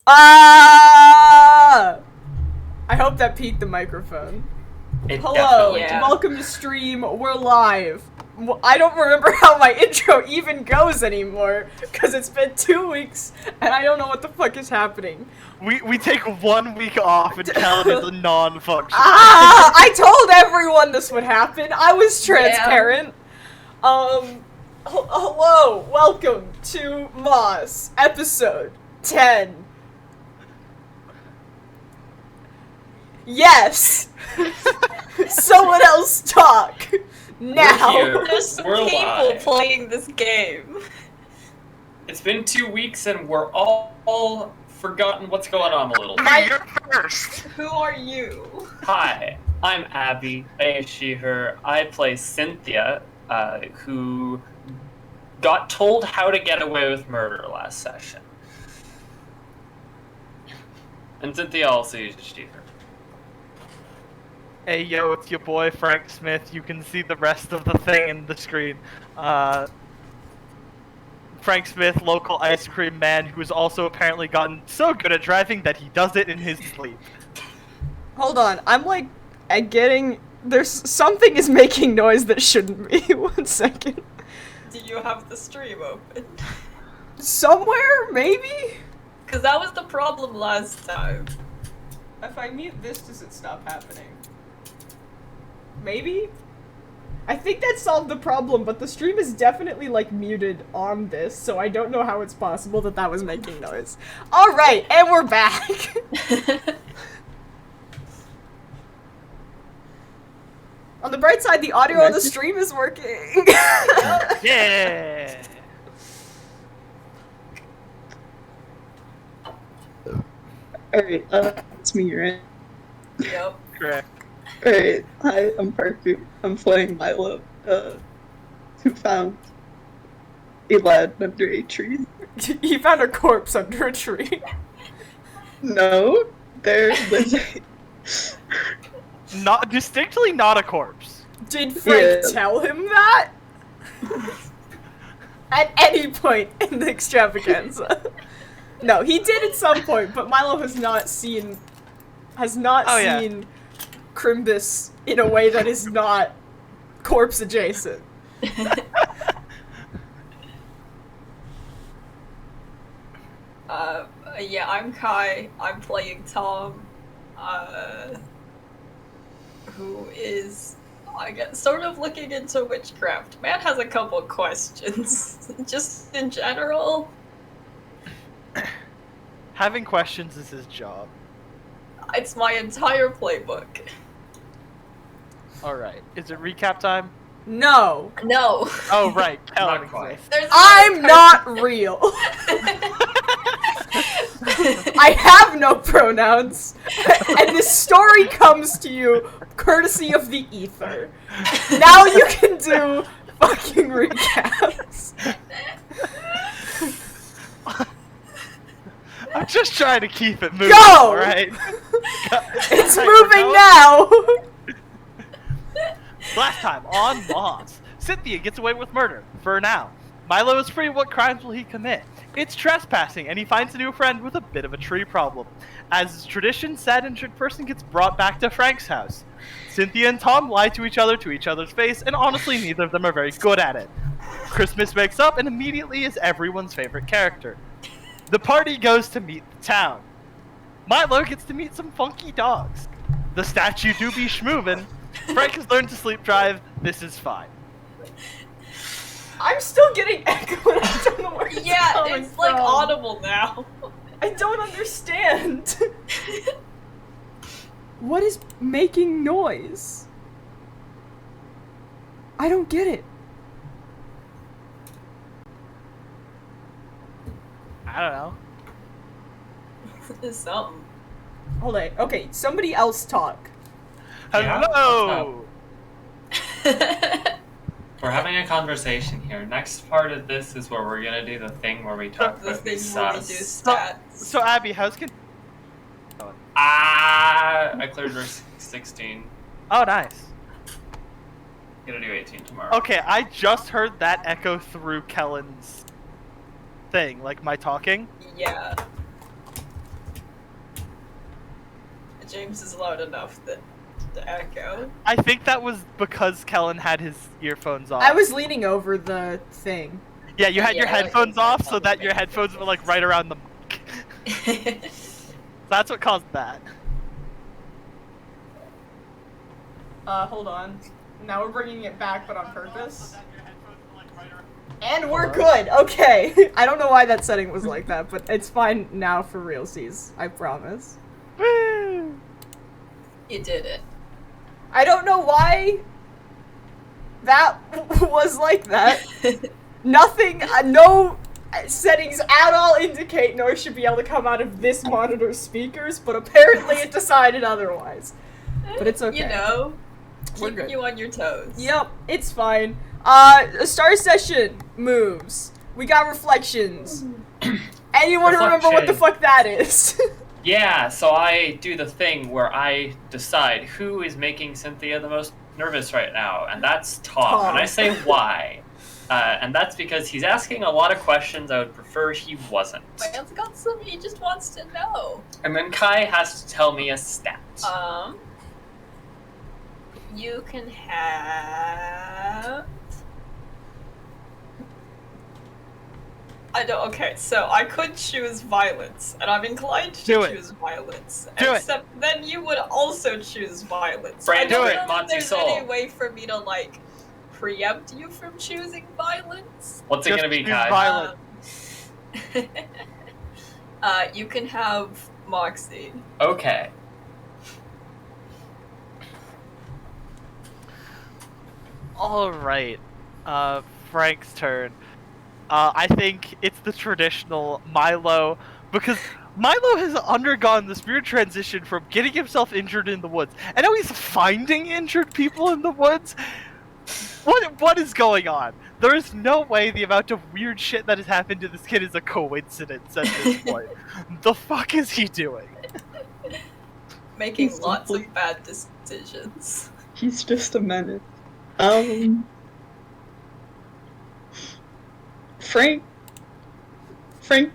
Ah! I hope that peaked the microphone. It Hello, definitely did. welcome to stream. We're live. I don't remember how my intro even goes anymore because it's been 2 weeks and I don't know what the fuck is happening. We take 1 week off and Kellen is a non-functional. I told everyone this would happen. I was transparent. Hello, welcome to Moss, episode 10. Yes! Someone else talk! Now! There's We're people live. playing this game. It's been 2 weeks and we're all forgotten what's going on a little. You're first. Who are you? Hi, I'm Abby, she, her. I play Cynthia, who got told how to get away with murder last session. And Cynthia also uses she, her. Hey yo, it's your boy Frank Smith. You can see the rest of the thing in the screen. Frank Smith, local ice cream man, who's also apparently gotten so good at driving that he does it in his sleep. Hold on, I'm getting... There's something is making noise that shouldn't be. 1 second. Do you have the stream open? Somewhere, maybe? Because that was the problem last time. If I mute this, does it stop happening? Maybe? I think that solved the problem, but the stream is definitely, muted on this, so I don't know how it's possible that that was making noise. Alright, and we're back! On the bright side, the audio on the stream is working! Yeah. Alright, it's me, right? Yep. Correct. Alright, hi, I'm Periphery. I'm playing Milo, who found a lad under a tree. You found a corpse under a tree. No, there was a... Not distinctly not a corpse. Did Frank Yeah. tell him that? At any point in the extravaganza. No, he did at some point, but Milo has not seen Crimbus in a way that is not corpse adjacent. Yeah, I'm Kai. I'm playing Tom. Who is, I guess, sort of looking into witchcraft. Man has a couple questions. Just in general. Having questions is his job. It's my entire playbook. Alright, is it recap time? No. No. Oh right, Kellen Not quite. exists. There's I'm not real. I have no pronouns. And this story comes to you courtesy of the ether. Now you can do fucking recaps. I'm just trying to keep it moving, Go! alright? It's Right, moving we're now. Last time on Moss, Cynthia gets away with murder, for now. Milo is free. What crimes will he commit? It's trespassing, and he finds a new friend with a bit of a tree problem. As is tradition, sad injured person gets brought back to Frank's house. Cynthia and Tom lie to each other's face, and honestly, neither of them are very good at it. Christmas wakes up and immediately is everyone's favorite character. The party goes to meet the town. Milo gets to meet some funky dogs. The statue do be schmoovin'. Frank has learned to sleep drive. This is fine. I'm still getting echo and I don't know where it's Yeah, coming it's like from. audible now. I don't understand. What is making noise? I don't get it. I don't know. It's something. Hold on. Okay, somebody else talk. Yeah, Hello! We're having a conversation here. Next part of this is where we're gonna do the thing where we talk The about thing these where we do stats. So Abby, how's I cleared verse 16. Oh, nice. Gonna do 18 tomorrow. Okay, I just heard that echo through Kellen's thing, like my talking. Yeah. James is loud enough that to echo. I think that was because Kellen had his earphones off. I was leaning over the thing. Yeah, you had your Yeah, like headphones that off so probably that your makes headphones sense. were like right around the mic. That's what caused that. Hold on. Now we're bringing it back, but on purpose. And we're good! Okay! I don't know why that setting was like that, but it's fine now for realsies. I promise. Woo! You did it. I don't know why that was like that. Nothing, no settings at all indicate noise should be able to come out of this monitor's speakers, but apparently it decided otherwise. But it's okay. You know, We're keeping good. you on your toes. Yep, it's fine. Star session moves. We got reflections. Anyone remember what the Reflection. fuck that is? Yeah, so I do the thing where I decide who is making Cynthia the most nervous right now, and that's Tom. And I say why. And that's because he's asking a lot of questions I would prefer he wasn't. Man's got some he just wants to know. And then Kai has to tell me a stat. You can have... Okay, so I could choose violence, and I'm inclined to Do it. choose violence. Do it. Except then you would also choose violence. Brand, I don't do it, know if Monty there's Soul. any way for me to, like, preempt you from choosing violence. What's it Just gonna be, choose Kai? violence. You can have Moxie. Okay. Alright. Frank's turn. I think it's the traditional Milo, because Milo has undergone this weird transition from getting himself injured in the woods, and now he's finding injured people in the woods. What is going on? There is no way the amount of weird shit that has happened to this kid is a coincidence at this point. The fuck is he doing? Making He's lots simply- of bad decisions. He's just a menace. Frank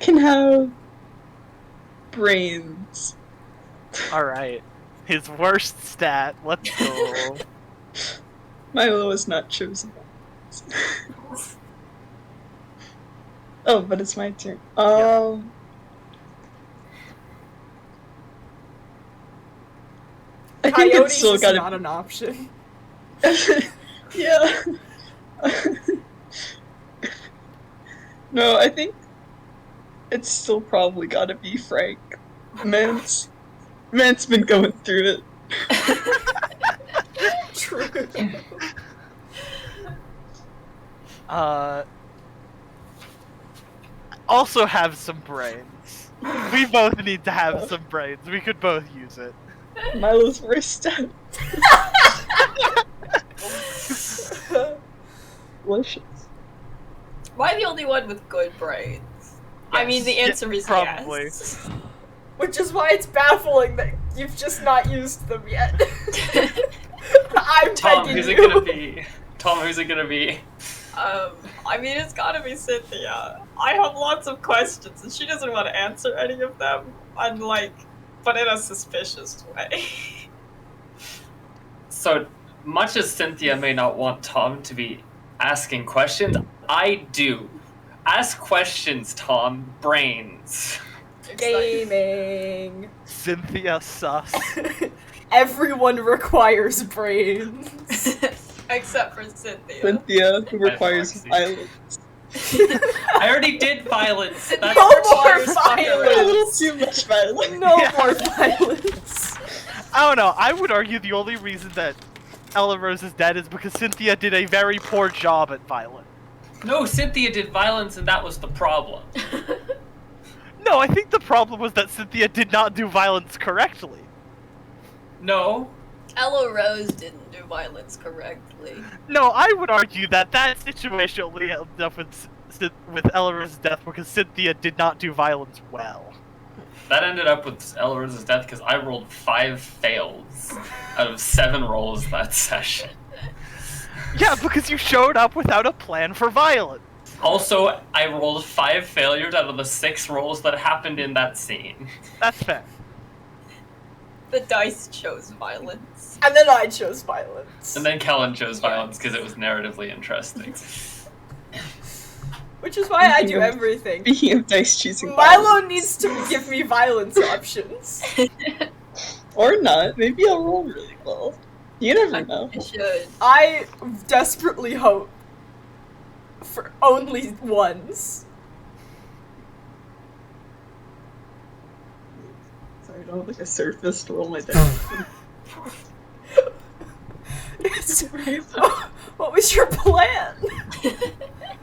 can have brains. Alright. His worst stat. Let's go. Milo is not chosen. Oh, but it's my turn. I think it's Coyotes still is gotta not an option. yeah. No, I think it's still probably gotta be Frank. Man's been going through it. True. Also have some brains. We both need to have some brains. We could both use it. Milo's worst stat. Delicious. Am I the only one with good brains? I mean, the Yes. answer is Probably. yes. Which is why it's baffling that you've just not used them yet. I'm Tom, begging who's you. it gonna be? Tom, who's it gonna be? I mean, it's gotta be Cynthia. I have lots of questions, and she doesn't want to answer any of them. But in a suspicious way. So much as Cynthia may not want Tom to be asking questions, I do. Ask questions, Tom. Brains. Gaming. Cynthia sus. Everyone requires brains. Except for Cynthia. Cynthia, who requires Foxy. violence. I already did violence. That's No more requires A little violence. too much violence. No Yeah. more violence. I don't know. I would argue the only reason that Ella Rose is dead is because Cynthia did a very poor job at violence. No, Cynthia did violence, and that was the problem. No, I think the problem was that Cynthia did not do violence correctly. No. Ella Rose didn't do violence correctly. No, I would argue that that situation only ended up with Ella Rose's death because Cynthia did not do violence well. That ended up with Elrose's death because I rolled 5 fails out of 7 rolls that session. Yeah, because you showed up without a plan for violence. Also, I rolled 5 failures out of the 6 rolls that happened in that scene. That's fair. The dice chose violence. And then I chose violence. And then Kellen chose violence because it was narratively interesting. Which is why I do everything. Speaking of dice choosing Milo violence. needs to give me violence options. Or not. Maybe I'll roll really well. You never know. I should. I desperately hope for only ones. Sorry, I don't have like a surface to roll my dice. What was your plan?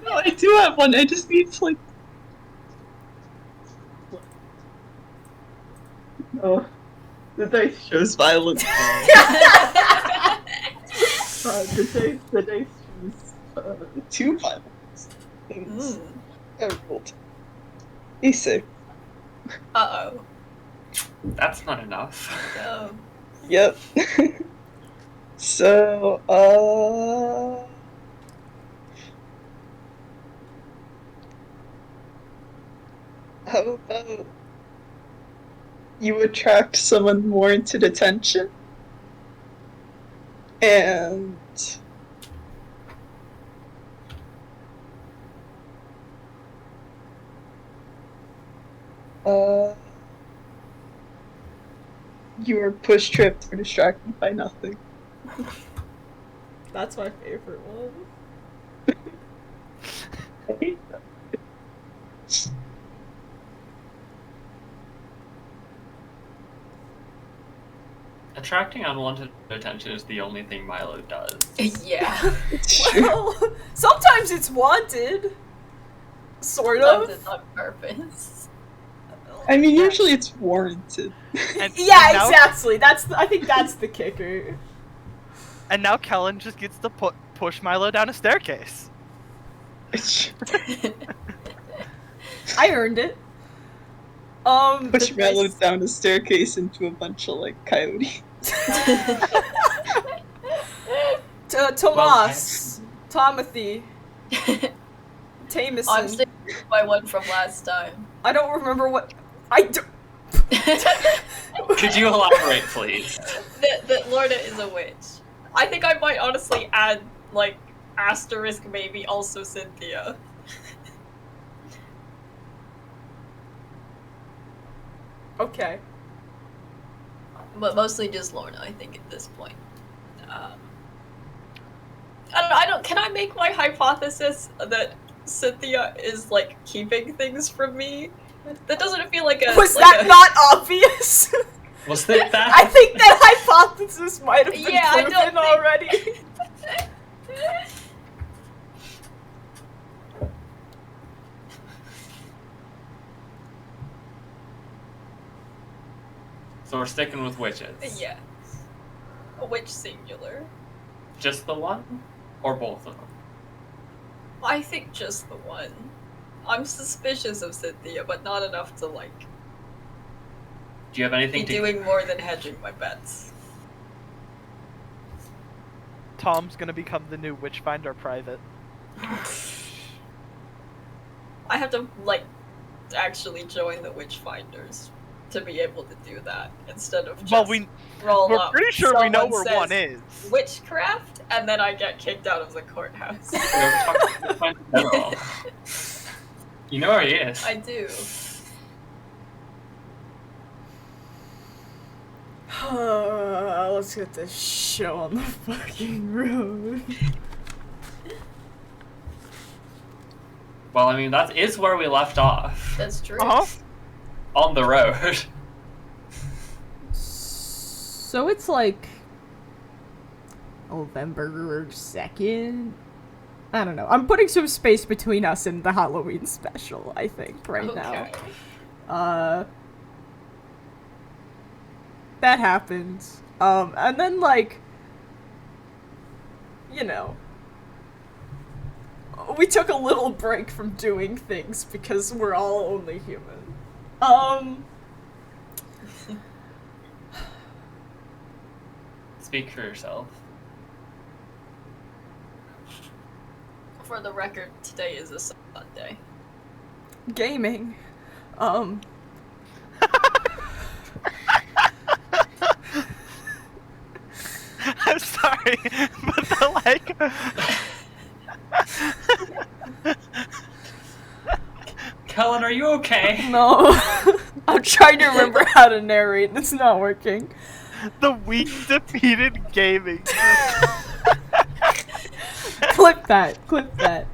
No, I do have one. I just need to like. Oh, the dice shows violence. The dice choose 2 violence. Mm. I rolled a6. Uh-oh. That's not enough. No. Yep. So, how about you attract someone more into detention? And you are push tripped or distracted by nothing. That's my favorite one. I hate that. Attracting unwanted attention is the only thing Milo does. Yeah. It's true. Well, sometimes it's wanted. Sort of. Something on purpose. I mean, usually it's warranted. And, Yeah, and now, exactly. I think that's the kicker. And now Kellen just gets to push Milo down a staircase. It's true. I earned it. Push the Mallow dice- down a staircase into a bunch of like coyotes. Tomas, Tomothy, I'm Tamison. sticking with my one from last time. I don't remember what I do. Could you elaborate, please? That Lorna is a witch. I think I might honestly add, like, asterisk maybe also Cynthia. Okay. But mostly just Lorna, I think, at this point. I don't, can I make my hypothesis that Cynthia is, like, keeping things from me? That doesn't feel like a... Was like that a- not obvious? Was that I think that hypothesis might have been Yeah, I proven don't think- already. So we're sticking with witches. Yeah. A witch singular. Just the one? Or both of them? I think just the one. I'm suspicious of Cynthia, but not enough to, like, Do you have be anything to doing more than hedging my bets. Tom's gonna become the new Witchfinder private. I have to, like, actually join the Witchfinders to be able to do that, instead of just Well, roll we're up. pretty sure we know Someone where one says is. Witchcraft, and then I get kicked out of the courthouse. You know where he is. I do. Let's get this show on the fucking road. Well, I mean, that is where we left off. That's true. Uh-huh. On the road. So it's like November 2nd? I don't know. I'm putting some space between us and the Halloween special, I think, right Okay. now. That happens. And then, like, you know, we took a little break from doing things because we're all only human. Speak for yourself. For the record, today is a Sunday. Gaming. sorry, but the like. Kellen, are you okay? No. I'm trying to remember how to narrate. It's not working. The weak defeated gaming. Clip that. Clip that.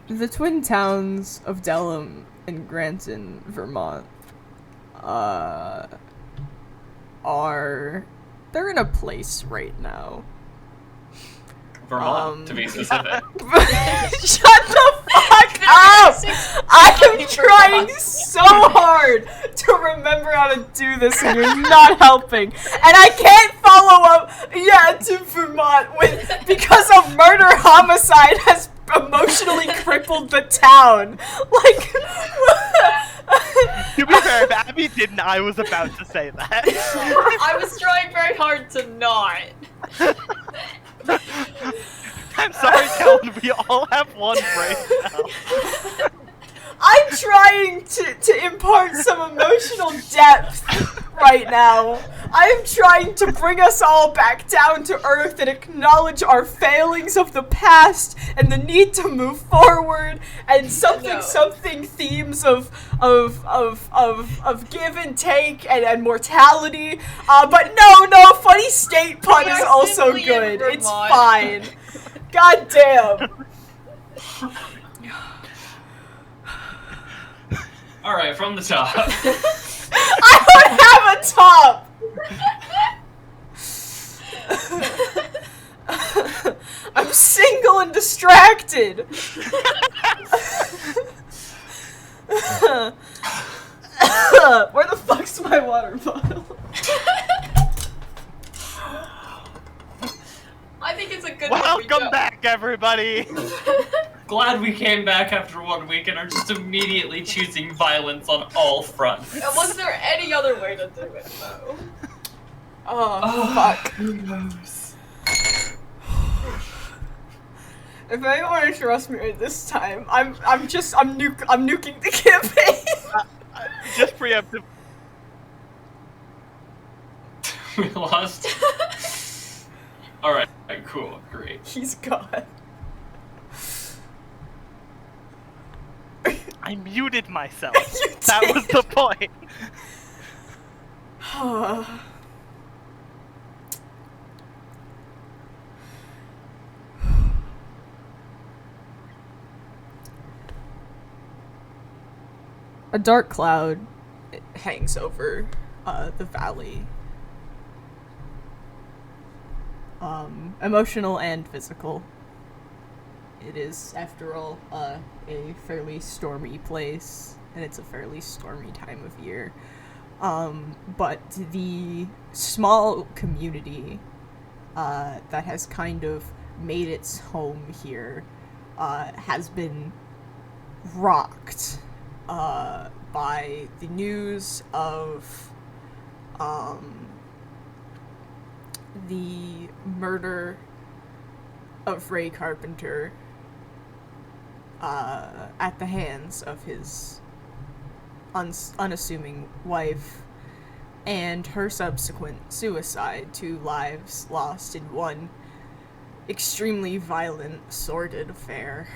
The twin towns of Delham and Granton, Vermont, they're in a place right now. Vermont, to be specific. Shut the fuck up! I am trying so hard to remember how to do this and you're not helping. And I can't follow up, to Vermont because a murder homicide has emotionally crippled the town. Like, To be fair, if Abby didn't, I was about to say that. I was trying very hard to not. I'm sorry, Kellen, we all have one brain now. I'm trying to impart some emotional depth right now. I am trying to bring us all back down to earth and acknowledge our failings of the past and the need to move forward and something themes of give and take and mortality. But no, funny state pun We is are also simply in good. It's Vermont. fine. God damn. Alright, from the top. I don't have a top! I'm single and distracted! Where the fuck's my water bottle? I think it's a good one we Welcome go. back, everybody. Glad we came back after 1 week and are just immediately choosing violence on all fronts. Was there any other way to do it, though? Oh, fuck. Who knows? If anyone interrupts me at this time, I'm nuking the campaign. Just preemptive. We lost. Alright, cool, great. He's gone. I muted myself. You That did. was the point. A dark cloud hangs over the valley. Emotional and physical. It is, after all, a fairly stormy place, and it's a fairly stormy time of year. But the small community that has kind of made its home here has been rocked by the news of the murder of Ray Carpenter at the hands of his unassuming wife and her subsequent suicide, 2 lives lost in one extremely violent, sordid affair.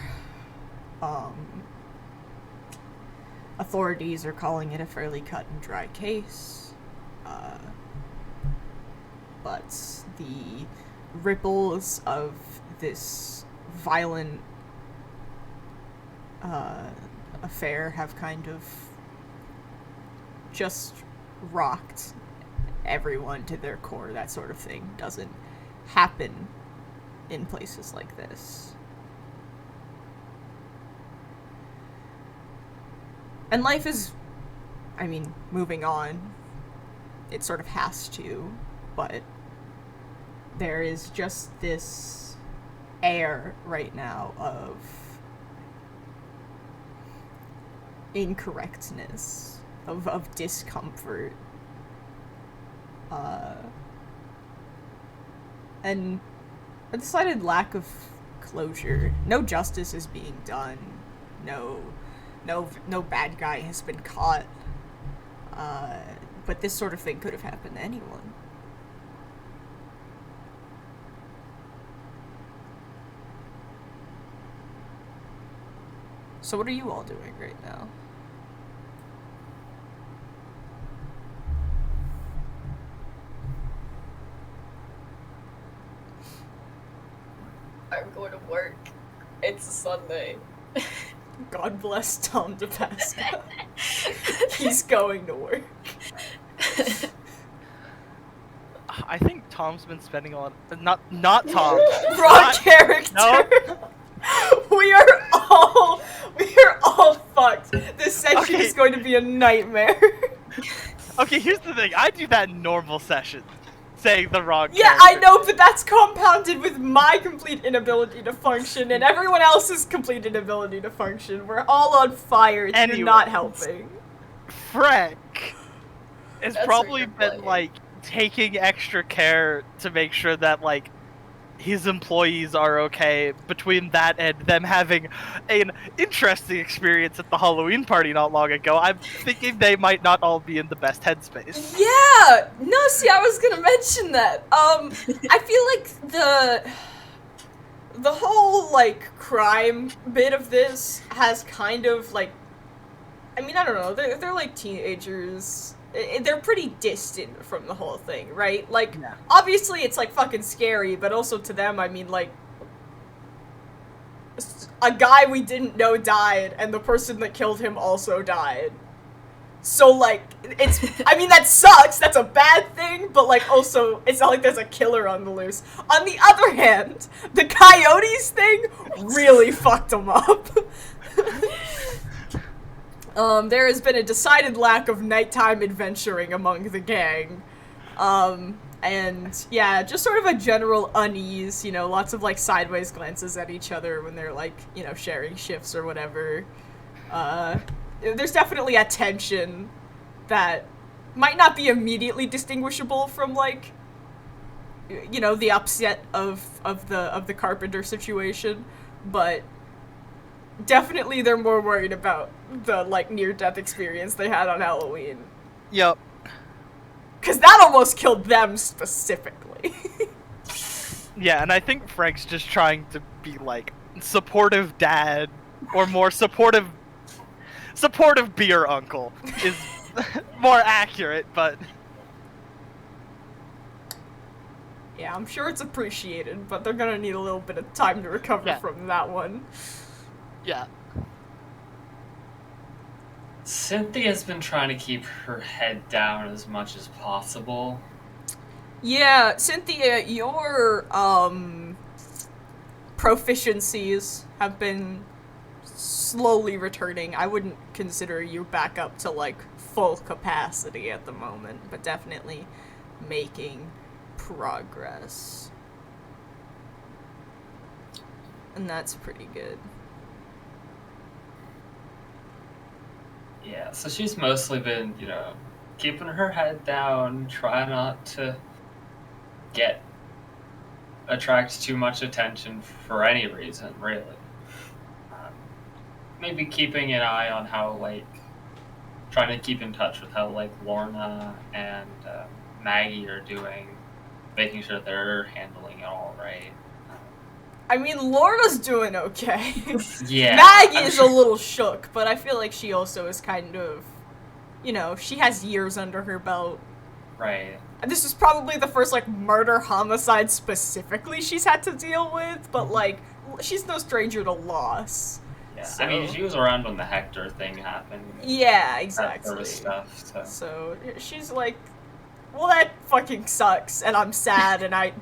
Authorities are calling it a fairly cut and dry case, but the ripples of this violent affair have kind of just rocked everyone to their core. That sort of thing doesn't happen in places like this. And life is, moving on. It sort of has to, but there is just this air right now of incorrectness, of discomfort, and a decided lack of closure. No justice is being done. No no bad guy has been caught. But this sort of thing could have happened to anyone. So what are you all doing right now? I'm going to work. It's a Sunday. God bless Tom DePasca. He's going to work. I think Tom's been spending a lot. Not Tom. Wrong character. No. We are all fucked. This session Okay. is going to be a nightmare. Okay, here's the thing. I do that in normal sessions, saying the wrong. Yeah, character. I know, but that's compounded with my complete inability to function and everyone else's complete inability to function. We're all on fire. You're Anyway. not helping. Frank has That's probably what you're been playing. like taking extra care to make sure that like his employees are okay, between that and them having an interesting experience at the Halloween party not long ago. I'm thinking they might not all be in the best headspace. Yeah! No, see, I was gonna mention that. I feel like the whole, like, crime bit of this has kind of, like, I mean, I don't know, they're like teenagers. They're pretty distant from the whole thing, right? Like, Yeah. obviously it's, like, fucking scary, but also to them, I mean, like, a guy we didn't know died, and the person that killed him also died. So, like, it's, I mean, that sucks, that's a bad thing, but, like, also, it's not like there's a killer on the loose. On the other hand, the coyotes thing really fucked him up. There has been a decided lack of nighttime adventuring among the gang. And, yeah, just sort of a general unease, you know, lots of, like, sideways glances at each other when they're, like, you know, sharing shifts or whatever. There's definitely a tension that might not be immediately distinguishable from, like, you know, the upset of the Carpenter situation, but definitely they're more worried about the, like, near-death experience they had on Halloween. Yep. Because that almost killed them specifically. Yeah, and I think Frank's just trying to be like supportive dad or more supportive beer uncle is more accurate, but Yeah, I'm sure it's appreciated, but they're gonna need a little bit of time to recover Yeah. from that one. yeah. Cynthia's been trying to keep her head down as much as possible. Yeah, Cynthia, your proficiencies have been slowly returning. I wouldn't consider you back up to, like, full capacity at the moment, but definitely making progress. And that's pretty good. Yeah, so she's mostly been, you know, keeping her head down, try not to attract too much attention for any reason, really. Maybe keeping an eye on how, like, trying to keep in touch with how, like, Lorna and Maggie are doing, making sure they're handling it all right. I mean, Lorna's doing okay. Yeah. Maggie I'm is sure- a little shook, but I feel like she also is kind of, you know, she has years under her belt. Right. And this is probably the first, like, murder homicide specifically she's had to deal with, but, like, she's no stranger to loss. Yeah. So- I mean, she was around when the Hector thing happened. Yeah, That exactly. sort of stuff, so. So she's like, well, that fucking sucks, and I'm sad, and I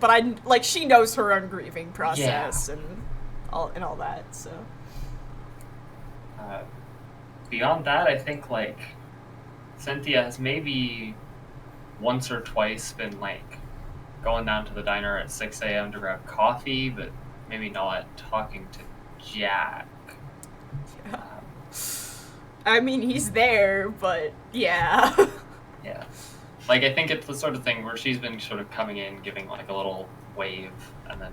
like, she knows her own grieving process and all that. So Beyond that, I think, like, Cynthia has maybe once or twice been, like, going down to the diner at 6 a.m. to grab coffee, but maybe not talking to Jack. yeah. I mean, he's there, but yeah. Yeah. Like, I think it's the sort of thing where she's been sort of coming in, giving, like, a little wave, and then,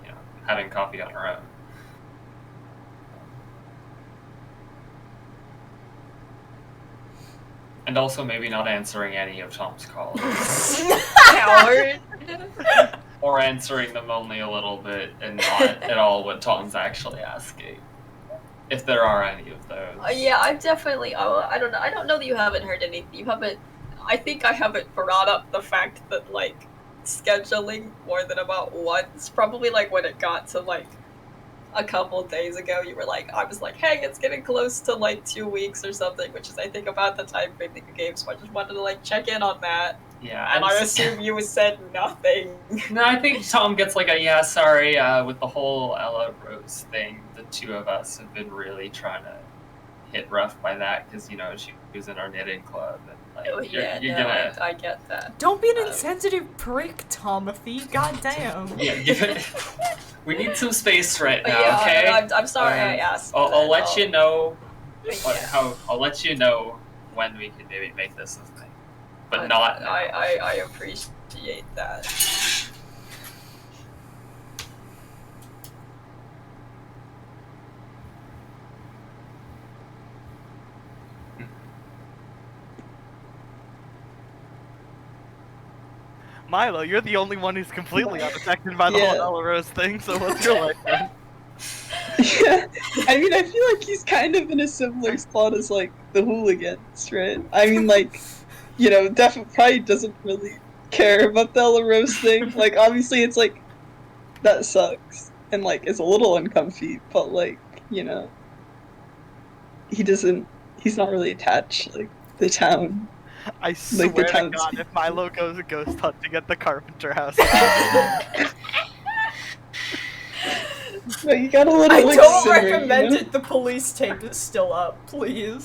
you know, having coffee on her own. And also maybe not answering any of Tom's calls. Coward. Or answering them only a little bit and not at all what Tom's actually asking. If there are any of those. Yeah, I've definitely. Oh, I don't know. I don't know that you haven't heard anything. You haven't. I think I haven't brought up the fact that like scheduling more than about once. Probably like when it got to like a couple days ago, you were like, I was like, hey, it's getting close to like 2 weeks or something, which is I think about the time frame that you gave. So I just wanted to like check in on that. Yeah, And I assume you said nothing. No, I think Tom gets like a yeah, sorry, with the whole Ella Rose thing. The two of us have been really trying to hit rough by that because, you know, she was in our knitting club. And, like, Oh yeah, you're no, gonna... I get that. Don't be an insensitive prick, Tomothy. Goddamn. Yeah, we need some space right now, Yeah, okay? I'm sorry I asked. I'll let you know. Yeah. I'll let you know when we can maybe make this a thing, but not. Now. I appreciate that. Milo, you're the only one who's completely unaffected by the Yeah. whole Ella Rose thing, so what's your life then? Yeah, I mean, I feel like he's kind of in a similar spot as like the hooligans, right? I mean, like, you know, definitely probably doesn't really care about the Ella Rose thing. Like, obviously, it's like that sucks, and like it's a little uncomfy, but like, you know, he's not really attached like the town. I swear Like the to town's God, if Milo goes a ghost hunting at the Carpenter house, But you gotta let I it like don't simmer, recommend you know? it. The police tape is still up, please.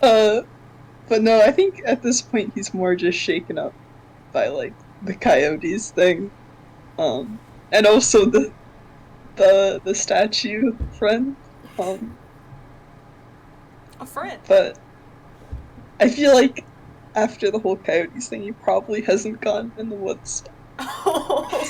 But no, I think at this point he's more just shaken up by like the coyotes thing, and also the statue friend, A friend. but I feel like after the whole coyotes thing, he probably hasn't gone in the woods a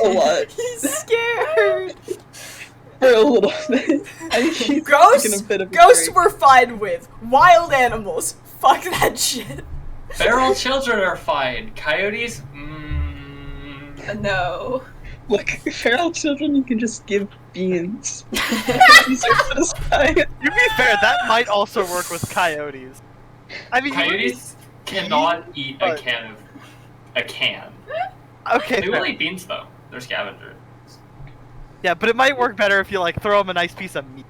lot He's scared. for a little bit. I think he's Ghosts, taking a bit of a ghosts break. we're fine with. Wild animals, fuck that shit. Feral children are fine. Coyotes, No. Look, feral children you can just give beans. These are for the sky. to be fair, that might also work with coyotes. I mean, coyotes cannot eat a but- can of a can. Okay, They will fair. eat beans though. They're scavengers. Yeah, but it might work better if you like throw them a nice piece of meat.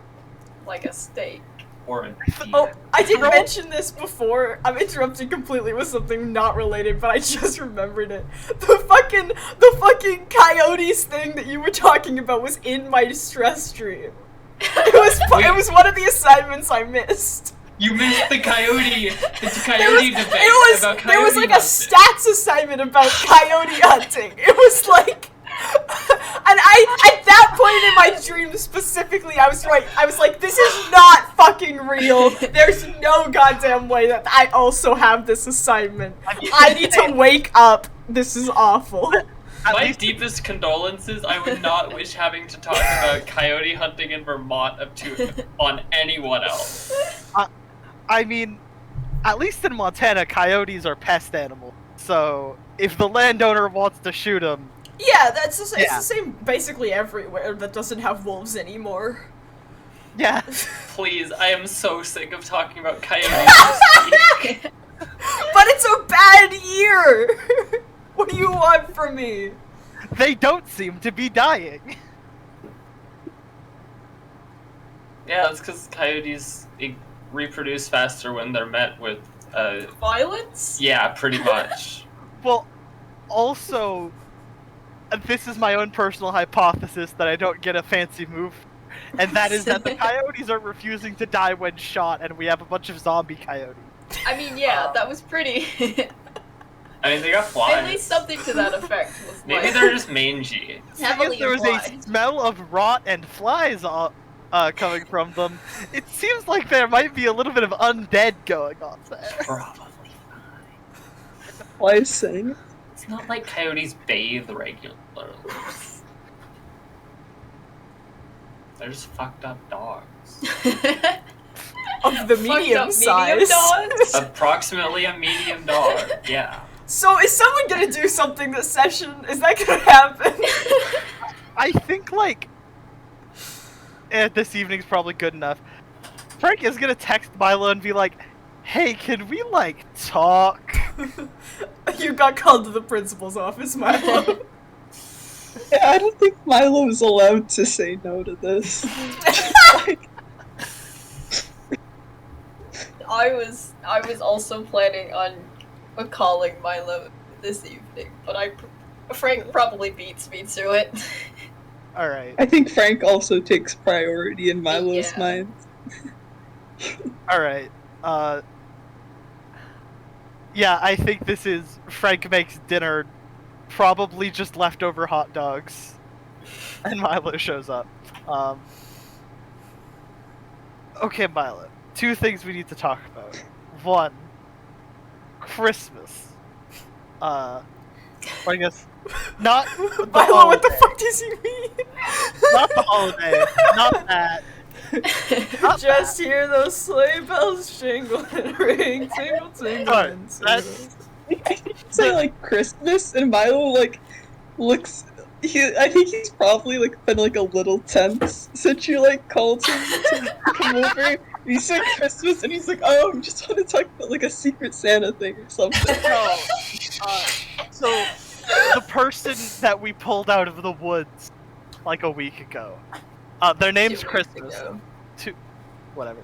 Like a steak. Or a Oh, I didn't mention this before. I'm interrupting completely with something not related, but I just remembered it. The fucking coyotes thing that you were talking about was in my distress stream. It was one of the assignments I missed. You missed the coyote debate about coyote There was like a hunting. stats assignment about coyote hunting. It was like, and at that point in my dream specifically, I was like, this is not fucking real. There's no goddamn way that I also have this assignment. I need to wake up. This is awful. My deepest condolences. I would not wish having to talk about coyote hunting in Vermont on anyone else. I mean, at least in Montana, coyotes are pest animals. So if the landowner wants to shoot them, Yeah, it's Yeah. the same basically everywhere that doesn't have wolves anymore. yeah. Please, I am so sick of talking about coyotes. But it's a bad year! What do you want from me? They don't seem to be dying. Yeah, that's because coyotes reproduce faster when they're met with, Violence? yeah, pretty much. Well, also, this is my own personal hypothesis that I don't get a fancy move, and that is that the coyotes are refusing to die when shot, and we have a bunch of zombie coyotes. I mean, yeah, that was pretty. I mean, they got flies. At least something to that effect was Maybe like, they're just mangy. heavily If there was implied. a smell of rot and flies coming from them, it seems like there might be a little bit of undead going on there. Probably. Why is saying it? It's not like coyotes bathe regularly. They're just fucked up dogs. Of the Fucked medium up medium size. dogs? Approximately a medium dog. Yeah. So is someone gonna do something this session? Is that gonna happen? I think like this evening's probably good enough. Frank is gonna text Milo and be like, "Hey, can we like talk?" You got called to the principal's office, Milo. Yeah, I don't think Milo is allowed to say no to this. Like, I was also planning on calling Milo this evening, but Frank probably beats me to it. All right, I think Frank also takes priority in Milo's Yeah. mind. all right. Yeah, I think this is Frank makes dinner, probably just leftover hot dogs, and Milo shows up. Okay, Milo. Two things we need to talk about. One, Christmas. Or I guess not the Milo, what the holiday. fuck does he mean? Not the holiday. Not that. Not Just hear those sleigh bells jingle and ring, tingle, tingle, Alright, and that's- I think you say like Christmas, and Milo like looks. I think he's probably like been like a little tense since you like called him to come over. And he said Christmas, and he's like, "Oh, I just want to talk about like a Secret Santa thing or something." No. So the person that we pulled out of the woods like a week ago. Their name's 2 weeks Christmas. ago. Whatever.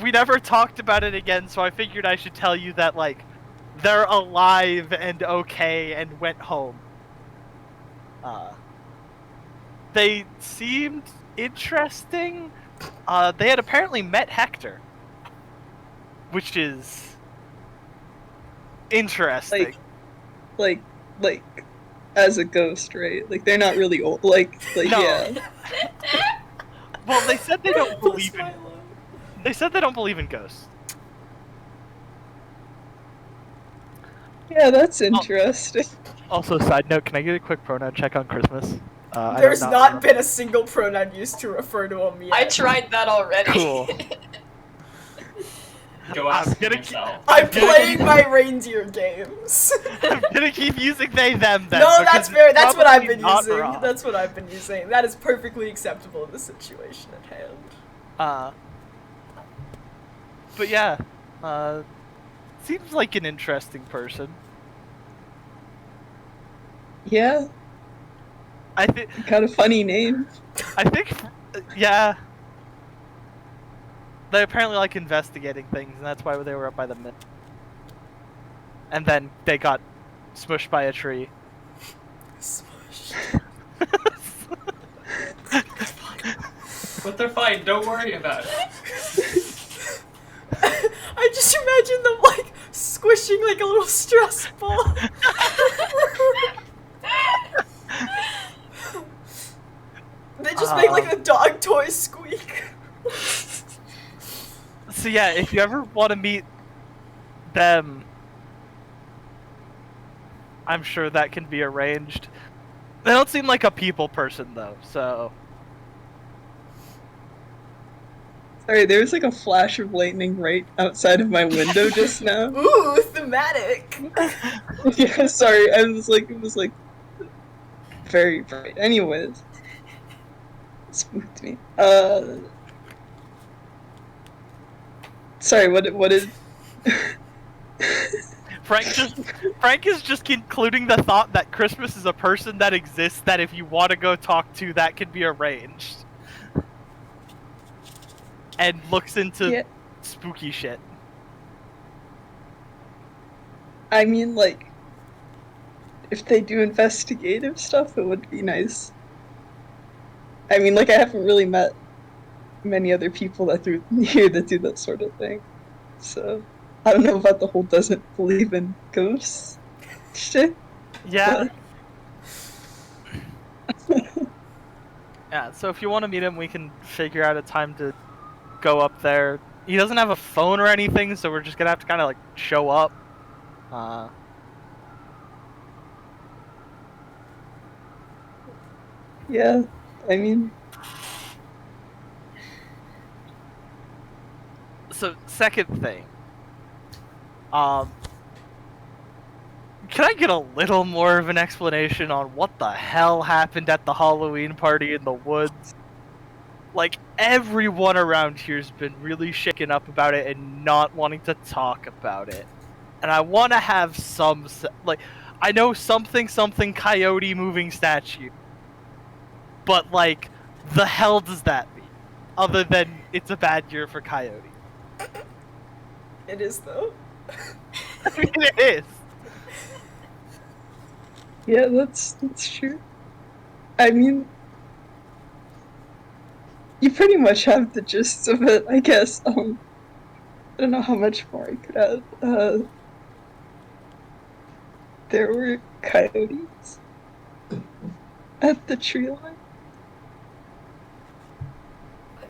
We never talked about it again, so I figured I should tell you that like they're alive and okay and went home. They seemed interesting. They had apparently met Hector, which is interesting. Like as a ghost, right? Like they're not really old. Like No. yeah. Well, they said they don't Bless believe in. Milo. They said they don't believe in ghosts. Yeah, that's interesting. Also, side note, can I get a quick pronoun check on Christmas? There's not been a single pronoun used to refer to him yet. I tried that already. Cool. Go I'm ask gonna yourself. I'm playing my reindeer games. I'm gonna keep using they them then. No, because that's fair. it's That's what I've probably been not using. wrong. That's what I've been using. That is perfectly acceptable in the situation at hand. But yeah, seems like an interesting person. Yeah, I think, got a funny name. yeah. They apparently like investigating things, and that's why they were up by the mid. And then they got smushed by a tree. Smush. But they're fine. Don't worry about it. I just imagine them like squishing like a little stress ball. They just make like a dog toy squeak. So yeah, if you ever want to meet them, I'm sure that can be arranged. They don't seem like a people person though, so Sorry, there was like a flash of lightning right outside of my window just now. Ooh, thematic. Yeah, sorry. I was like, it was like very bright. Anyways, it spooked me. Sorry. What did? Frank is just concluding the thought that Christmas is a person that exists that if you want to go talk to, that can be arranged. And looks into Yeah. spooky shit. I mean, like, if they do investigative stuff, it would be nice. I mean, like, I haven't really met many other people that do here that do that sort of thing, so I don't know about the whole doesn't believe in ghosts shit. Yeah. Yeah, so if you want to meet him, we can figure out a time to go up there. He doesn't have a phone or anything, so we're just gonna have to kind of like show up. Yeah, I mean, So, second thing. Can I get a little more of an explanation on what the hell happened at the Halloween party in the woods? Like, everyone around here's been really shaken up about it and not wanting to talk about it. And I want to have some, like, I know something coyote moving statue. But, like, the hell does that mean? Other than it's a bad year for coyote. It is, though. I mean, it is. Yeah, that's true. I mean, you pretty much have the gist of it, I guess. I don't know how much more I could add. There were coyotes at the tree line.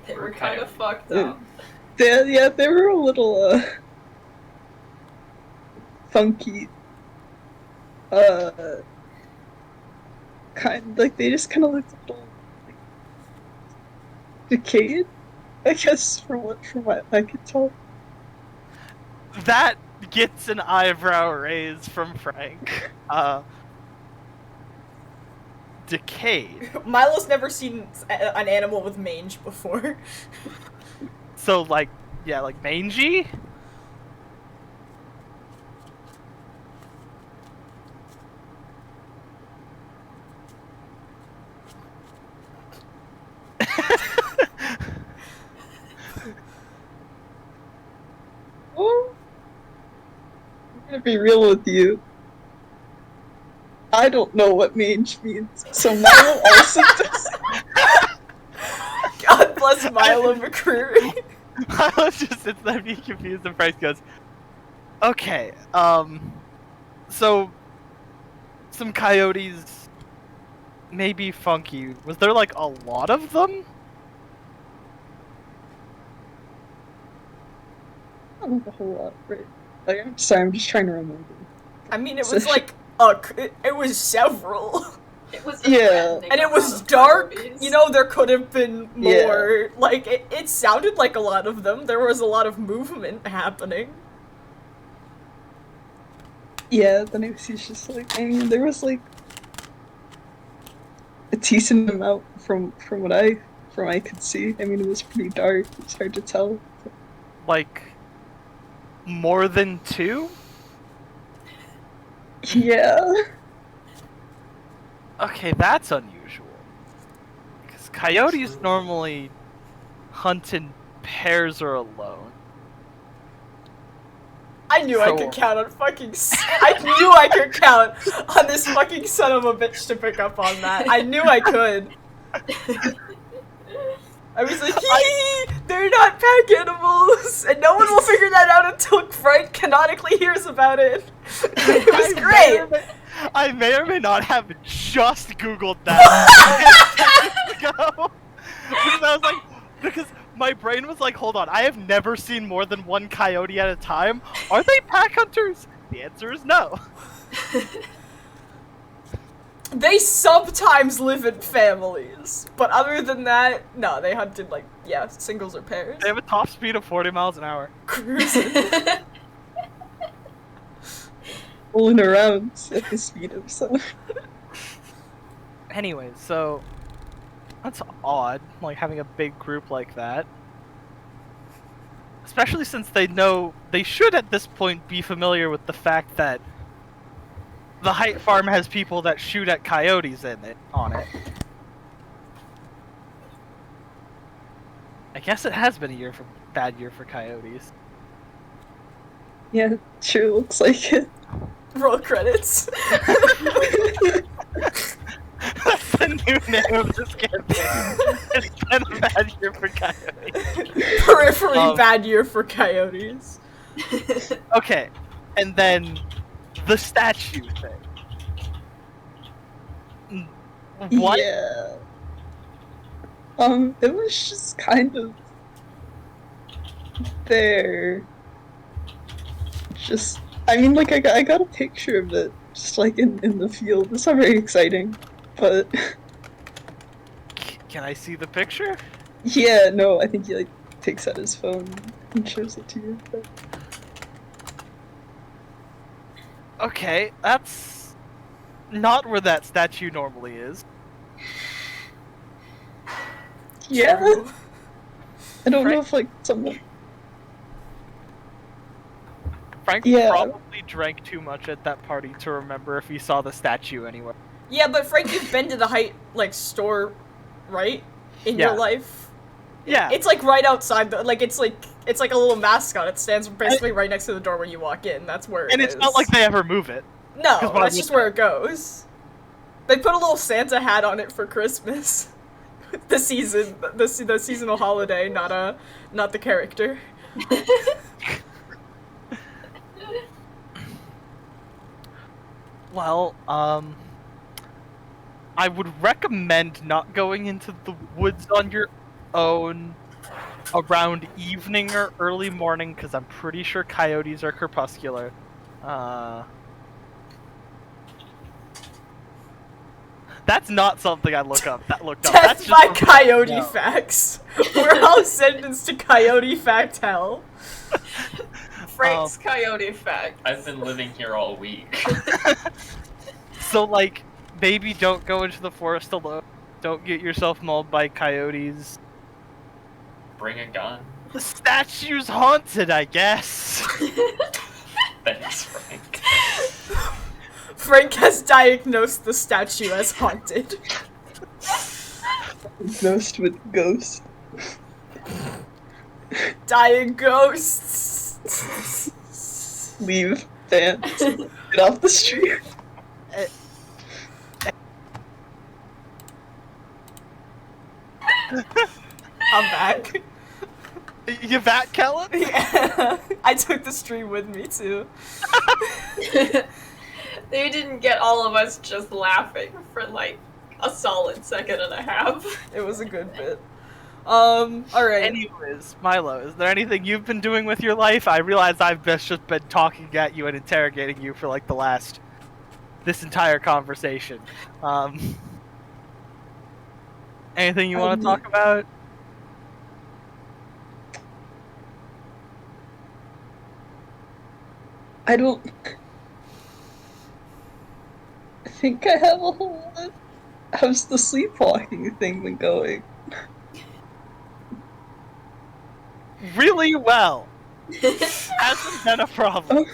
They were kind of fucked Yeah. up. They were a little funky. They just kind of looked a little like, decayed, I guess, from what I could tell. That gets an eyebrow raise from Frank. Decayed. Milo's never seen an animal with mange before. So, like, yeah, like mangy? Well, I'm gonna be real with you. I don't know what mange means, so Milo also doesn't. God bless Milo McCreary. I was just sits there being confused and Frank goes, okay, so some coyotes may be funky. Was there like a lot of them? I don't know a whole lot, right? Like, I'm sorry, I'm just trying to remember. I mean, it was like it was several. It was a Yeah. threatening And it was amount of dark, coyotes. you know, there could have been more. Like, it sounded like a lot of them. There was a lot of movement happening. Yeah, then it was just like, I mean, there was like a decent amount from what I could see. I mean, it was pretty dark. It's hard to tell. Like, more than two? Yeah. Okay, that's unusual. Because coyotes normally hunt in pairs or alone. I knew I So- could count on fucking. I knew I could count on this fucking son of a bitch to pick up on that. I knew I could. I was like, hee, they're not pack animals, and no one will figure that out until Frank canonically hears about it. It was great. I may or may not have just Googled that ago. Because I was like, because my brain was like, hold on, I have never seen more than one coyote at a time. Are they pack hunters? The answer is no. They sometimes live in families, but other than that, no, they hunted like, yeah, singles or pairs. They have a top speed of 40 miles an hour. Cruising. Rolling around at the speed of some. Anyways, so that's odd, like having a big group like that. Especially since they know they should at this point be familiar with the fact that the Height Farm has people that shoot at coyotes on it. I guess it has been a bad year for coyotes. Yeah, sure looks like it. Roll credits. That's the new name of this campaign. It's been a bad year for coyotes. Periphery bad year for coyotes. Okay, and then the statue thing. What? Yeah. It was just kind of there. Just, I mean, like, I got a picture of it, just like in the field. It's not very exciting, but Can I see the picture? yeah, no, I think he like takes out his phone, and shows it to you. Okay, that's not where that statue normally is. Yeah. True. I don't know Frank, if like someone. Frank Yeah. probably drank too much at that party to remember if he saw the statue anywhere. Yeah, but Frank, you've been to the Height like store, right? In your Yeah. life. Yeah. It's like right outside the it's like a little mascot. It stands basically right next to the door when you walk in. That's where And it it's is. not like they ever move it. No, 'cause why that's would just they? where it goes. They put a little Santa hat on it for Christmas. the seasonal holiday, not the character. Well, I would recommend not going into the woods on your own around evening or early morning, because I'm pretty sure coyotes are crepuscular. That's not something I looked up. That's Death just by a- coyote no. facts. We're all sentenced to coyote fact hell. Frank's coyote fact. I've been living here all week. So, like, maybe don't go into the forest alone. Don't get yourself mauled by coyotes. Bring a gun. The statue's haunted, I guess. Thanks, Frank. Frank has diagnosed the statue as haunted. Diagnosed with ghosts. Dying ghosts. Leave dance. Get off the street. I'm back. You back, Kellen? Yeah. I took the stream with me too. They didn't get all of us just laughing for like a solid second and a half. It was a good bit. Alright. Anyways, Milo, is there anything you've been doing with your life? I realize I've just been talking at you and interrogating you for like this entire conversation. Anything you want to talk about? I don't think I have a whole lot. How's the sleepwalking thing been going? Really well. Hasn't been a problem.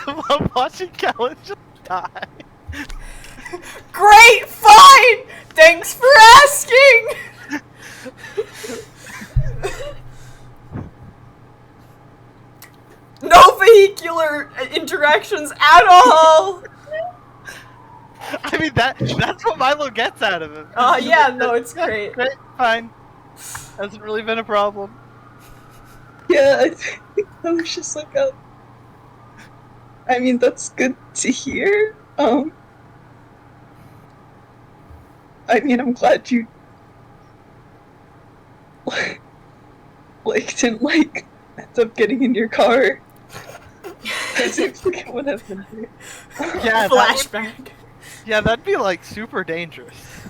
I'm watching Kellen just die. Great, fine! Thanks for asking! No vehicular interactions at all! I mean, that's what Milo gets out of it. Yeah, no, it's great. Great, fine. Hasn't really been a problem. Yeah, I think I was just like, I mean, that's good to hear. I mean, I'm glad you didn't end up getting in your car. It seems like it would have been weird. Yeah, Flashback. Yeah, that'd be like super dangerous.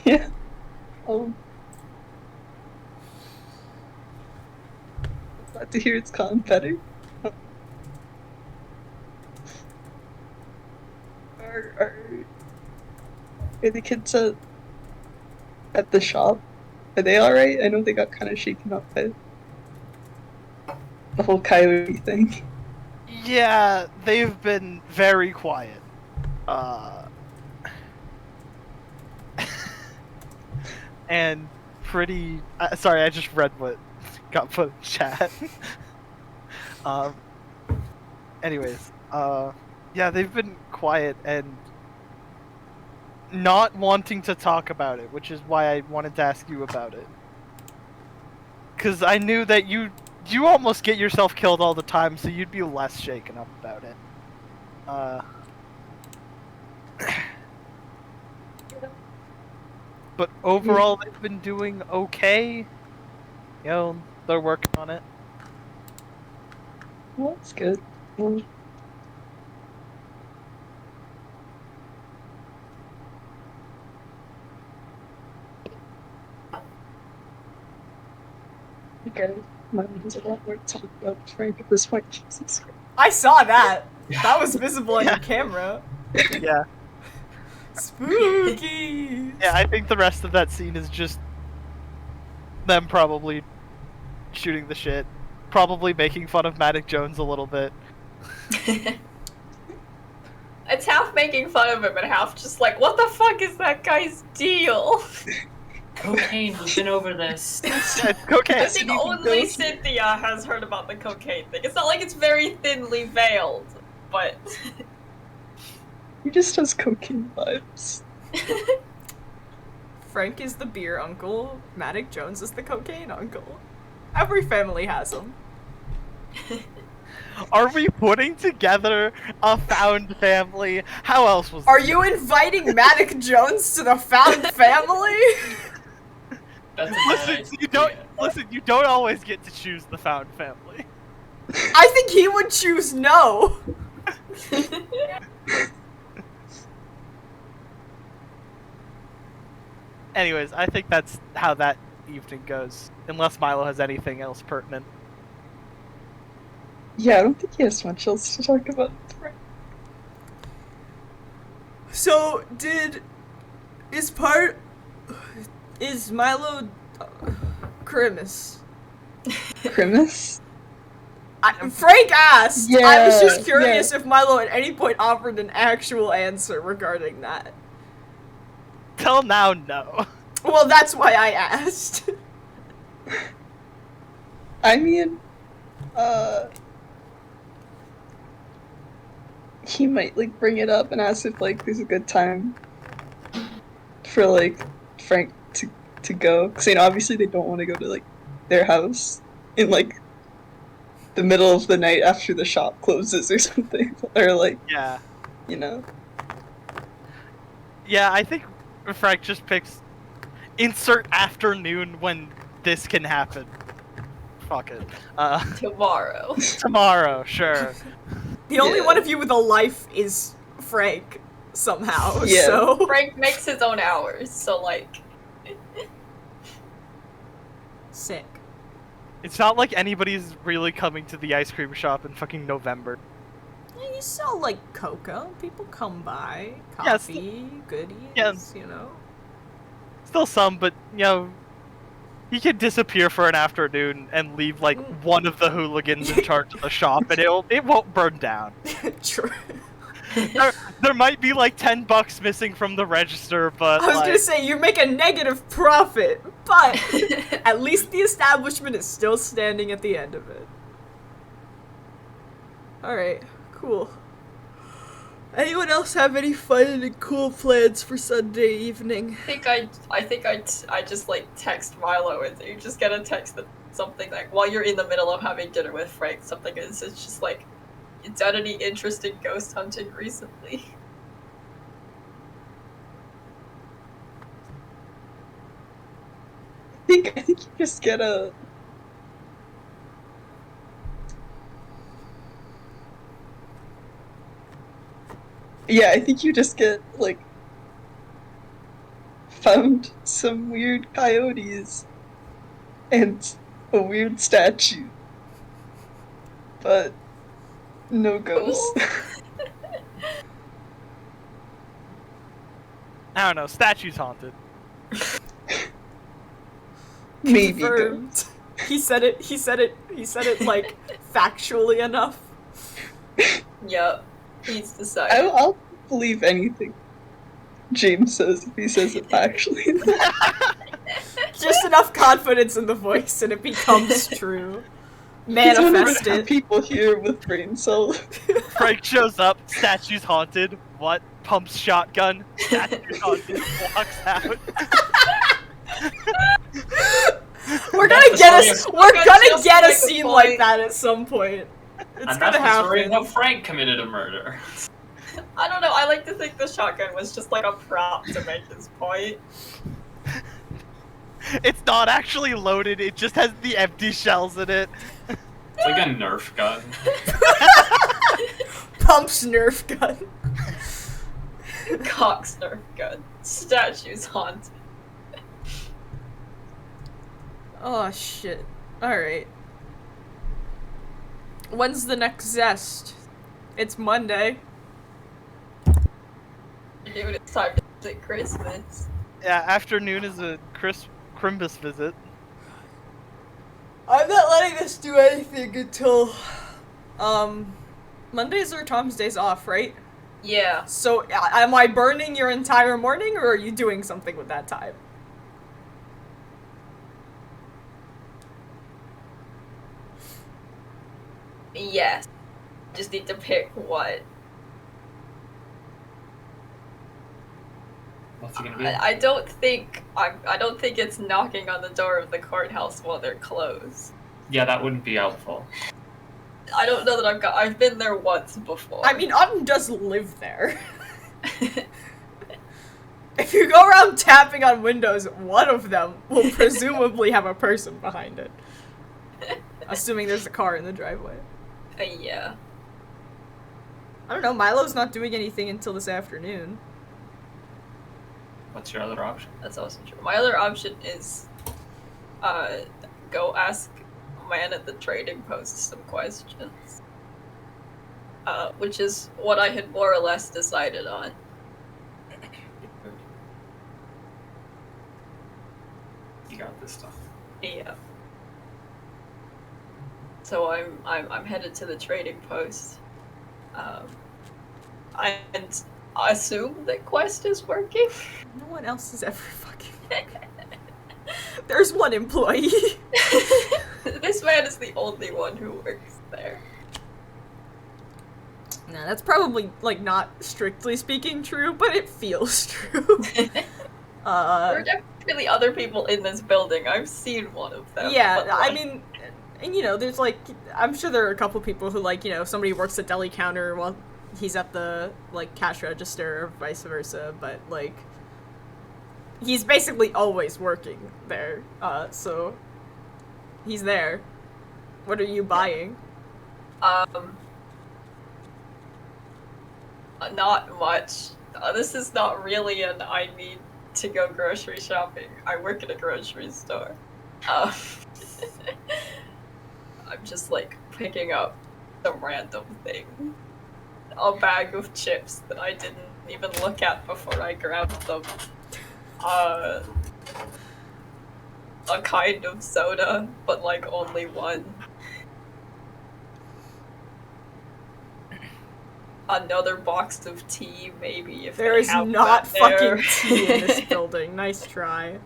Yeah. Glad to hear it's gone better. Are the kids at the shop? Are they alright? I know they got kind of shaken up by the whole coyote thing. Yeah, they've been very quiet. And pretty. Sorry, I just read what got put in chat. Anyways, yeah, they've been quiet and not wanting to talk about it, which is why I wanted to ask you about it. Because I knew that you almost get yourself killed all the time, so you'd be less shaken up about it. But overall, they've been doing okay. You know, they're working on it. Well, that's good. Well, Okay, my mind has a lot more to talk about Frank at this point. Jesus Christ. I saw that. That was visible on your camera. Yeah. Spooky. Yeah, I think the rest of that scene is just them probably shooting the shit. Probably making fun of Matic Jones a little bit. It's half making fun of him and half just like, what the fuck is that guy's deal? Cocaine, we've been over this. Yeah, it's I cocaine. think only Cynthia has heard about the cocaine thing. It's not like it's very thinly veiled, but... He just has cocaine vibes. Frank is the beer uncle. Matic Jones is the cocaine uncle. Every family has them. Are we putting together a found family? How else was Are you inviting Matic Jones to the found family? That's a bad Listen, you don't always get to choose the found family. I think he would choose no. Anyways, I think that's how that evening goes. Unless Milo has anything else pertinent. Yeah, I don't think he has much else to talk about. So, is Milo Grimace? Grimace? Frank asked! I was just Yeah, curious if Milo at any point offered an actual answer regarding that. Till now, no. Well, that's why I asked. I mean, he might, like, bring it up and ask if, like, there's a good time for, like, Frank to go. Because, you know, obviously they don't want to go to, like, their house in, like, the middle of the night after the shop closes or something. Or, like, Yeah. you know. Yeah, I think Frank just picks insert afternoon when this can happen. Fuck it. Tomorrow. Tomorrow, sure. The only Yeah. one of you with a life is Frank, somehow, Yeah. so... Frank makes his own hours, so like... Sick. It's not like anybody's really coming to the ice cream shop in fucking November. Yeah, you sell, like, cocoa. People come by. Yeah, Coffee, goodies, yeah. you know? Still some, but, you know, he could disappear for an afternoon and leave, like, one of the hooligans in charge of the shop, and it won't burn down. True. There might be, like, $10 missing from the register, but, I was like, gonna say, you make a negative profit, but at least the establishment is still standing at the end of it. Alright, cool. Anyone else have any fun and cool plans for Sunday evening? I think I just like text Milo and you just get a text that something like while you're in the middle of having dinner with Frank, something is it's just like, you done any interesting ghost hunting recently? I think you just get a... Yeah, I think you just get, like, found some weird coyotes and a weird statue. But no ghosts. I don't know, statue's haunted. Maybe Confirmed. ghosts. He said it like factually enough. Yup. He's decided. I'll believe anything James says if he says it factually. Just enough confidence in the voice and it becomes true. He's one of Manifest the it. people here with brain cells. Frank shows up, statue's haunted. What? Pumps shotgun, statue's haunted, walks out. We're gonna get a Just scene make a like point. that at some point. It's And gonna that's the story of happen. how Frank committed a murder. I don't know, I like to think the shotgun was just like a prop to make his point. It's not actually loaded, it just has the empty shells in it. It's like a Nerf gun. Pumps Nerf gun. Cox Nerf gun. Statues haunted. Oh shit. Alright. When's the next zest? It's Monday. Dude, it's time to visit Christmas. Yeah, afternoon is a Crimbus visit. I'm not letting us do anything until, Mondays are Tom's days off, right? Yeah. So, am I burning your entire morning, or are you doing something with that time? Yes. Just need to pick what. What's it gonna be? I don't think it's knocking on the door of the courthouse while they're closed. Yeah, that wouldn't be helpful. I don't know that I've been there once before. I mean, Autumn does live there. If you go around tapping on windows, one of them will presumably have a person behind it. Assuming there's a car in the driveway. Yeah. I don't know, Milo's not doing anything until this afternoon. What's your other option? That's also true. My other option is go ask man at the trading post some questions. Which is what I had more or less decided on. You got this stuff. Yeah. So I'm headed to the trading post. And I assume that Quest is working. No one else is ever fucking There's one employee. This man is the only one who works there. No, that's probably, like, not strictly speaking true, but it feels true. There are definitely other people in this building. I've seen one of them. Yeah, but, I mean, and you know, there's like, I'm sure there are a couple people who, like, you know, somebody works at deli counter while he's at the, like, cash register or vice versa, but, like, he's basically always working there, so he's there. What are you buying? Not much. This is not really an I need to go grocery shopping. I work at a grocery store. I'm just like picking up some random thing. A bag of chips that I didn't even look at before I grabbed them. A kind of soda, but like only one. Another box of tea, maybe, if There they is have not that there. fucking tea in this building. Nice try.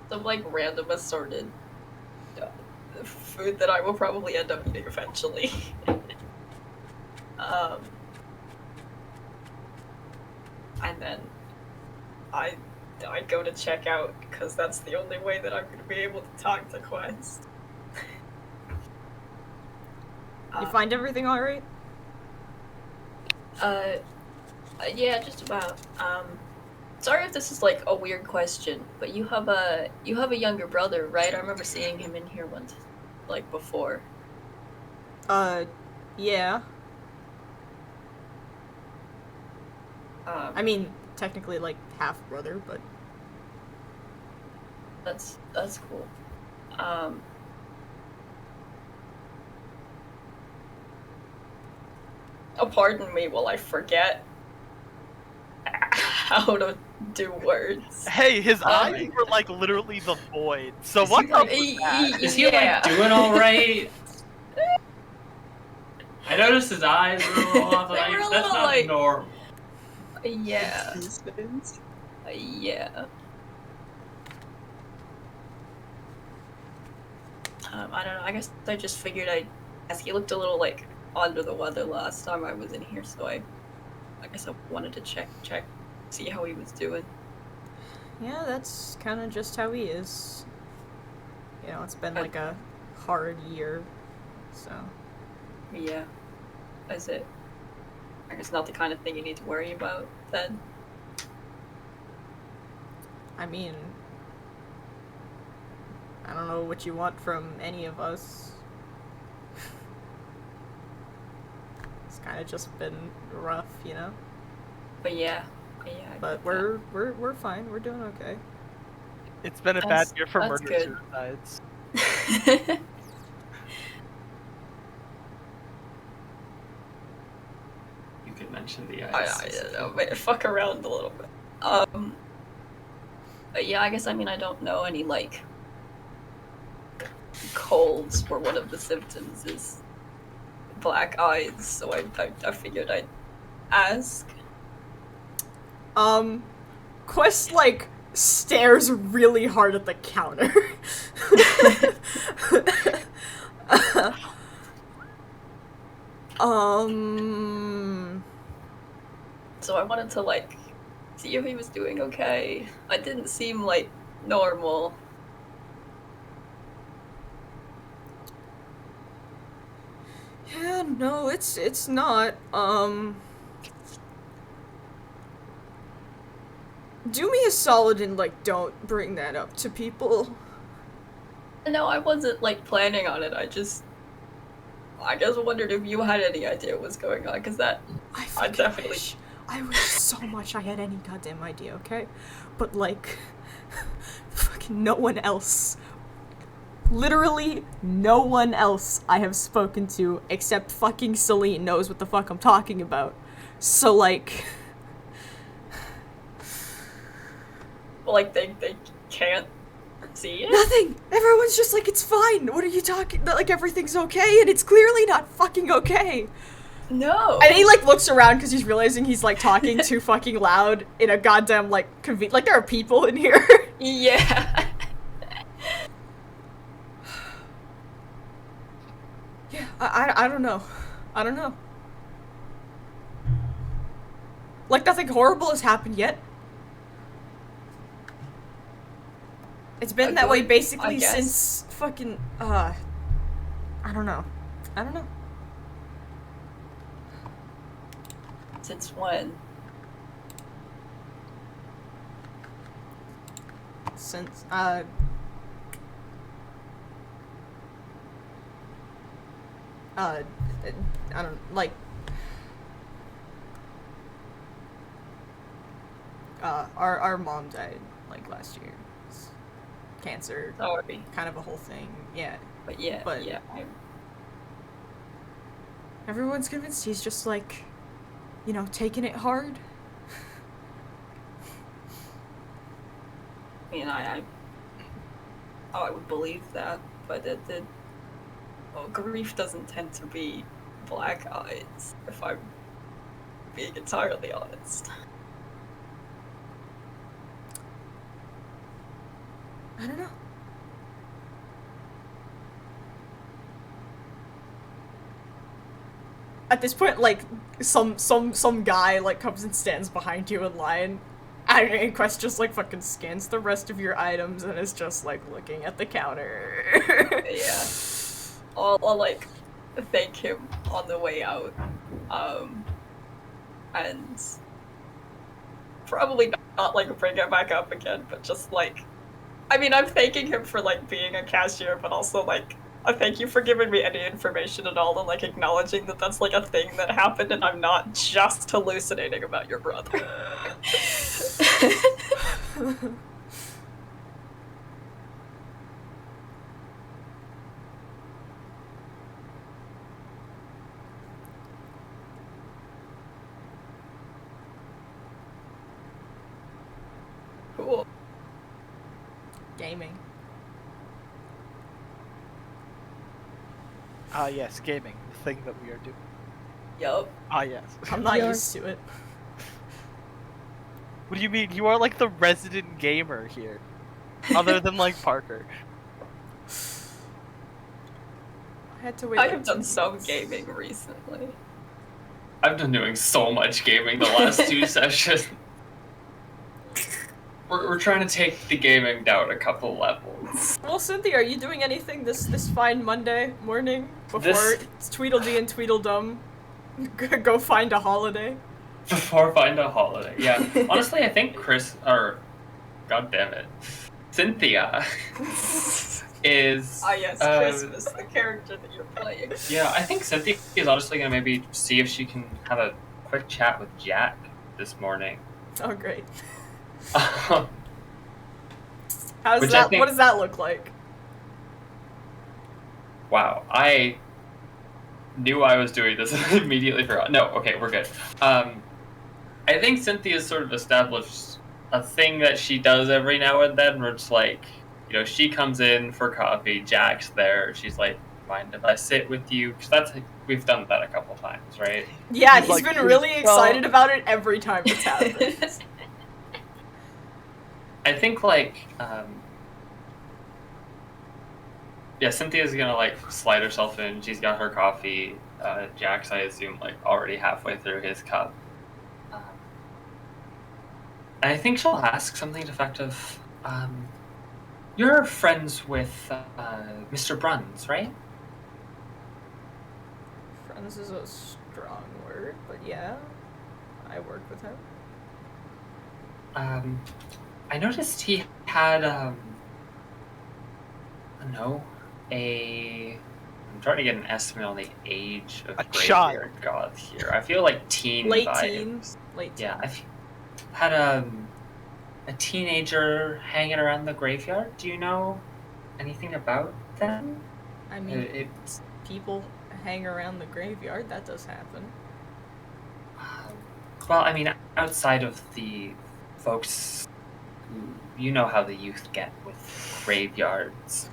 Some like random assorted food that I will probably end up eating eventually. And then I go to check out because that's the only way that I'm going to be able to talk to Quest. You find everything alright? Yeah, just about. Sorry if this is like a weird question, but you have a younger brother, right? I remember seeing him in here once, like before. Yeah. I Um, mean, technically, like, half-brother, but... that's cool. Pardon me while I forget how to do words. Hey, his eyes were like literally the void. So Is what he, up like, with that? Is he Yeah. like doing all right? I noticed his eyes were a little off. They were a That's little, not like- normal. Yeah. These things. Yeah. I don't know. I guess I just figured I'd ask. He looked a little like under the weather last time I was in here, so I guess I wanted to check, see how he was doing. Yeah, that's kind of just how he is. You know, it's been like a hard year, so... Yeah. Is it? I guess not the kind of thing you need to worry about then. I mean... I don't know what you want from any of us. It's kind of just been rough, you know. But yeah. I But get we're fine. We're doing okay. It's been a bad That's- year for that's murder good. suicides. that. You could mention the I ice. don't know, but fuck around a little bit. But yeah, I guess I don't know any like colds where one of the symptoms is black eyes, so I figured I'd ask. Quest like stares really hard at the counter. So I wanted to like see if he was doing okay. I didn't seem like normal. Yeah, no, it's not. Do me a solid and like don't bring that up to people. No, I wasn't like planning on it. I guess wondered if you had any idea what was going on, because that I fucking definitely- wish. I wish so much I had any goddamn idea, okay? But like, fucking no one else. Literally no one else I have spoken to except fucking Celine knows what the fuck I'm talking about. So like, well, like they can't see it. nothing! Everyone's just like, it's fine. What are you talking? Like, everything's okay, and it's clearly not fucking okay. No. And he, like, looks around because he's realizing he's, like, talking too fucking loud in a goddamn, like, like, there are people in here. Yeah. Yeah, I don't know. I don't know. Like, nothing horrible has happened yet. It's been that way basically I guess. since fucking, I don't know. I don't know. Since when? Since, I don't, like, our mom died, like, last year. It's cancer, Sorry. kind of a whole thing, yeah. But yeah. But- yeah. Everyone's convinced he's just, like, you know, taking it hard. I would believe that, but grief doesn't tend to be black eyes, if I'm being entirely honest. I don't know. At this point, like, some guy, like, comes and stands behind you in line, and Quest just, like, fucking scans the rest of your items and is just, like, looking at the counter. Yeah. I'll like thank him on the way out. And probably not like bring it back up again, but just like, I'm thanking him for like being a cashier, but also like a thank you for giving me any information at all, and like acknowledging that that's like a thing that happened and I'm not just hallucinating about your brother. Cool. Gaming. Yes, gaming, the thing that we are doing. Yup. Yes. I'm not Yeah. used to it. What do you mean? You are like the resident gamer here. Other than like Parker. I had to wait. I like, have done 2 some minutes. gaming recently. I've been doing so much gaming the last 2 sessions. We're trying to take the gaming down a couple levels. Well, Cynthia, are you doing anything this fine Monday morning before This- it's Tweedledee and Tweedledum go find a holiday? Before find a holiday. Yeah. Honestly, I think God damn it. Cynthia is Ah, yes, Christmas, the character that you're playing. Yeah, I think Cynthia is honestly gonna maybe see if she can have a quick chat with Jack this morning. Oh, great. Which How's I that? think- What does that look like? Wow, I knew I was doing this and immediately forgot. No, okay, we're good. I think Cynthia's sort of established a thing that she does every now and then where it's like, you know, she comes in for coffee, Jack's there, she's like, mind if I sit with you? Because that's, we've done that a couple times, right? Yeah, He's he's like, been really "Please excited don't." about it every time it's happened. I think, like, yeah, Cynthia's gonna, like, slide herself in, she's got her coffee, Jack's, I assume, like, already halfway through his cup. And I think she'll ask something to the effect of, you're friends with Mr. Bruns, right? Friends is a strong word, but yeah, I work with him. I noticed he had, I don't know, I'm trying to get an estimate on the age of A Graveyard God here. I feel like teen Late vibes. teens. Late teens. Yeah, I've had a teenager hanging around the graveyard. Do you know anything about them? I mean, It's people hang around the graveyard. That does happen. well, I mean, outside of the folks who you know how the youth get with graveyards,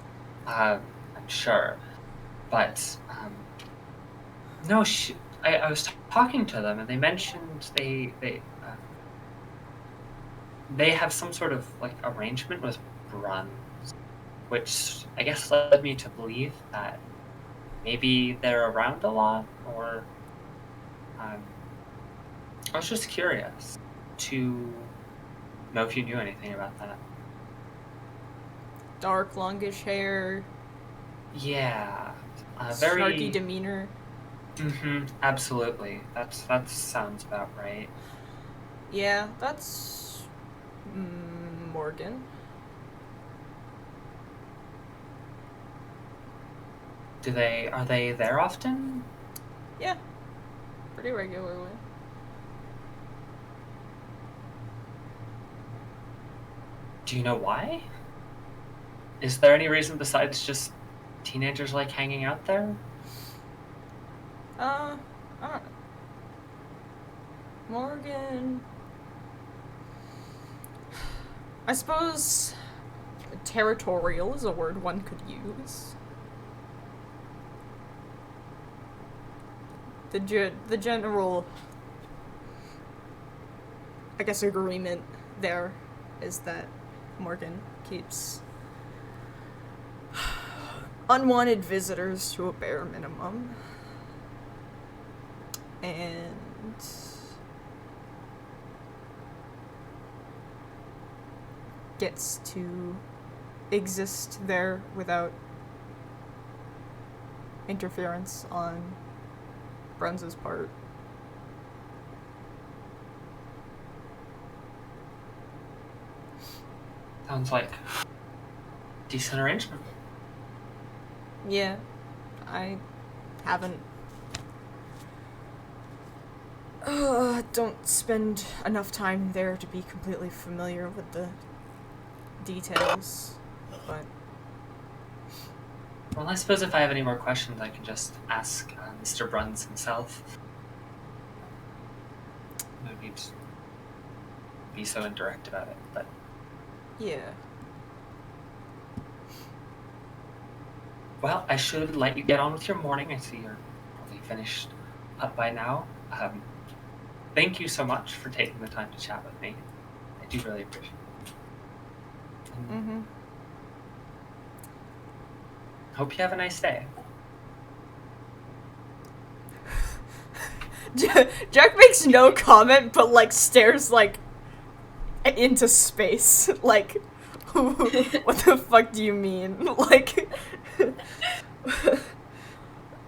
I'm sure, but no, I was talking to them and they mentioned they have some sort of like arrangement with Bruns, which I guess led me to believe that maybe they're around a lot, or I was just curious to know if you knew anything about that. Dark, longish hair, Yeah, very snarky demeanor. absolutely. That sounds about right. Yeah, that's Morgan. Are they there often? Yeah, pretty regularly. Do you know why? Is there any reason besides just teenagers like hanging out there? I don't know. Morgan. I suppose territorial is a word one could use. The general, I guess, agreement there is that Morgan keeps unwanted visitors to a bare minimum. And gets to exist there without interference on Bruns' part. Sounds like decent arrangement. Yeah, I haven't. Don't spend enough time there to be completely familiar with the details, but Well, I suppose if I have any more questions, I can just ask Mr. Bruns himself. No need to be so indirect about it, but yeah. well, I should let you get on with your morning. I see you're probably finished up by now. Thank you so much for taking the time to chat with me. I do really appreciate it. And hope you have a nice day. Jack makes no comment, but like stares like into space. Like, what the fuck do you mean? Like,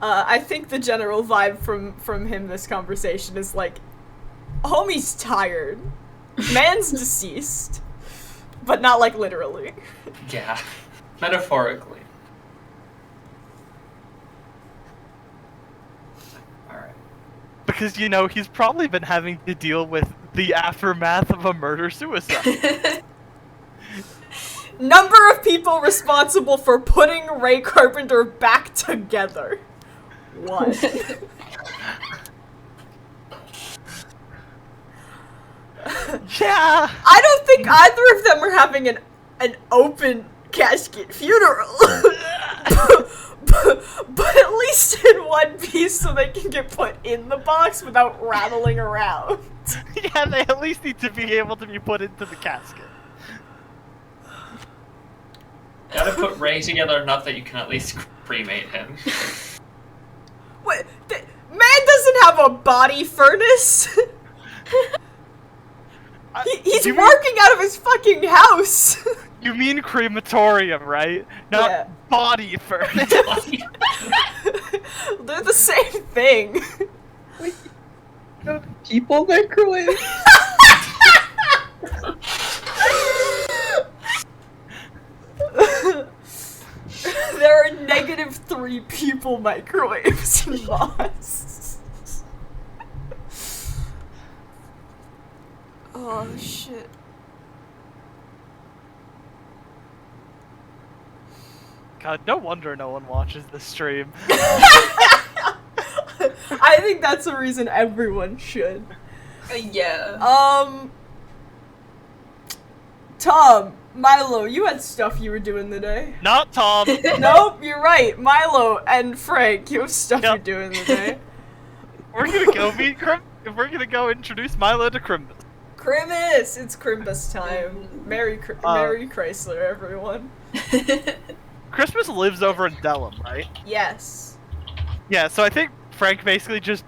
I think the general vibe from him this conversation is like, homie's tired, man's deceased, but not like literally. Yeah, metaphorically. Alright. Because, you know, he's probably been having to deal with the aftermath of a murder-suicide. Number of people responsible for putting Ray Carpenter back together. 1. Yeah! I don't think either of them are having an open casket funeral. but at least in one piece so they can get put in the box without rattling around. Yeah, they at least need to be able to be put into the casket. Gotta put Ray together enough that you can at least cremate him. What? Man doesn't have a body furnace. He's You working out of his fucking house. You mean crematorium, right? Not Yeah. body furnace. They're the same thing. People microwave. There are -3 people microwaves in Moss. Oh shit. God, no wonder no one watches this stream. I think that's the reason everyone should. Yeah. Tom, Milo, you had stuff you were doing today. Not Tom. Nope, you're right. Milo and Frank, you have stuff Yep. you're doing today. We're gonna go meet we're gonna go introduce Milo to Crimbus. Crimbus! It's Crimbus time. Merry Chrysler, everyone. Christmas lives over in Delham, right? Yes. Yeah, so I think Frank basically just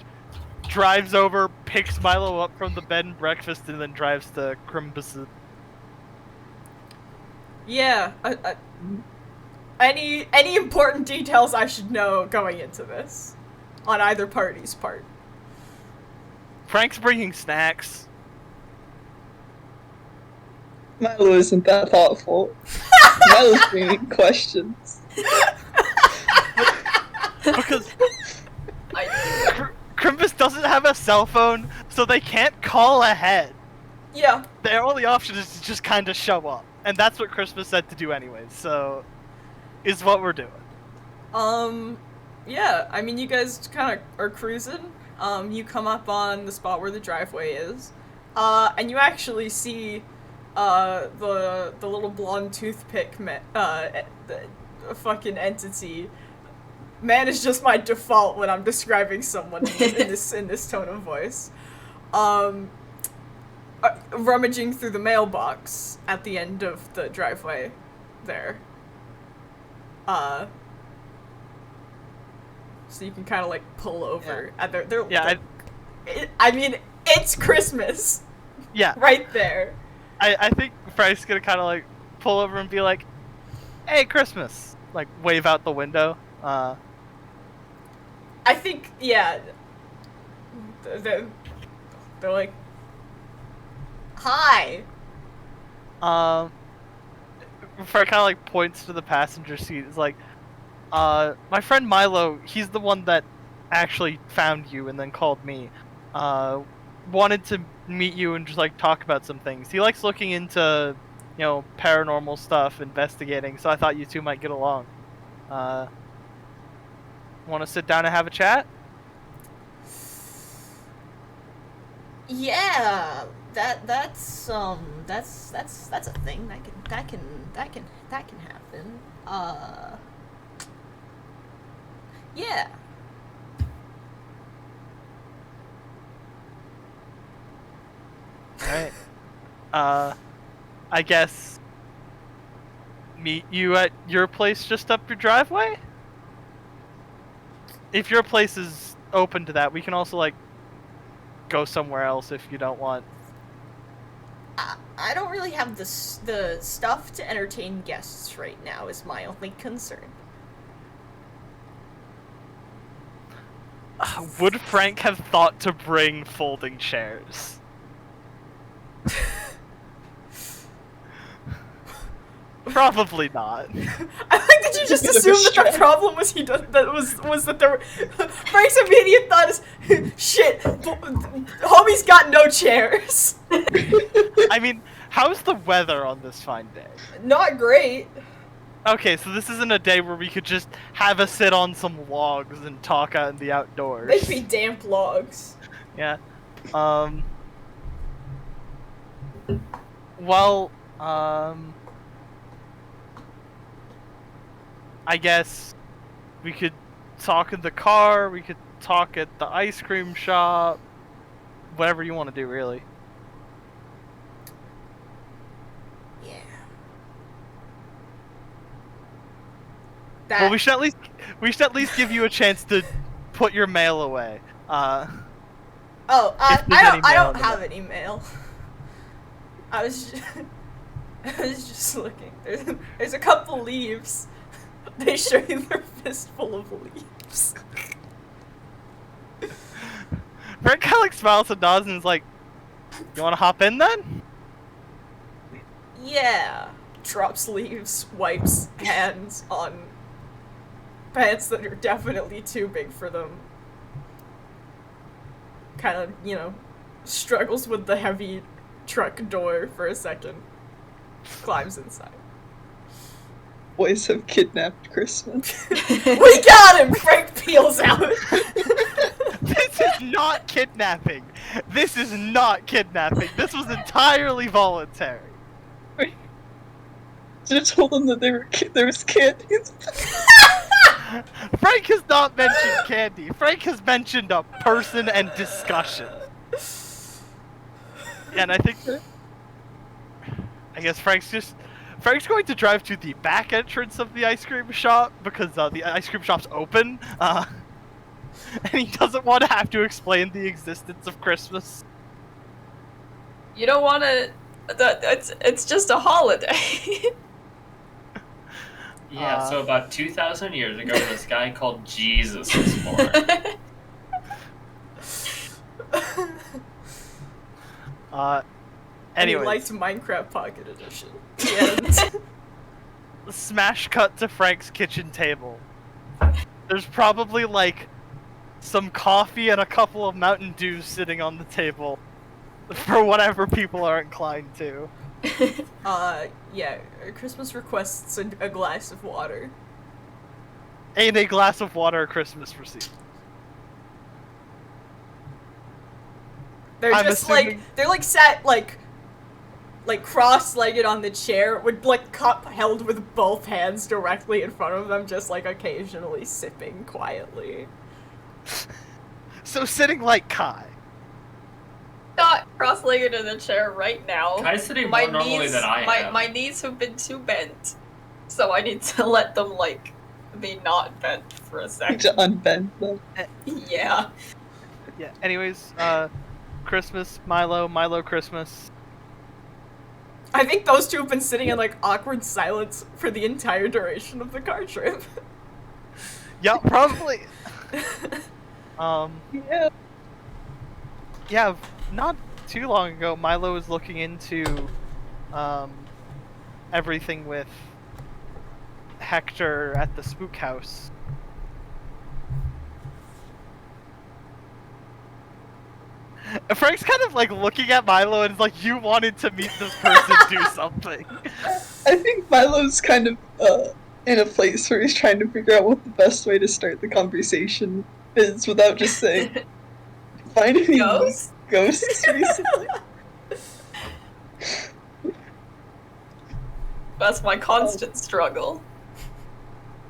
drives over, picks Milo up from the bed and breakfast, and then drives to Crimbus. Yeah. Any important details I should know going into this? On either party's part. Frank's bringing snacks. Milo isn't that thoughtful. Milo's bringing questions. Because I Crimbus doesn't have a cell phone, so they can't call ahead. Yeah. Their only option is to just kind of show up. And that's what Christmas said to do anyways, so is what we're doing. Yeah, I mean, you guys kind of are cruising. You come up on the spot where the driveway is, and you actually see, the little blonde toothpick, the fucking entity. Man is just my default when I'm describing someone in this tone of voice. Rummaging through the mailbox at the end of the driveway there. So you can kind of like pull over. Yeah. I mean, it's Christmas Yeah, right there. I think Frank's gonna kind of like pull over and be like, "Hey, Christmas!" Like wave out the window. I think, yeah. They're like, hi. Frank kind of like points to the passenger seat. It's like, my friend Milo, he's the one that actually found you and then called me. Wanted to meet you and just like talk about some things. He likes looking into, you know, paranormal stuff, investigating. So I thought you two might get along. Want to sit down and have a chat? Yeah, that's a thing that can happen. Yeah. Alright. I guess meet you at your place just up your driveway? If your place is open to that, we can also like go somewhere else if you don't want. I don't really have the stuff to entertain guests right now is my only concern. Would Frank have thought to bring folding chairs? Probably not. I like that you just bit of a assumed that the stretch. problem was was that there were Frank's immediate thought is shit, homie's got no chairs. I mean, how's the weather on this fine day? Not great. Okay, so this isn't a day where we could just have a sit on some logs and talk out in the outdoors. They'd be damp logs. Yeah. Well, I guess we could talk in the car, we could talk at the ice cream shop, whatever you want to do, really. Yeah. Well, we should at least give you a chance to put your mail away. I if there's any mail don't in the have mail. any mail. I was just looking. There's a couple leaves. They show you their fistful of leaves. Frank kind of like smiles and nods and is like, "You want to hop in then?" Yeah. Drops leaves, wipes hands on pants that are definitely too big for them. Kind of, struggles with the heavy truck door for a second. Climbs inside. Boys have kidnapped Christmas. We got him! Frank peels out. This is not kidnapping. This is not kidnapping. This was entirely voluntary. Should have told them that there was candy. Frank has not mentioned candy. Frank has mentioned a person and discussion. And I guess Frank's going to drive to the back entrance of the ice cream shop because the ice cream shop's open. And he doesn't want to have to explain the existence of Christmas. You don't want to. It's just a holiday. Yeah, so about 2,000 years ago, this guy called Jesus was born. And he Anyways, liked Minecraft Pocket Edition. The end. smash cut to Frank's kitchen table. There's probably like some coffee and a couple of Mountain Dews sitting on the table for whatever people are inclined to. Yeah, Christmas requests a glass of water. And a glass of water, Christmas receipt. They're I'm just assuming- they're sat like cross-legged on the chair with cup held with both hands directly in front of them, just occasionally sipping quietly. So sitting like Kai. Not cross-legged in the chair right now. Kai's sitting more normally than I am. My knees have been too bent, so I need to let them be not bent for a second. To unbend them. Yeah. Yeah, anyways, Christmas, Milo Christmas. I think those two have been sitting in awkward silence for the entire duration of the car trip. Yeah, probably. Yeah. Yeah, not too long ago, Milo was looking into everything with Hector at the spook house. Frank's kind of looking at Milo and is like, "You wanted to meet this person, do something." I think Milo's kind of in a place where he's trying to figure out what the best way to start the conversation is without just saying, "Find any Ghosts? ghosts recently?" That's my constant struggle.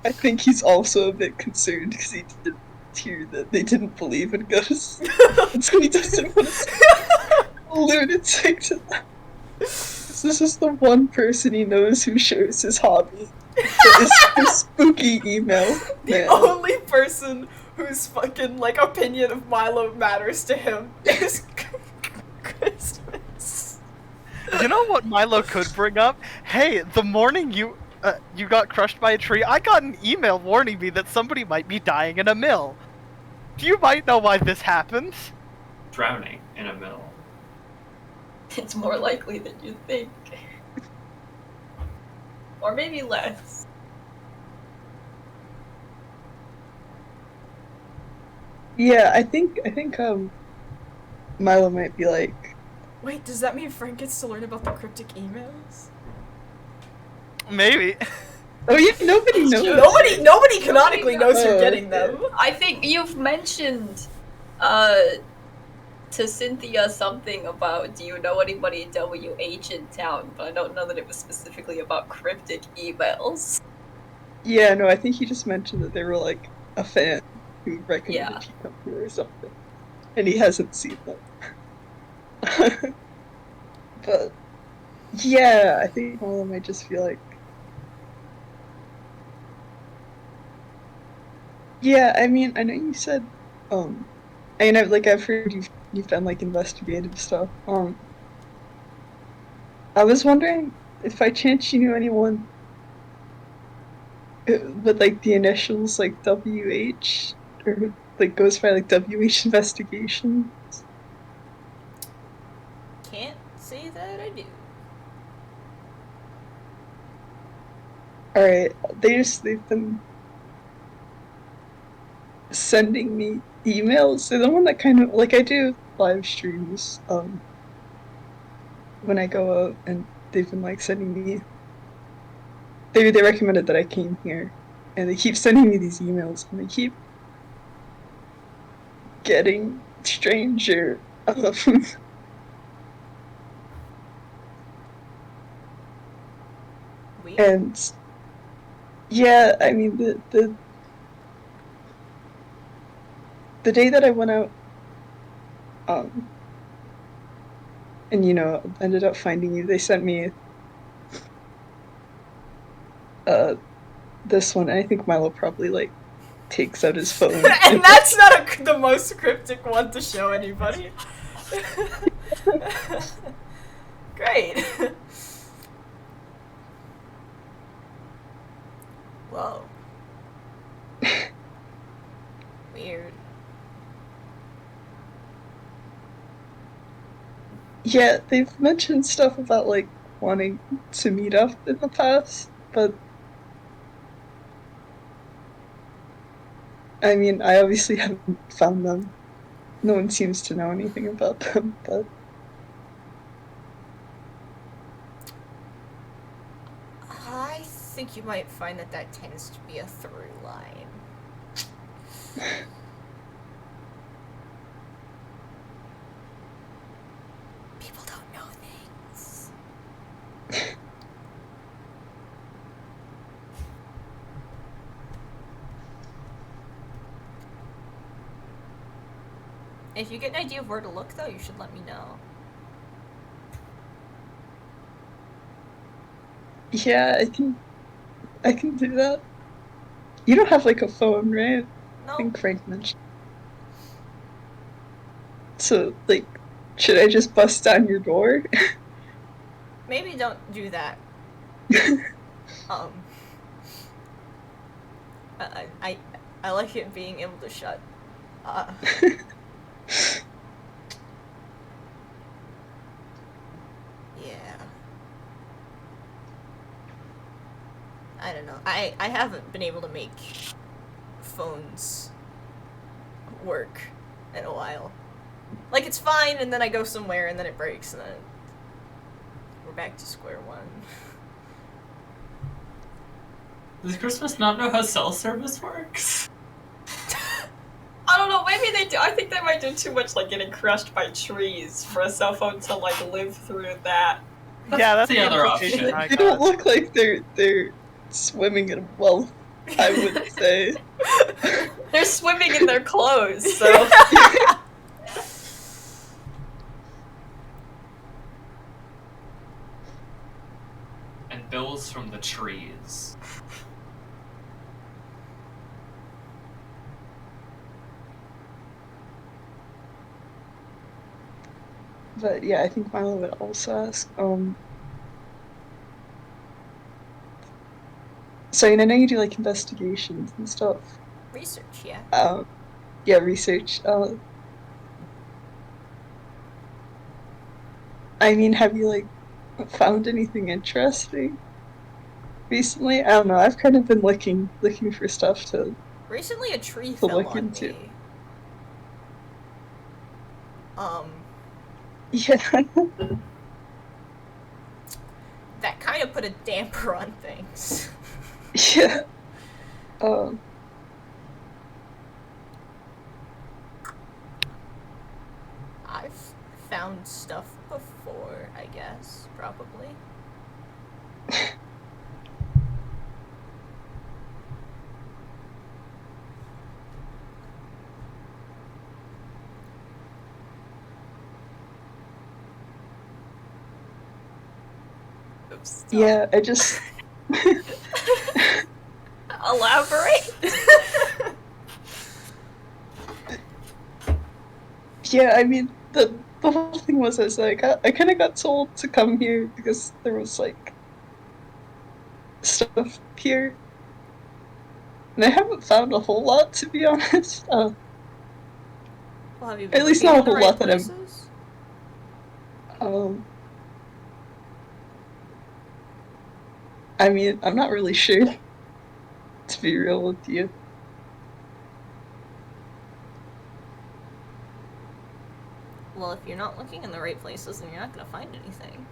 I think he's also a bit concerned because he did hear that they didn't believe in ghosts. And so he doesn't want to sound lunatic to them. This is just the one person he knows who shares his hobby. Is the spooky email. The Man. only person whose fucking opinion of Milo matters to him is Christmas. You know what Milo could bring up? Hey, the morning you got crushed by a tree, I got an email warning me that somebody might be dying in a mill. You might know why this happened. Drowning in a mill. It's more likely than you think. Or maybe less. Yeah, I think Milo might be like, Wait, does that mean Frank gets to learn about the cryptic emails? Maybe. oh yeah, nobody knows. Nobody canonically knows knows. you're Oh, getting okay. them. I think you've mentioned to Cynthia something about, do you know anybody in WH in town? But I don't know that it was specifically about cryptic emails. Yeah, no, I think he just mentioned that they were like a fan who recommended Yeah. he come here or something, and he hasn't seen them. But yeah, I think Milo might just feel like, yeah. I mean, I know you said, I've heard you've done like investigative stuff. I was wondering if by chance you knew anyone with like the initials like WH or like goes by like WH investigation. Can't say that I do. All right, they've been sending me emails. They're the one that kind of like I do live streams when I go out, and they've been like sending me. They recommended that I came here, and they keep sending me these emails, and they keep getting stranger. Weird. And yeah, I mean the day that I went out, and ended up finding you, they sent me this one, and I think Milo probably like takes out his phone. And that's not the most cryptic one to show anybody. Great. Whoa. Weird. Yeah, they've mentioned stuff about like wanting to meet up in the past, but I mean, I obviously haven't found them. No one seems to know anything about them, but I think you might find that tends to be a through line. People don't know things. If you get an idea of where to look, though, you should let me know. yeah, I can do that. You don't have like a phone, right? No. I think Frank mentioned. So, like, should I just bust down your door? Maybe don't do that. I like it being able to shut. Yeah. I don't know. I haven't been able to make phones work in a while. Like, it's fine, and then I go somewhere, and then it breaks, and then we're back to square one. Does Christmas not know how cell service works? I don't know, maybe they do. I think they might do too much, like getting crushed by trees for a cell phone to like live through that. Yeah, that's the other implication option. I They got. don't look like they're swimming in wealth, I would say. They're swimming in their clothes, so. And bills from the trees. But yeah, I think Milo would also ask. So I know you do like investigations and stuff. Research, yeah. Yeah, research. I mean, have you like found anything interesting recently? I don't know. I've kind of been looking for stuff to. Recently, a tree To fell look on into. me. Yeah. That kind of put a damper on things. Yeah. Um. I've found stuff before, I guess, probably. Oops. Yeah. I just. Elaborate. Yeah. I mean, the whole thing was I kind of got told to come here because there was like stuff here, and I haven't found a whole lot, to be honest. Well, have you been At least looking not in a the whole right lot that I'm. places? I mean, I'm not really sure, to be real with you. Well, if you're not looking in the right places, then you're not gonna find anything.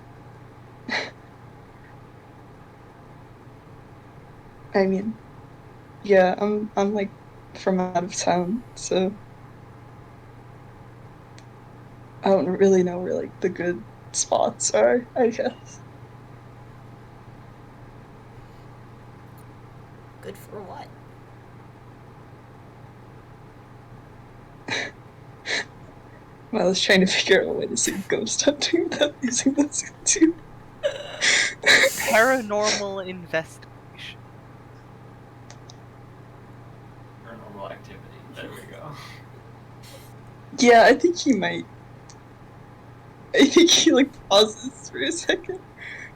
I mean, yeah, I'm like from out of town, so I don't really know where like the good spots are, I guess. Good for what? I was trying to figure out a way to say ghost hunting without using those two. Paranormal investigation. Paranormal activity. There we go. Yeah, I think he might. I think he like pauses for a second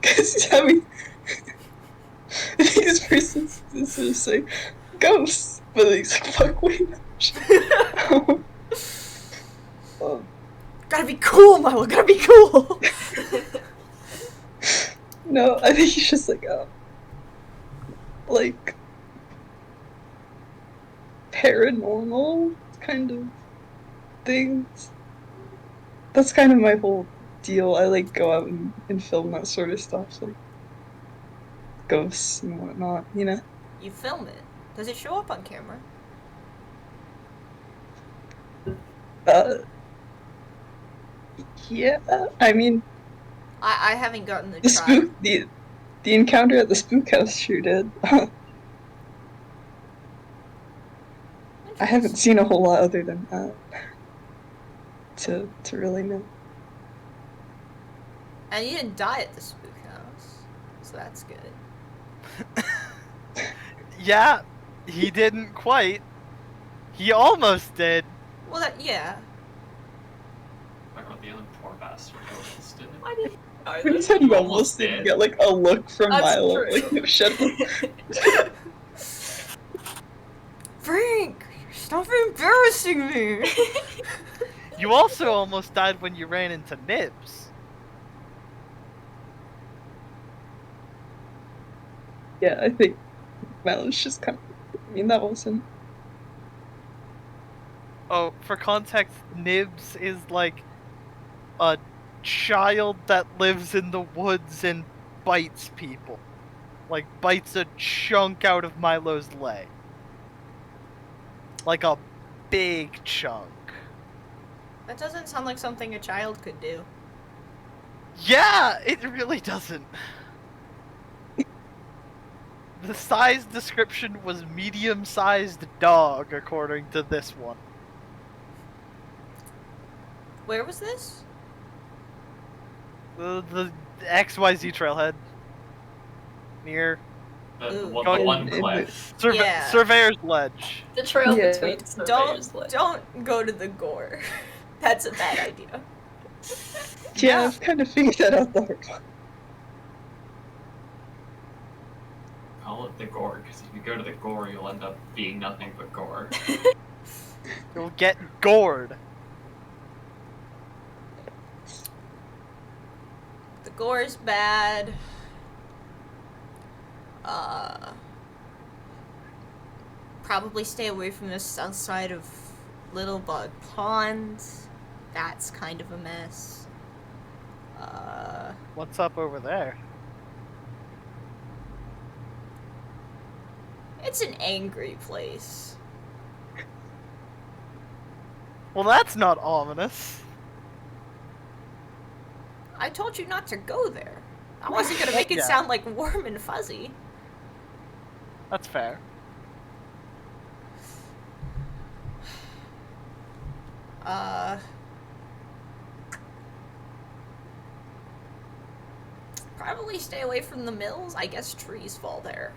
because he's having. I think this person's sort of saying ghosts, but he's like, "Fuck, wait." um, Gotta be cool, Milo. Gotta be cool. no, I think he's just like paranormal kind of things. That's kind of my whole deal. I like go out and film that sort of stuff, like ghosts and whatnot, you know? You film it. Does it show up on camera? Uh, yeah, I mean, I haven't gotten the the try. spook, the encounter at the spook house sure did. I haven't seen a whole lot other than that to really know. And you didn't die at the spook house, so that's good. Yeah, he didn't quite. He almost did. Well, yeah. Talk about the other poor bastard who almost did it. Why did you die When you then? said you You almost almost did, you did. get like a look from That's Milo, true. like no shut up. Frank, stop embarrassing me. You also almost died when you ran into Nibs. Yeah, I think Milo's just kind of. I mean, that wasn't. Oh, for context, Nibs is like a child that lives in the woods and bites people. Like, bites a chunk out of Milo's leg. Like a big chunk. That doesn't sound like something a child could do. Yeah, it really doesn't. The size description was medium-sized dog, according to this one. Where was this? The XYZ trailhead. Near The Ooh. one In cliff. Yeah. Surveyor's Ledge. The trail Yeah. between surveyors. Don't go to the gore. That's a bad idea. Yeah, Yeah. I've kind of figured that out the hard way. Call it the gore, because if you go to the gore, you'll end up being nothing but gore. You'll get gored. The gore is bad. Probably stay away from the south side of Little Bug Pond. That's kind of a mess. What's up over there? It's an angry place. Well, that's not ominous. I told you not to go there. I wasn't gonna make it Yeah. sound like warm and fuzzy. That's fair. Probably stay away from the mills. I guess trees fall there.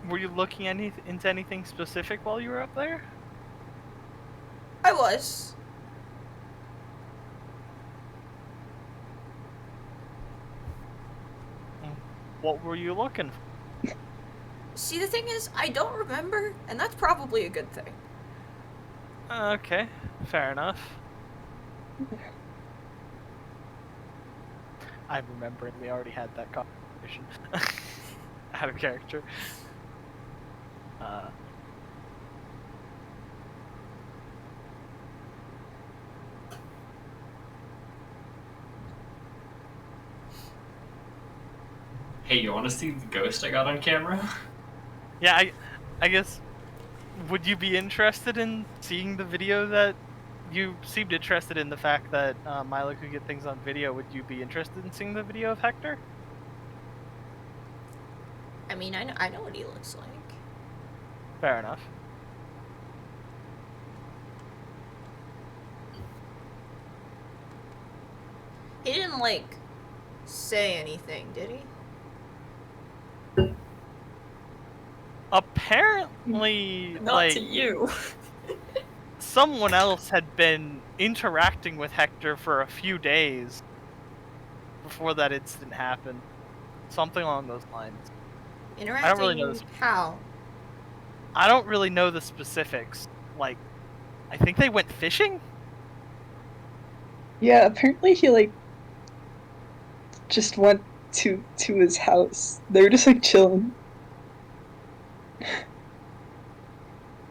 Were you looking into anything specific while you were up there? I was. What were you looking for? See, the thing is, I don't remember, and that's probably a good thing. Okay, fair enough. I'm remembering we already had that conversation. Out of character. Hey, you want to see the ghost I got on camera? Yeah, I guess, would you be interested in seeing the video that you seemed interested in the fact that Milo could get things on video? Would you be interested in seeing the video of Hector? I mean, I know what he looks like. Fair enough. He didn't, like, say anything, did he? Apparently, Not like, to you. someone else had been interacting with Hector for a few days before that incident happened. Something along those lines. Interacting really know this. how? I don't really know the specifics. Like, I think they went fishing? Yeah, apparently he like just went to his house. They were just like chilling.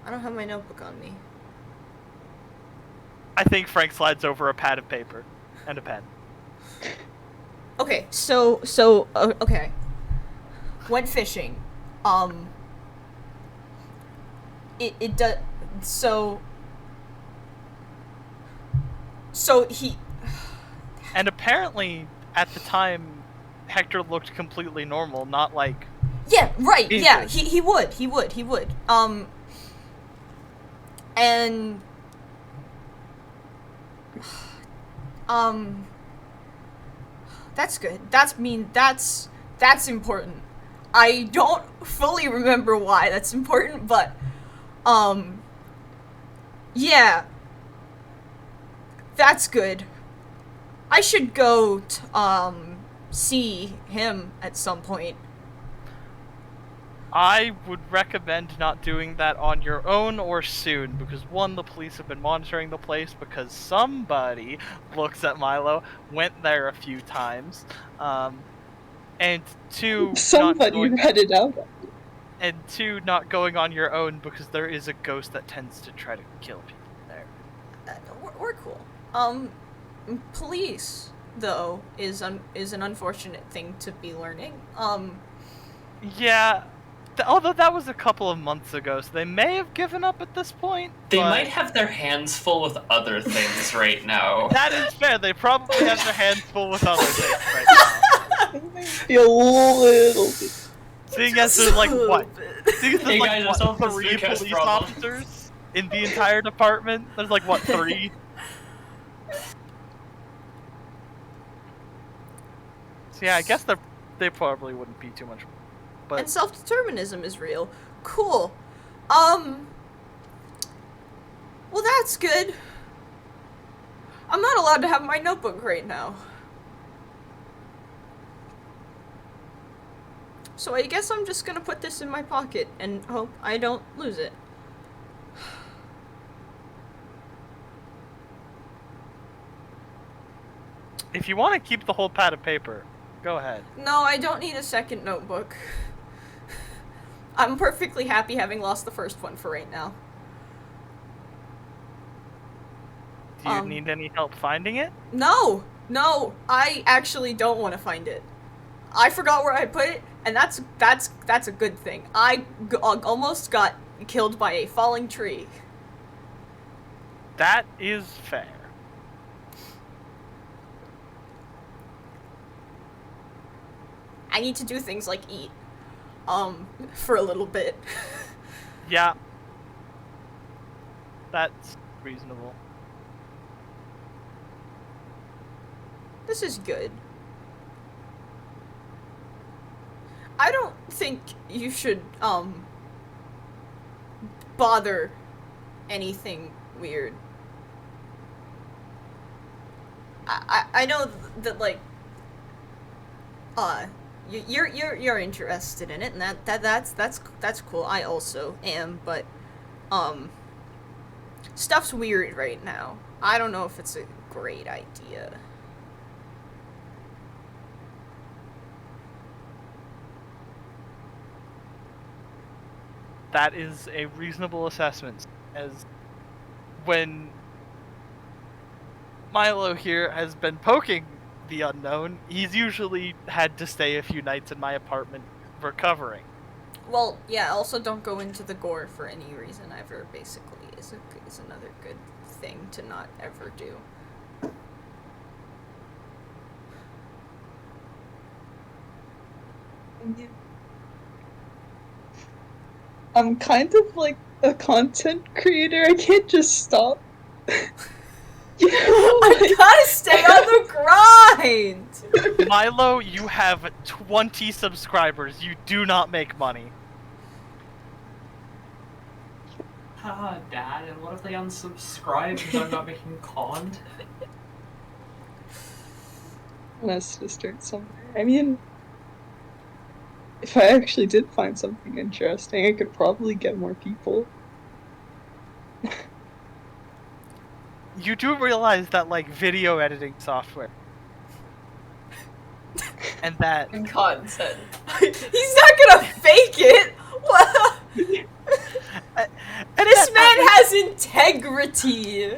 I don't have my notebook on me. I think Frank slides over a pad of paper and a pen. Okay, okay. Went fishing. It does, so he, And apparently, at the time, Hector looked completely normal, not like... yeah, right, Jesus. yeah, he would. And, that's good. That's important. I don't fully remember why that's important, but, yeah. That's good. I should go see him at some point. I would recommend not doing that on your own or soon, because one, the police have been monitoring the place because somebody looks at Milo, went there a few times, and two, Somebody read it out. not going on your own because there is a ghost that tends to try to kill people there. We're cool. Police though is an unfortunate thing to be learning. Yeah, although that was a couple of months ago, so they may have given up at this point. They but might have their hands full with other things right now. That is fair. They probably have their hands full with other things right now. Maybe a little bit. Seeing as there's like what? Seeing as Hey there's guys, like solved what, this 3 week's police problem. officers in the entire department? There's like what, 3? So yeah, I guess they probably wouldn't be too much. But And self-determinism is real. Cool. Well, that's good. I'm not allowed to have my notebook right now. So I guess I'm just gonna put this in my pocket and hope I don't lose it. if you want to keep the whole pad of paper, go ahead. No, I don't need a second notebook. I'm perfectly happy having lost the first one for right now. Do you need any help finding it? No, I actually don't want to find it. I forgot where I put it, and that's a good thing. I almost got killed by a falling tree. That is fair. I need to do things like eat, for a little bit. Yeah. That's reasonable. This is good. I don't think you should, bother anything weird. I know that, like, you're interested in it, and that's cool. I also am, but, stuff's weird right now. I don't know if it's a great idea. That is a reasonable assessment, as when Milo here has been poking the unknown, he's usually had to stay a few nights in my apartment recovering. Well, yeah, also don't go into the gore for any reason ever, basically, is another good thing to not ever do. I'm kind of like a content creator. I can't just stop. You know, I gotta stay on the grind! Milo, you have 20 subscribers. You do not make money. Dad, and what if they unsubscribe because I'm not making content? Let's just start somewhere. I mean, if I actually did find something interesting, I could probably get more people. You do realize that, like, video editing software and that And content. He's not gonna fake it! What? This man has integrity!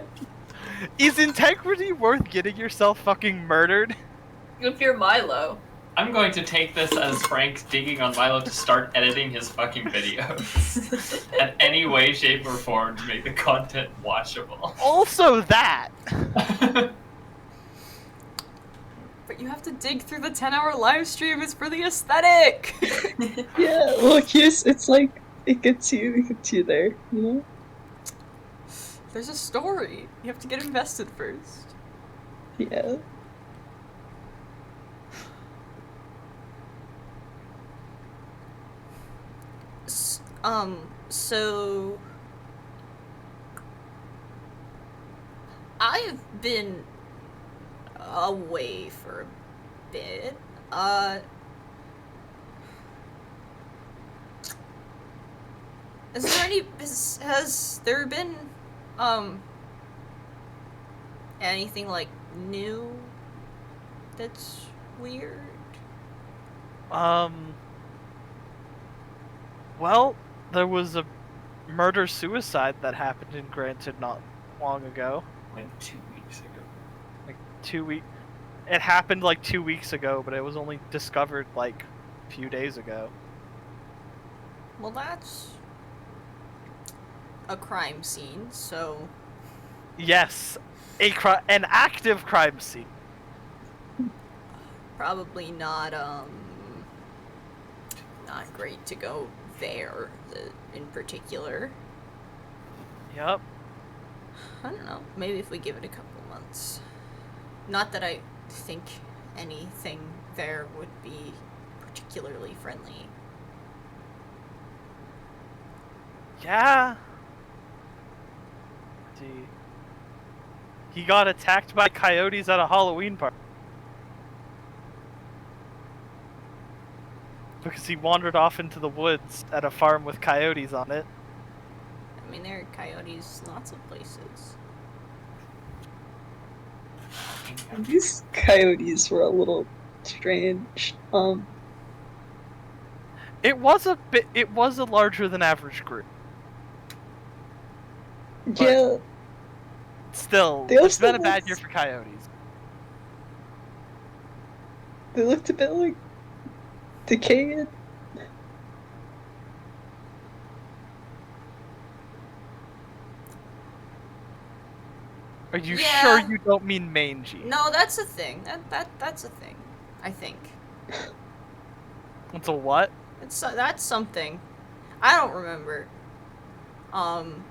Is integrity worth getting yourself fucking murdered? If you're Milo. I'm going to take this as Frank digging on Milo to start editing his fucking videos. In any way, shape, or form to make the content watchable. Also that! But you have to dig through the 10-hour live stream, it's for the aesthetic! Yeah, look, it's like, it gets you there, you know? There's a story. You have to get invested first. Yeah. So I've been away for a bit. Has there been, anything, like, new that's weird? Well, there was a murder-suicide that happened in Granted not long ago. Like 2 weeks ago. Like 2 weeks. It happened like 2 weeks ago, but it was only discovered like a few days ago. Well, that's a crime scene, so... Yes, an active crime scene. Probably not great to go there, in particular. Yep. I don't know, maybe if we give it a couple months. Not that I think anything there would be particularly friendly. Yeah. See. He got attacked by coyotes at a Halloween party. Because he wandered off into the woods at a farm with coyotes on it. I mean, there are coyotes lots of places. These coyotes were a little strange. It was a larger than average group. Yeah. Still, They it's also been a bad year looked- for coyotes. They looked a bit like decayed. Are you Yeah. sure you don't mean mangy? No, that's a thing. That's a thing. I think. It's a what? That's something. I don't remember. And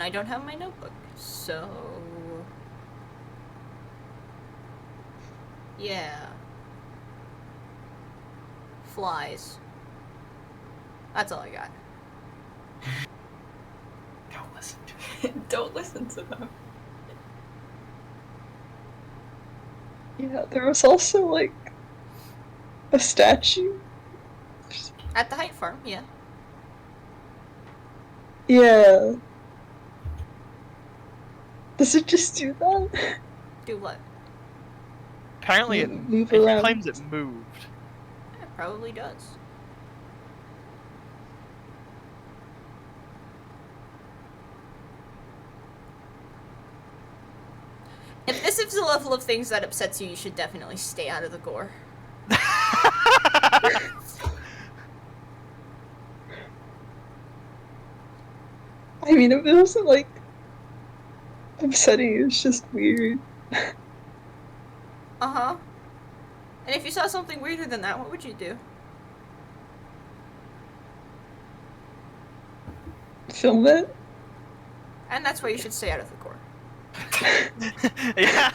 I don't have my notebook, so yeah. Flies. That's all I got. Don't listen to it. Don't listen to them. Yeah, there was also like a statue. At the Height Farm, yeah. Yeah. Does it just do that? Do what? Apparently, Move it around. claims it moved. It probably does. If this is the level of things that upsets you, you should definitely stay out of the gore. I mean, it wasn't like upsetting, it was just weird. Uh-huh. And if you saw something weirder than that, what would you do? Film it? And that's why you should stay out of the gore. Yeah.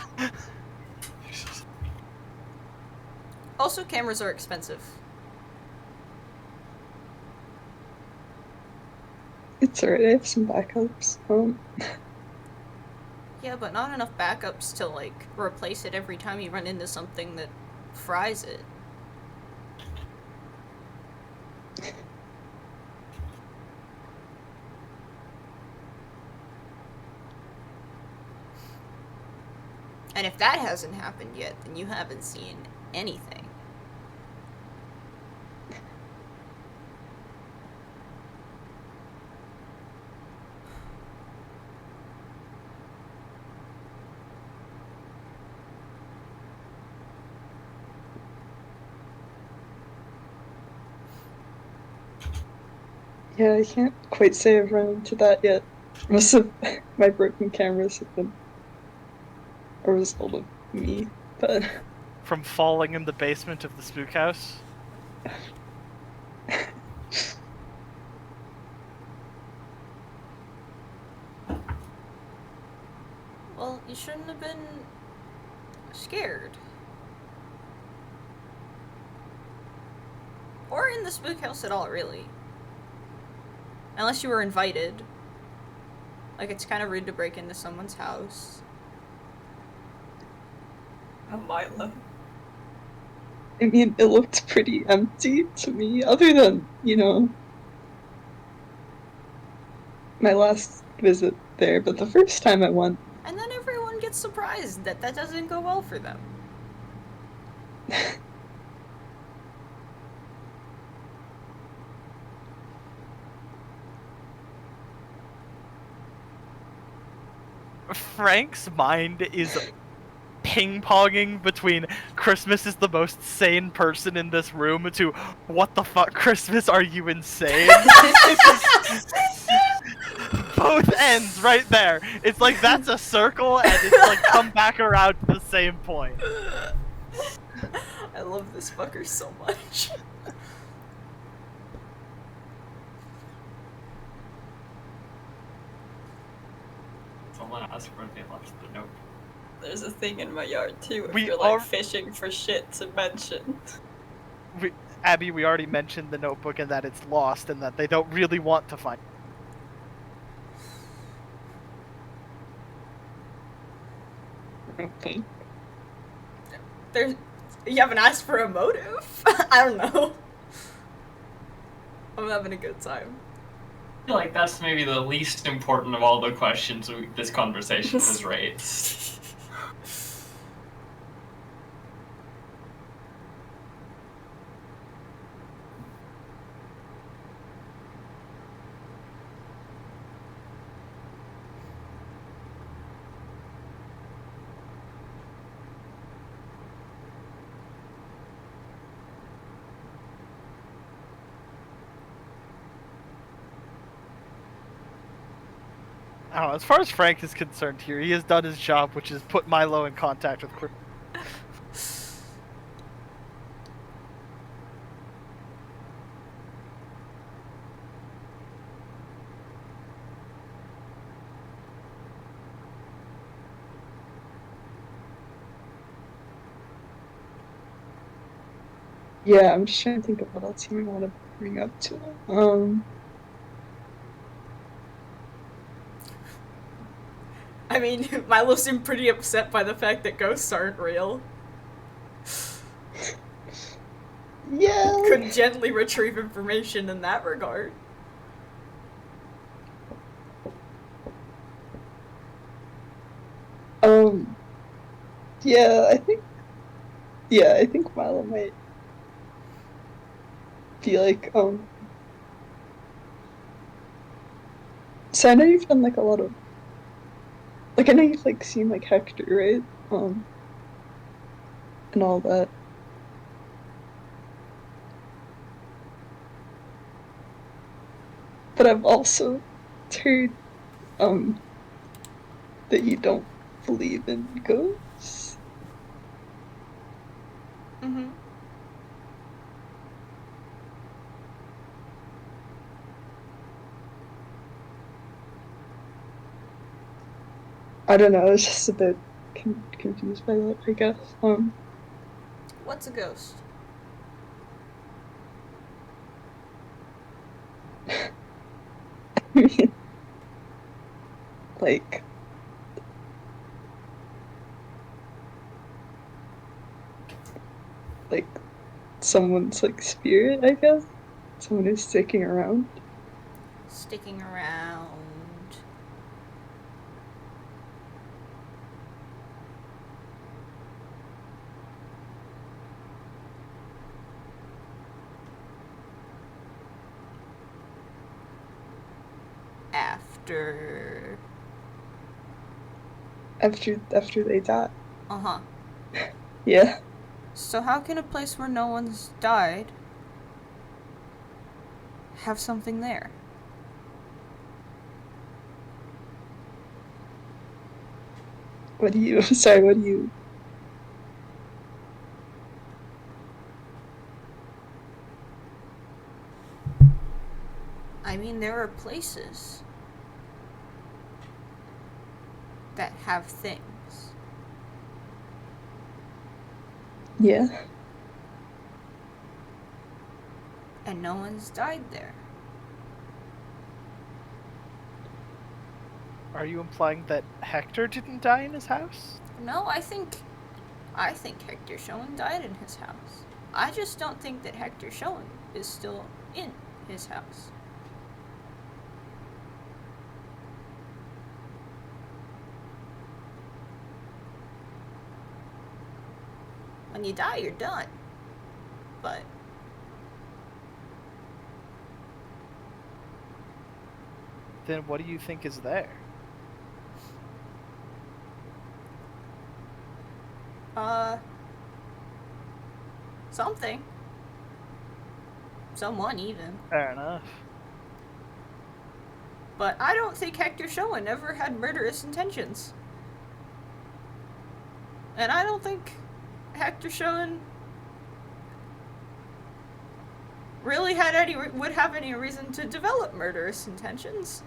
Also, cameras are expensive. It's alright, I have some backups. Yeah, but not enough backups to, like, replace it every time you run into something that fries it. And if that hasn't happened yet, then you haven't seen anything. Yeah, I can't quite say I've run into that yet. Most of my broken cameras have been a result of me, but From falling in the basement of the spook house. Well, you shouldn't have been scared. Or in the spook house at all, really. Unless you were invited. Like, it's kind of rude to break into someone's house. Milo. I mean, it looked pretty empty to me, other than, you know, my last visit there, but the first time I went, And then everyone gets surprised that that doesn't go well for them. Frank's mind is ping-ponging between Christmas is the most sane person in this room to what the fuck, Christmas, are you insane? Both ends right there. It's like that's a circle and it's like come back around to the same point. I love this fucker so much. Someone asked where they left the note. There's a thing in my yard too. If We you're like are- fishing for shit to mention. Abby, we already mentioned the notebook and that it's lost and that they don't really want to find. okay. There's... You haven't asked for a motive? I don't know. I'm having a good time. I feel like that's maybe the least important of all the questions this conversation has raised. I don't know. As far as Frank is concerned here, he has done his job, which is put Milo in contact with Chris. Yeah, I'm just trying to think of what else you want to bring up to him. I mean, Milo seemed pretty upset by the fact that ghosts aren't real. Yeah. Could gently retrieve information in that regard. Yeah, I think Milo might be like, so I know you've done like a lot of, like I know you've like seen like Hector, right? And all that. But I've also heard, that you don't believe in ghosts. Mm-hmm. I don't know, I was just a bit confused by that, I guess. What's a ghost? like, like someone's like spirit, I guess. Someone who's sticking around. Sticking around. After. After they die. Uh-huh. Yeah. So how can a place where no one's died have something there? What do you sorry, what do you I mean, there are places that have things. Yeah. And no one's died there. Are you implying that Hector didn't die in his house? No, I think Hector Schoen died in his house. I just don't think that Hector Schoen is still in his house. When you die, you're done. But Then what do you think is there? something. Someone even. Fair enough. But I don't think Hector Schoen ever had murderous intentions. And I don't think Hector Schoen really would have any reason to develop murderous intentions.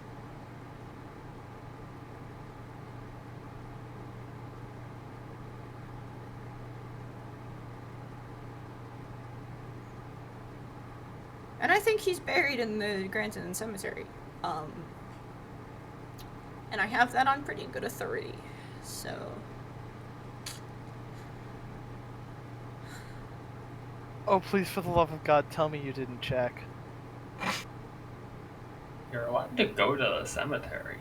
And I think he's buried in the Granton Cemetery. And I have that on pretty good authority. So Oh, please, for the love of God, tell me you didn't check. You're allowed to go to the cemetery.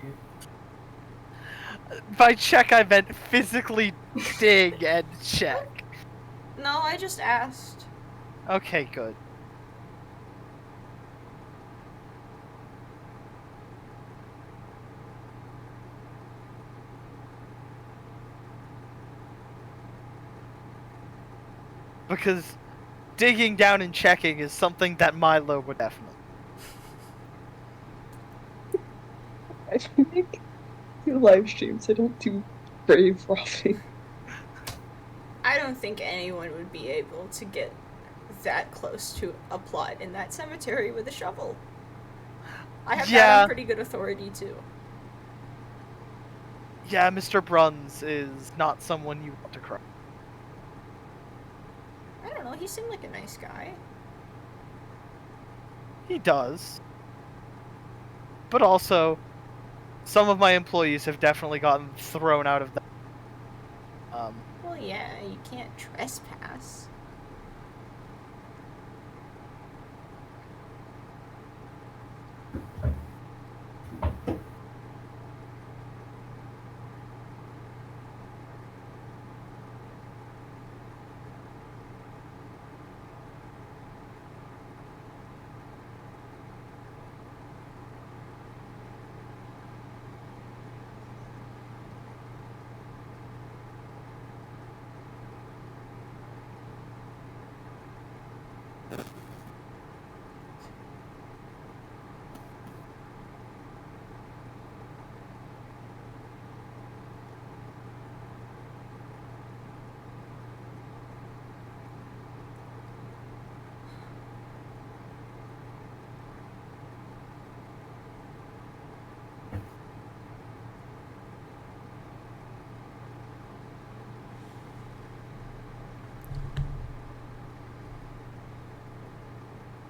By check, I meant physically dig and check. no, I just asked. Okay, good. Because digging down and checking is something that Milo would definitely. I think live streams. I don't do grave robbing. I don't think anyone would be able to get that close to a plot in that cemetery with a shovel. I have that Yeah. on pretty good authority too. Yeah, Mr. Bruns is not someone you want to cross. I don't know, he seemed like a nice guy. He does. But also, some of my employees have definitely gotten thrown out of that. Well, yeah, you can't trespass.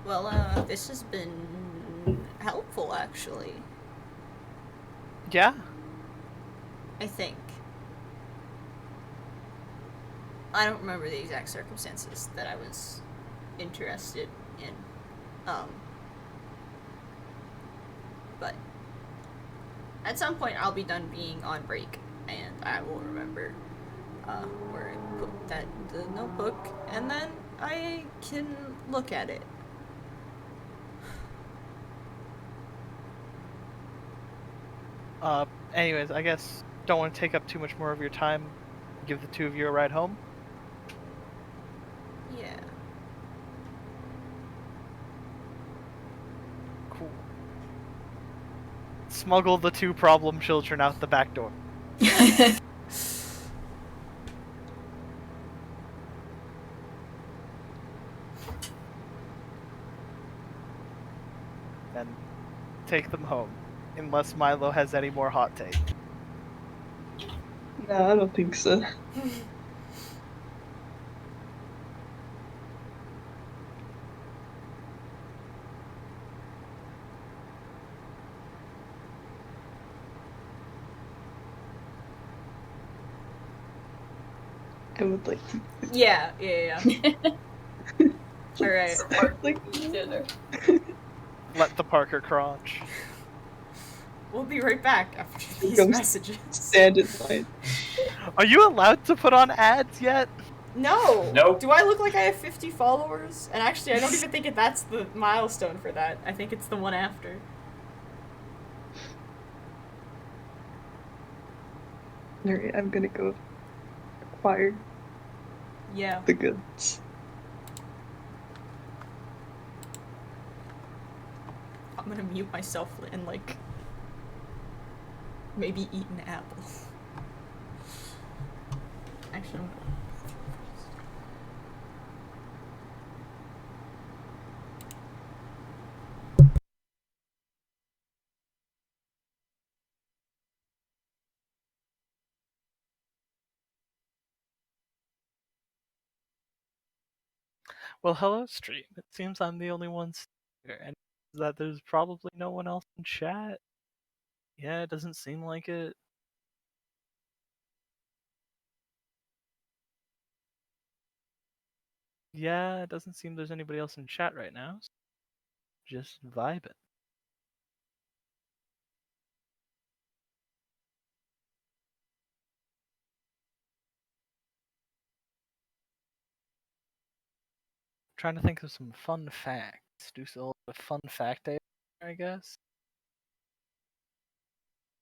Well, this has been helpful, actually. Yeah? I think. I don't remember the exact circumstances that I was interested in. But at some point I'll be done being on break, and I will remember where I put the notebook, and then I can look at it. Anyways, I guess don't want to take up too much more of your time. Give the two of you a ride home. Yeah. Cool. Smuggle the two problem children out the back door. And take them home. Unless Milo has any more hot take. No, I don't think so. I would like to. Yeah. All right. Like, Dinner. Let the Parker crunch. We'll be right back after these Go messages. stand in line. Are you allowed to put on ads yet? No. Nope. Do I look like I have 50 followers? And actually, I don't even think that's the milestone for that. I think it's the one after. Alright, I'm gonna go acquire Yeah. the goods. I'm gonna mute myself and, like, maybe eat an apple. Actually, I'm gonna... Well, hello, stream. It seems I'm the only one here, and that there's probably no one else in chat. Yeah, it doesn't seem like it. Yeah, it doesn't seem there's anybody else in chat right now. So just vibing. Trying to think of some fun facts. Do a little bit of fun fact day, I guess.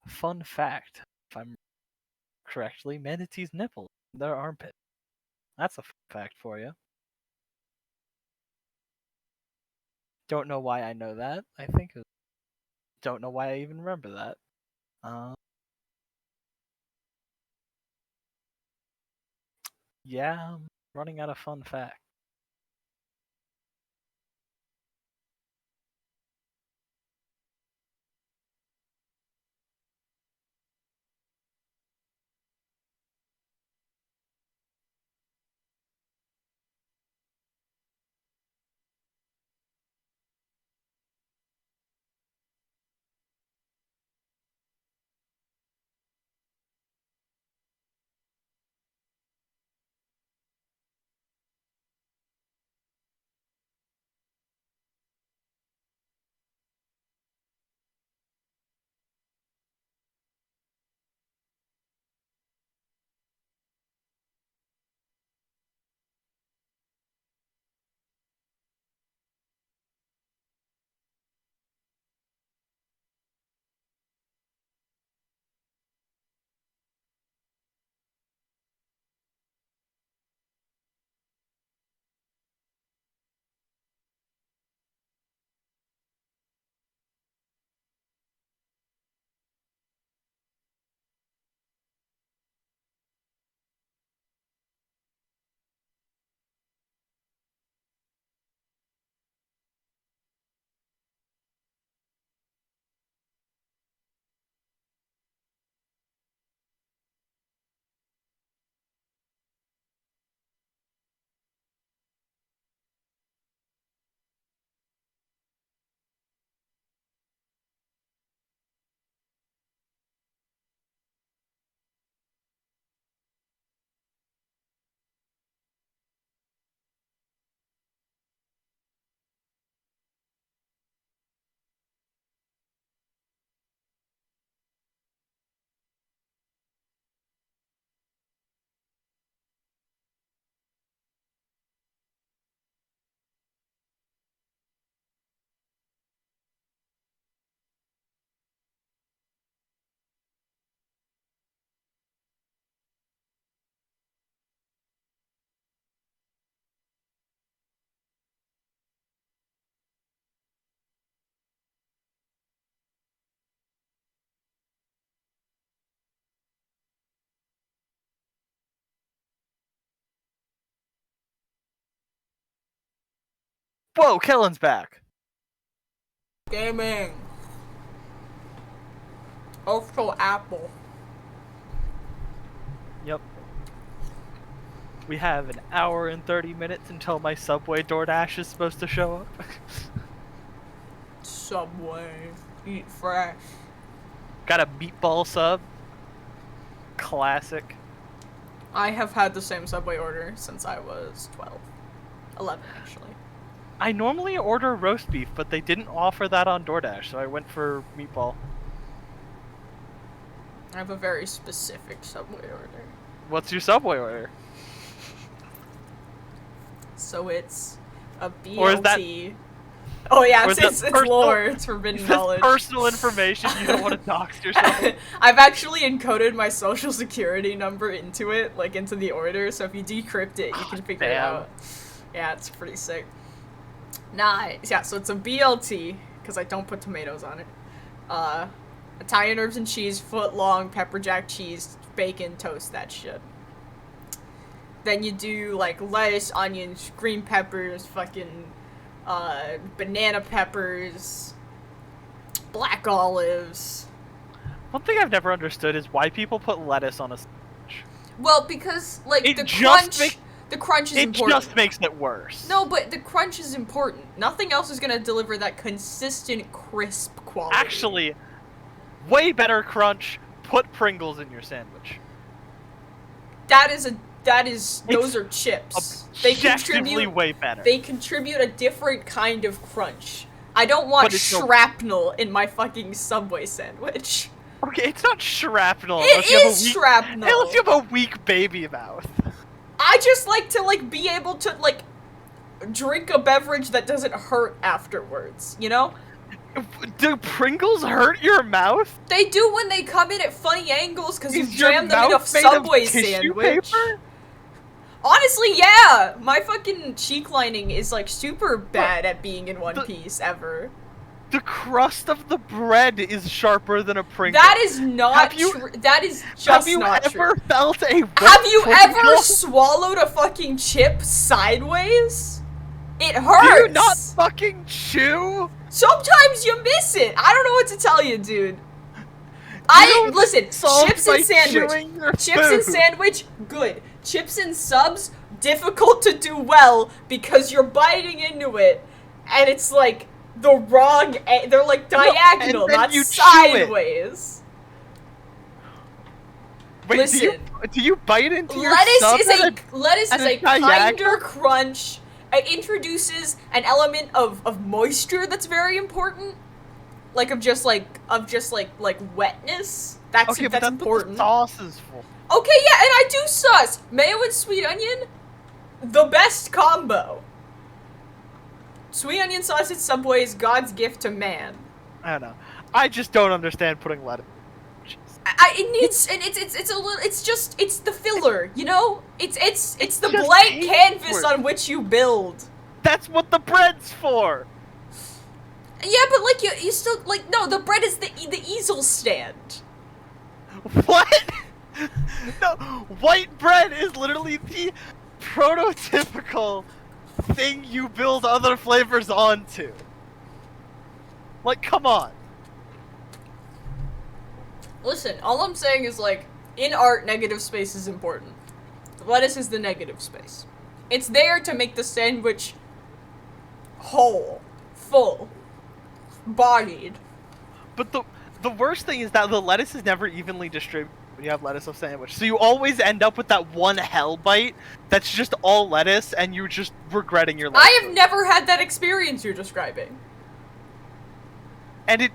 Fun fact, if I'm correctly, manatees' nipples in their armpit. That's a fun fact for you. Don't know why I know that. Don't know why I even remember that. Yeah, I'm running out of fun facts. Whoa, Kellen's back. Gaming. Also Apple. Yep. We have an hour and 30 minutes until my Subway DoorDash is supposed to show up. Subway. Eat fresh. Got a meatball sub. Classic. I have had the same Subway order since I was 12. 11, actually. I normally order roast beef, but they didn't offer that on DoorDash, so I went for meatball. I have a very specific Subway order. What's your Subway order? So it's a BLT. Or is that- Oh yeah, or is that it's personal- lore, it's forbidden Is this knowledge. personal information? You don't want to dox yourself? I've actually encoded my social security number into it, like into the order, so if you decrypt it, you can figure it Damn. out. Yeah, it's pretty sick. Nice. Yeah, so it's a BLT, because I don't put tomatoes on it. Italian herbs and cheese, foot long, pepper jack cheese, bacon, toast, that shit. Then you do, like, lettuce, onions, green peppers, fucking, banana peppers, black olives. One thing I've never understood is why people put lettuce on a sandwich. Well, because, like, It the just crunch... The crunch is It important. just makes it worse. No, but the crunch is important. Nothing else is gonna deliver that consistent, crisp quality. Actually, way better crunch, put Pringles in your sandwich. Those are chips. Objectively way better. They contribute a different kind of crunch. I don't want But it's shrapnel in my fucking Subway sandwich. Okay, it's not shrapnel. It is shrapnel. Unless you have a weak baby mouth. I just like to, like, be able to, like, drink a beverage that doesn't hurt afterwards, you know? Do Pringles hurt your mouth? They do when they come in at funny angles because you Is your jam them in a mouth made of Subway tissue sandwich. paper? Honestly, yeah! My fucking cheek lining is, like, super bad at being in one piece, ever. The crust of the bread is sharper than a Pringle. That is not Have you- true. That is just Have you not ever true. felt a wet Have you ever Pringle? swallowed a fucking chip sideways? It Do hurts. you not fucking chew? Sometimes you miss it. I don't know what to tell you, dude. don't Listen. solve Chips by and sandwich. chewing your Chips and food. sandwich, good. Chips and subs, difficult to do well because you're biting into it, and it's like the wrong. They're like diagonal, then not you chew it. sideways. Wait, Listen. do you bite into your Lettuce sub is at a a kinder diagonal? crunch. It introduces an element of moisture that's very important, like of just like wetness. That's Okay, but that's that's important. what the sauce is for. Okay, yeah, and I do sauce mayo and sweet onion, the best combo. Sweet onion sauce at Subway is God's gift to man. I don't know. I just don't understand putting lettuce. It needs, and it's a little, it's the filler, you know? It's the just blank paint canvas for it. on which you build. That's what the bread's for. Yeah, but like you still like no, the bread is the easel stand. What? No, white bread is literally the prototypical thing you build other flavors onto. Like, come on. Listen, all I'm saying is like in art, negative space is important. Lettuce is the negative space. It's there to make the sandwich whole, full, bodied. But the worst thing is that the lettuce is never evenly distributed when you have lettuce of sandwich. So you always end up with that one hell bite that's just all lettuce and you're just regretting your life. I have never had that experience you're describing. And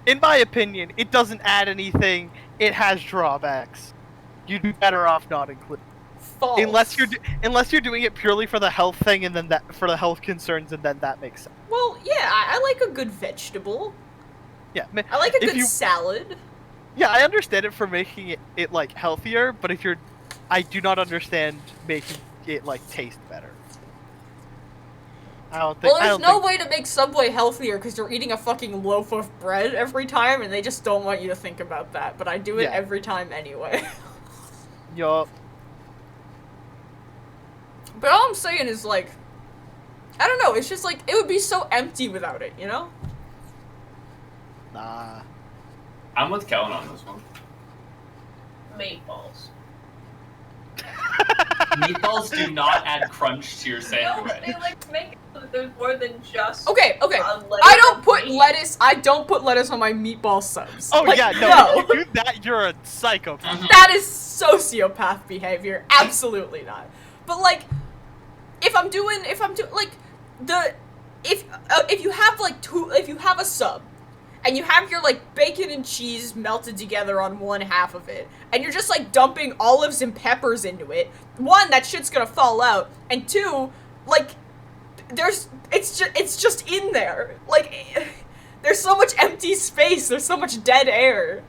in my opinion, it doesn't add anything. It has drawbacks. You'd be better off not including. False. Unless you're doing it purely for the health thing and then that for the health concerns and then that makes sense. Well, yeah, I like a good vegetable. Yeah, I like a if good you- salad. Yeah, I understand it for making it like healthier, but I do not understand making it like taste better. I don't think. Well, I there's don't no think, way to make Subway healthier because you're eating a fucking loaf of bread every time, and they just don't want you to think about that. But I do it Yeah. every time anyway. Yup. But all I'm saying is like, I don't know. It's just like it would be so empty without it, you know? Nah. I'm with Kellen on this one. Meatballs. Meatballs do not add crunch to your No, sandwich. they like make it so that there's more than just. Okay. a layer I don't of put meat. lettuce. I don't put lettuce on my meatball subs. Oh Like, yeah, no. no. If you do that, you're a psychopath. That is sociopath behavior. Absolutely not. But like, if I'm doing like if you have a sub and you have your like bacon and cheese melted together on one half of it and you're just like dumping olives and peppers into it, one, that shit's gonna fall out, and two, like it's just in there. Like there's so much empty space, there's so much dead air.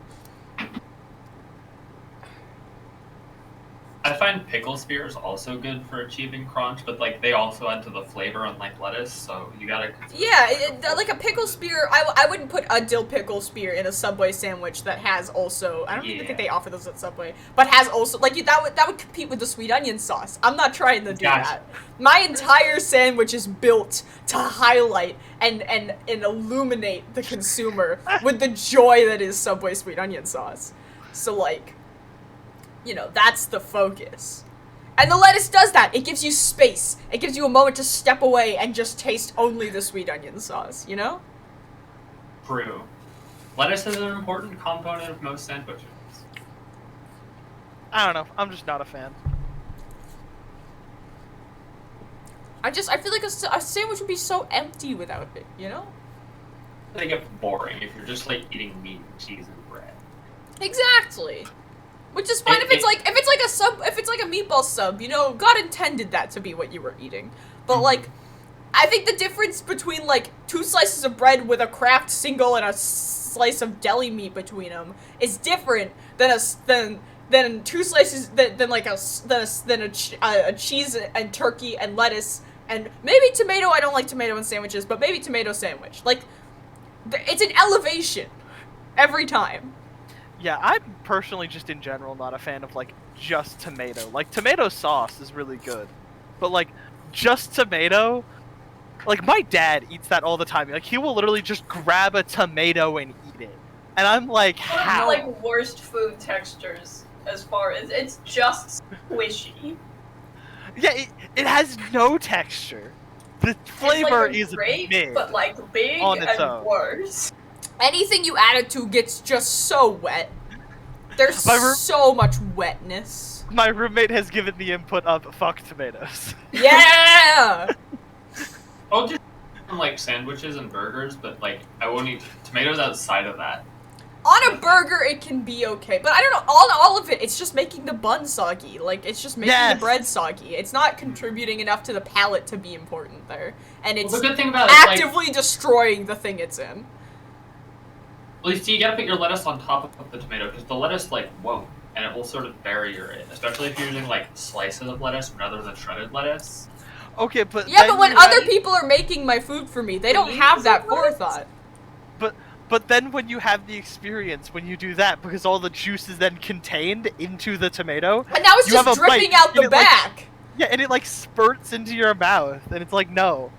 I find pickle spears also good for achieving crunch, but like they also add to the flavor unlike lettuce, so you gotta. Yeah, like a pickle spear. I wouldn't put a dill pickle spear in a Subway sandwich that has also. I don't even think Yeah. they offer those at Subway, but has also like that would compete with the sweet onion sauce. I'm not trying to do Gotcha. that. My entire sandwich is built to highlight and illuminate the consumer with the joy that is Subway sweet onion sauce. So like, you know, that's the focus. And the lettuce does that. It gives you space. It gives you a moment to step away and just taste only the sweet onion sauce, you know? True. Lettuce is an important component of most sandwiches. I don't know. I'm just not a fan. I feel like a sandwich would be so empty without it, you know? They get boring if you're just like eating meat and cheese and bread. Exactly. Which is fine if it's like a meatball sub, you know, God intended that to be what you were eating. But like, I think the difference between like 2 slices of bread with a Kraft single and a slice of deli meat between them is different than 2 slices than a cheese and turkey and lettuce and maybe tomato. I don't like tomato in sandwiches, but maybe tomato sandwich. Like It's an elevation every time. Yeah, I'm personally just in general not a fan of like just tomato. Like tomato sauce is really good, but like just tomato, like my dad eats that all the time. Like he will literally just grab a tomato and eat it, and I'm like, One of the, how? like worst food textures as far as it's just squishy. Yeah, it has no texture. The flavor it's like is great, mid. but like big on its and own. worse. Anything you add it to gets just so wet. There's so much wetness. My roommate has given the input of fuck tomatoes. Yeah! I'll do like sandwiches and burgers, but like I won't eat tomatoes outside of that. On a burger, it can be okay, but I don't know, all of it, it's just making the bun soggy. Like, it's just making the bread soggy. It's not contributing enough to the palate to be important there. And it's the good thing about it, actively destroying the thing it's in. Well, you see, you gotta put your lettuce on top of the tomato, because the lettuce, like, won't, and it will sort of bury your it, especially if you're using, like, slices of lettuce rather than shredded lettuce. Okay, but yeah, but when other people are making my food for me, they don't have that forethought. But then when you have the experience, when you do that, because all the juice is then contained into the tomato, and now it's just dripping out the back. Like, yeah, and it like spurts into your mouth, and it's like, no,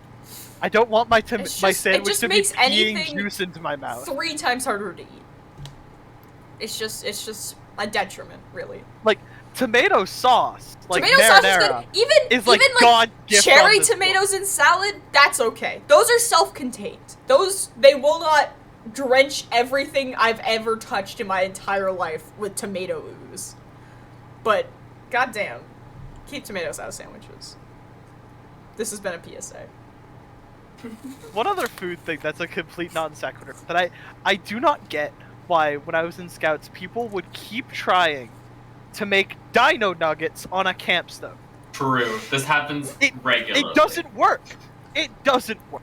I don't want my sandwich to be peeing juice into my mouth. 3 times harder to eat. It's just a detriment, really. Like tomato sauce, like tomato sauce is good. Even like God cherry tomatoes in salad, that's okay. Those are self-contained. They will not drench everything I've ever touched in my entire life with tomato ooze. But, goddamn, keep tomatoes out of sandwiches. This has been a PSA. One other food thing that's a complete non sequitur that I do not get why when I was in Scouts people would keep trying to make dino nuggets on a camp stove. True, this happens regularly. It doesn't work. It doesn't work.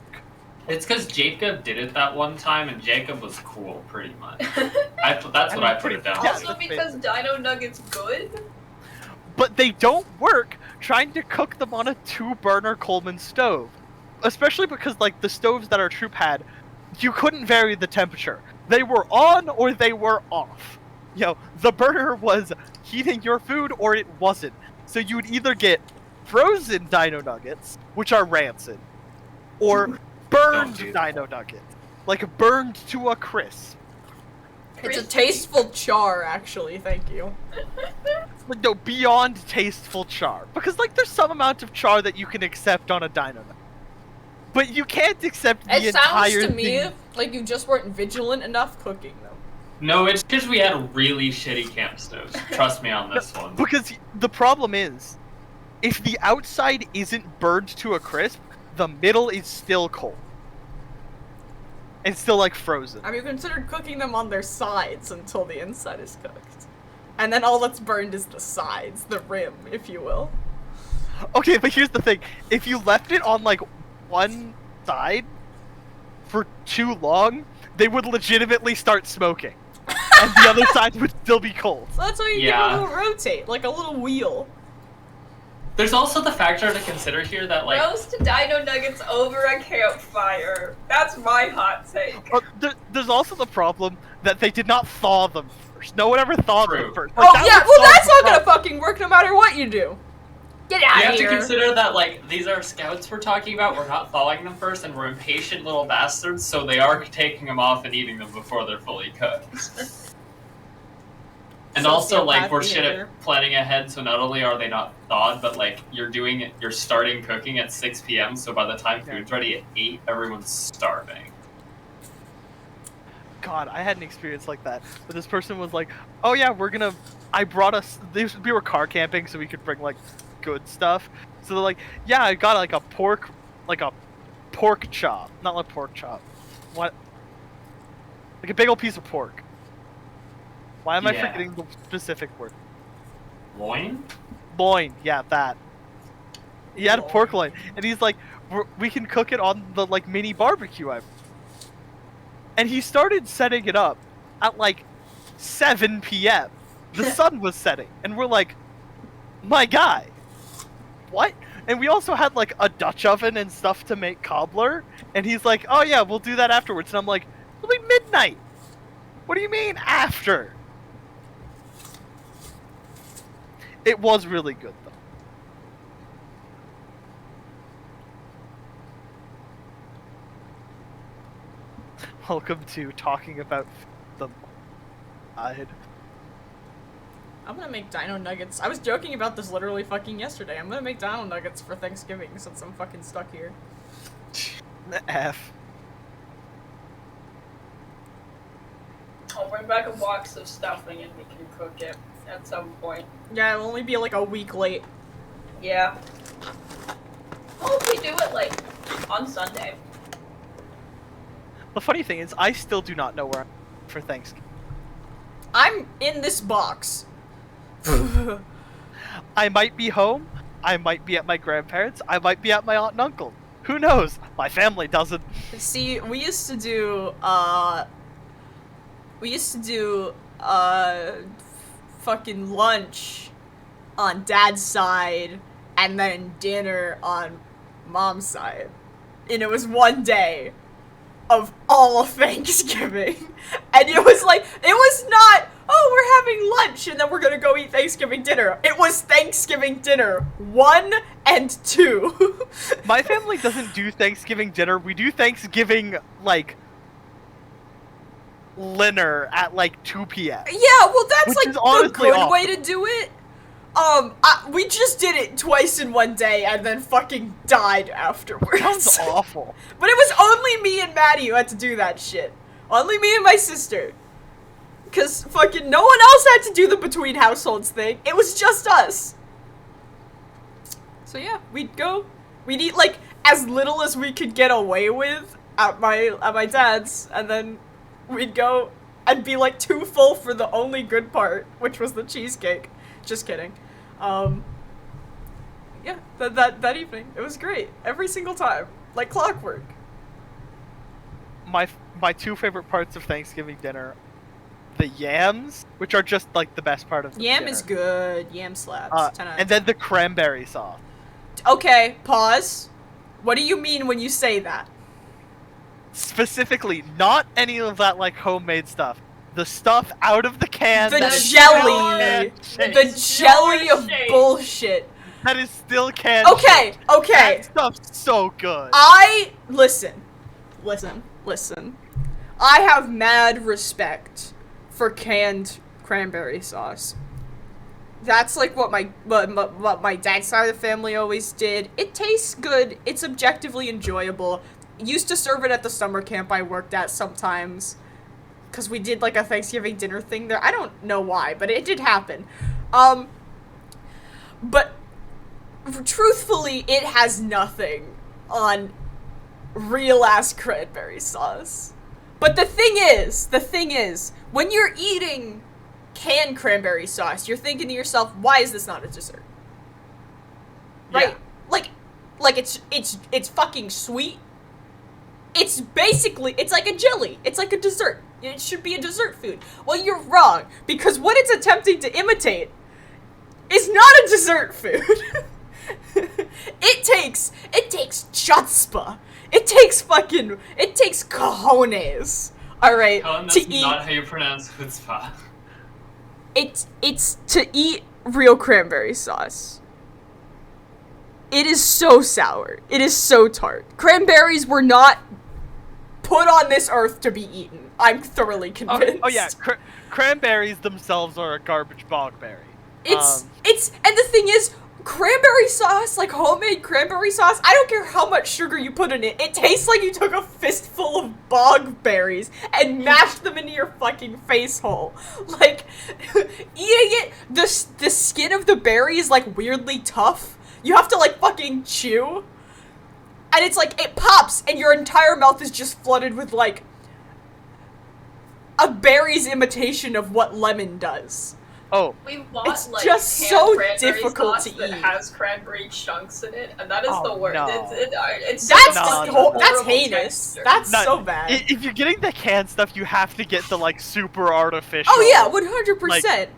It's because Jacob did it that one time, and Jacob was cool, pretty much. That's what I put it down to. Also because dino nuggets good? But they don't work trying to cook them on a 2-burner Coleman stove. Especially because, like, the stoves that our troop had, you couldn't vary the temperature. They were on or they were off. You know, the burner was heating your food or it wasn't. So you would either get frozen dino nuggets, which are rancid, or burned dino nuggets. Like, burned to a crisp. It's a tasteful char, actually, thank you. Like, no, beyond tasteful char. Because, like, there's some amount of char that you can accept on a dino nugget. But you can't accept the entire thing. It sounds to me like you just weren't vigilant enough cooking them. No, it's because we had really shitty camp stoves. Trust me on this one. Because the problem is, if the outside isn't burned to a crisp, the middle is still cold. It's still, like, frozen. Have you considered cooking them on their sides until the inside is cooked? And then all that's burned is the sides, the rim, if you will. Okay, but here's the thing. If you left it on, like, one side for too long, they would legitimately start smoking. And the other side would still be cold. So that's why you give it a little rotate, like a little wheel. There's also the factor to consider here that, like... Roast dino nuggets over a campfire. That's my hot take. There's also the problem that they did not thaw them first. No one ever thawed them first. Like, oh, yeah, well that's not gonna fucking work no matter what you do. Get out of here. You have to consider that, like, these are scouts we're talking about. We're not thawing them first, and we're impatient little bastards, so they are taking them off and eating them before they're fully cooked. And also, like, we're shit at planning ahead, so not only are they not thawed, but, like, you're starting cooking at 6 p.m., so by the time food's ready at 8, everyone's starving. God, I had an experience like that. But this person was like, oh yeah, we were car camping, so we could bring, like, good stuff. So they're like, yeah, I got, like, a pork chop. Not like pork chop. What? Like a big old piece of pork. Why am I forgetting the specific word? Loin? Loin, yeah, that. He had a pork loin, and he's like, we can cook it on the, like, mini barbecue. And he started setting it up at, like, 7 p.m. The sun was setting, and we're like, my guy, what? And we also had, like, a Dutch oven and stuff to make cobbler, and he's like, oh yeah, we'll do that afterwards. And I'm like, It'll be midnight. What do you mean after? It was really good though. Welcome to talking about the side. I'm gonna make dino nuggets. I was joking about this literally fucking yesterday. I'm gonna make dino nuggets for Thanksgiving since I'm fucking stuck here. F. I'll bring back a box of stuffing and we can cook it at some point. Yeah, it'll only be like a week late. Yeah. Well, if we do it, like, on Sunday. The funny thing is, I still do not know where I'm for Thanksgiving. I'm in this box. I might be home. I might be at my grandparents'. I might be at my aunt and uncle. Who knows? My family doesn't. See, we used to do fucking lunch on dad's side and then dinner on mom's side. And it was one day of all of Thanksgiving. And it was like, it was not, oh, we're having lunch and then we're gonna go eat Thanksgiving dinner. It was Thanksgiving dinner 1 and 2. My family doesn't do Thanksgiving dinner. We do Thanksgiving, like, dinner at, like, 2 p.m. Yeah, well, that's, Which like, is the honestly good way awful. to do it. We just did it twice in one day and then fucking died afterwards. Sounds awful. But it was only me and Maddie who had to do that shit. Only me and my sister. Cause fucking no one else had to do the between households thing. It was just us. So yeah, we'd eat like as little as we could get away with at my dad's, and then we'd go and be like too full for the only good part, which was the cheesecake. Just kidding. Yeah, that evening, it was great. Every single time. Like clockwork. My two favorite parts of Thanksgiving dinner, the yams, which are just like the best part of the Yam dinner. is good. Yam slaps. 10 out of And then the cranberry sauce. 10. Okay, pause. What do you mean when you say that? Specifically, not any of that like homemade stuff. The stuff out of the can. The that is jelly. still canned The shit. jelly of shade. bullshit. That is still canned. Okay, shit. okay. That stuff's so good. Listen. I have mad respect for canned cranberry sauce. That's like what my dad's side of the family always did. It tastes good. It's objectively enjoyable. Used to serve it at the summer camp I worked at sometimes. Because we did like a Thanksgiving dinner thing there. I don't know why, but it did happen. But truthfully, it has nothing on real ass cranberry sauce. But the thing is, when you're eating canned cranberry sauce, you're thinking to yourself, why is this not a dessert? Right? Yeah. Like it's fucking sweet. It's basically, it's like a jelly. It's like a dessert. It should be a dessert food. Well, you're wrong, because what it's attempting to imitate is not a dessert food. It takes chutzpah. It takes cojones. Alright, Colin, to that's eat. not how you pronounce chutzpah. It's to eat real cranberry sauce. It is so sour. It is so tart. Cranberries were not put on this earth to be eaten. I'm thoroughly convinced. Oh yeah, cranberries themselves are a garbage bogberry. It's and the thing is, cranberry sauce, like homemade cranberry sauce, I don't care how much sugar you put in it, it tastes like you took a fistful of bog berries and mashed them into your fucking face hole. Like, eating it, the skin of the berry is like weirdly tough. You have to like fucking chew. And it's like, it pops and your entire mouth is just flooded with like a berry's imitation of what lemon does. Oh, We bought It's like just canned so cranberry difficult sauce to that eat. has cranberry chunks in it, and that is Oh, the worst. no. It's That's No, just no, no. that's heinous. Texture. That's No, so bad. if you're getting the canned stuff, you have to get the like super artificial. Oh yeah, 100%.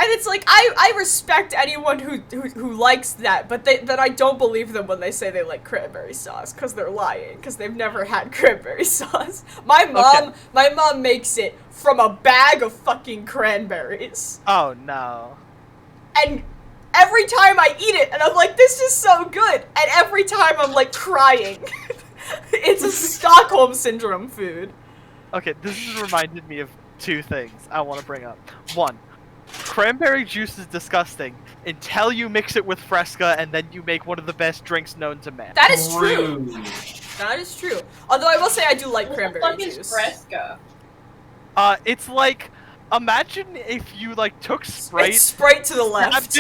And it's like, I respect anyone who likes that, but then I don't believe them when they say they like cranberry sauce, because they're lying, because they've never had cranberry sauce. My mom makes it from a bag of fucking cranberries. Oh no. And every time I eat it, and I'm like, this is so good, and every time I'm like crying. It's a Stockholm Syndrome food. Okay, this has reminded me of two things I want to bring up. One, cranberry juice is disgusting until you mix it with Fresca, and then you make one of the best drinks known to man. That is true. That is true. Although I will say I do like cranberry What the fuck juice. is Fresca? It's like, imagine if you like took Sprite, It's Sprite to the left.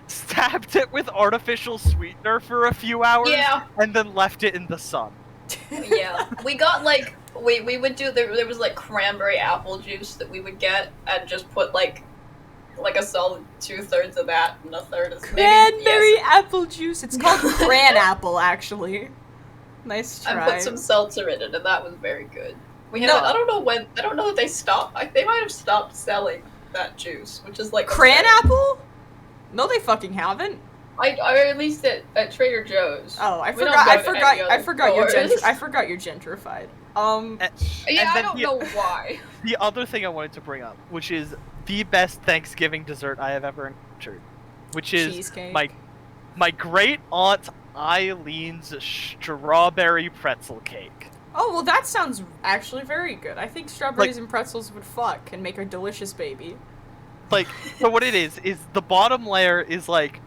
stabbed it with artificial sweetener for a few hours, Yeah. and then left it in the sun. Yeah, we got like we would do there was like cranberry apple juice that we would get and just put like a solid 2/3 of that and a third of Cranberry apple juice. It's called cran apple, actually. Nice try. and put some seltzer in it, and that was very good. We had No. I don't know if they stopped. They might have stopped selling that juice, which is like Cran apple? No, they fucking haven't. or at least at Trader Joe's. Oh, I We don't forgot. go I to forgot. any I other forgot you're stores. I forgot you're gentrified. And Yeah, I then don't the- know why. The other thing I wanted to bring up, which is the best Thanksgiving dessert I have ever encountered, which is Cheesecake. my great aunt Eileen's strawberry pretzel cake. Oh well, that sounds actually very good. I think strawberries and pretzels would fuck and make a delicious baby. Like, so what it is the bottom layer is like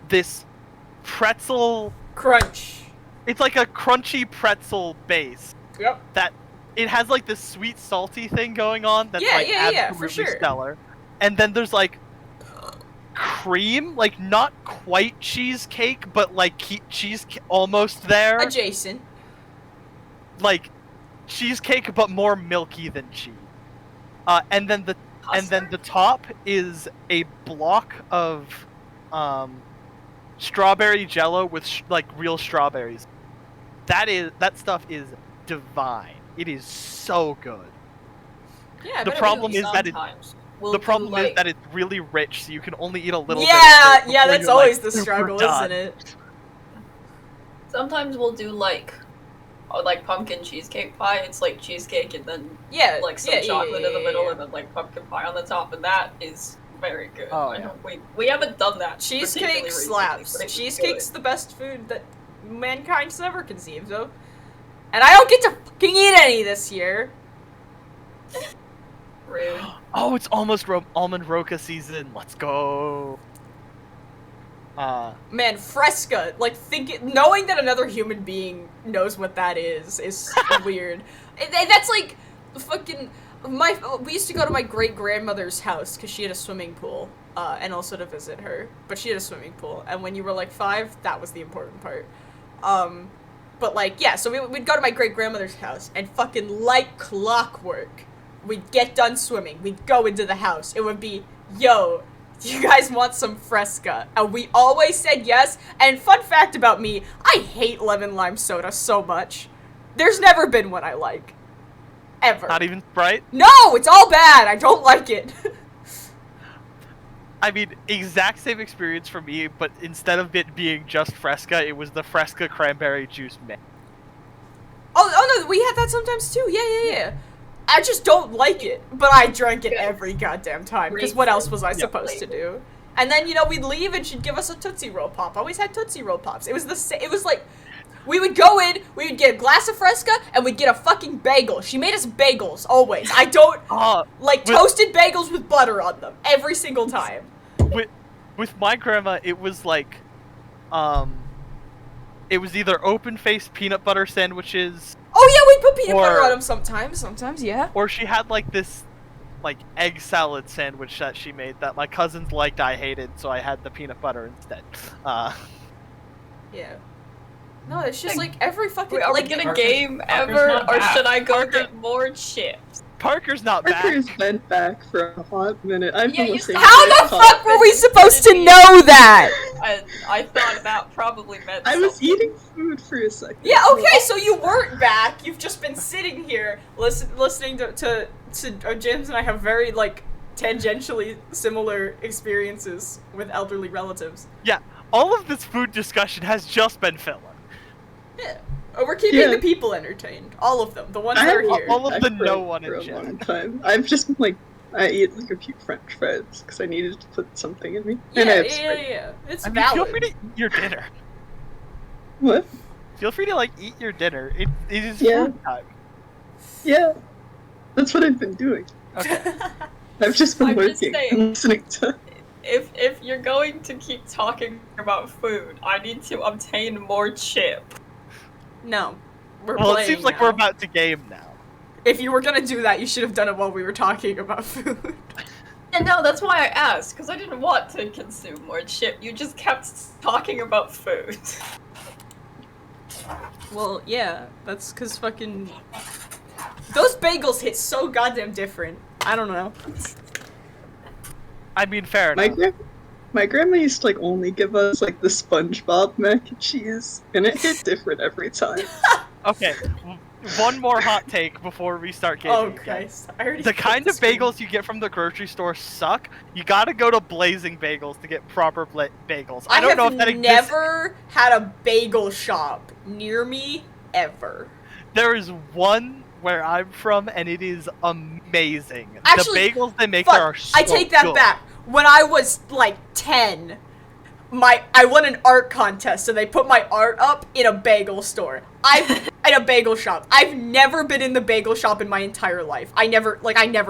this pretzel. Crunch. It's like a crunchy pretzel base Yep. that it has like this sweet salty thing going on that's Yeah, like yeah, yeah, absolutely for sure. stellar. And then there's like cream, like not quite cheesecake, but like cheese almost there. Adjacent. Like cheesecake, but more milky than cheese. And then the top is a block of strawberry jello with like real strawberries. That stuff is divine. It is so good. Yeah. The but problem is that Sometimes we'll the do, problem is like- that it's really rich, so you can only eat a little bit. yeah, of it yeah. before That's you're, always like, the super struggle, done. isn't it? Sometimes we'll do like pumpkin cheesecake pie. It's like cheesecake and then Yeah. like some yeah, chocolate in the middle yeah. and then like pumpkin pie on the top, and that is very good. Oh, I yeah. don't- we haven't done that. Cheesecake particularly recently, slaps. but it was Cheesecake's good. the best food that mankind's ever conceived of. And I don't get to fucking eat any this year. Rude. Oh, it's almost almond roca season. Let's go. Man, Fresca, like, knowing that another human being knows what that is weird. That's like, fucking, we used to go to my great-grandmother's house, because she had a swimming pool, and also to visit her, but she had a swimming pool, and when you were, like, 5, that was the important part. But, like, yeah, so we'd go to my great-grandmother's house, and fucking like clockwork, we'd get done swimming, we'd go into the house, it would be, yo, do you guys want some Fresca? And we always said yes. And fun fact about me, I hate lemon lime soda so much. There's never been one I like. Ever. Not even Sprite. No, it's all bad. I don't like it. I mean, exact same experience for me, but instead of it being just Fresca, it was the Fresca cranberry juice mix. Oh no, we had that sometimes too. Yeah. I just don't like it, but I drank it every goddamn time, because what else was I supposed to do? And then, we'd leave and she'd give us a Tootsie Roll Pop. Always had Tootsie Roll Pops. It was like, we would go in, we would get a glass of Fresca, and we'd get a fucking bagel. She made us bagels, always. I don't, toasted bagels with butter on them, every single time. With my grandma, it was like, it was either open-faced peanut butter sandwiches. Oh yeah, we put peanut butter on them sometimes, yeah. Or she had like this, like, egg salad sandwich that she made that my cousins liked, I hated, so I had the peanut butter instead. Yeah. No, it's just like every fucking. Wait, are we like, getting a Parker's- game Parker's ever, not or back. should I go Parker- get more chips? Parker's not Parker's back. been back for a hot minute. I've Yeah, been you listening. said- How to the it fuck were we supposed to know that? I thought that probably meant I was something. eating food for a second. Yeah, okay, so you weren't back. You've just been sitting here listening to James and I have very, like, tangentially similar experiences with elderly relatives. Yeah, all of this food discussion has just been filler. Yeah. Oh, we're keeping Yeah. the people entertained. All of them. The ones I that are have here. All of the for- no one for in a chat. long time. I've just been like, I ate like a few French fries because I needed to put something in me. Yeah, and I have yeah, Sprite. yeah. It's I mean, valid. feel free to eat your dinner. What? Feel free to like eat your dinner. It is Yeah. food time. Yeah, that's what I've been doing. Okay. I've just been I'm just lurking saying. and listening to. If you're going to keep talking about food, I need to obtain more chip. No. We're Well, it playing seems like now. we're about to game now. If you were gonna do that, you should have done it while we were talking about food. And no, that's why I asked, because I didn't want to consume more chip. You just kept talking about food. Well, yeah, that's because fucking... Those bagels hit so goddamn different. I don't know. I mean, fair My enough. my grandma used to like only give us like the SpongeBob mac and cheese, and it hit different every time. Okay, one more hot take before we start gaming Oh, again. Christ. I already The flipped kind of screen. bagels you get from the grocery store suck. You gotta go to Blazing Bagels to get proper bagels. I don't know if that have exists. never had a bagel shop near me, ever. There is one where I'm from, and it is amazing. Actually, the bagels they make Fuck, there are so I take that good. back. When I was, like, 10, I won an art contest, so they put my art up in a bagel store. In a bagel shop. I've never been in the bagel shop in my entire life. I never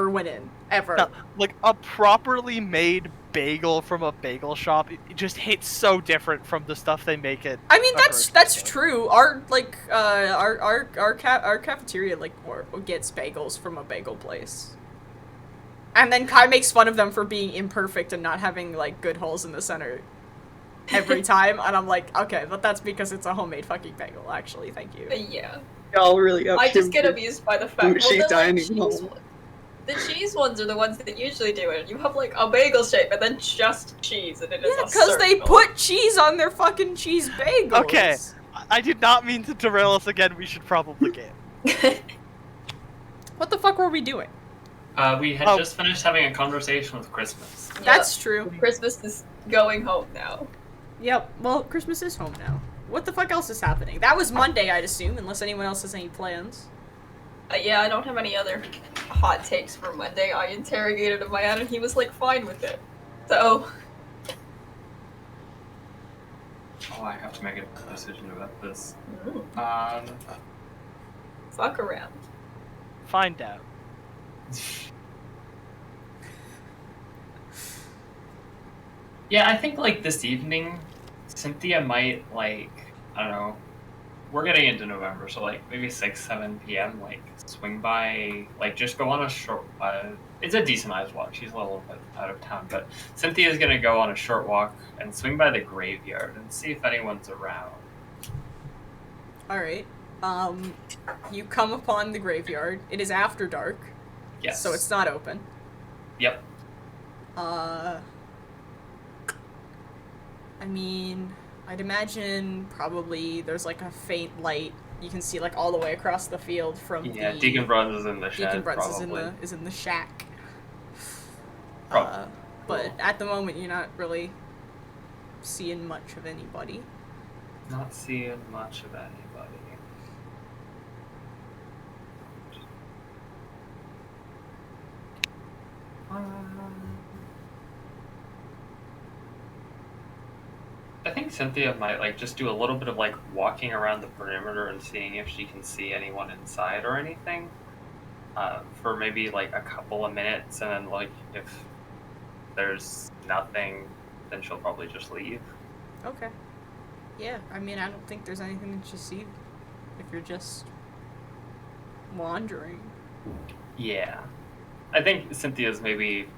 went in. Ever. No, like a properly made bagel from a bagel shop, it just hits so different from the stuff they make it. I mean, that's true. Our cafeteria gets bagels from a bagel place, and then Kai makes fun of them for being imperfect and not having like good holes in the center every time, and I'm like, okay, but that's because it's a homemade fucking bagel. Actually, thank you. Yeah. Y'all really up I to just get me. amused by the fact Bougie dining hall. the cheese ones are the ones that usually do it. You have like a bagel shape and then just cheese, and it is Yeah, a because they circle. put cheese on their fucking cheese bagels. Okay. I did not mean to derail us again. We should probably game. What the fuck were we doing? We had just finished having a conversation with Christmas. That's true. Christmas is going home now. Yep. Well, Christmas is home now. What the fuck else is happening? That was Monday, I'd assume, unless anyone else has any plans. Yeah, I don't have any other hot takes for Monday. I interrogated him and he was like fine with it. So Oh, I have to make a decision about this. fuck around. Find out. Yeah, I think like this evening, Cynthia might like, I don't know, we're getting into November, so like maybe 6, 7 p.m. like swing by, like just go on a short. It's a decent sized walk. She's a little bit out of town, but Cynthia's gonna go on a short walk and swing by the graveyard and see if anyone's around. Alright. You come upon the graveyard. It is after dark, Yes. so it's not open. Yep. I mean, I'd imagine probably there's like a faint light you can see like all the way across the field from Yeah, the... Deacon Bruns is in the shed. Deacon Brutz probably. is in the shack. Probably. But at the moment, you're not really seeing much of anybody. Not seeing much of anybody. I think Cynthia might like just do a little bit of like walking around the perimeter and seeing if she can see anyone inside or anything. For maybe like a couple of minutes, and then like if there's nothing, then she'll probably just leave. Okay. Yeah, I mean, I don't think there's anything that you see if you're just wandering. Yeah. I think Cynthia's maybe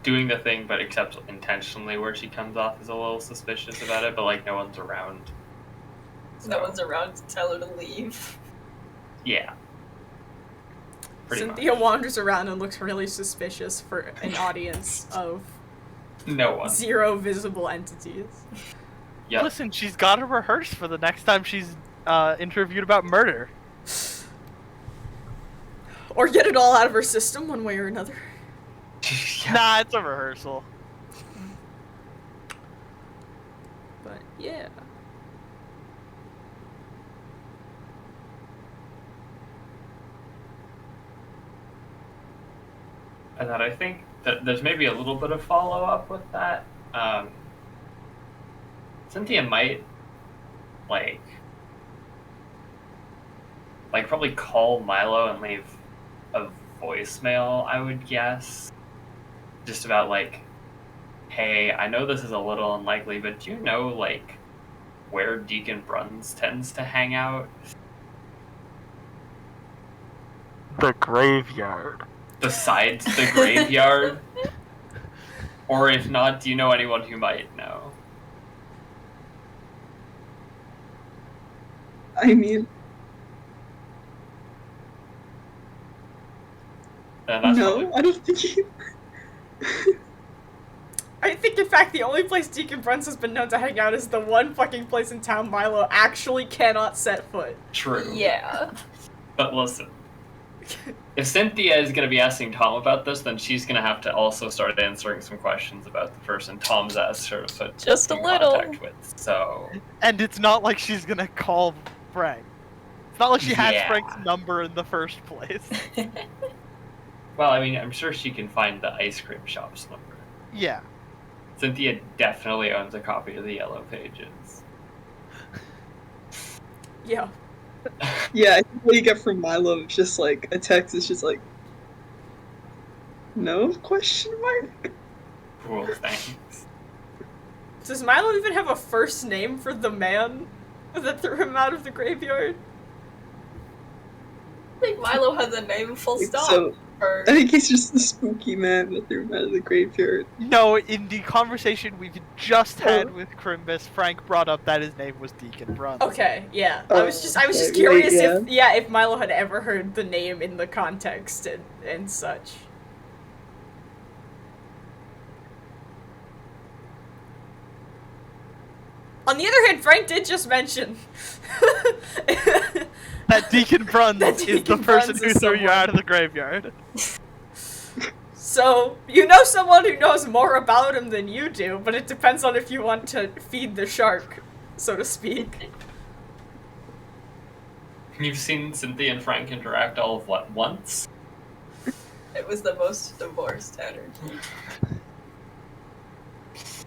doing the thing, but except intentionally where she comes off is a little suspicious about it, but like no one's around. No one's around to tell her to leave. Yeah. Pretty Cynthia much. wanders around and looks really suspicious for an audience of No one. 0 visible entities. Yep. Listen, she's got to rehearse for the next time she's interviewed about murder. Or get it all out of her system one way or another. Nah, it's a rehearsal. But yeah. And then I think that there's maybe a little bit of follow-up with that. Cynthia might, like probably call Milo and leave a voicemail, I would guess. Just about, like, hey, I know this is a little unlikely, but do you know, like, where Deacon Bruns tends to hang out? The graveyard. Besides the graveyard? Or if not, do you know anyone who might know? I mean, And that's no, probably... I don't think he. I think, in fact, the only place Deacon Bruns has been known to hang out is the one fucking place in town Milo actually cannot set foot. True. Yeah. But listen, if Cynthia is going to be asking Tom about this, then she's going to have to also start answering some questions about the person Tom's asked her to put Just a in little. contact with. So, And it's not like she's gonna call Frank. It's not like she has Yeah. Frank's number in the first place. well, I mean, I'm sure she can find the ice cream shop's number. Yeah. Cynthia definitely owns a copy of the Yellow Pages. Yeah. Yeah, I think what you get from Milo is just like a text is just like, no question mark. Cool, thanks. Does Milo even have a first name for the man that threw him out of the graveyard? I think Milo has a name full stop. So for... I think he's just the spooky man that threw him out of the graveyard. No, in the conversation we've just had with Crimbus, Frank brought up that his name was Deacon Bruns. Okay, yeah. I Oh, was just okay, curious wait, if Milo had ever heard the name in the context and such. On the other hand, Frank did just mention That Deacon Bruns That is Deacon the person Bruns who is threw you someone. out of the graveyard. So, you know someone who knows more about him than you do, but it depends on if you want to feed the shark, so to speak. You've seen Cynthia and Frank interact all of what, once? It was the most divorced energy.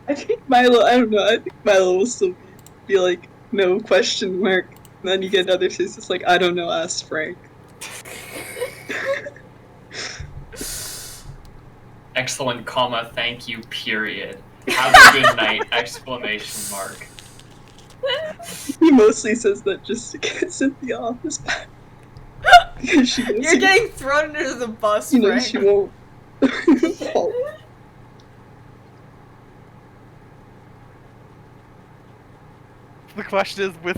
I think Milo, I don't know, I think Milo will still be like, no question mark. And then you get another face that's like, I don't know, ask Frank. Excellent, comma, thank you, period. Have a good night, exclamation mark. He mostly says that just to get Cynthia off his back. Because she knows You're getting thrown under the bus, you know, Frank. she won't fall. The question is,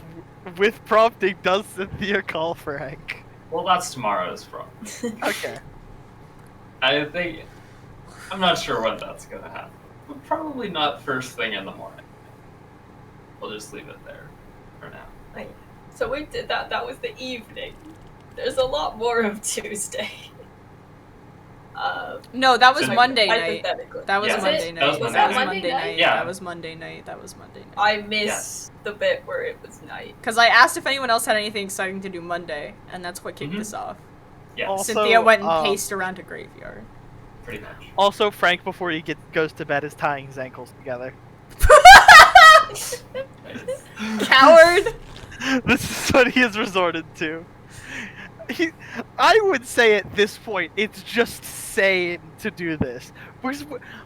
with prompting, does Cynthia call Frank? Well, that's tomorrow's problem. Okay. I think... I'm not sure when that's gonna happen. But probably not first thing in the morning. We'll just leave it there for now. So we did that. That was the evening. There's a lot more of Tuesday. No, that was So- Monday night. Hypothetically. That was Yeah. Monday That night. was Was Monday that night. Monday night? Yeah. That was Monday night. That was Monday night. I missed Yes. the bit where it was night. Because I asked if anyone else had anything exciting to do Monday, and that's what kicked Mhm. us off. Yeah, Also, Cynthia went and paced around a graveyard. pretty much. Also, Frank, before he goes to bed, is tying his ankles together. Coward! This is what he has resorted to. I would say at this point, it's just sane to do this. Because,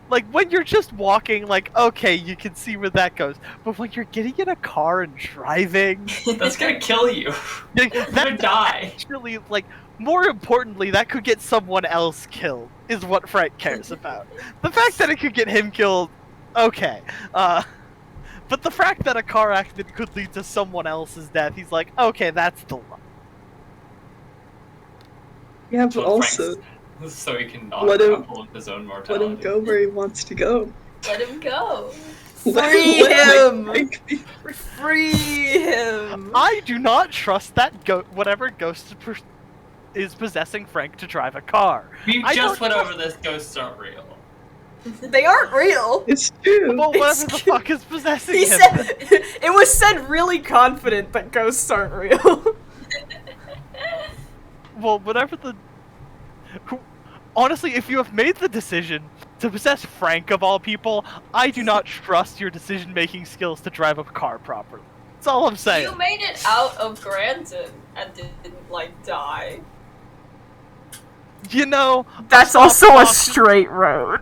like, when you're just walking, like, okay, you can see where that goes. But when you're getting in a car and driving, That's gonna kill you. like, You're gonna die. actually, like, more importantly, that could get someone else killed, is what Frank cares about. The fact that it could get him killed, okay. But the fact that a car accident could lead to someone else's death, he's like, okay, that's the one. Yeah, but So also, Frank's- so he can not Let him- grapple with his own let mortality. him go where he wants to go. Let him go. Free him! Frank be Free him! I do not trust that whatever ghost is possessing Frank to drive a car. We I just don't went trust- over this. Ghosts aren't real. They aren't real. It's true. Well, whatever It's- the fuck is possessing He him. said it was said really confident that ghosts aren't real. Well, whatever the. Honestly, if you have made the decision to possess Frank of all people, I do not trust your decision-making skills to drive a car properly. That's all I'm saying. You made it out of Granton and didn't, like, die. You know, That's stopped also a clock- straight road.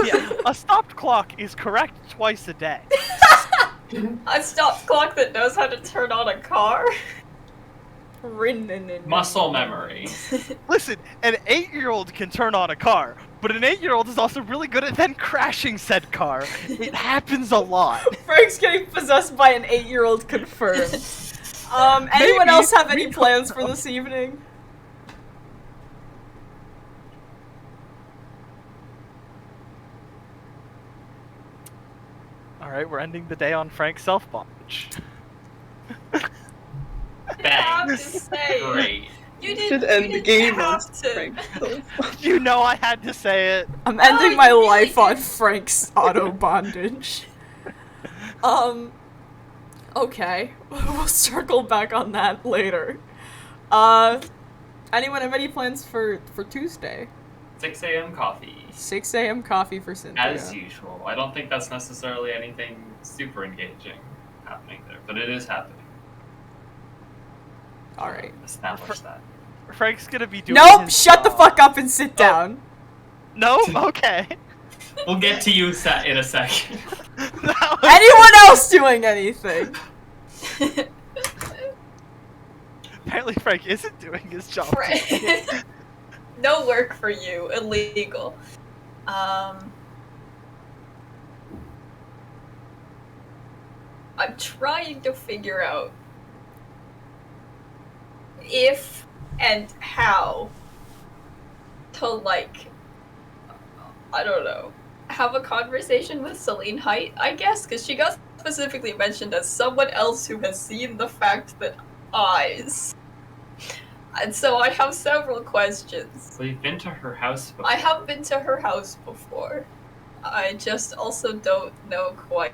Yeah, a stopped clock is correct twice a day. A stopped clock that knows how to turn on a car? Muscle memory. Listen, an 8-year-old can turn on a car, but an 8-year-old is also really good at then crashing said car. It happens a lot. Frank's getting possessed by an 8-year-old confirmed. Anyone Maybe else have any we plans don't for know. this evening? Alright, we're ending the day on Frank's self-bondage. I have to say, Great. you Should didn't, end you the didn't game on have to. Frank. You know I had to say it. I'm ending you my really life on did. Frank's auto bondage. Okay. We'll circle back on that later. Anyone have any plans for Tuesday? 6 a.m. coffee. 6 a.m. coffee for Cynthia. As usual. I don't think that's necessarily anything super engaging happening there, but it is happening. Alright. Establish that. Frank's gonna be doing Nope! his Shut the job. fuck up and sit down. No? Okay. We'll get to you in a second. That was- Anyone else doing anything? Apparently Frank isn't doing his job. Right. No work for you. Illegal. I'm trying to figure out if and how to, like, I don't know, have a conversation with Celine Height, I guess, because she got specifically mentioned as someone else who has seen the fact that eyes. And so I have several questions. So you've been to her house before. I have been to her house before. I just also don't know quite.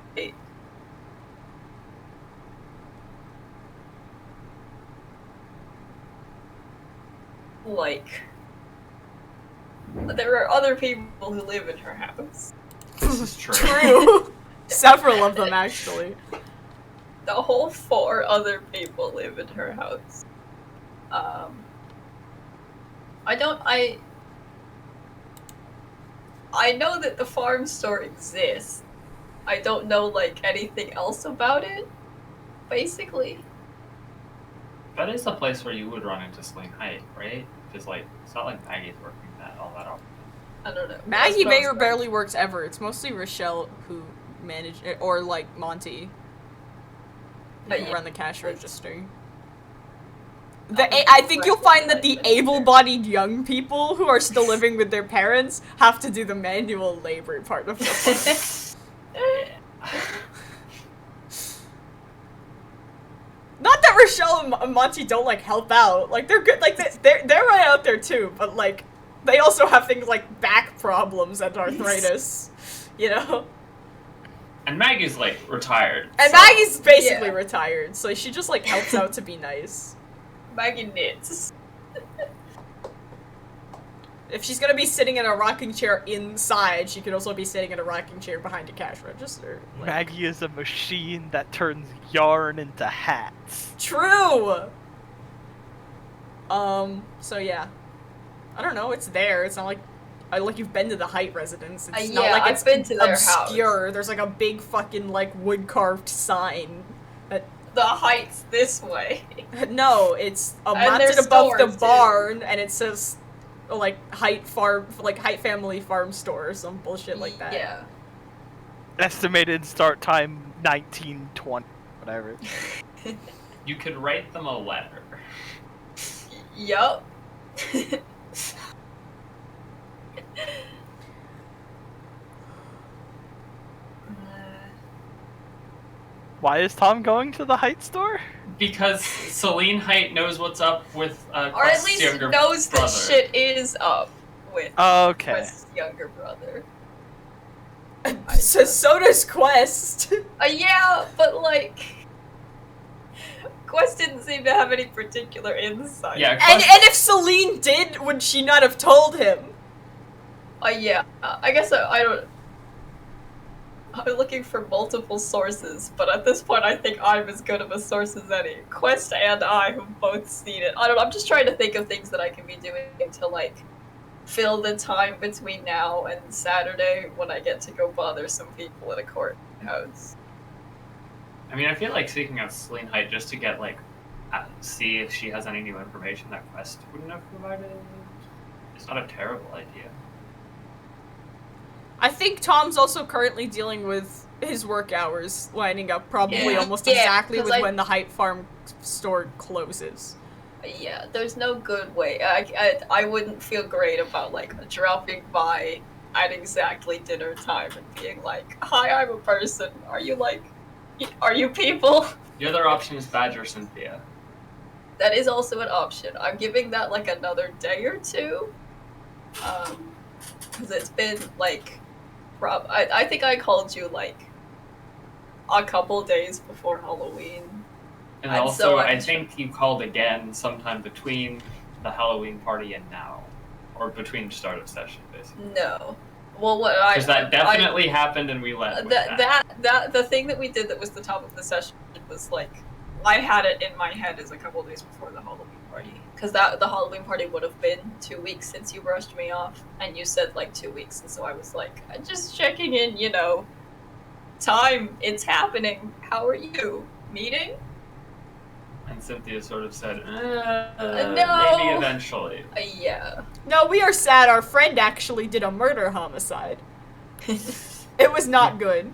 Like, there are other people who live in her house. This is true. True. Several of them, actually. The whole 4 other people live in her house. I know that the farm store exists. I don't know, like, anything else about it, basically. That is a place where you would run into Celine Height, right? Because, like, it's not like Maggie's working all that often. I don't know. Maggie That's May or most- barely works ever. It's mostly Rochelle who manage it, or like Monty who Yeah. run the cash register. I'll be I think you'll find that the impressed with that. able-bodied young people who are still living with their parents have to do the manual labor part of the Not that Rochelle and Monty don't like help out. Like they're good. Like they're right out there too. But like they also have things like back problems and arthritis. You know. And Maggie's, like, retired. And so- Maggie's basically Yeah. retired, so she just like helps out to be nice. Maggie knits. If she's gonna be sitting in a rocking chair inside, she could also be sitting in a rocking chair behind a cash register. Like, Maggie is a machine that turns yarn into hats. true. So yeah, I don't know. It's there. It's not like like you've been to the Height residence. It's not Yeah, like I've it's been to their house. obscure. There's like a big fucking like wood carved sign. That The Heights this way. no, it's And there's mounted above the stores, too. barn, and it says like Height Farm, like Height Family Farm Store or some bullshit like that. Yeah. Estimated start time 1920, whatever. You could write them a letter. Yup. Why is Tom going to the Height store? Because Celine Height knows what's up with Or at Quest's least younger knows brother. that shit is up with Okay. Quest's younger brother. So does Quest. Yeah, but like... Quest didn't seem to have any particular insight. Yeah, And Quest, if Celine did, would she not have told him? Yeah. I guess I don't... I'm looking for multiple sources, but at this point I think I'm as good of a source as any. Quest and I have both seen it. I don't know, I'm just trying to think of things that I can be doing to, like, fill the time between now and Saturday when I get to go bother some people at a courthouse. I mean, I feel like seeking out Celine Height just to get, like, see if she has any new information that Quest wouldn't have provided. It's not a terrible idea. I think Tom's also currently dealing with his work hours lining up probably Yeah. almost Yeah, exactly 'cause with I- when the Height Farm store closes. Yeah, there's no good way. I wouldn't feel great about, like, dropping by at exactly dinner time and being like, hi, I'm a person. Are you people? The other option is Badger Cynthia. That is also an option. I'm giving that, like, another day or two. Because it's been, like, I think I called you, like, a couple days before Halloween. And And also, so I think you called again sometime between the Halloween party and now. Or between start of session, basically. No. Well, what I... Because that definitely happened and we let with The thing that we did that was the top of the session was, like, I had it in my head as a couple days before the Halloween party. Because the Halloween party would have been 2 weeks since you brushed me off. And you said, like, 2 weeks. And so I was like, just checking in, you know. Time, it's happening. How are you? Meeting? And Cynthia sort of said, No. maybe eventually. Yeah. No, we are sad our friend actually did a murder homicide. It was not good.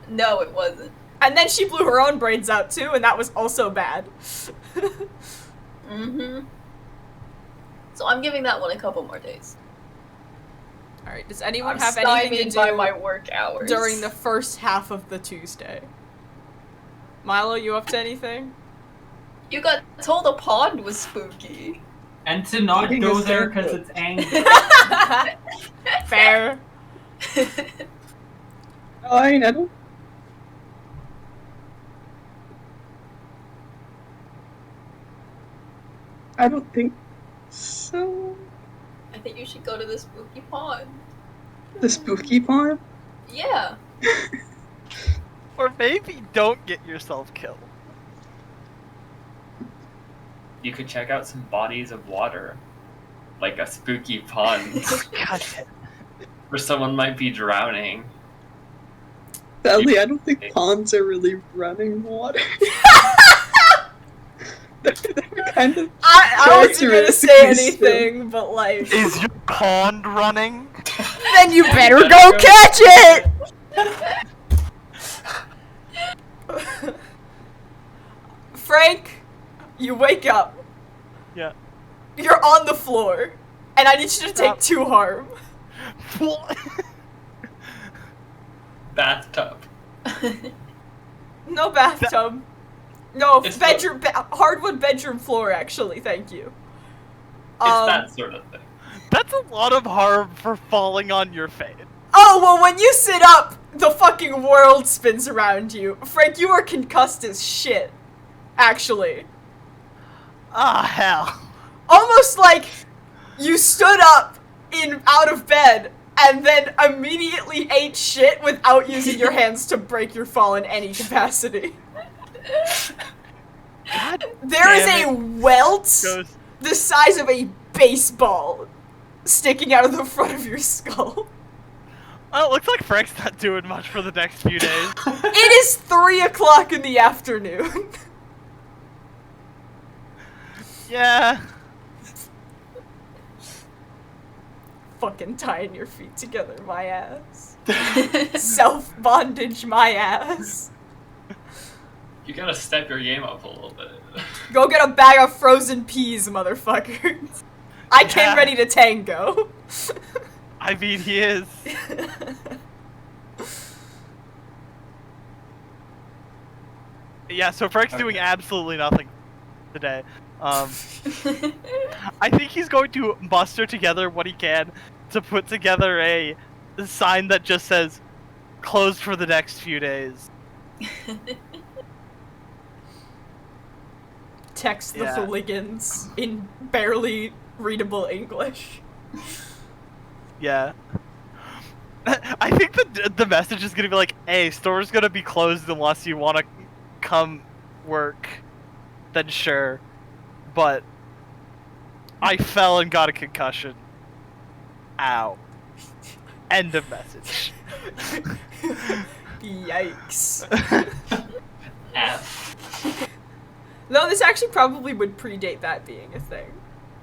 No, it wasn't. And then she blew her own brains out too, and that was also bad. Mm-hmm. So I'm giving that one a couple more days. Alright, does anyone I'm have anything to stymied by do my work hours. during the first half of the Tuesday? Milo, you up to anything? You got told a pond was spooky. And to not Being go a there circle. because it's angry. Fair. Oh, I mean, I don't think so. I think you should go to the spooky pond. The spooky pond? Yeah. Or maybe don't get yourself killed. You could check out some bodies of water. Like a spooky pond. God damn. Where someone might be drowning. Sadly, I don't think ponds are really running water. they're kind of. I wasn't gonna say Characteristically anything, but like, Is your pond running? then you better go catch it! Frank, you wake up. Yeah. You're on the floor, and I need you to take Stop. 2 harm. Bathtub. No bathtub. No, It's bedroom, hardwood bedroom floor, actually, thank you. It's that sort of thing. That's a lot of harm for falling on your face. Oh, well, when you sit up, the fucking world spins around you. Frank, you are concussed as shit. Actually. Ah, hell. Almost like you stood up out of bed and then immediately ate shit without using your hands to break your fall in any capacity. God There is damn a it. welt Goes. the size of a baseball sticking out of the front of your skull. Oh, it looks like Frank's not doing much for the next few days. It is 3 o'clock in the afternoon. Yeah. Fucking tying your feet together, my ass. Self-bondage, my ass. You gotta step your game up a little bit. Go get a bag of frozen peas, motherfuckers. I came Yeah. ready to tango. I mean, he is. Yeah, so Frank's doing absolutely nothing today. I think he's going to muster together what he can to put together a sign that just says, closed for the next few days. Text the Yeah. hooligans in barely readable English. Yeah. I think the message is gonna be like, hey, store's gonna be closed unless you wanna come work. Then sure. But I fell and got a concussion. Ow. End of message. Yikes. F. No, this actually probably would predate that being a thing.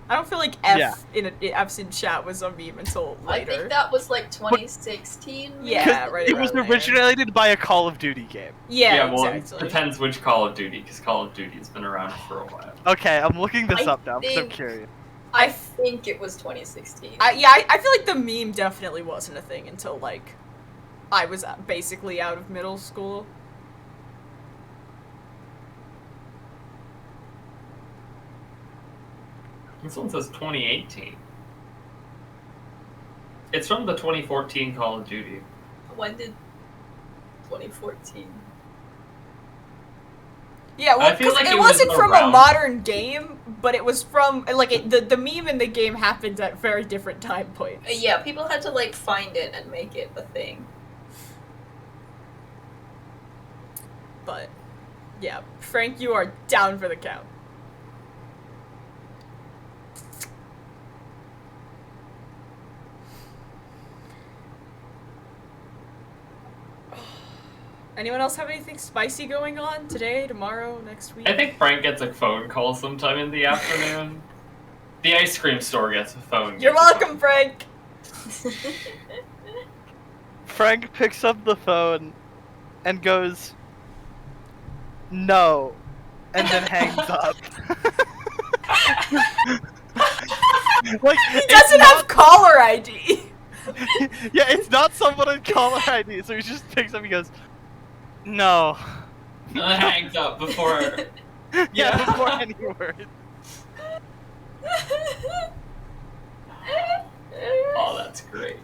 I don't feel like F Yeah. F's in chat was a meme until I later. think that was like 2016. maybe? Yeah, right. It was around there. originated by a Call of Duty game. Yeah, well, exactly. it depends which Call of Duty, because Call of Duty's been around for a while. Okay, I'm looking this I up now because I'm think- curious. I think it was 2016. I feel like the meme definitely wasn't a thing until, like, I was basically out of middle school. This one says 2018. It's from the 2014 Call of Duty. When did 2014? Yeah, well, I feel because like it it was wasn't from a around- modern game, but it was from, like, the meme in the game happened at very different time points. Yeah, people had to like find it and make it a thing. But, yeah, Frank, you are down for the count. Anyone else have anything spicy going on today, tomorrow, next week? I think Frank gets a phone call sometime in the afternoon. The ice cream store gets a phone. You're gets a welcome, phone. Frank! Frank picks up the phone and goes, no, and then hangs up. Like, He doesn't have caller ID! yeah, it's not someone in caller ID, so he just picks up and goes, no. And then hangs up before. Yeah, before any word. Oh, that's great.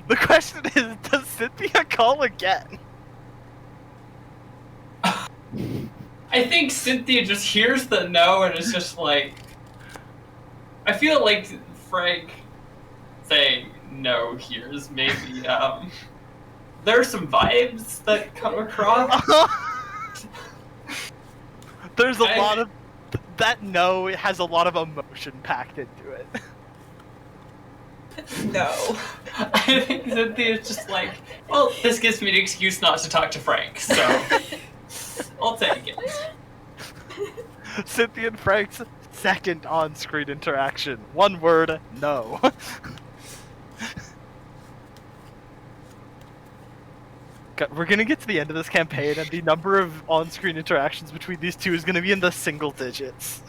The question is, does Cynthia call again? I think Cynthia just hears the no and is just like. I feel like Frank saying no here is maybe there are some vibes that come across. There's a lot of that no, it has a lot of emotion packed into it. No. I think Cynthia's just like, well, this gives me an excuse not to talk to Frank, so I'll take it. Cynthia and Frank's second on-screen interaction. One word, no. God, we're gonna get to the end of this campaign, and the number of on-screen interactions between these two is gonna be in the single digits.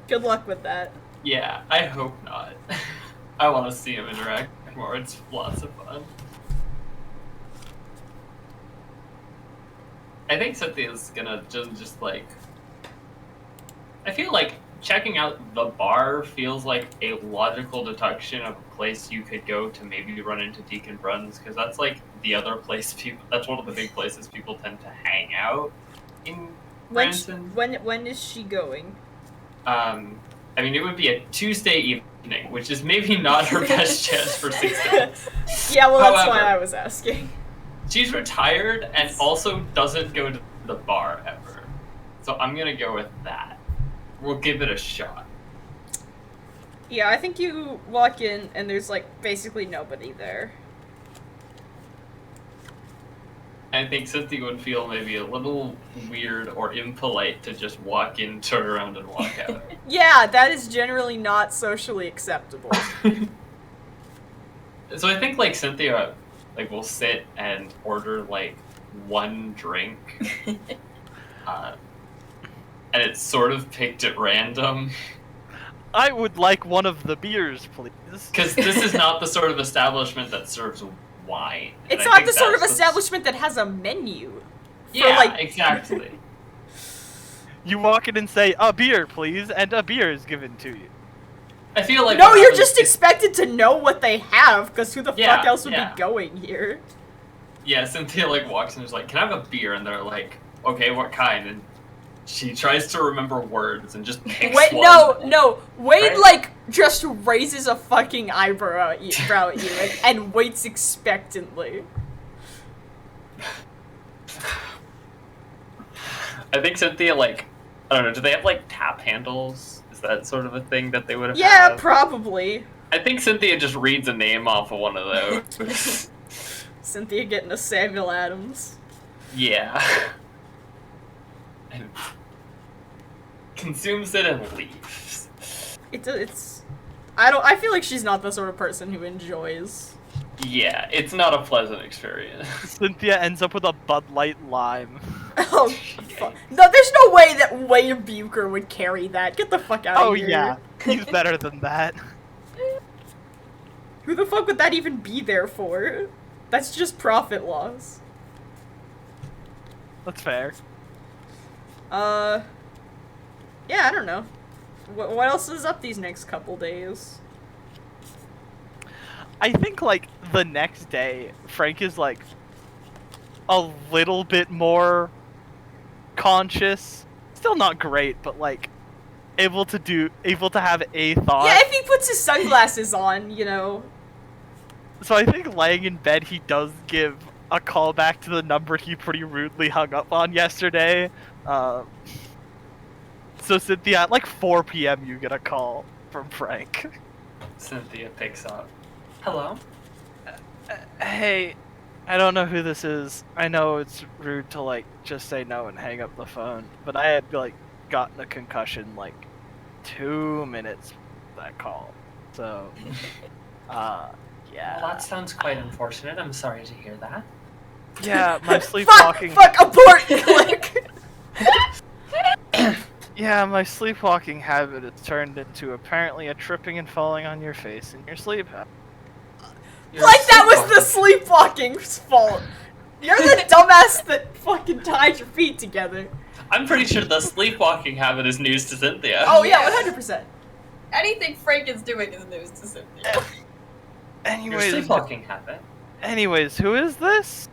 Good luck with that. Yeah, I hope not. I want to see him interact more. It's lots of fun. I think Cynthia's gonna just like. I feel like checking out the bar feels like a logical deduction of a place you could go to maybe run into Deacon Bruns, because that's like the other place people. That's one of the big places people tend to hang out in Branson. When is she going? I mean, it would be a Tuesday evening, which is maybe not her best chance for 6 days. Yeah, well, that's why However, I was asking. She's retired and also doesn't go to the bar ever. So I'm gonna go with that. We'll give it a shot. Yeah, I think you walk in and there's, like, basically nobody there. I think Cynthia would feel maybe a little weird or impolite to just walk in, turn around, and walk out. Yeah, that is generally not socially acceptable. So I think, like, Cynthia, like, will sit and order, like, one drink. And it's sort of picked at random. I would like one of the beers, please. Because this is not the sort of establishment that serves wine. And It's I not think the sort of that's establishment that has a menu. Yeah, like- exactly. You walk in and say, "A beer, please," and a beer is given to you. I feel like No, what you're happens just is- expected to know what they have, because who the Yeah, fuck else would yeah. be going here? Yeah, Cynthia like walks in and is like, "Can I have a beer?" And they're like, "Okay, what kind?" And she tries to remember words and just picks Wait, one. no. Wade, Right? like, just raises a fucking eyebrow at you and waits expectantly. I think Cynthia like, I don't know. Do they have like tap handles? Is that sort of a thing that they would have? Yeah, had? probably. I think Cynthia just reads a name off of one of those. Cynthia getting a Samuel Adams. Yeah. And consumes it and leaves. It's. I feel like she's not the sort of person who enjoys. Yeah, it's not a pleasant experience. Cynthia ends up with a Bud Light Lime. Oh, fuck. No, there's no way that Wade Bucher would carry that. Get the fuck out of Oh here. yeah, he's better than that. Who the fuck would that even be there for? That's just profit loss. That's fair. Yeah, I don't know. What else is up these next couple days? I think like the next day, Frank is like a little bit more conscious. Still not great, but like able to have a thought. Yeah, if he puts his sunglasses on, you know. So I think laying in bed, he does give a call back to the number he pretty rudely hung up on yesterday. So Cynthia, at like 4 p.m., you get a call from Frank. Cynthia picks up. Hello? Hey, I don't know who this is. I know it's rude to like just say no and hang up the phone, but I had like gotten a concussion like 2 minutes before that call. So, yeah. Well, that sounds quite unfortunate. I'm sorry to hear that. Yeah, my sleepwalking. Fuck, abort, click. Yeah, my sleepwalking habit has turned into apparently a tripping and falling on your face in your sleep. You're Like that was the sleepwalking. sleepwalking's fault. You're the dumbass that fucking tied your feet together. I'm pretty sure the sleepwalking habit is news to Cynthia. Oh yeah, 100%. Anything Frank is doing is news to Cynthia. Your Anyways, sleepwalking habit. who is this?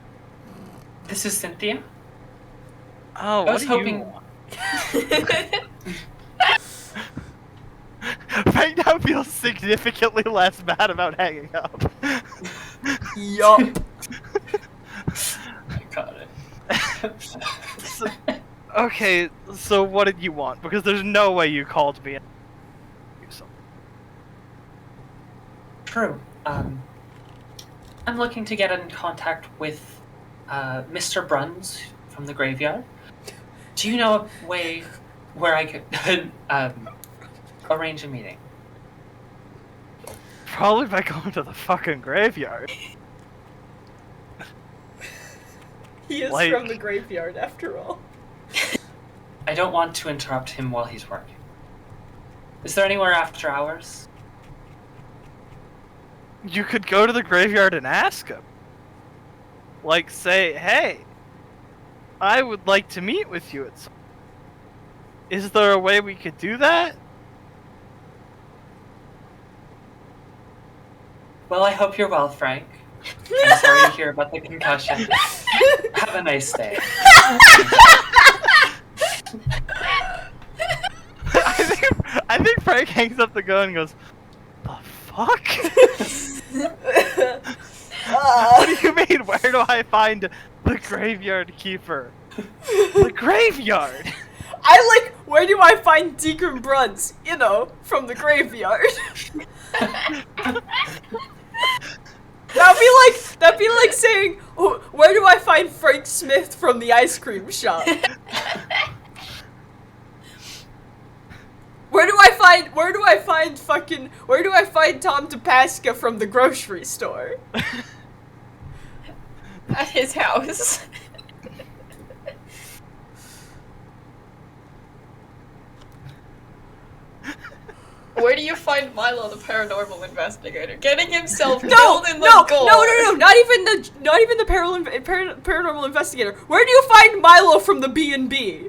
This is Cynthia. Oh, I what was do hoping. you want? Frank now feels significantly less bad about hanging up. Yup. I got it. Okay, so what did you want? Because there's no way you called me. True. I'm looking to get in contact with Mr. Bruns from the graveyard. Do you know a way where I could arrange a meeting? Probably by going to the fucking graveyard. He is Like- from the graveyard after all. I don't want to interrupt him while he's working. Is there anywhere after hours? You could go to the graveyard and ask him. Like, say, hey, I would like to meet with you at some. Is there a way we could do that? Well, I hope you're well, Frank. I'm sorry to hear about the concussion. Have a nice day. I think Frank hangs up the gun and goes, the fuck? What do you mean? Where do I find the graveyard keeper? The graveyard? I like, where do I find Deacon Bruns? You know, from the graveyard. That'd be like saying, oh, where do I find Frank Smith from the ice cream shop? Where do I find Tom DePasca from the grocery store? At his house. Where do you find Milo, the paranormal investigator, getting himself No, killed in the no, goal? no, not even the paranormal investigator. Where do you find Milo from the B&B?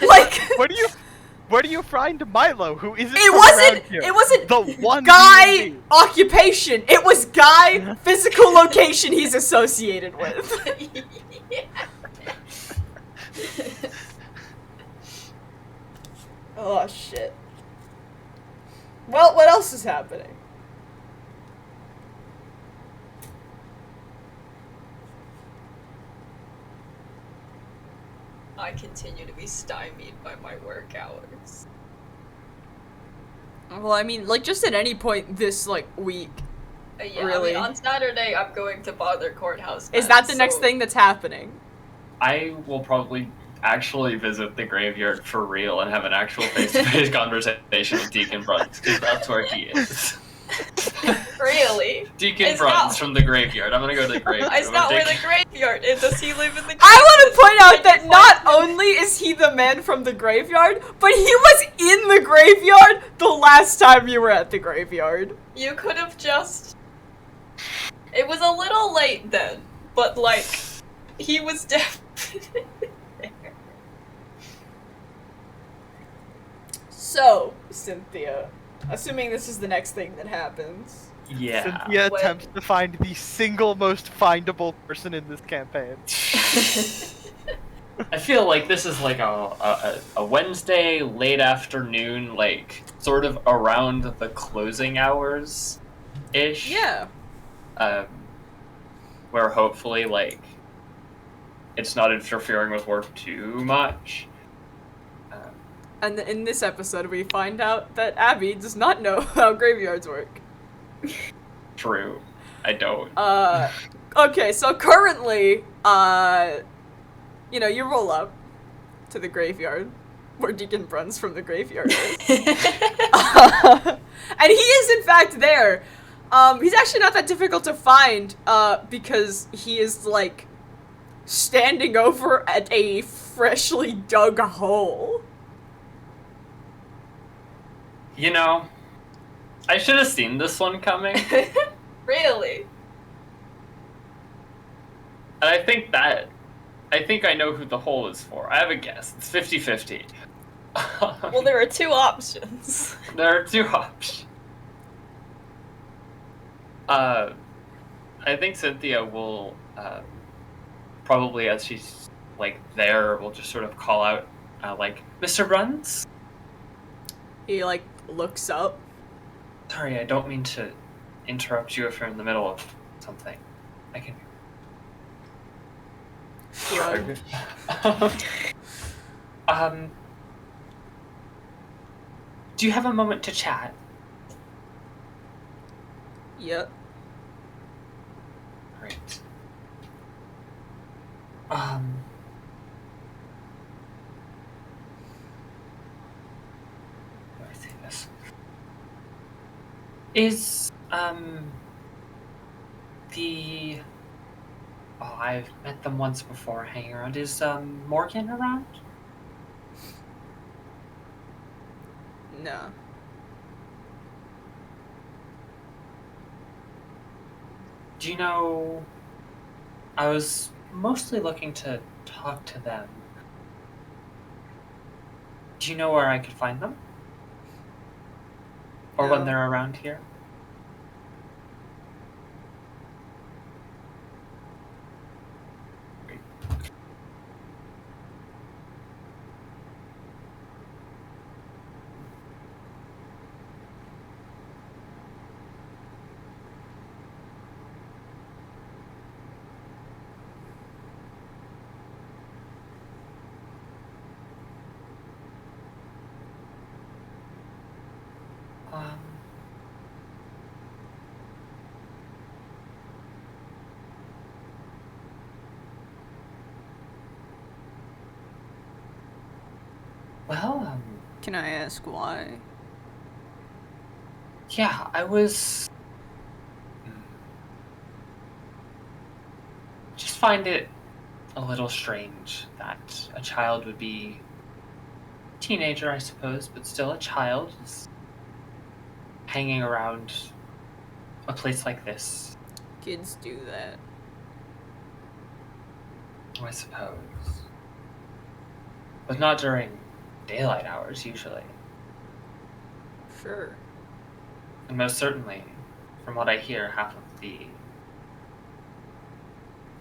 Like, Where do you find Milo, who isn't it from wasn't around here? it wasn't The one guy B&B. occupation. It was guy physical location he's associated with. Oh shit. Well, what else is happening? I continue to be stymied by my work hours. Well, I mean, like, just at any point this, like, week. Yeah, Really? I mean, on Saturday, I'm going to Bother Courthouse. Is that the next thing that's happening? I will probably actually visit the graveyard for real and have an actual face-to-face conversation with Deacon Bruns, because that's where he is. Really? Deacon It's Bruns not- from the graveyard. I'm gonna go to the graveyard. It's not where the graveyard is. Does he live in the graveyard? I want to point out that not only is he the man from the graveyard, but he was in the graveyard the last time you were at the graveyard. You could have just... It was a little late then, but, like, he was definitely there. So, Cynthia, assuming this is the next thing that happens. Yeah. Cynthia When- attempts to find the single most findable person in this campaign. I feel like this is like a Wednesday late afternoon, like sort of around the closing hours ish. Yeah. Where hopefully like it's not interfering with work too much. And in this episode, we find out that Abby does not know how graveyards work. True. I don't. Okay, so currently, you know, you roll up to the graveyard, where Deacon Bruns from the graveyard is. And he is, in fact, there. He's actually not that difficult to find, because he is, like, standing over at a freshly dug hole. You know, I should have seen this one coming. Really? And I think I know who the hole is for. I have a guess. It's 50-50. Well, there are two options. There are two options. I think Cynthia will, probably as she's, like, there, will just sort of call out, like, Mr. Bruns? He, like, looks up. Sorry, I don't mean to interrupt you if you're in the middle of something. I can... Shrug. Do you have a moment to chat? Yep. Great. Let me see this. Is, the... Oh, I've met them once before hanging around. Is, Morgan around? No. Do you know... I was mostly looking to talk to them. Do you know where I could find them? Or when No. they're around here? Great. Um, well, Can I ask why? yeah, I was... Just find it a little strange that a child would be... Teenager, I suppose, but still a child is hanging around a place like this. Kids do that. I suppose. But not during daylight hours, usually. Sure. And most certainly, from what I hear, half of the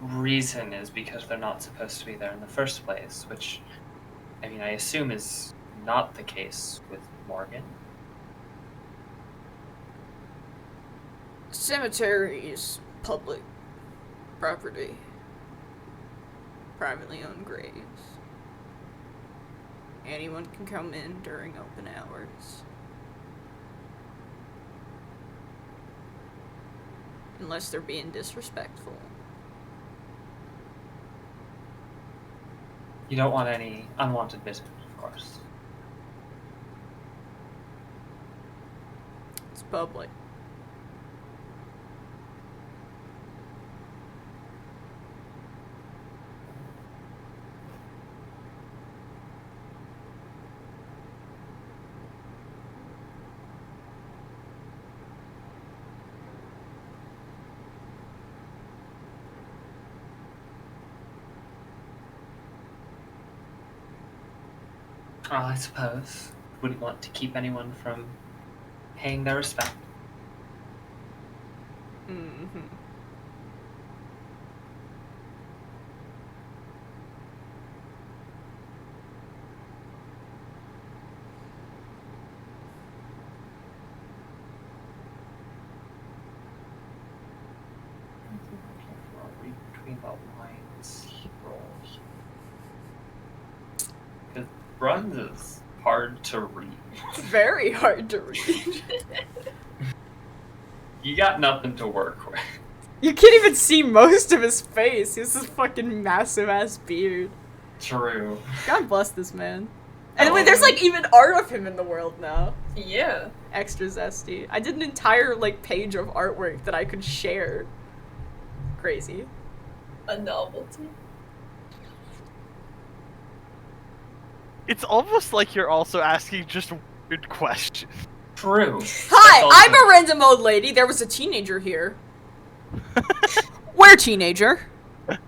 reason is because they're not supposed to be there in the first place, which, I mean, I assume is not the case with Morgan. Cemetery is public property. Privately owned graves. Anyone can come in during open hours. Unless they're being disrespectful. You don't want any unwanted visitors, of course. It's public. Well, I suppose. Wouldn't want to keep anyone from paying their respect. Mm-hmm. Read between the lines. Rolls. Because Bruns is hard to read. Very hard to read. You got nothing to work with. You can't even see most of his face. He has this fucking massive ass beard. True. God bless this man. And wait, there's like even art of him in the world now. Yeah. Extra zesty. I did an entire like page of artwork that I could share. Crazy. A novelty. It's almost like you're also asking just weird questions. True. Hi, I'm a random old lady. There was a teenager here. Where teenager?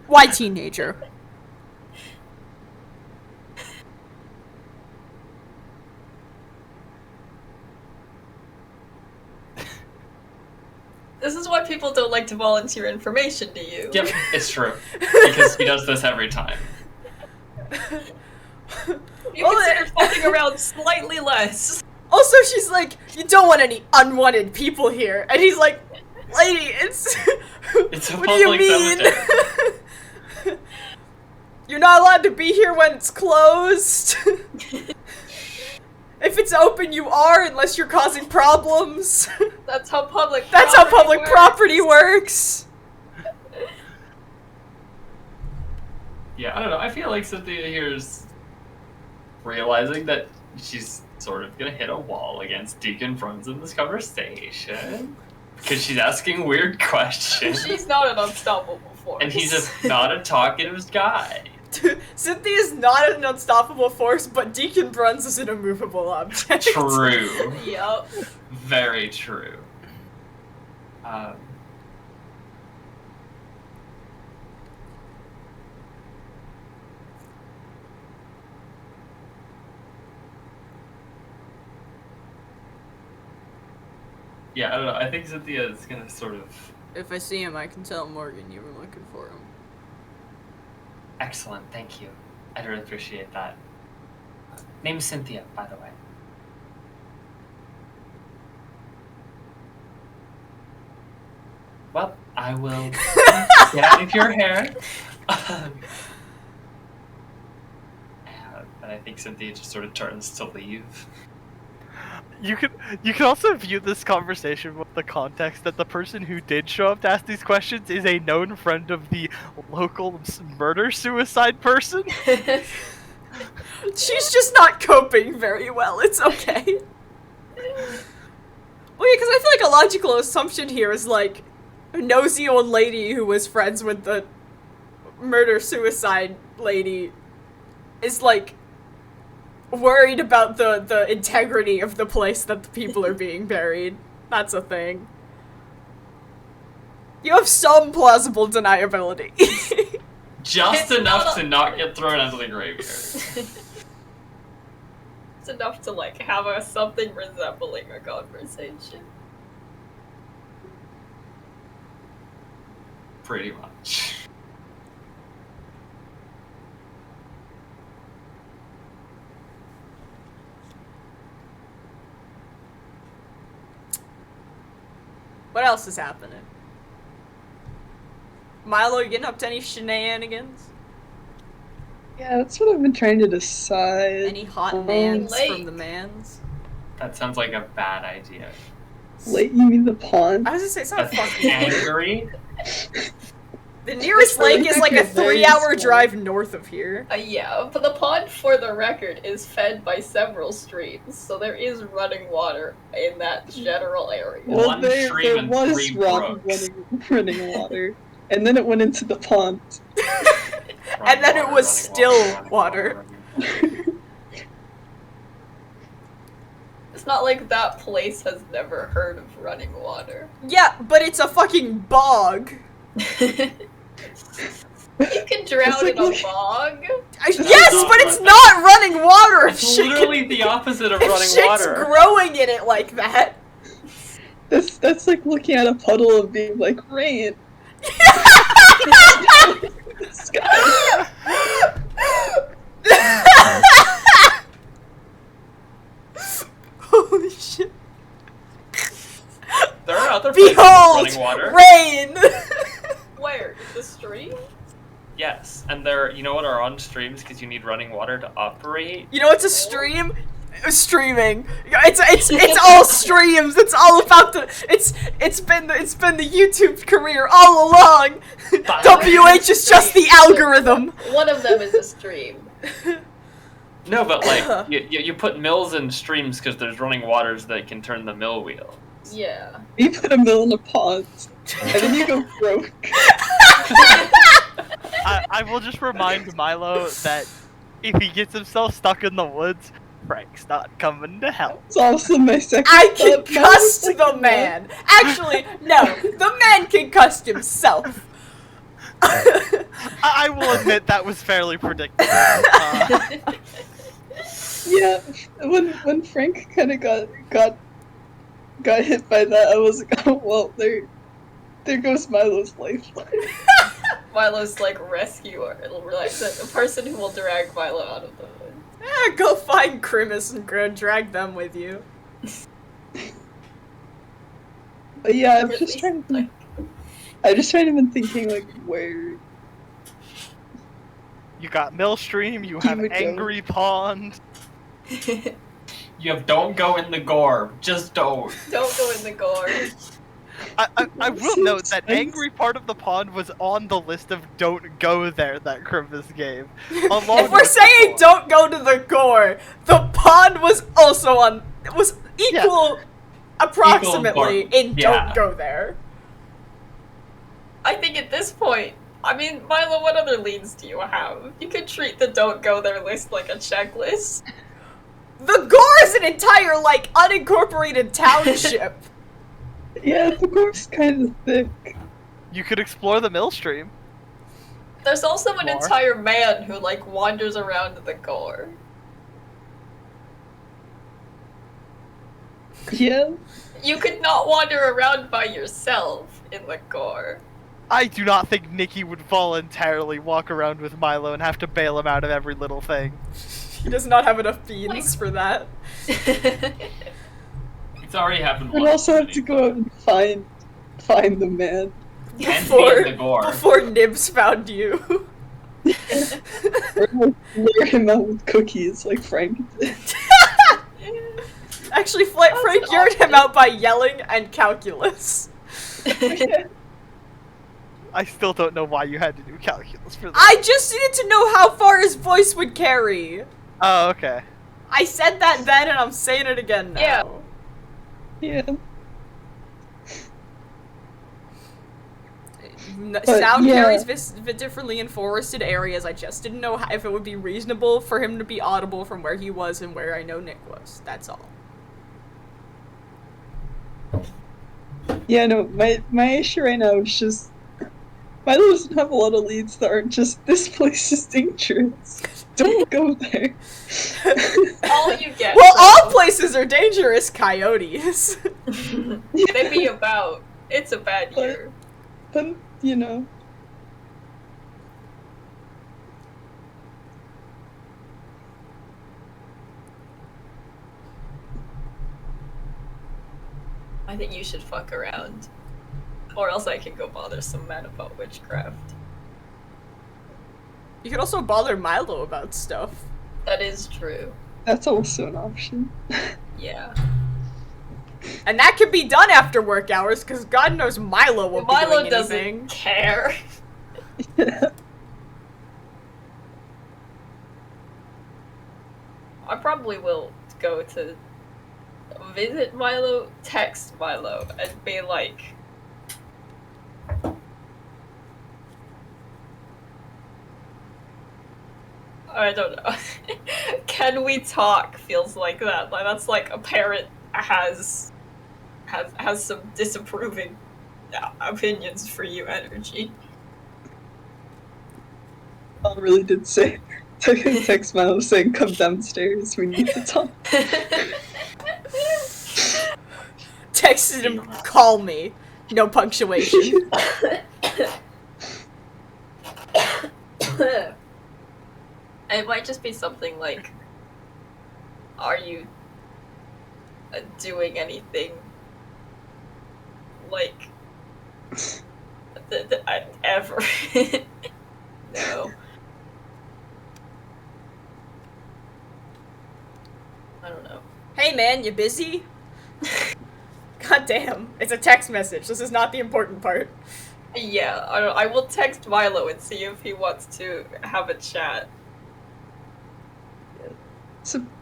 Why teenager? This is why people don't like to volunteer information to you. Yep, it's true. Because he does this every time. You Well, consider fucking around slightly less. Also, she's like, you don't want any unwanted people here. And he's like, lady, it's... It's a what do you public mean? cemetery. You're not allowed to be here when it's closed. If it's open, you are, unless you're causing problems. That's how public That's how property public works. property works. Yeah, I don't know. I feel like Cynthia here's realizing that she's sort of gonna hit a wall against Deacon Bruns in this conversation. Because she's asking weird questions. She's not an unstoppable force. And he's just not a talkative guy. Cynthia's not an unstoppable force, but Deacon Bruns is an immovable object. True. Yep. Very true. Yeah, I don't know. I think Cynthia is gonna sort of... If I see him, I can tell Morgan you were looking for him. Excellent, thank you. I really appreciate that. Name's Cynthia, by the way. Well, I will get out of your hair. And I think Cynthia just sort of turns to leave. You can also view this conversation with the context that the person who did show up to ask these questions is a known friend of the local murder-suicide person. She's just not coping very well. It's okay. Well, yeah, because I feel like a logical assumption here is like a nosy old lady who was friends with the murder-suicide lady is like worried about the integrity of the place that the people are being buried. That's a thing. You have some plausible deniability. Just It's enough not to not get thrown into the graveyard. It's enough to like have something resembling a conversation. Pretty much. What else is happening? Milo, you getting up to any shenanigans? Yeah, that's what I've been trying to decide. Any hot mans Late. from the mans? That sounds like a bad idea. Late, you mean the pond? I was gonna say, it's not That's fucking angry. The nearest lake is like a Very 3-hour small. drive north of here. Yeah, but the pond, for the record, is fed by several streams, so there is running water in that general area. Well, One there stream and was three brooks. running water, and then it went into the pond. And then it was still water. It's not like that place has never heard of running water. Yeah, but it's a fucking bog. You can drown It's like in a look- bog. Yes, not but it's running. not running water. If It's shit literally can- the opposite of if running shit's water. growing in it like that. That's like looking at a puddle and being like, rain. Sky. Holy shit. There are other places with Behold, running water. rain. Where? The stream? Yes, and they're, you know what, are on streams because you need running water to operate. You know what's a stream? Streaming. It's all streams. It's all about the. It's been the YouTube career all along. WH is just the algorithm. One of them is a stream. No, but like, you put mills in streams because there's running waters that can turn the mill wheel. Yeah. You put a mill in a pond, and then you go broke. I will just remind Milo that if he gets himself stuck in the woods, Frank's not coming to help. It's also my second I can thought. Mine was cust like, the man. Actually, no. The man can cust himself. I will admit that was fairly predictable. Yeah, when Frank kind of got hit by that, I was like, oh well, there goes Milo's lifeline. Milo's like rescuer, like the person who will drag Milo out of the woods. Go find Grimace and drag them with you. But yeah, I'm Or at just least, trying to think. I'm just trying to been thinking like where. You got Millstream, you have would go. Angry Pond. You have don't go in the gore. Just don't. Don't go in the gore. I will note that Angry part of the pond was on the list of don't go there that Grimace gave. If we're saying don't go to the gore, the pond was also on. It was equal, approximately, Equal in yeah. don't go there. I think at this point, I mean, Milo, what other leads do you have? You could treat the don't go there list like a checklist. The gore is an entire, like, unincorporated township. Yeah, the gore's kind of thick. You could explore the Millstream. There's also an More. entire man who, like, wanders around the gore. Yeah. You could not wander around by yourself in the gore. I do not think Nikki would voluntarily walk around with Milo and have to bail him out of every little thing. He does not have enough beans for that. It's already happened We'd once. also have to go out and find the man. And be Before, in the gore. before Nibs found you. Or like, lure him out with cookies like Frank did. Actually, That's Frank lured him awesome. out by yelling and calculus. I still don't know why you had to do calculus for that. I just needed to know how far his voice would carry. Oh, okay. I said that then, and I'm saying it again now. Yeah. Yeah. But, Sound yeah. carries differently in forested areas. I just didn't know if it would be reasonable for him to be audible from where he was and where I know Nick was. That's all. Yeah, no, my issue right now is just Milo doesn't have a lot of leads that aren't just this place is dangerous. Don't go there. All you get. Well, all though, places are dangerous, coyotes. they be about. It's a bad But- year. But you know, I think you should fuck around. Or else I can go bother some men about witchcraft. You can also bother Milo about stuff. That is true. that's also an option. Yeah. And that can be done after work hours, because God knows Milo won't be Milo doing doesn't anything. care. I probably will go to visit Milo, text Milo, and be like, I don't know. Can we talk? Feels like that. Like that's like a parent has some disapproving opinions for you energy. Mom really did say, text Milo saying, "Come downstairs. We need to talk." Texted him, call me. No punctuation. It might just be something like, are you doing anything like ever? No. I don't know. Hey man, you busy? God damn, it's a text message. This is not the important part. Yeah, I will text Milo and see if he wants to have a chat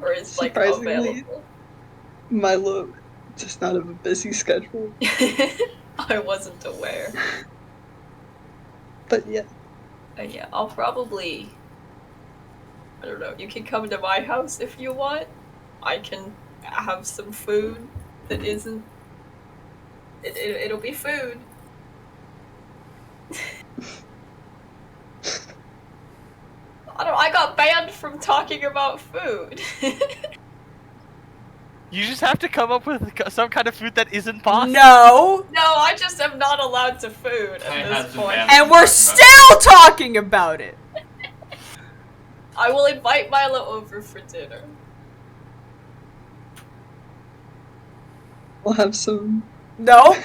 or is like Surprisingly, available. Milo does not have a busy schedule. I wasn't aware. But yeah, Yeah, I'll probably. I don't know. You can come to my house if you want. I can have some food that isn't. It'll be food. I got banned from talking about food. You just have to come up with some kind of food that isn't pasta. No! No, I just am not allowed to food I at have this been point. banned. And we're still talking about it! I will invite Milo over for dinner. we'll have some. No?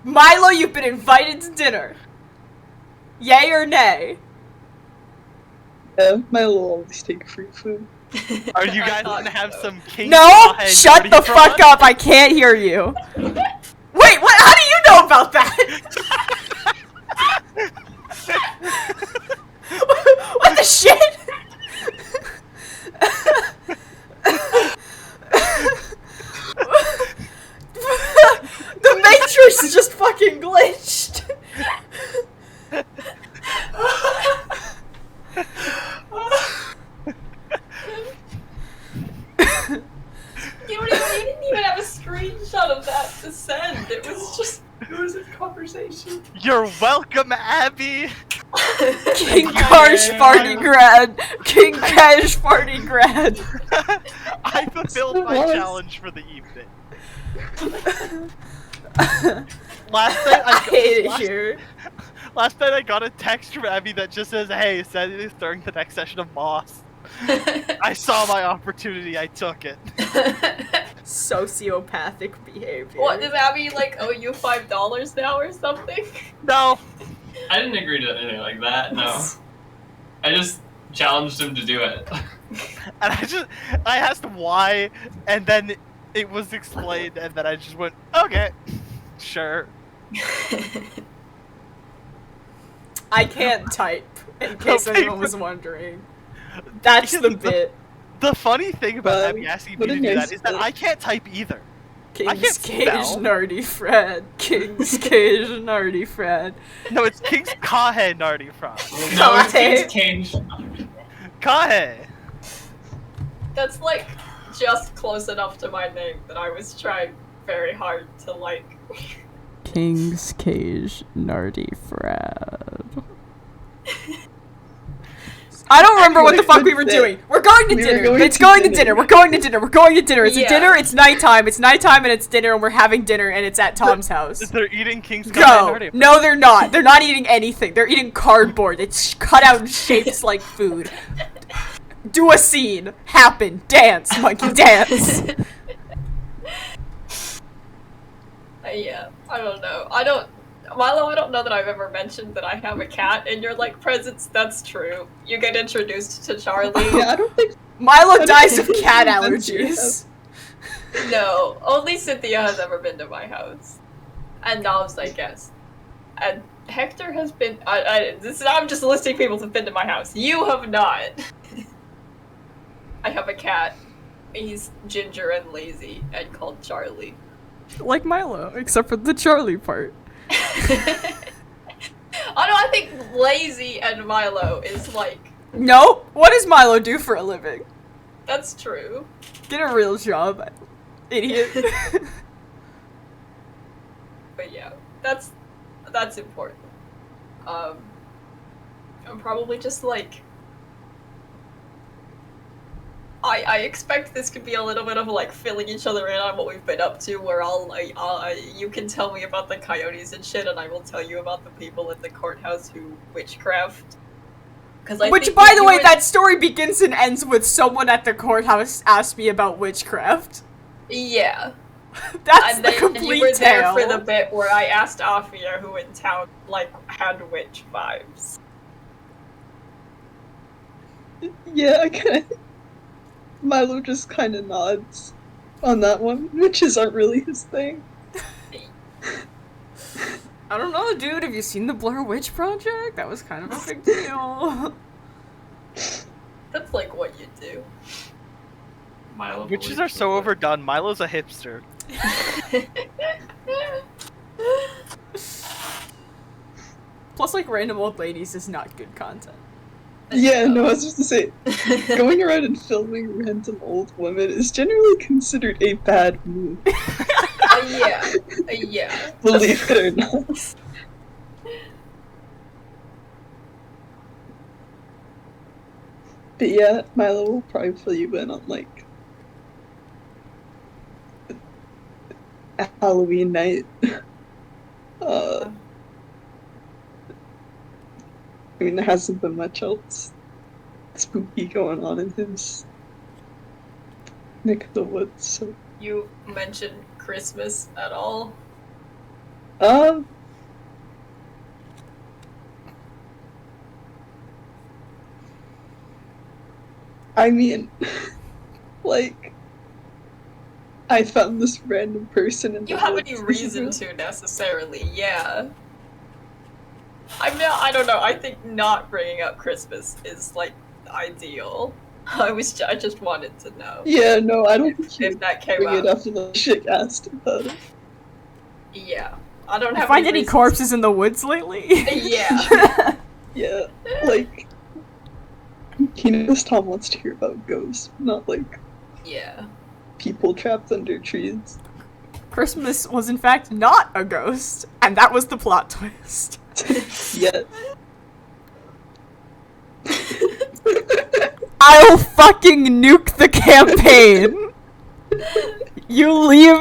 Milo, you've been invited to dinner. Yay or nay? Yeah, Milo will always take free food. Are you I guys thought gonna have so. some king? No! Kahe Shut dirty the fuck prawn? up, I can't hear you. Wait, what? How do you know about that? What the shit? The Matrix just fucking glitched. You didn't even have a screenshot of that to send. It was just. It was a conversation. You're welcome, Abby. King Karsh Party Grad. King Cash Party Grad. I fulfilled my What? challenge for the evening. Last night I hate it last- here. Last night I got a text from Abby that just says, "Hey, send this during the next session of Moss." I saw my opportunity. I took it. Sociopathic behavior. What, does Abby like owe you $5 now or something? No, I didn't agree to anything like that, no. I just challenged him to do it. and I asked why, and then it was explained, and then I just went, "Okay, sure." I can't type, in case Okay, anyone was wondering. That's the bit. The funny thing about Well, Abby asking me what to a do nice that is that bit. I can't type either. King's can't Cage spell. Nerdy Fred. King's Cage Nerdy Fred. No, it's King's Kahe Nardi from. No, it's Kahe. King's Kahe. That's like just close enough to my name that I was trying very hard to like King's Cage Nardy Frad. I don't remember what the fuck we were doing. We're going to dinner. It's going to dinner. We're going to dinner. We're going to dinner. It's a dinner. It's nighttime. It's nighttime and it's dinner and we're having dinner and it's at Tom's house. They're eating King's Cage Go. Nardy. No, they're not. They're not eating anything. They're eating cardboard. It's cut out in shapes like food. Do a scene. Happen. Dance. Monkey dance. Yeah, I don't know. Milo, I don't know that I've ever mentioned that I have a cat in your, like, presence. That's true. You get introduced to Charlie. Yeah, I don't think. Milo dies of cat allergies. No, only Cynthia has ever been to my house. And Novs, I guess. And Hector has been. I'm just listing people who've been to my house. You have not. I have a cat. He's ginger and lazy and called Charlie. Like Milo, except for the Charlie part. I think lazy and Milo is like. No? What does Milo do for a living? That's true. Get a real job, idiot. But yeah, that's important. I'm probably just like. I expect this could be a little bit of like filling each other in on what we've been up to, where you can tell me about the coyotes and shit, and I will tell you about the people in the courthouse who witchcraft. Which, by the way, that story begins and ends with someone at the courthouse asked me about witchcraft. Yeah. That's and the then complete you were there tale. for the bit where I asked Afia who in town like had witch vibes. Yeah, okay. Milo just kind of nods on that one. Witches aren't really his thing. I don't know, dude. Have you seen the Blair Witch Project? That was kind of a big deal. That's like what you do. Milo Witches are so overdone. Milo's a hipster. Plus, like, random old ladies is not good content. Yeah, no, I was just to say, going around and filming random old women is generally considered a bad move. Yeah. Believe it or not. But yeah, Milo will probably fill you in on, like, a Halloween night. I mean, there hasn't been much else spooky going on in his neck of the woods, so. You mentioned Christmas at all? I mean, like, I found this random person in the You have woods. any reason to necessarily, yeah. I don't know, I think not bringing up Christmas is, like, ideal. I just wanted to know. Yeah, no, I don't think if that came bring up. it after the shit asked about it. Yeah. I don't have Find any reasons corpses in the woods lately? Yeah. Yeah, like, he knows Tom wants to hear about ghosts, not, like, Yeah. people trapped under trees. Christmas was in fact not a ghost, and that was the plot twist. Yet. I'll fucking nuke the campaign. You leave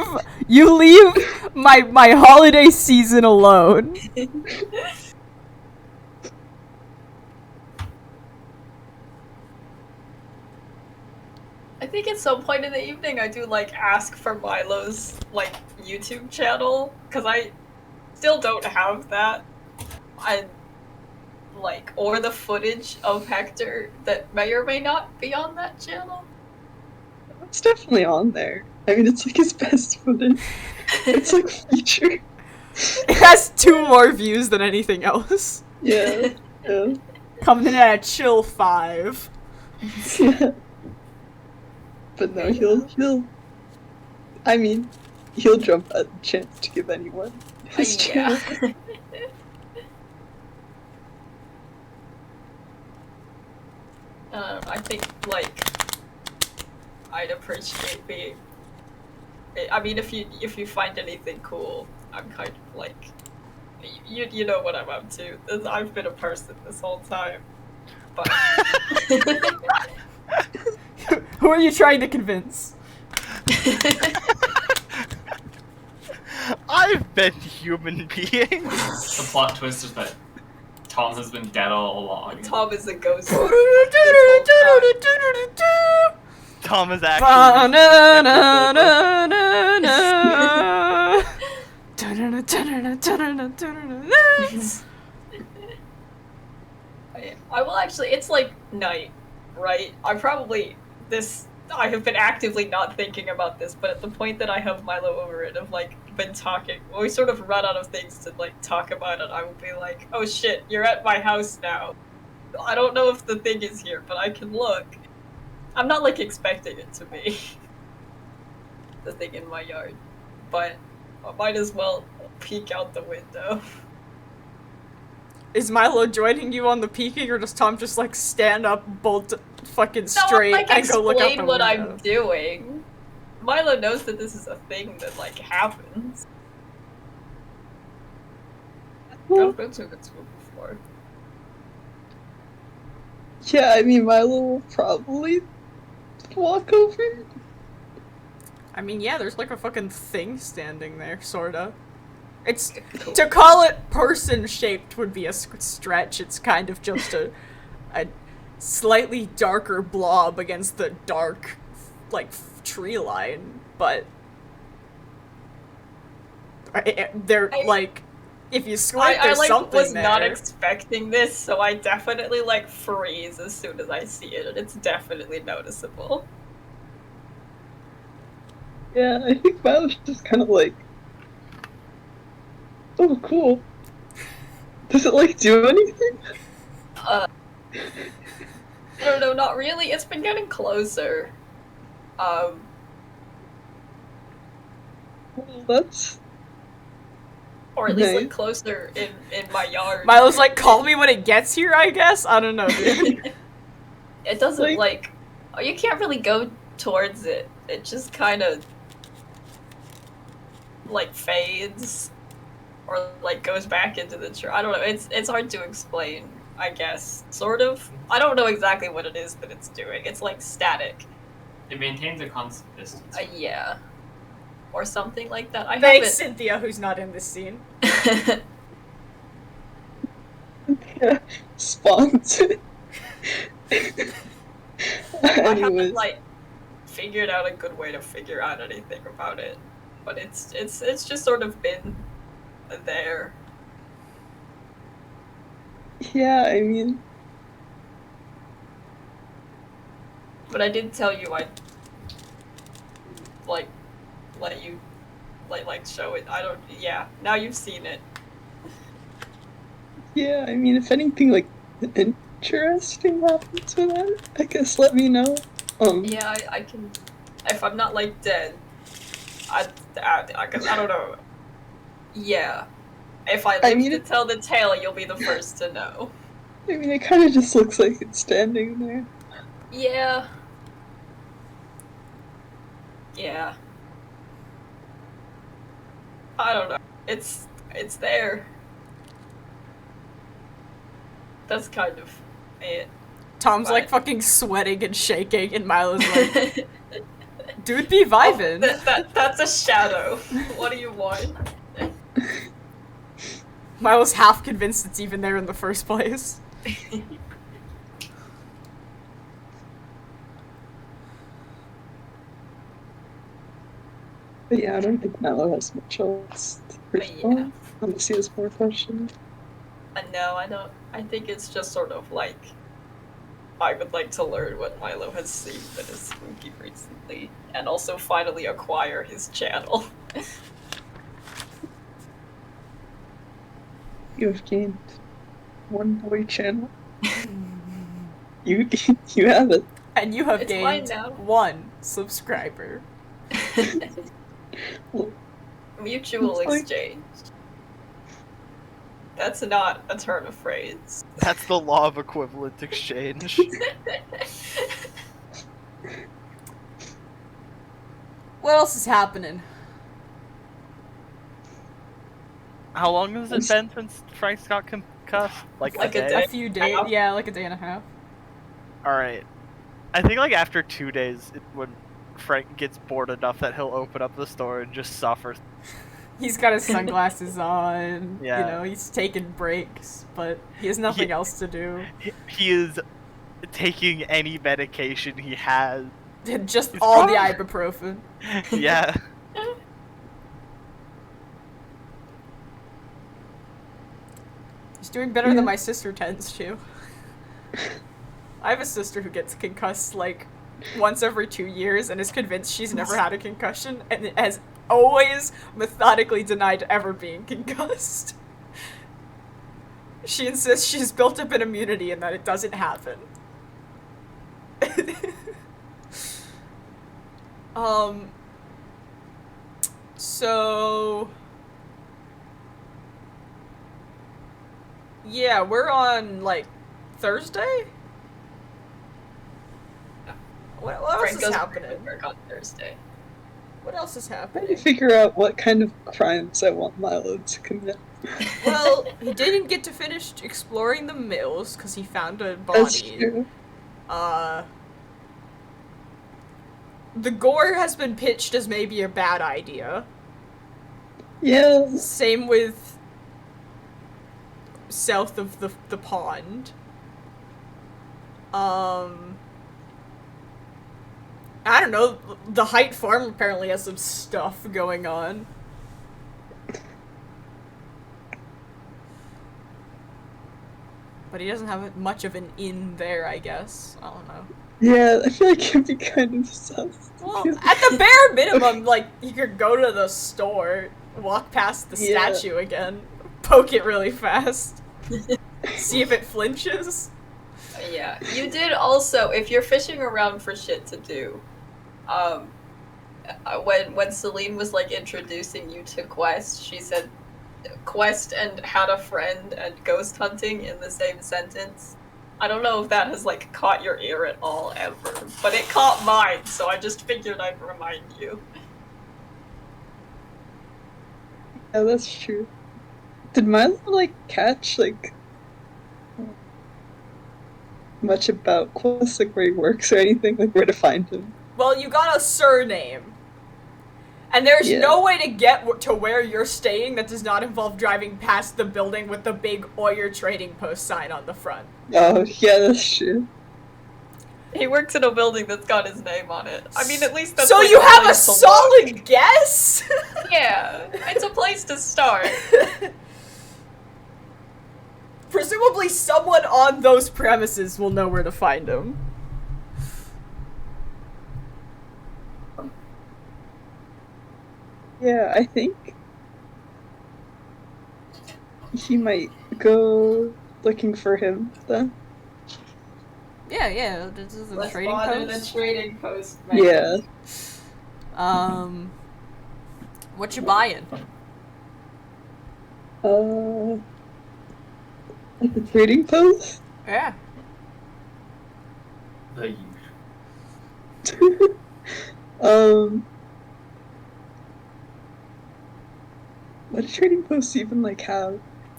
my holiday season alone. I think at some point in the evening I do like ask for Milo's like YouTube channel because I still don't have that, and like or the footage of Hector that may or may not be on that channel. It's definitely on there. I mean, it's like his best footage. It's like feature. It has 2 more views than anything else. Yeah. Yeah. Coming in at a chill 5. Yeah. But no, he'll. I mean, he'll jump at the chance to give anyone his channel. I think like I'd appreciate being. I mean, if you find anything cool, I'm kind of like, you know what I'm up to. I've been a person this whole time, but Who are you trying to convince? I've been human beings. The plot twist is that Tom has been dead all along. Tom is a ghost. Tom is actually. I will actually. It's like night, right? I have been actively not thinking about this, but at the point that I have Milo over it, I've like been talking. When we sort of run out of things to like talk about it, I will be like, "Oh shit, you're at my house now. I don't know if the thing is here, but I can look." I'm not like expecting it to be the thing in my yard, but I might as well peek out the window. Is Milo joining you on the peeking, or does Tom just like stand up, bolt fucking straight, No, like, and go look out the explain what window? I'm doing. Milo knows that this is a thing that like happens. I've been to this one before. Yeah, I mean, Milo will probably walk over. I mean, yeah, there's like a fucking thing standing there, sorta. It's to call it person-shaped would be a stretch. It's kind of just a slightly darker blob against the dark, like tree line. But they're like, if you squint, I there's like something was there. not expecting this, so I definitely like freeze as soon as I see it, and it's definitely noticeable. Yeah, I think Milo's just kind of like, oh, cool. Does it like do anything? I don't know, not really. It's been getting closer. Well, that's Or at least nice. like closer in my yard. Milo's like, call me when it gets here, I guess? I don't know, dude. It doesn't Like- you can't really go towards it. It just kind of like fades or like goes back into the tree. I don't know. It's hard to explain, I guess. Sort of. I don't know exactly what it is that it's doing. It's like static. It maintains a constant distance. Yeah. Or something like that. I Thanks, Cynthia, who's not in this scene. haven't Yeah, sponsored. I Anyways, haven't like figured out a good way to figure out anything about it. But it's just sort of been there. yeah, I mean, But I did tell you I'd like let you like show it. I don't yeah, now you've seen it. yeah, I mean, if anything like interesting happens with it, I guess let me know. Yeah, I can if I'm not like dead. I guess I don't know. Yeah. If I live mean, to tell the tale, you'll be the first to know. I mean, it kind of just looks like it's standing there. Yeah. Yeah. I don't know. It's there. That's kind of it. Tom's like Fine. fucking sweating and shaking, and Milo's like, dude, be vibing. That's a shadow. What do you want? Milo's half convinced it's even there in the first place. But yeah, I don't think Mallow has much else to But yeah. respond unless he has more questions. No, I don't. I think it's just sort of like I would like to learn what Milo has seen that is spooky recently, and also finally acquire his channel. You have gained one boy channel. You have it. And you have It's mine gained now. 1 subscriber. Mutual It's like- exchange. That's not a turn of phrase. That's the law of equivalent exchange. What else is happening? How long has it It's- been since Frank's got concussed? Like Like a a day? A few days, yeah, like a day and a half. Alright. I think like after 2 days, when Frank gets bored enough that he'll open up the store and just suffer. He's got his sunglasses on, Yeah. you know, he's taking breaks, but he has nothing else to do. He is taking any medication he has. Just He's all the probably- ibuprofen. Yeah. He's doing better than Yeah. my sister tends to. I have a sister who gets concussed like once every 2 years and is convinced she's never had a concussion and has always methodically denied ever being concussed. She insists she's built up an immunity and that it doesn't happen. So yeah, we're on like Thursday? What else Frank is goes happening? to work on Thursday. What else is Trying happening? to figure out what kind of crimes I want Milo to commit. Well, he didn't get to finish exploring the mills because he found a That's body. true. The gore has been pitched as maybe a bad idea. Yeah. Same with south of the pond. I don't know. The Height Farm apparently has some stuff going on. But he doesn't have much of an inn there, I guess. I don't know. Yeah, I feel like it'd be kind of sus. Well, at the bare minimum, like, you could go to the store, walk past the Yeah. statue again, poke it really fast, see if it flinches. Yeah, you did also, if you're fishing around for shit to do, when Celine was like introducing you to Quest, she said Quest and had a friend and ghost hunting in the same sentence. I don't know if that has like caught your ear at all ever, but it caught mine, so I just figured I'd remind you. Yeah, that's true. Did Milo like catch like much about Quest, like where he works or anything, like where to find him? Well, you got a surname. And there's Yeah. no way to get to where you're staying that does not involve driving past the building with the big Oyer Trading Post sign on the front. Oh, yeah, that's true. He works in a building that's got his name on it. I mean, at least that's So like, you have a place to solid guess? look. Yeah, it's a place to start. Presumably someone on those premises will know where to find him. Yeah, I think he might go looking for him then. Yeah, this is a Let's trading bond in a post. trading post, man. Yeah. What you buying? Like the trading post? Yeah. The What do trading posts even like have?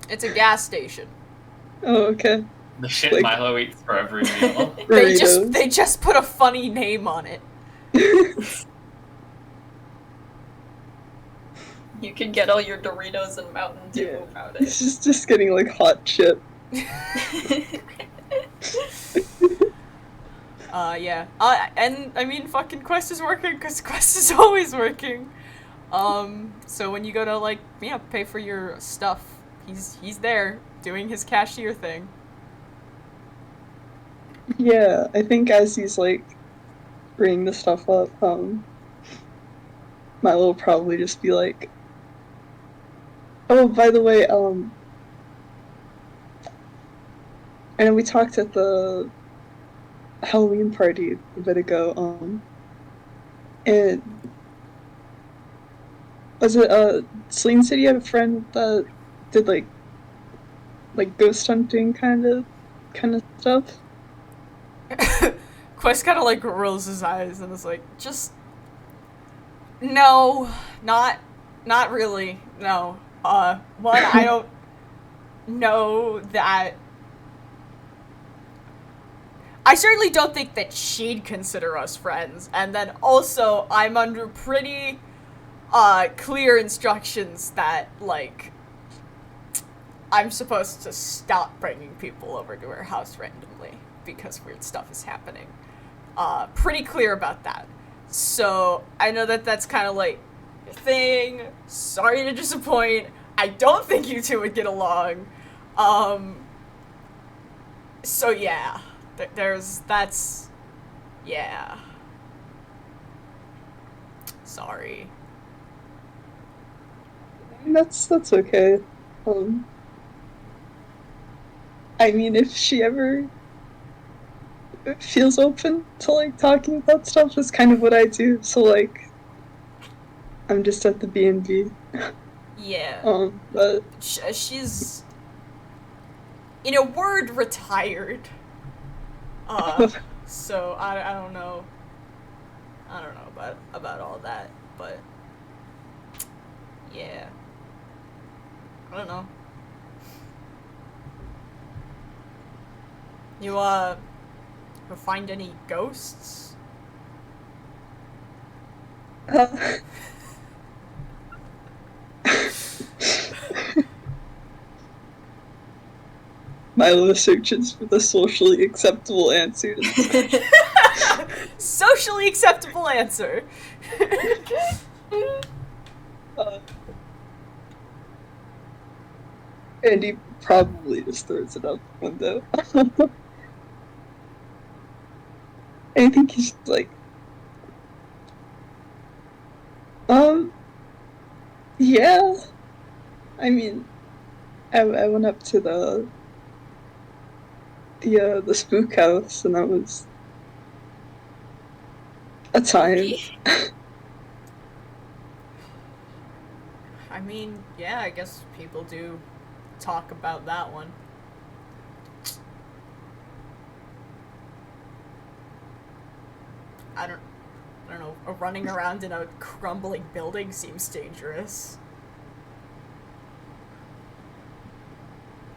It's a gas station. Oh, okay. the shit Like- Milo eats for every meal. Burritos. They just put a funny name on it. You can get all your Doritos and Mountain Dew Yeah. about it. It's just getting like hot chip. Yeah. And I mean, fucking Quest is working because Quest is always working. So when you go to like, yeah, pay for your stuff, he's there doing his cashier thing. Yeah, I think as he's like bringing the stuff up, Milo will probably just be like, "Oh, by the way, I know we talked at the Halloween party a bit ago, and was it Celine said you had a friend that did like ghost hunting kind of stuff?" Quest kind of like rolls his eyes and is like, just no, not really, no. One, I don't know that... I certainly don't think that she'd consider us friends, and then also, I'm under pretty, clear instructions that, like, I'm supposed to stop bringing people over to her house randomly, because weird stuff is happening. Pretty clear about that. So, I know that that's kind of, like, your thing. Sorry to disappoint. I don't think you two would get along. So yeah. Yeah. Sorry. That's okay. I mean, if she ever feels open to, like, talking about stuff, that's kind of what I do. So, like, I'm just at the B&B. Yeah. But She's, in a word, retired. So I don't know. I don't know about all that, but yeah. I don't know. You find any ghosts? Milo searches for the socially acceptable answer to this. Socially acceptable answer. And he probably just throws it out the window. I think he's like, yeah. I mean, I went up to the spook house, and that was a time. I mean, yeah, I guess people do talk about that one. I don't know, running around in a crumbling building seems dangerous.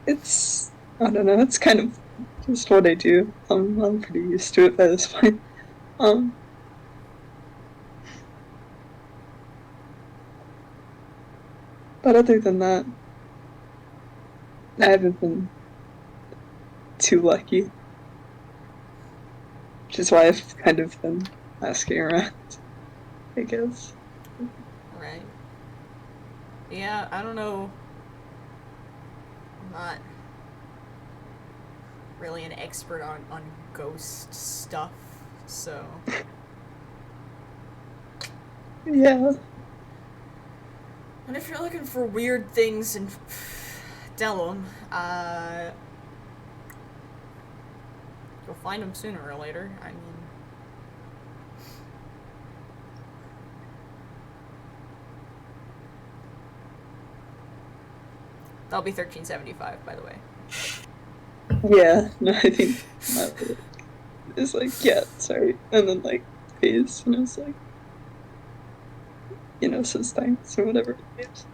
It's, I don't know, it's kind of just what I do. I'm pretty used to it by this point. But other than that, I haven't been too lucky. Which is why I've kind of been asking around, I guess. Right. Yeah, I don't know. I'm not really an expert on ghost stuff, so... Yeah. And if you're looking for weird things in Delum, you'll find them sooner or later. I mean... That'll be 1375, by the way. Yeah, no, I think it's like, yeah, sorry. And then, like, pays, and it's like, you know, says thanks or whatever it is.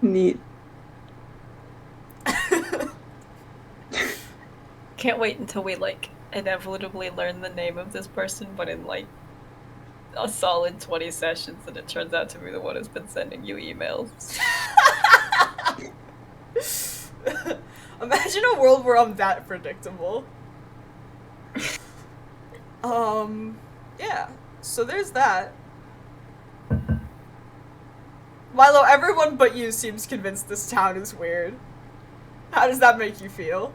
Neat. Can't wait until we, like, inevitably learn the name of this person, but in, like, a solid 20 sessions, and it turns out to be the one who's been sending you emails. Imagine a world where I'm that predictable. Yeah. So there's that. Milo, everyone but you seems convinced this town is weird. How does that make you feel?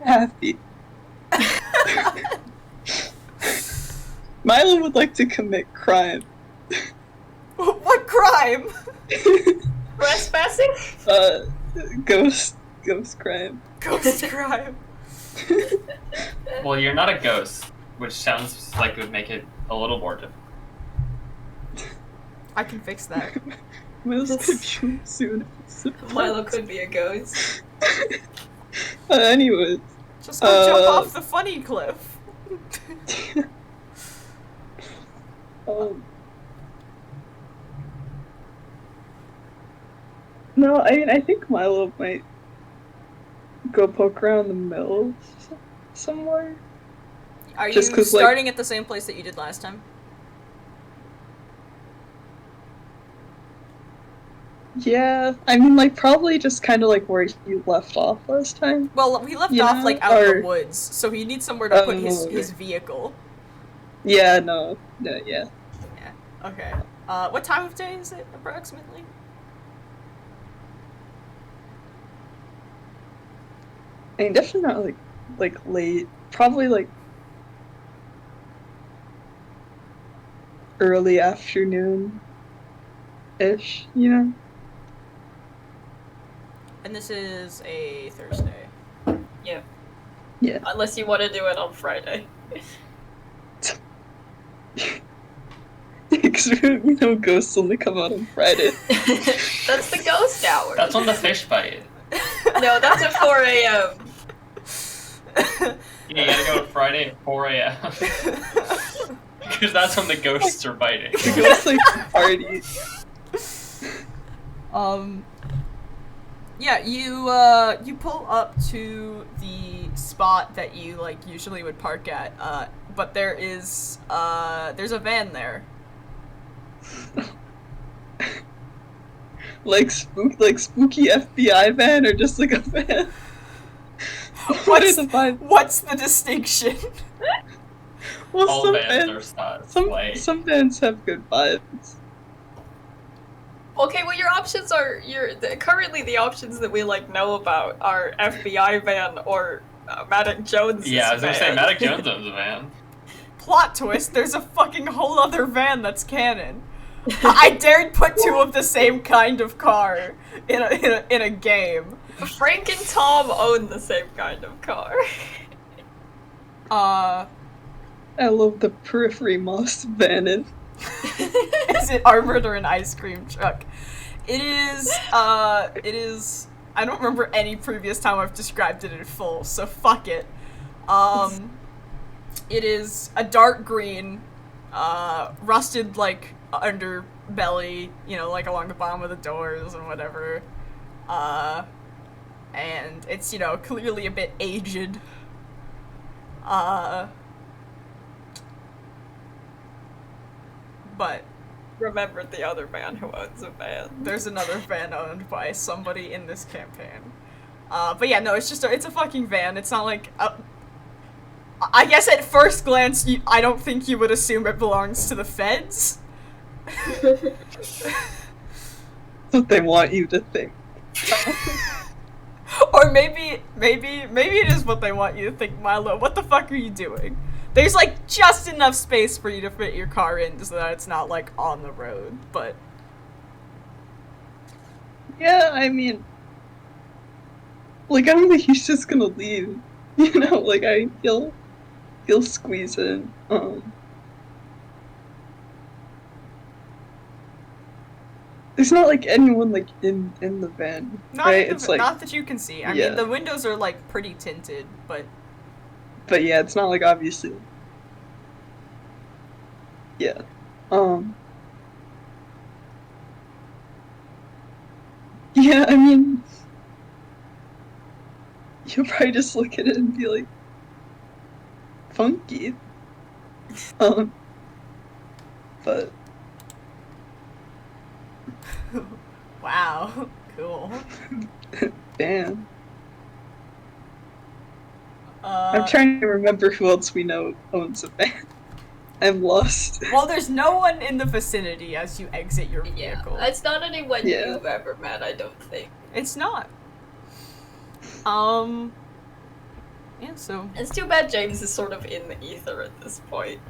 Happy. Milo would like to commit crime. What crime? Trespassing? Ghost crime. Ghost crime. Well, you're not a ghost, which sounds like it would make it a little more difficult. I can fix that. Milo's gonna be home soon. Milo could be a ghost. Anyways. Just go jump off the funny cliff. No, I mean, I think Milo might go poke around the mill somewhere. Are Just you 'cause, like- starting at the same place that you did last time? Yeah, I mean, like, probably just kind of like where you left off last time. Well, we left You off know, like out in or- the woods, so he needs somewhere to put Oh, his vehicle. Yeah, no, yeah. Yeah. Okay. What time of day is it approximately? I mean, definitely not like late. Probably like early afternoon ish, you know? And this is a Thursday. Yeah. Yeah. Unless you want to do it on Friday. Because we know ghosts only come out on Friday. That's the ghost hour. That's when the fish bite. No, that's at 4 a.m. Yeah, you gotta go Friday at 4 a.m. Because that's when the ghosts are biting. The ghosts like party. Yeah, you pull up to the spot that you like usually would park at, but there's a van there. like spooky FBI van or just like a van? What are the vibes? What's the distinction? Well, All some vans are some bands have good vibes. Okay, well your options are currently the options that we like know about are FBI van or Maddox Jones. Yeah, I was gonna say van. Maddox Jones owns a van. Plot twist, there's a fucking whole other van that's canon. I dared put two of the same kind of car in a game. Frank and Tom own the same kind of car. I love the Periphery moss vanning. Is it armored or an ice cream truck? It is, I don't remember any previous time I've described it in full, so fuck it. It is a dark green, rusted, like, underbelly, you know, like along the bottom of the doors and whatever. And it's, you know, clearly a bit aged. But Remember the other van who owns a van. there's another van owned by somebody in this campaign. But yeah, no, it's a fucking van. It's not like, I guess at first glance, I don't think you would assume it belongs to the feds. That's what they want you to think. Or maybe it is what they want you to think, Milo. What the fuck are you doing? There's like just enough space for you to fit your car in so that it's not like on the road, but Yeah, I mean, like I don't think he's just gonna leave. You know, like he'll squeeze in. There's not like anyone like in the van, right? It's like, not that you can see. I Yeah. mean, the windows are like pretty tinted, but but yeah, it's not like obviously. Yeah. Yeah, I mean, you'll probably just look at it and be like, funky. But wow, cool. damn. I'm trying to remember who else we know owns a van. I'm lost. Well, there's no one in the vicinity as you exit your Yeah, vehicle. it's not anyone Yeah. you've ever met, I don't think. It's not. Yeah, so It's too bad James is sort of in the ether at this point.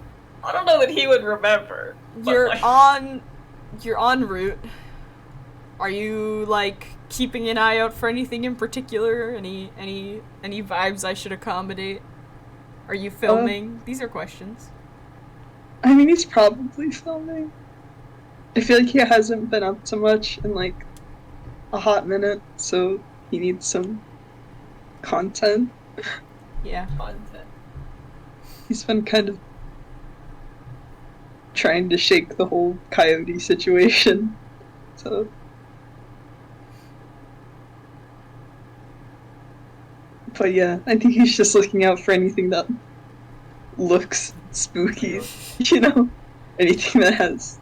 I don't know that he would remember. but, you're like, on route. Are you like keeping an eye out for anything in particular? Any vibes I should accommodate? Are you filming? These are questions. I mean, he's probably filming. I feel like he hasn't been up to much in like a hot minute, so he needs some content. Yeah. Content. He's been kind of trying to shake the whole coyote situation. So. But yeah, I think he's just looking out for anything that looks spooky, you know? Anything that has,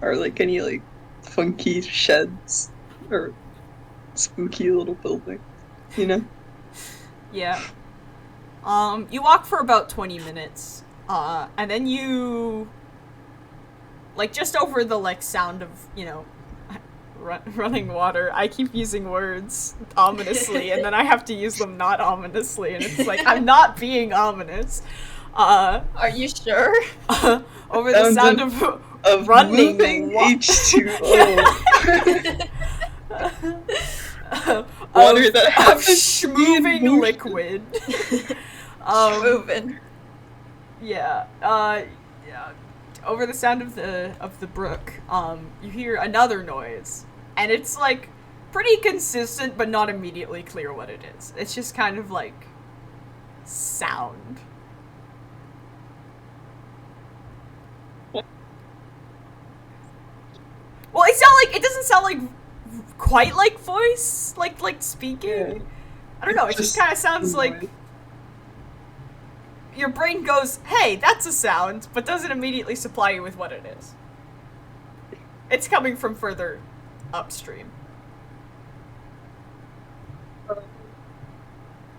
or like any like funky sheds, or spooky little buildings, you know? Yeah. You walk for about 20 minutes, and then you, like, just over the, like, sound of, you know, running water. I keep using words ominously, and then I have to use them not ominously, and it's like, I'm not being ominous. Are you sure? Over the sound of running H2O. Water that happens to be in moving motion. liquid. Moving. Yeah. Yeah. Over the sound of the brook, you hear another noise, and it's like pretty consistent, but not immediately clear what it is. It's just kind of like sound. Well, it's not like, it doesn't sound like quite like voice, like speaking. Yeah. I don't know. It just kind of sounds like your brain goes, "Hey, that's a sound," but doesn't immediately supply you with what it is. It's coming from further upstream.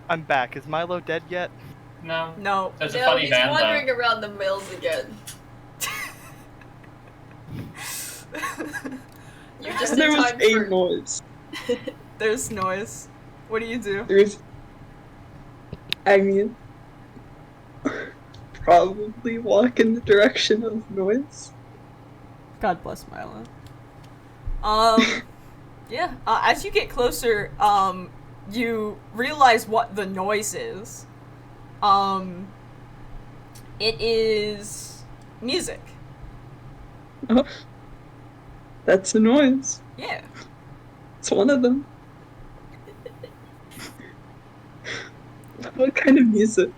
I'm back. Is Milo dead yet? No. No. There's a No, funny he's band wandering though. around the mills again. You're just in There was time a for... noise. There's noise. What do you do? There's, I mean, probably walk in the direction of noise. God bless Milo. Yeah. As you get closer, you realize what the noise is. It is music. Oh, that's a noise. Yeah. It's one of them. What kind of music?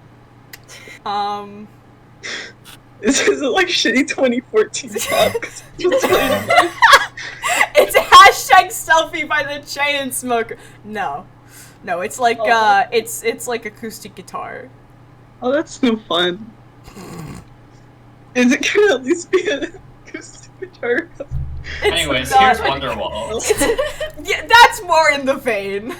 Is it like shitty 2014 pop? It's hashtag selfie by the Chainsmoker. No, it's like it's like acoustic guitar. Oh, that's no fun. Is it gonna at least be an acoustic guitar? Anyways, not- here's Wonderwall. Yeah, that's more in the vein.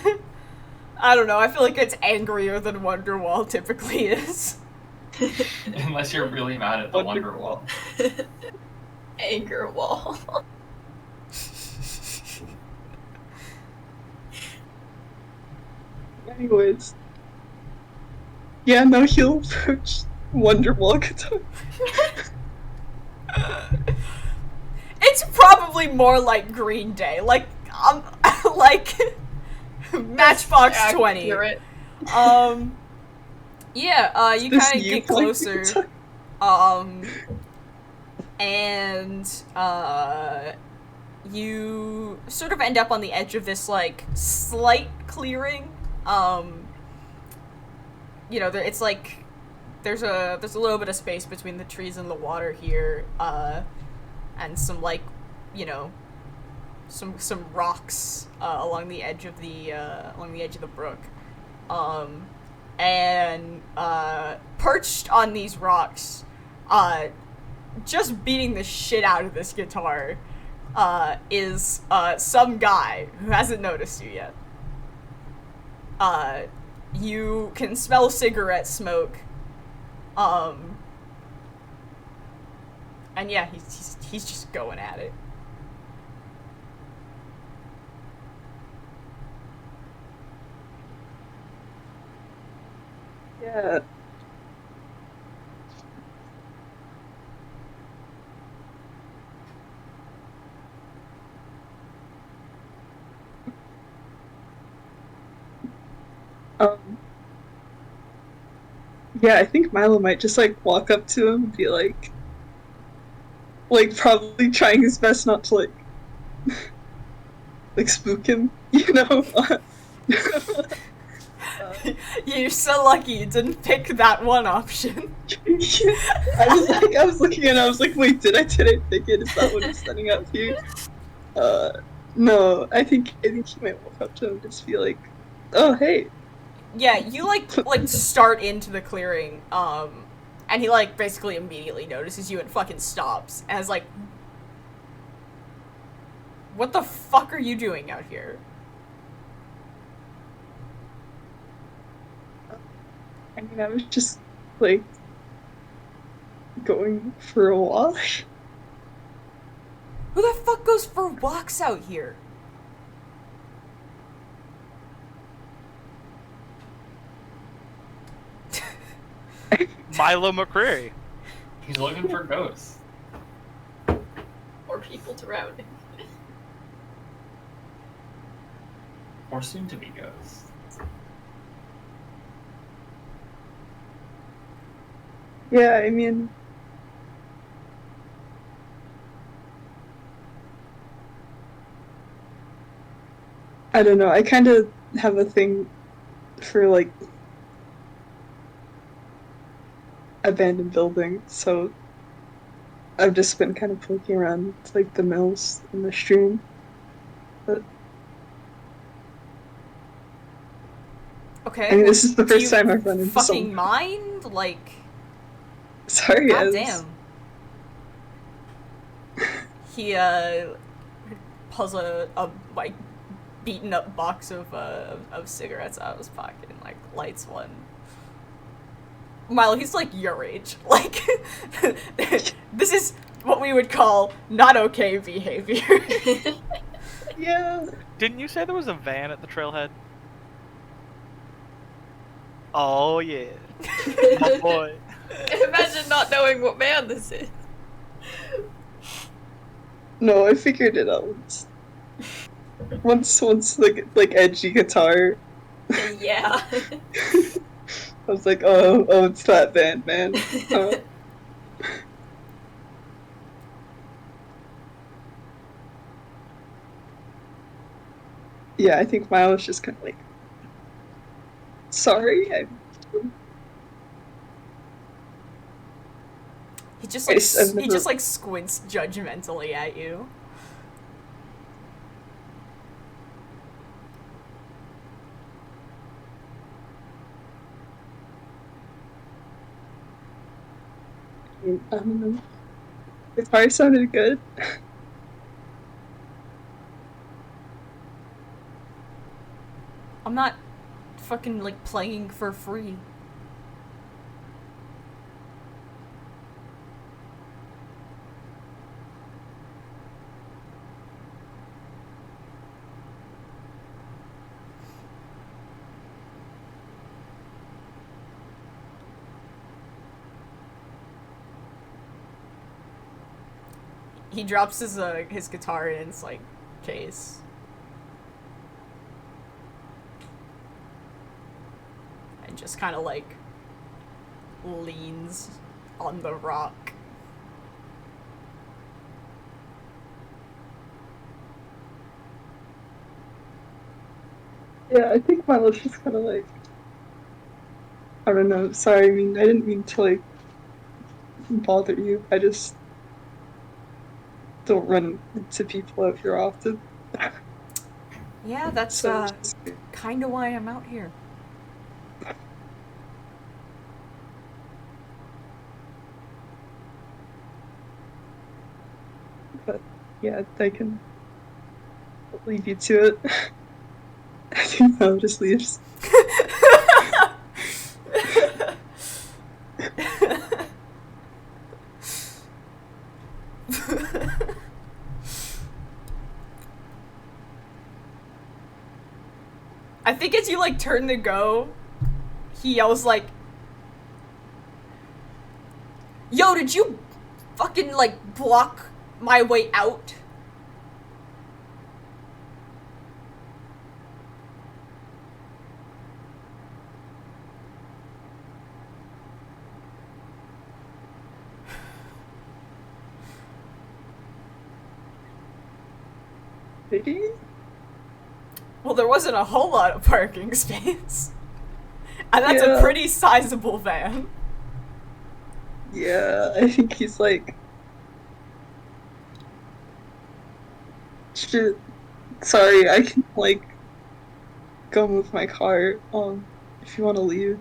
I don't know. I feel like it's angrier than Wonderwall typically is. Unless you're really mad at the Wonderwall. Anger wall. Anyways. Yeah, no, he'll approach Wonderwall guitar. It's probably more like Green Day, like like Matchbox 20. Accurate. Yeah, you This kind of you get playing closer, guitar? and you sort of end up on the edge of this like slight clearing. You know, it's like there's a little bit of space between the trees and the water here, and some like, you know, some rocks along the edge of the brook, and perched on these rocks, just beating the shit out of this guitar, is some guy who hasn't noticed you yet. You can smell cigarette smoke, and yeah, he's just going at it. Yeah. Yeah, I think Milo might just like walk up to him and be like probably trying his best not to like spook him, you know? You're so lucky you didn't pick that one option. I was looking and I was like, wait, did I pick it? Is that what he's setting up here? No, I think he might walk up to him and just be like, oh, hey. Yeah, you like start into the clearing, and he like basically immediately notices you and fucking stops and is like, what the fuck are you doing out here? I mean, I was just, like, going for a walk. Who the fuck goes for walks out here? Milo McCreary. He's looking for ghosts. Or people to round. Or soon to be ghosts. Yeah, I mean, I don't know, I kind of have a thing for, like, abandoned buildings, so I've just been kind of poking around, like, the mills and the stream, but Okay. I mean, this is the do first you time I've run into fucking someone. mind? Like, Sorry, god I was- damn. He pulls a like beaten up box of cigarettes out of his pocket and like lights one. Milo, he's like your age. Like, this is what we would call not okay behavior. Yeah. Didn't you say there was a van at the trailhead? Oh yeah, my boy. Imagine not knowing what man this is. No, I figured it out once like edgy guitar. Yeah. I was like, oh, it's that band, man. Yeah, I think Miles just kind of like, sorry, He just like I've he never- just like squints judgmentally at you. I don't know. The guitar sounded good. I'm not fucking like playing for free. He drops his guitar in its like case. And just kind of like leans on the rock. Yeah, I think Milo's just kind of like, I don't know. Sorry, I mean, I didn't mean to like bother you. I just don't run into people out here often. Yeah, that's So just- kind of why I'm out here. but yeah, I can leave you to it. I think Milo just leaves. I think as you like turn to go, he yells like, "Yo, did you fucking like block my way out?" Did he? Well, there wasn't a whole lot of parking space. And that's a Yeah. pretty sizable van. Yeah, I think he's like, shit. Sorry, I can like go move my car. If you want to leave.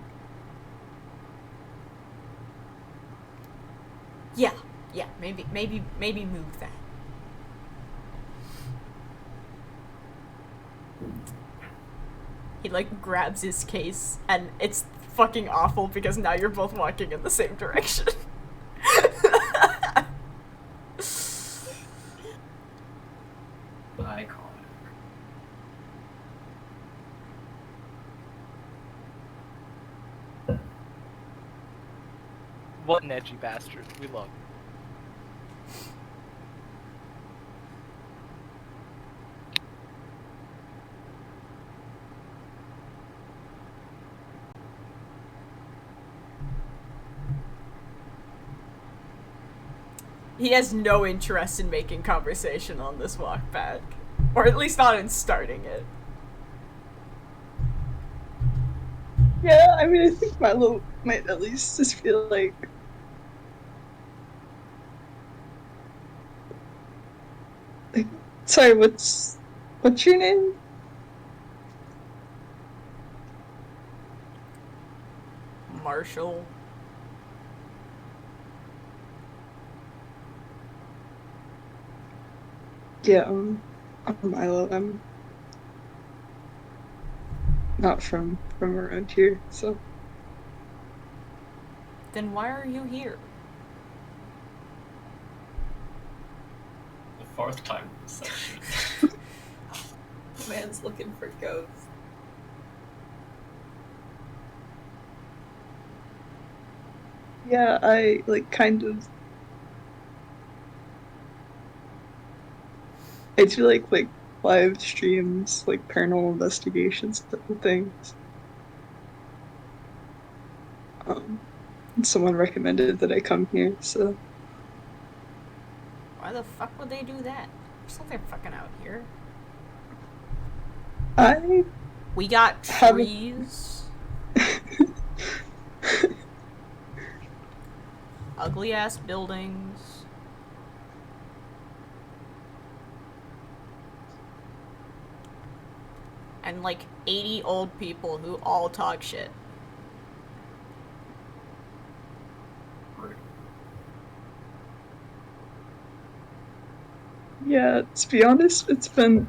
Yeah, maybe move that. He like grabs his case, and it's fucking awful because now you're both walking in the same direction. I call What an edgy bastard. We love. He has no interest in making conversation on this walk back. Or at least not in starting it. Yeah, I mean, I think Milo might at least just feel like. Sorry, what's your name? Marshall. Yeah, I'm Milo. I'm not from around here, so. Then why are you here? the fourth time. So. Man's looking for ghosts. Yeah, I like kind of. I do like live streams, like paranormal investigations type of things. And someone recommended that I come here, so Why the fuck would they do that? There's nothing fucking out here. I We got haven't- trees. Ugly ass buildings. And like 80 old people who all talk shit. Yeah, to be honest, it's been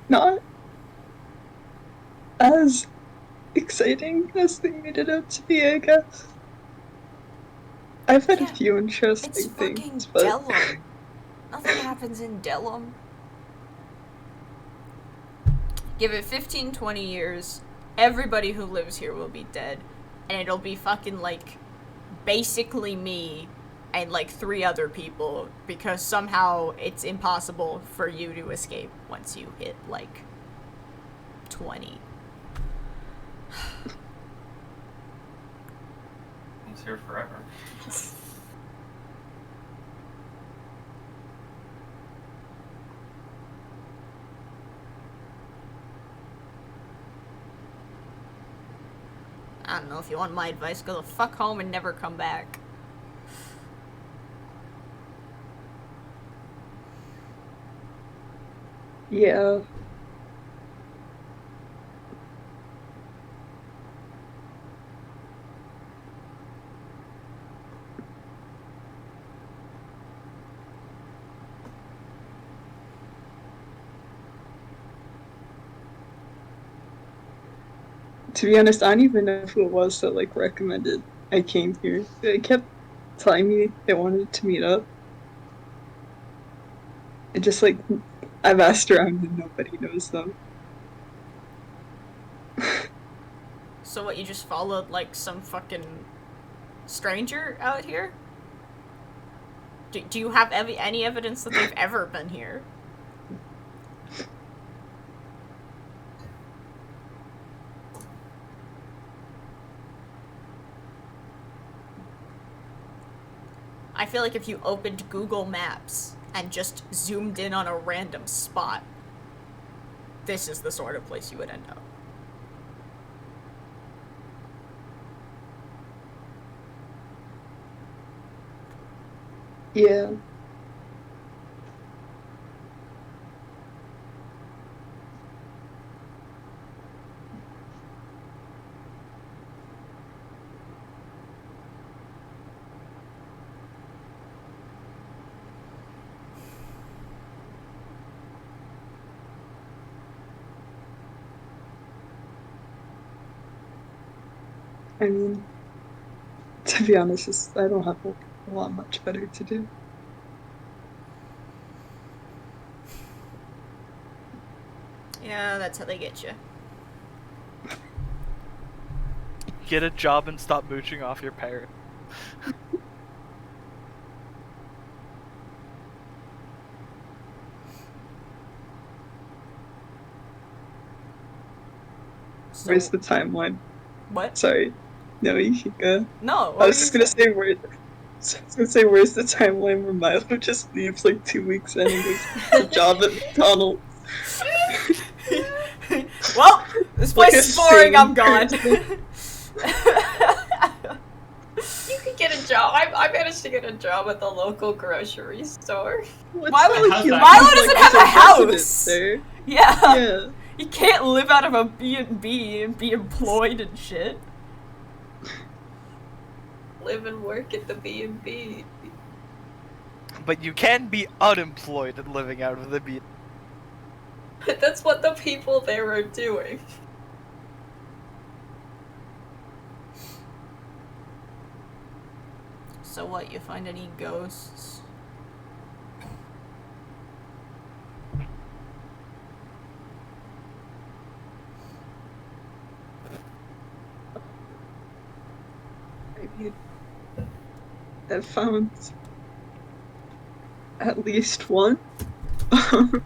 not as exciting as they made it out to be, I guess. I've had a Yeah, few It's interesting fucking things, but Dellum. Nothing happens in Dellum. Give it 15, 20 years, everybody who lives here will be dead, and it'll be fucking, like, basically me and, like, 3 other people, because somehow it's impossible for you to escape once you hit, like, 20. He's here forever. I don't know, if you want my advice, go the fuck home and never come back. yeah. To be honest, I don't even know who it was that like recommended I came here. They kept telling me they wanted to meet up. It just like I've asked around and nobody knows them. So what, you just followed, like, some fucking stranger out here? Do you have any evidence that they've ever been here? I feel like if you opened Google Maps and just zoomed in on a random spot, this is the sort of place you would end up. Yeah. I mean, to be honest, I don't have a lot much better to do. Yeah, that's how they get you. Get a job and stop mooching off your parents. So, Where's the timeline? what? Sorry. No, you can go. No, I was just gonna say where's the timeline where Milo just leaves like 2 weeks in and goes to a job at McDonald's? Well, this Like place a is boring, I'm sane gone. person. You could get a job. I managed to get a job at the local grocery store. What's Why not would- how's he that? Milo like doesn't as have a resident house. there? Yeah. Yeah. You can't live out of a B&B and be employed and shit. Live and work at the B&B. But you can be unemployed and living out of the B. That's what the people there are doing. So what, you find any ghosts? I mean, I found at least one. It's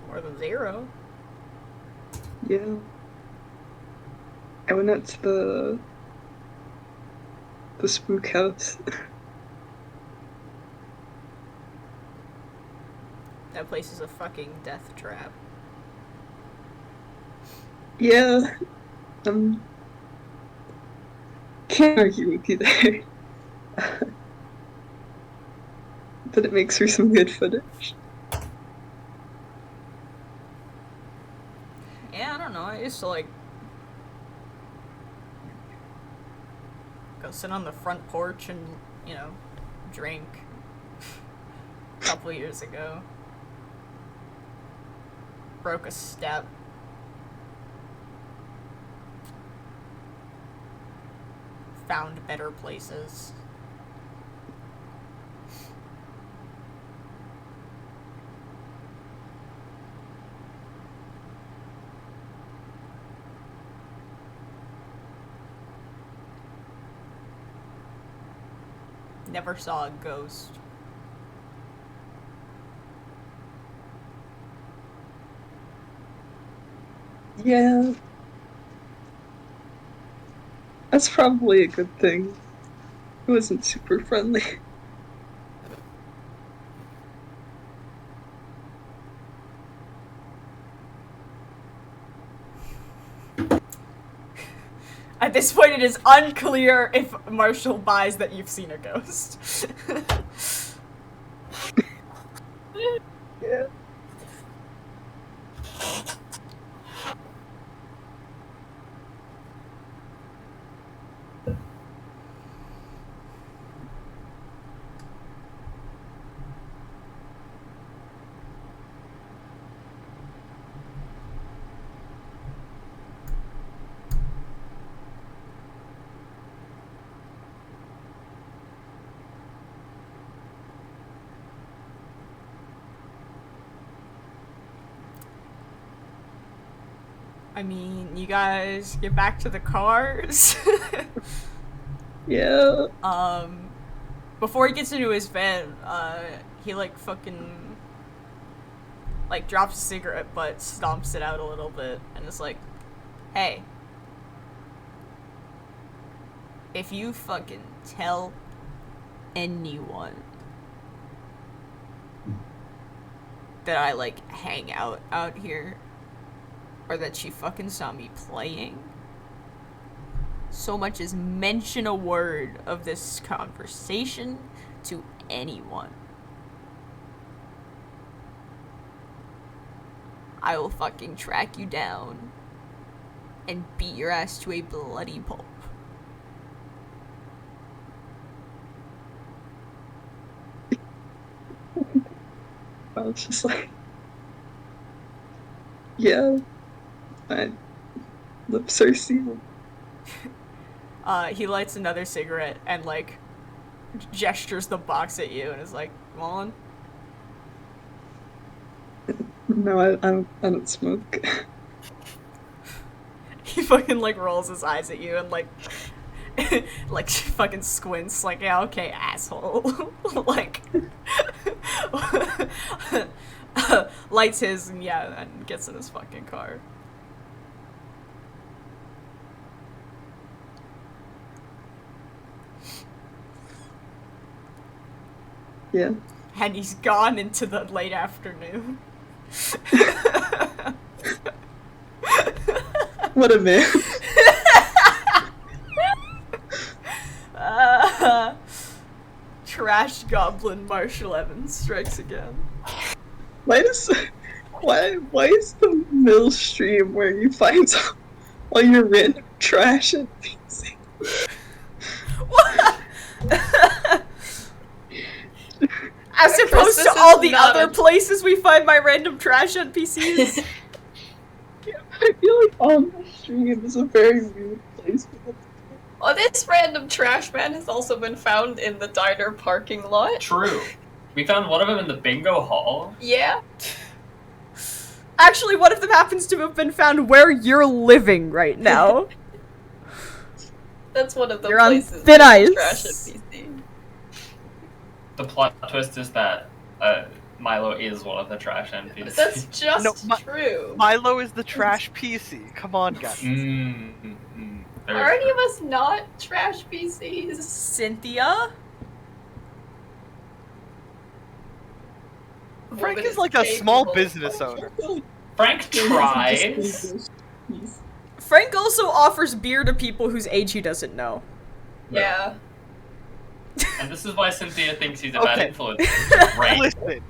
more than 0. Yeah. I went out to the spook house. That place is a fucking death trap. Yeah. Can't argue with you there. But it makes for some good footage. Yeah, I don't know, I used to like go sit on the front porch and, you know, drink a couple years ago. Broke a step. Found better places. Never saw a ghost. Yeah. That's probably a good thing. It wasn't super friendly. At this point, it is unclear if Marshall buys that you've seen a ghost. Yeah. I mean, you guys get back to the cars. Yeah. Before he gets into his van, he like fucking like drops a cigarette butt, stomps it out a little bit, and is like, "Hey, if you fucking tell anyone that I, like, hang out here. Or that she fucking saw me playing. So much as mention a word of this conversation to anyone. I will fucking track you down and beat your ass to a bloody pulp. I was just like, yeah, my lips are sealed. He lights another cigarette and, like, gestures the box at you and is like, come on. No, I don't smoke. He fucking, like, rolls his eyes at you and, like, like, fucking squints, like, yeah, okay, asshole. Like, lights his and, yeah, and gets in his fucking car. Yeah. And he's gone into the late afternoon. What a man. Trash goblin Marshall Evans strikes again. Why is the mill stream where you find all your random trash and things? What? As opposed to all the other places we find my random trash NPCs. I feel like on the stream is a very weird place for them. Oh, this random trash man has also been found in the diner parking lot. True. We found one of them in the bingo hall. Yeah. Actually, one of them happens to have been found where you're living right now. That's one of the You're on places thin where ice. trash NPC. The plot twist is that Milo is one of the trash NPCs. That's just No, true. Milo is the trash PC. Come on, guys. Very Are any true. of us not trash PCs? Cynthia? Frank Woman is like a capable. small business owner. Frank tries. Frank also offers beer to people whose age he doesn't know. Yeah. And this is why Cynthia thinks he's a bad Okay. influence. Right? Listen,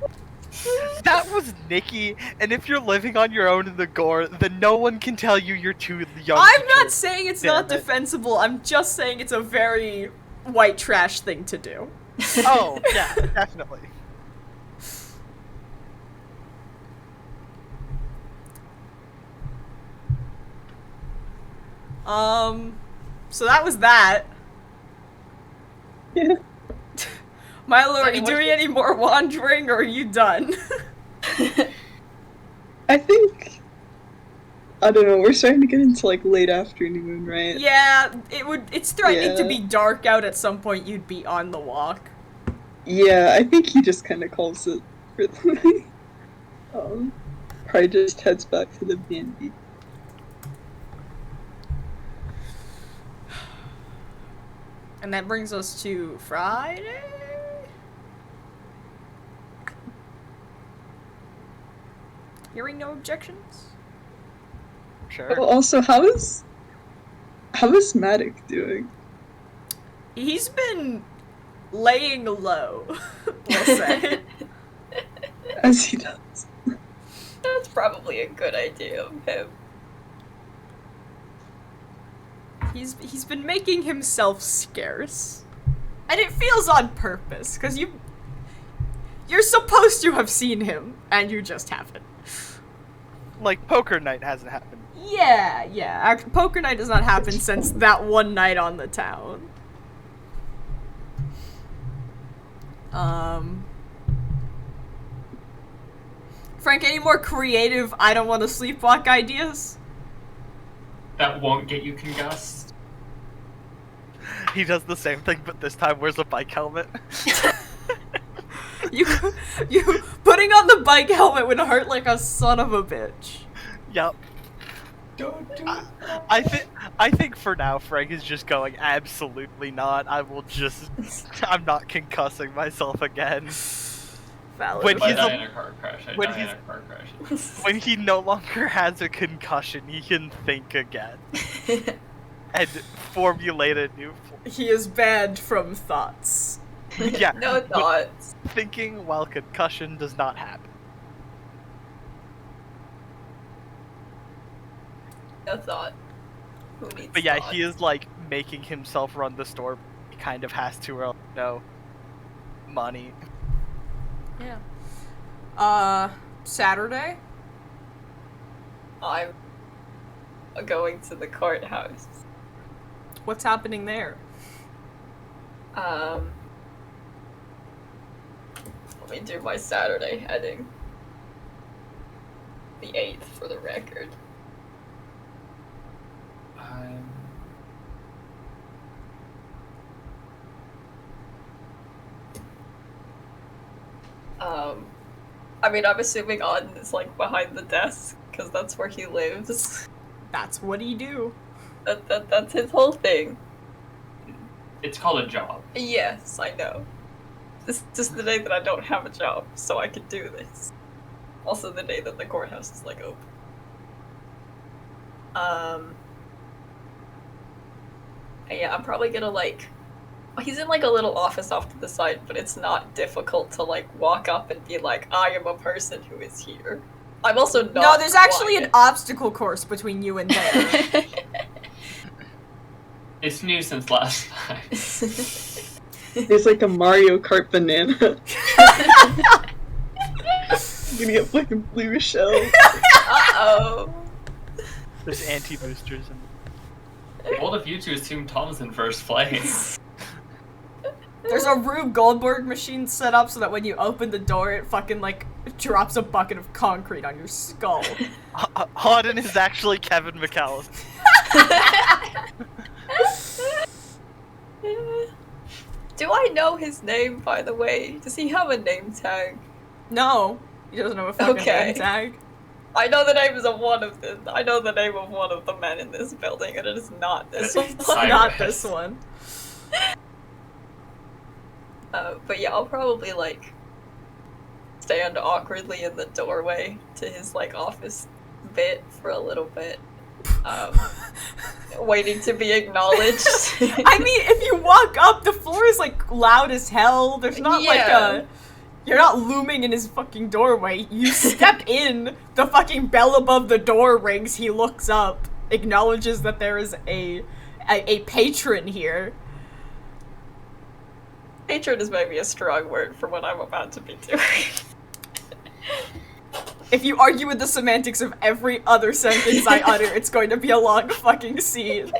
that was Nikki, and if you're living on your own in the gore, then no one can tell you you're too young. I'm to not drink. saying it's Damn not it. defensible, I'm just saying it's a very white trash thing to do. Oh, yeah, definitely. So that was that. Yeah. Milo, are you Anyone- doing any more wandering, or are you done? I think, I don't know, we're starting to get into like late afternoon, right? Yeah, it's threatening to Yeah. be dark out at some point. You'd be on the walk. Yeah, I think he just kind of calls it for the night. Probably just heads back to the B&B. And that brings us to Friday? Hearing no objections? Sure. Oh, also, how is Matic doing? He's been laying low, we'll say. As he does. That's probably a good idea of him. He's been making himself scarce. And it feels on purpose, because you're supposed to have seen him, and you just haven't. Like, poker night hasn't happened. Yeah. Poker night does not happen since that one night on the town. Frank, any more creative I don't want to sleepwalk ideas? That won't get you concussed. He does the same thing, but this time wears a bike helmet. You putting on the bike helmet would hurt like a son of a bitch. Yup. Don't do I think for now Frank is just going absolutely not. I'm not concussing myself again. Valid. When If I he's die a- in a car crash, I when die in he's- a car crash. When he no longer has a concussion, he can think again and formulate a new. He is banned from thoughts. Yeah, No but thoughts. thinking while concussion does not happen. No thought. Who needs But yeah, thought? he is like making himself run the store. He kind of has to, or no money. Yeah. Saturday? I'm going to the courthouse. What's happening there? Let me do my Saturday heading. The 8th for the record. I mean, I'm assuming Auden is like behind the desk because that's where he lives. That's what he do. That's his whole thing. It's called a job. Yes, I know. This is just the day that I don't have a job, so I can do this. Also, the day that the courthouse is like open. Yeah, I'm probably gonna like. He's in like a little office off to the side, but it's not difficult to like walk up and be like, I am a person who is here. I'm also not. No, there's actually an quiet. obstacle course between you and there. It's new since last time. There's like a Mario Kart banana. I'm gonna get fucking blue shell. Uh-oh. There's anti-boosters and Bold of you to assume Tom's in first place. There's a Rube Goldberg machine set up so that when you open the door, it fucking, like, drops a bucket of concrete on your skull. Auden is actually Kevin McAllister. Do I know his name, by the way? Does he have a name tag? No, he doesn't have a fucking Okay. name tag. I know the names of one of the. I know the name of one of the men in this building, and it is not this one. It's not this one. But yeah, I'll probably like stand awkwardly in the doorway to his like office bit for a little bit, waiting to be acknowledged. I mean, if you walk up, the floor is, like, loud as hell. There's not, like, Yeah. You're not looming in his fucking doorway. You step in, the fucking bell above the door rings, he looks up, acknowledges that there is a patron here. Hatred is maybe a strong word for what I'm about to be doing. If you argue with the semantics of every other sentence I utter, it's going to be a long fucking scene.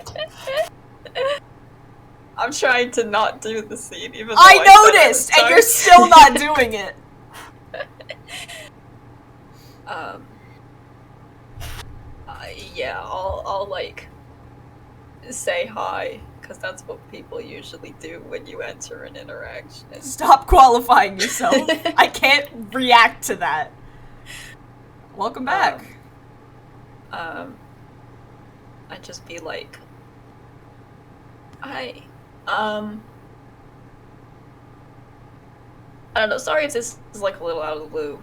I'm trying to not do the scene, even though I said noticed, was and you're still not doing it. Yeah, I'll like say hi, because that's what people usually do when you enter an interaction. Stop qualifying yourself. I can't react to that. Welcome back. I'd just be like, hi, I don't know, sorry if this is like a little out of the blue,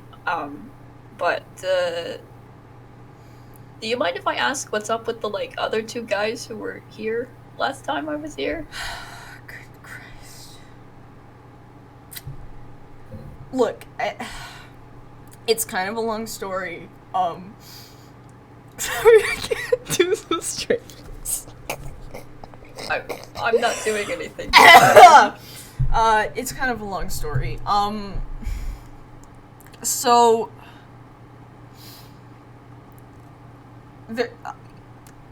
but, do you mind if I ask what's up with the, like, other two guys who were here last time I was here? Good Christ. Look, it's kind of a long story. Sorry, I can't do the straight. I'm not doing anything. It's kind of a long story. So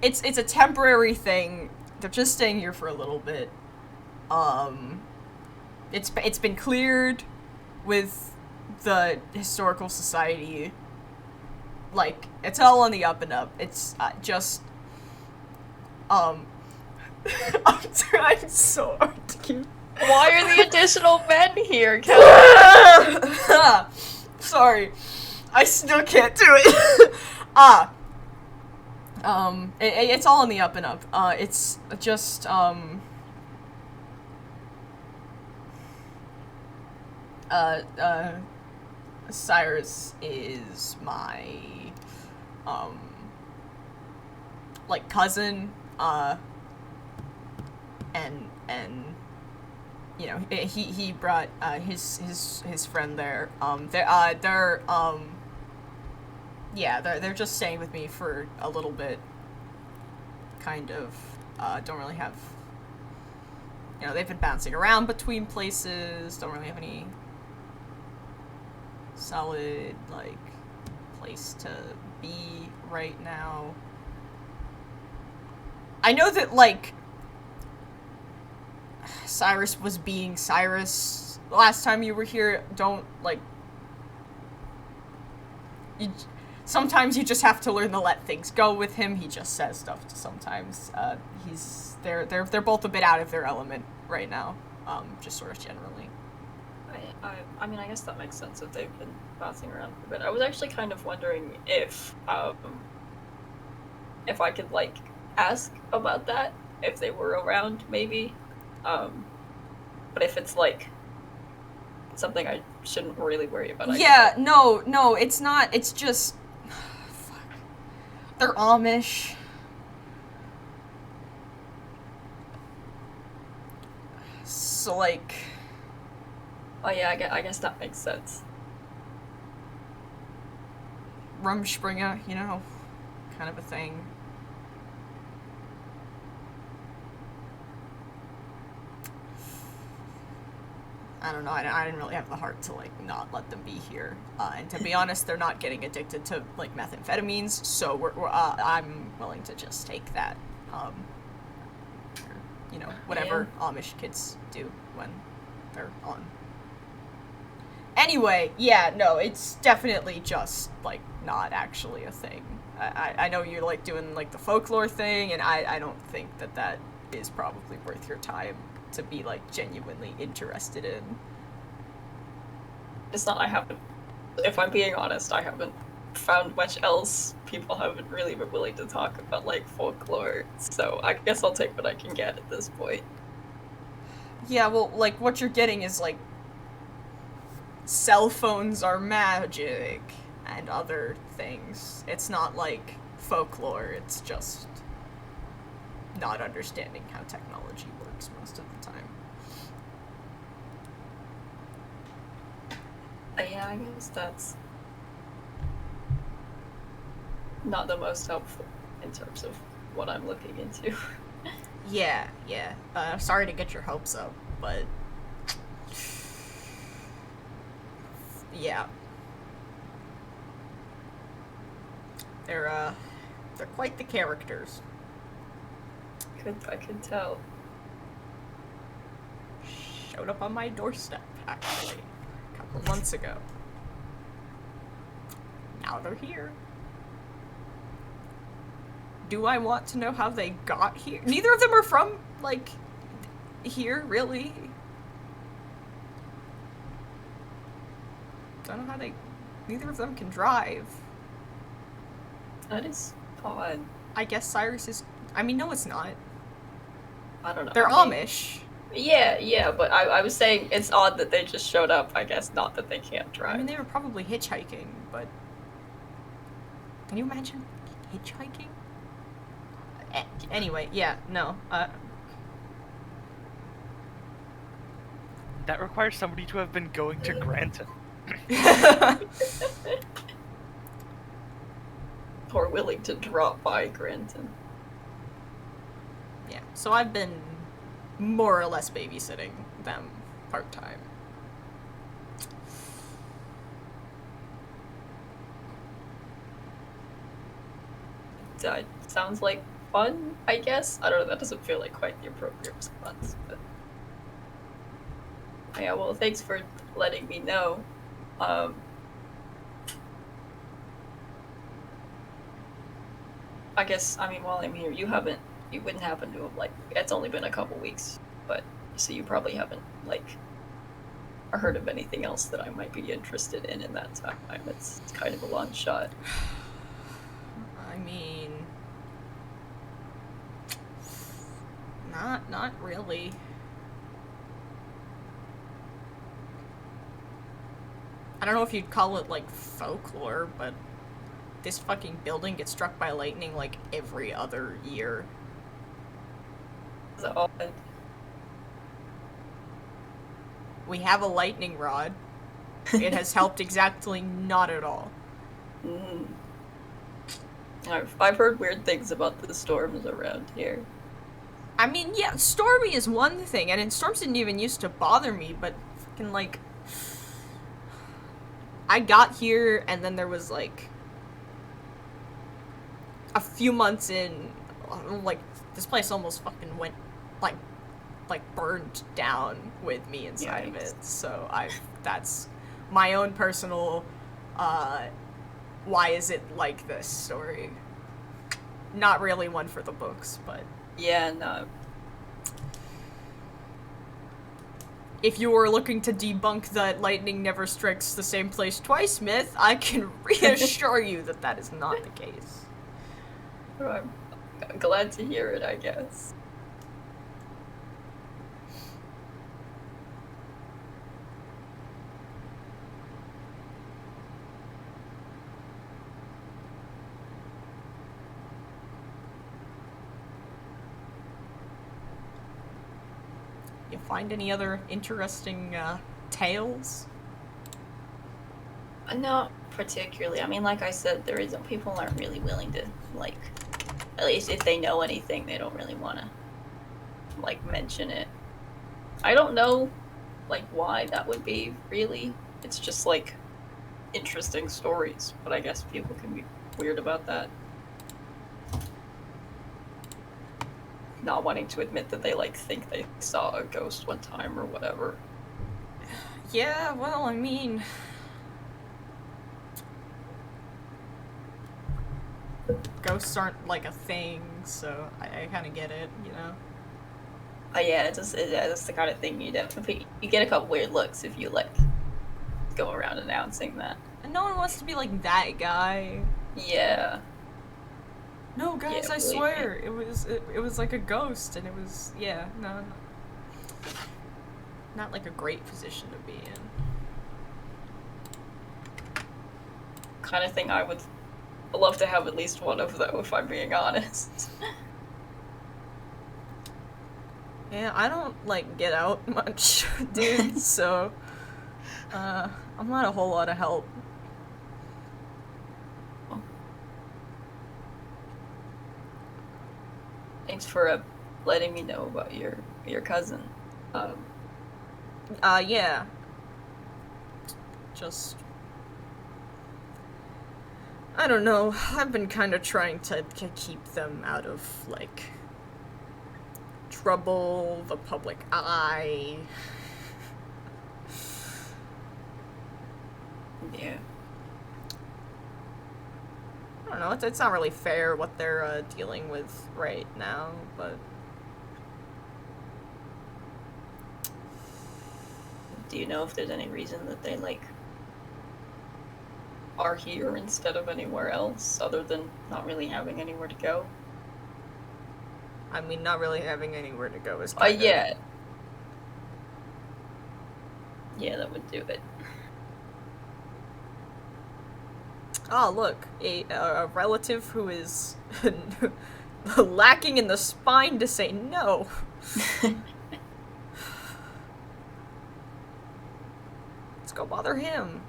it's a temporary thing. They're just staying here for a little bit. It's been cleared with the historical society. Like, it's all on the up and up. It's just I'm trying so hard to keep. Why are the additional men here, Sorry, I still can't do it. It's all on the up and up. It's just Cyrus is my, like, cousin, and, you know, he brought, his friend there. They're just staying with me for a little bit, kind of. Don't really have, you know, they've been bouncing around between places, don't really have any solid, like, place to be right now. I know that, like, Cyrus was being Cyrus last time you were here. Don't, like, sometimes you just have to learn to let things go with him. He just says stuff sometimes. They're both a bit out of their element right now, just sort of generally. I mean, I guess that makes sense if they've been bouncing around for a bit. I was actually kind of wondering if I could, like, ask about that, if they were around, maybe. But if it's, like, something I shouldn't really worry about. Yeah, no, it's not. It's just... Fuck. They're Amish. So, like... Oh yeah, I guess that makes sense. Rumspringa, you know, kind of a thing. I don't know, I didn't really have the heart to, like, not let them be here. And to be honest, they're not getting addicted to, like, methamphetamines, so I'm willing to just take that. You know, whatever Amish kids do when they're on. Anyway, yeah, no, it's definitely just, like, not actually a thing. I know you're, like, doing, like, the folklore thing, and I don't think that is probably worth your time to be, like, genuinely interested in. It's not, if I'm being honest, I haven't found much else. People haven't really been willing to talk about, like, folklore, so I guess I'll take what I can get at this point. Yeah, well, like, what you're getting is, like, cell phones are magic and other things. It's not like folklore, it's just not understanding how technology works most of the time. Yeah, I guess that's not the most helpful in terms of what I'm looking into. Yeah. Sorry to get your hopes up, but yeah. They're quite the characters. I could tell. Showed up on my doorstep, actually, a couple months ago. Now they're here. Do I want to know how they got here? Neither of them are from, like, here, really. Don't know how neither of them can drive. That is odd. I guess Cyrus is, no, it's not. I don't know. They're Amish. Yeah, but I was saying it's odd that they just showed up, I guess, not that they can't drive. I mean, they were probably hitchhiking, but... Can you imagine hitchhiking? Anyway, yeah, no, That requires somebody to have been going to Granton. Or willing to drop by Granton. Yeah, so I've been more or less babysitting them part-time. That sounds like fun, I guess. I don't know, that doesn't feel like quite the appropriate response, but... Yeah, well, thanks for letting me know. I guess, while I'm here, you wouldn't happen to have, like, it's only been a couple weeks, but, so you probably haven't, like, heard of anything else that I might be interested in that time. It's kind of a long shot. Not really. I don't know if you'd call it, like, folklore, but this fucking building gets struck by lightning, like, every other year. So, We have a lightning rod. It has helped exactly not at all. mm. I've heard weird things about the storms around here. I mean, yeah, stormy is one thing, and storms didn't even used to bother me, but fucking, like... I got here, and then there was, like... a few months in, like, this place almost fucking went, like burned down with me inside of it. So that's my own personal, why is it like this story. Not really one for the books, but... Yeah, no. If you were looking to debunk that lightning never strikes the same place twice myth, I can reassure you that that is not the case. I'm glad to hear it, I guess. You find any other interesting, tales? Not particularly. I mean, like I said, people aren't really willing to, like, at least if they know anything, they don't really want to, like, mention it. I don't know, like, why that would be, really. It's just, like, interesting stories, but I guess people can be weird about that. Not wanting to admit that they, like, think they saw a ghost one time or whatever. Yeah, well, I mean... Ghosts aren't, like, a thing, so I kind of get it, you know? Yeah, it's the kind of thing you definitely... You get a couple weird looks if you, like, go around announcing that. And no one wants to be like that guy. Yeah. No, guys, Yeah, I swear, it was like a ghost, and it was, yeah, no. Not like a great position to be in. Kind of thing I would love to have at least one of, though, if I'm being honest. Yeah, I don't, like, get out much, dude, so, I'm not a whole lot of help. Thanks for letting me know about your cousin. Yeah. Just... I don't know, I've been kind of trying to keep them out of, like, trouble, the public eye. Yeah. I don't know, it's not really fair what they're, dealing with right now, but... Do you know if there's any reason that they, like, are here instead of anywhere else, other than not really having anywhere to go? I mean, not really having anywhere to go is Yeah. Yeah, that would do it. Oh, look, a relative who is lacking in the spine to say no. Let's go bother him.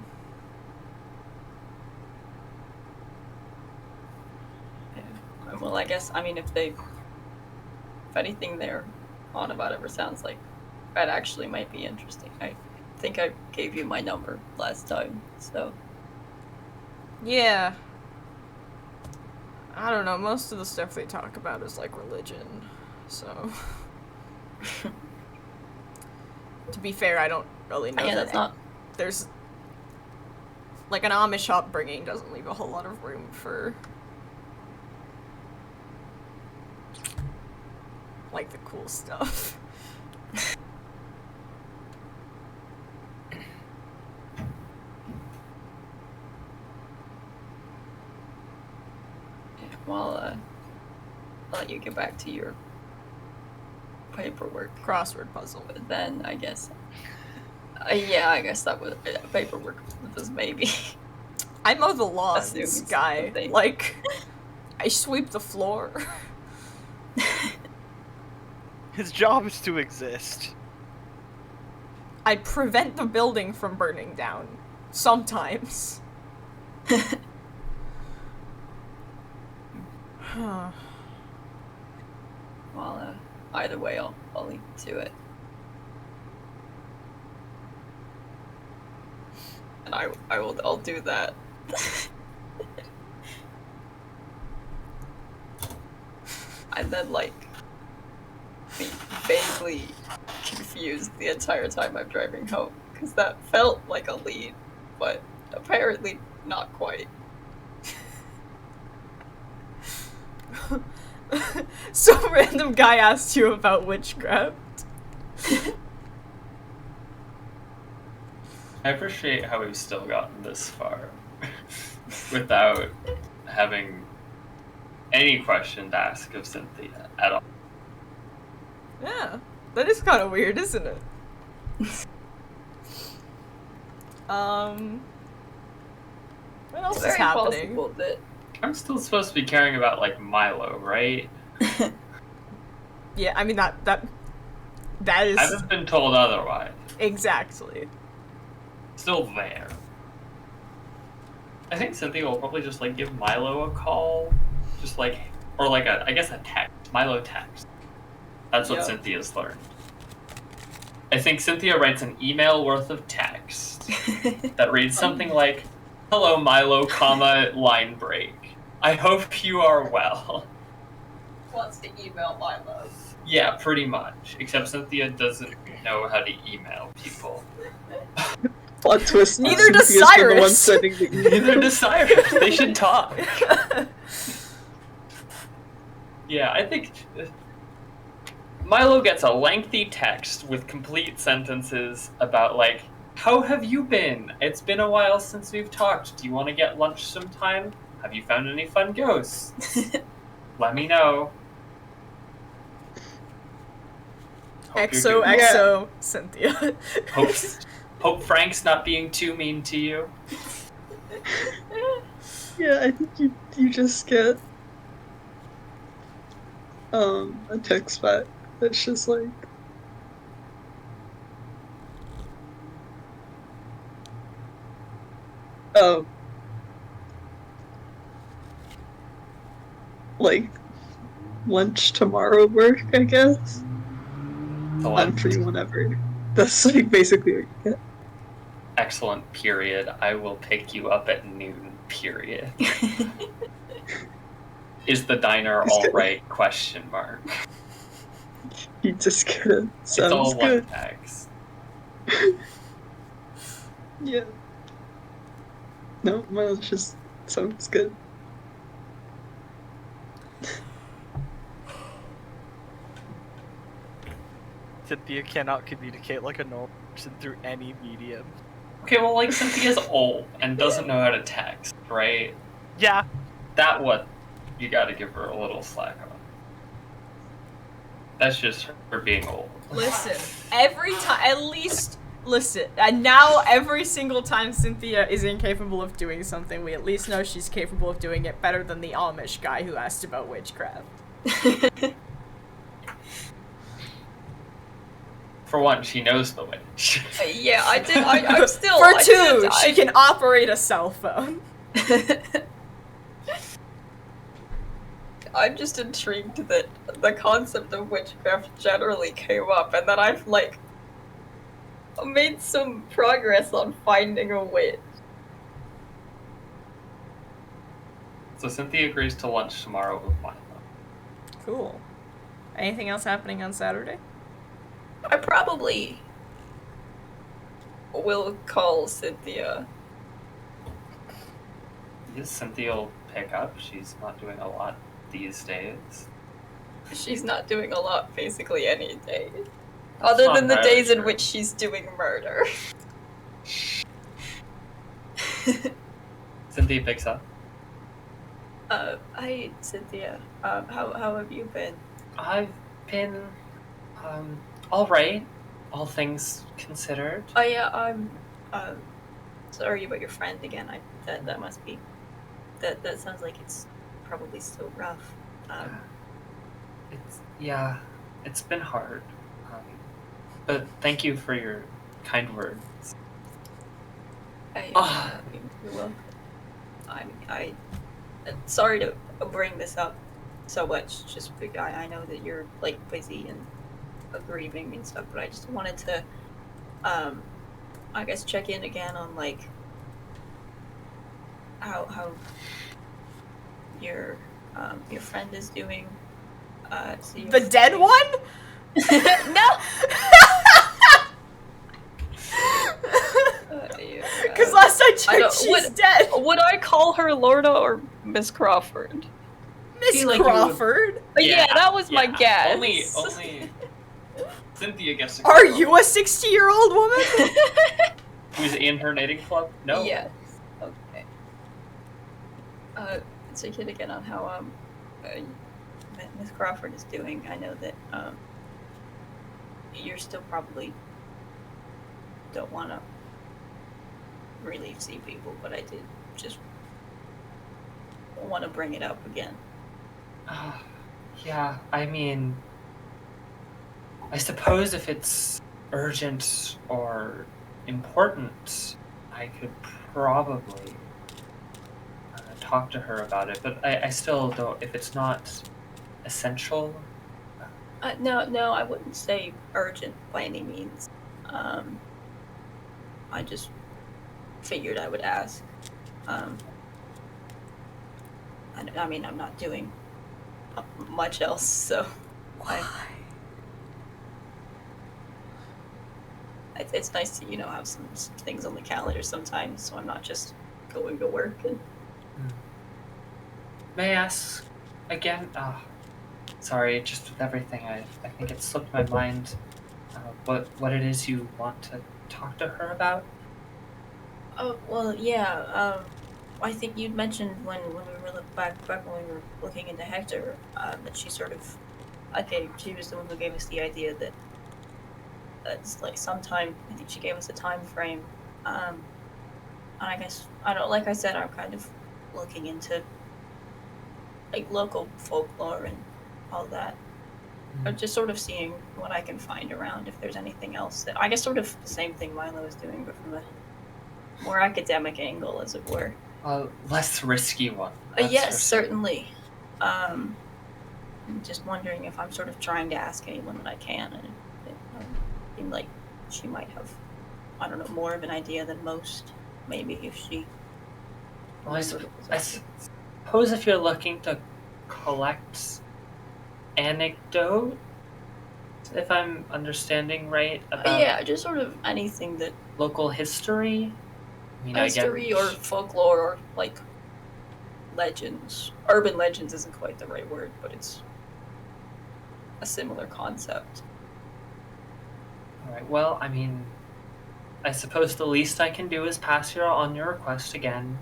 Well, I guess, I mean, if anything they're on about ever sounds like that actually might be interesting. I think I gave you my number last time, so. Yeah. I don't know, most of the stuff they talk about is like religion, so. To be fair, I don't really know Yeah, that that's not. there's like an Amish upbringing doesn't leave a whole lot of room for like the cool stuff. Well, I'll let you get back to your paperwork. Crossword puzzle. But then, I guess, Yeah, I guess that was paperwork was maybe. I mow the lawns, Assumes guy. something. Like, I sweep the floor. His job is to exist. I prevent the building from burning down. Sometimes. Huh. Well, either way, I'll leave you to it. And I'll do that. And then like be vaguely confused the entire time I'm driving home because that felt like a lead, but apparently not quite. Some random guy asked you about witchcraft. I appreciate how we've still gotten this far without having any question to ask of Cynthia at all. Yeah, that is kind of weird, isn't it? What else It's is very happening? possible that I'm still supposed to be caring about, like, Milo, right? Yeah, I mean that is I haven't been told otherwise. exactly. Still there. I think Cynthia will probably just, like, give Milo a call. Just, like, or, like, I guess a text. Milo text. That's what Yeah. Cynthia's learned. I think Cynthia writes an email worth of text that reads something like, "Hello, Milo, comma, line break. I hope you are well." wants to email Milo. Yeah, pretty much. Except Cynthia doesn't know how to email people. Plot twist. Neither does Cynthia's been the one Cyrus. sending the email. Neither does Cyrus. They should talk. Yeah, I think Milo gets a lengthy text with complete sentences about, like, "How have you been? It's been a while since we've talked. Do you want to get lunch sometime? Have you found any fun ghosts? Let me know. Hope you're doing XOXO Cynthia. well. Hope Frank's not being too mean to you." Yeah, I think you just get a text back that's just like, like lunch tomorrow work, I guess. The I'm one free whenever. That's like basically what you get. excellent period. I will pick you up at noon. Period. Is the diner all right? Question mark. You just get it. It's all Sounds one good. text. Yeah. No, well, it's just sounds good. Cynthia cannot communicate like a normal person through any medium. Okay, well, like, Cynthia's old and doesn't know how to text, right? Yeah, That what you gotta give her a little slack on. That's just her being old. Listen, every time, at least, listen, and now every single time Cynthia is incapable of doing something, we at least know she's capable of doing it better than the Amish guy who asked about witchcraft. For one, she knows the witch. Yeah, I did. I'm still. For I two, did- she can operate a cell phone. I'm just intrigued that the concept of witchcraft generally came up, and that I've like made some progress on finding a witch. So Cynthia agrees to lunch tomorrow with Milo. Cool. Anything else happening on Saturday? I probably will call Cynthia. Yes, Cynthia will pick up. She's not doing a lot these days. She's not doing a lot basically any day. Other not than the entirely days in true. which she's doing murder. Cynthia picks up. Hi Cynthia. How have you been? I've been, all right. all things considered. Oh yeah, I'm sorry about your friend again. That must be that sounds like it's probably still rough. It's been hard. But thank you for your kind words. You're welcome. I sorry to bring this up so much. Just because I know that you're like busy and grieving and stuff, but I just wanted to, I guess check in again on like how your friend is doing. The dead one? No. Because last I checked, she's dead. Would I call her Lorna or Miss Crawford? Miss like Crawford? Yeah, that was my guess. Only Cynthia gets to Are you a 60-year-old woman? who's in her knitting club? No. Yes. Okay. Check in again on how Miss Crawford is doing. I know that you're still probably don't want to really see people, but I did just want to bring it up again. Yeah, I mean, I suppose if it's urgent or important, I could probably talk to her about it, but I still don't, if it's not essential. No, I wouldn't say urgent by any means. I just figured I would ask. I mean, I'm not doing much else, so it's nice to have some things on the calendar sometimes, so I'm not just going to work. And may I ask again? Sorry, just with everything, I think it slipped my mind. What it is you want to talk to her about? Oh well, yeah. I think you'd mentioned when we were back when we were looking into Hector, that she sort of, she was the one who gave us the idea that it's like sometime. I think she gave us a time frame. And I guess like I said, I'm kind of looking into like local folklore and all that. Or just sort of seeing what I can find around, if there's anything else that I guess sort of the same thing Milo was doing, but from a more academic angle, as it were. Less risky one. Yes, certainly. I'm just wondering if I'm sort of trying to ask anyone that I can, and it seemed like she might have, I don't know, more of an idea than most. Maybe if she. Well, I suppose if you're looking to collect anecdote, if I'm understanding right, about yeah, just sort of anything that local history. I mean, history or folklore or like legends. Urban legends isn't quite the right word, but it's a similar concept. All right. Well, I mean, I suppose the least I can do is pass on your request again.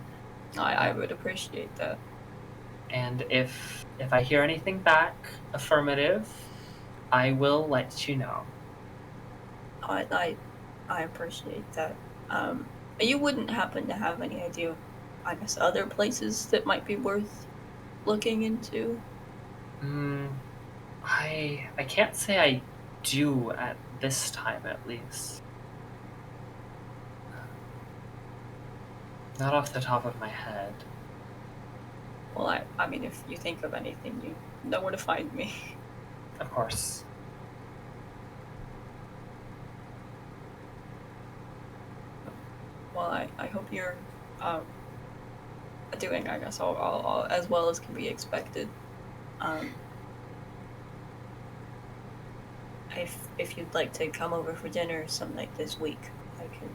I would appreciate that. And if I hear anything back affirmative, I will let you know. I appreciate that. You wouldn't happen to have any idea, I guess, other places that might be worth looking into? I can't say I do at this time, at least. Not off the top of my head. Well, I mean, if you think of anything, you know where to find me. Of course. Well, I hope you're doing, I guess, all as well as can be expected. If you'd like to come over for dinner some night this week, I can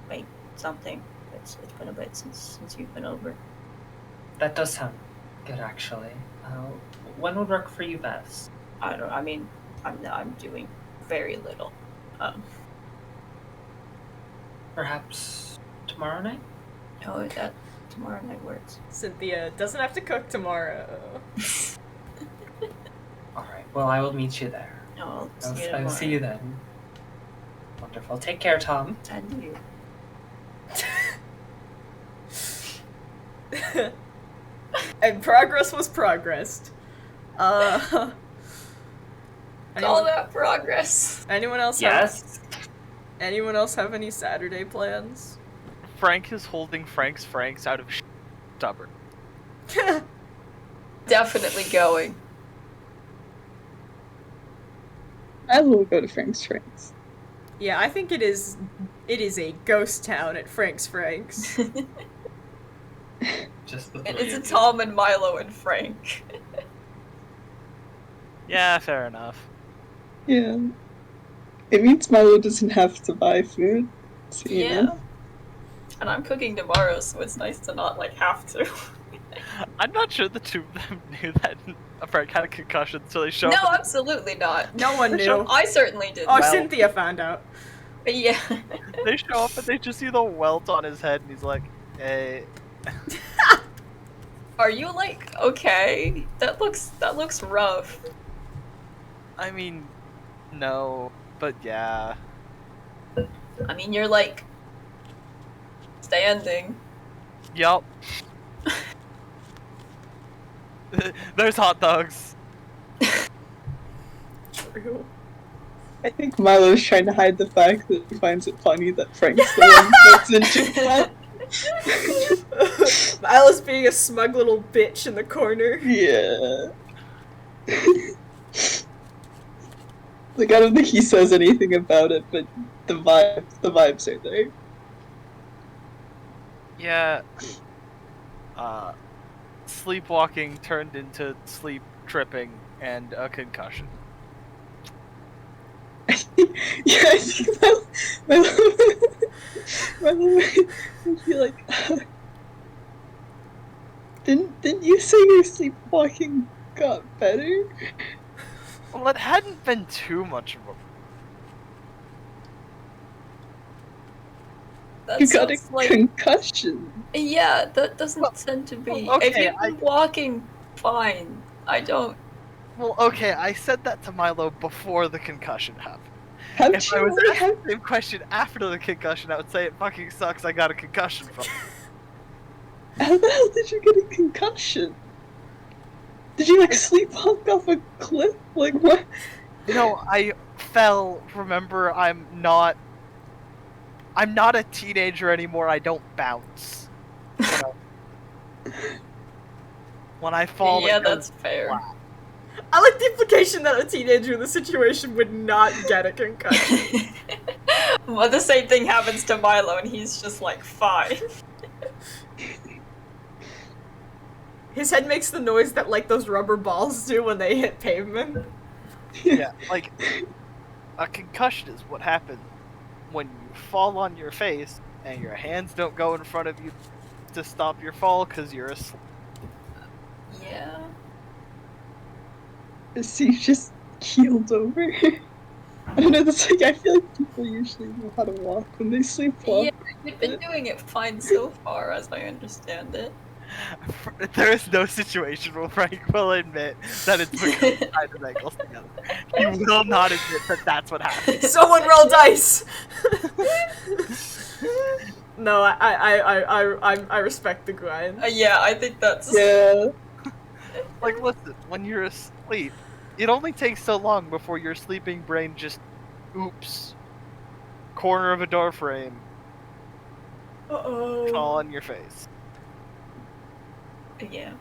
make something. It's been a bit since you've been over. That does sound good, actually. When would work for you best? I mean, I'm doing very little. Perhaps tomorrow night? No, that tomorrow night works. Cynthia doesn't have to cook tomorrow. Alright, well, I will meet you there. No, I'll see you then. Wonderful. Take care, Tom. And you. And progress was progressed. Call Anyone, that progress. anyone else Yes. anyone else have any Saturday plans? Frank is holding Franks out of stubborn. Definitely going. I will go to Frank's. Yeah, I think it is a ghost town at Frank's. Just the And three it's a of you. Tom and Milo and Frank. Yeah, fair enough. Yeah. It means Milo doesn't have to buy food. So, you Yeah. know. And I'm cooking tomorrow, so it's nice to not like have to. I'm not sure the two of them knew that Frank had a concussion, so they show No, up. absolutely not. No one knew. I certainly didn't. Oh, Well- Cynthia found out. Yeah. They show up and they just see the welt on his head, and he's like, "Hey." Are you like okay? That looks rough. I mean, no, but yeah. I mean, you're like standing. Yup. There's hot dogs. True. I think Milo's trying to hide the fact that he finds it funny that Frank's the one that's into that. Milo's being a smug little bitch in the corner. Yeah. Like, I don't think he says anything about it, but the vibes are there. Yeah. Sleepwalking turned into sleep tripping and a concussion. Yeah, I think Milo would be like, didn't you say your sleepwalking got better? Well, it hadn't been too much of a. That You got a sounds like concussion. yeah. That doesn't tend to be. well, If okay, you've been walking fine, I don't. Well, okay, I said that to Milo before the concussion happened. How'd If you I was already asked have the same question after the concussion, I would say it fucking sucks. I got a concussion from it. How the hell did you get a concussion? Did you like sleepwalk off a cliff? Like what? No, I fell. Remember, I'm not a teenager anymore. I don't bounce. You know? When I fall, Yeah, it goes that's fair. flat. I like the implication that a teenager in the situation would not get a concussion. Well, the same thing happens to Milo, and he's just like fine. His head makes the noise that like those rubber balls do when they hit pavement. Yeah, like a concussion is what happens when you fall on your face and your hands don't go in front of you to stop your fall because you're asleep. Yeah. So you just keeled over? I don't know, that's like, I feel like people usually know how to walk when they sleepwalk. Yeah, you've been doing it fine so far, as I understand it. There is no situation where Frank will admit that it's because of side and ankles together. He will not admit that that's what happened. Someone roll dice. No, I respect the grind. Yeah, I think that's. Yeah. Like, listen, when you're asleep, it only takes so long before your sleeping brain just, oops, corner of a door frame, Uh-oh. fall on your face. Yeah.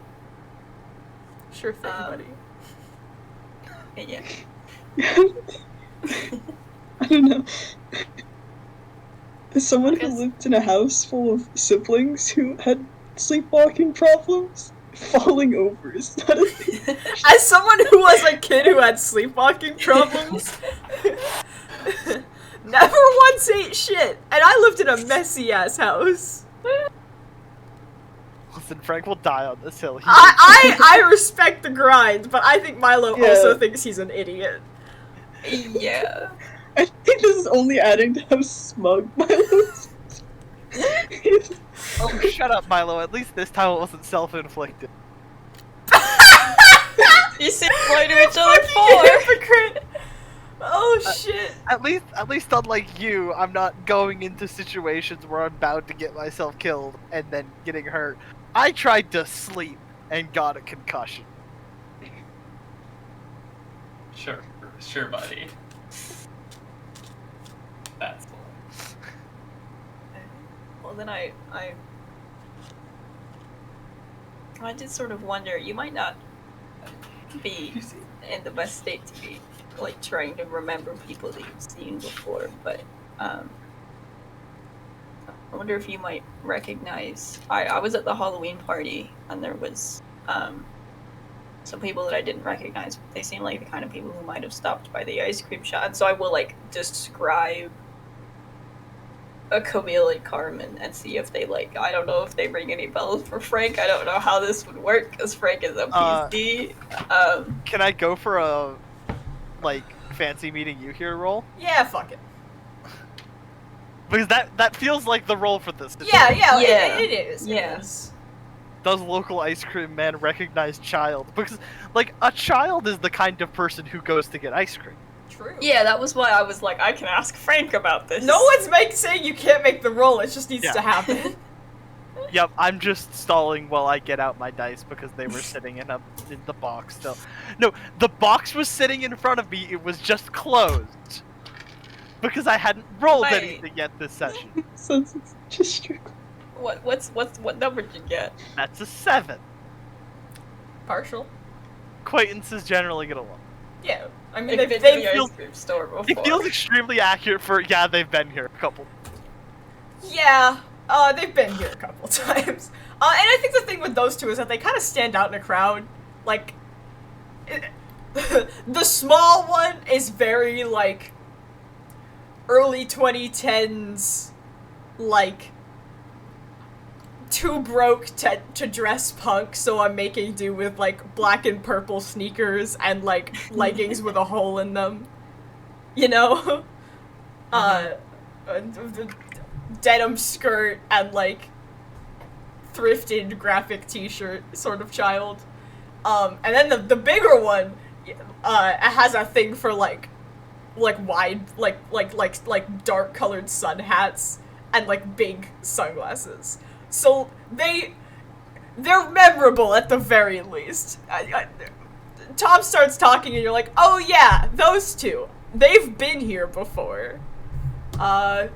Sure thing, buddy. Yeah. I don't know. As someone who guess- lived in a house full of siblings who had sleepwalking problems, falling over is not a thing. As someone who was a kid who had sleepwalking problems, never once ate shit, and I lived in a messy ass house. Listen, Frank will die on this hill. I respect the grind, but I think Milo Yeah. also thinks he's an idiot. Yeah. I think this is only adding to how smug Milo is. Oh, shut up, Milo. At least this time it wasn't self-inflicted. You seem loyal to each other Fucking for. hypocrite. Oh shit. At least unlike you, I'm not going into situations where I'm bound to get myself killed and then getting hurt. I tried to sleep and got a concussion. Sure, buddy. That's cool. Well, then I did sort of wonder, you might not be in the best state to be, like, trying to remember people that you've seen before, but, I wonder if you might recognize, I was at the Halloween party, and there was, some people that I didn't recognize. They seem like the kind of people who might have stopped by the ice cream shop, and so I will, like, describe Camille and Carmen and see if they, like, I don't know if they ring any bells for Frank. I don't know how this would work because Frank is a PC. Can I go for a, like, fancy meeting you here roll? Yeah, fuck it. Because that feels like the role for this. Yeah, Yeah. it is. Yeah. It is. Does local ice cream man recognize child? Because, like, a child is the kind of person who goes to get ice cream. True. Yeah, that was why I was like, I can ask Frank about this. No one's saying you can't make the roll. It just needs to happen. Yep, I'm just stalling while I get out my dice because they were sitting in the box still. No, the box was sitting in front of me. It was just closed because I hadn't rolled Wait. anything yet this session. So it's just strictly. What number did you get? That's a 7. Partial. Acquaintances generally get along. Yeah. I mean, They've they've been to the been. ice cream store before. It feels extremely accurate for they've been here a couple. Yeah. They've been here a couple times. And I think the thing with those two is that they kind of stand out in a crowd. Like, the small one is very, like, early 2010s, like, too broke to dress punk, so I'm making do with, like, black and purple sneakers and, like, leggings with a hole in them. You know? Denim skirt and, like, thrifted graphic t-shirt sort of child. And then the bigger one has a thing for, like wide, like dark colored sun hats and, like, big sunglasses. So they're memorable at the very least. Tom starts talking and you're like, oh yeah, those two. They've been here before. I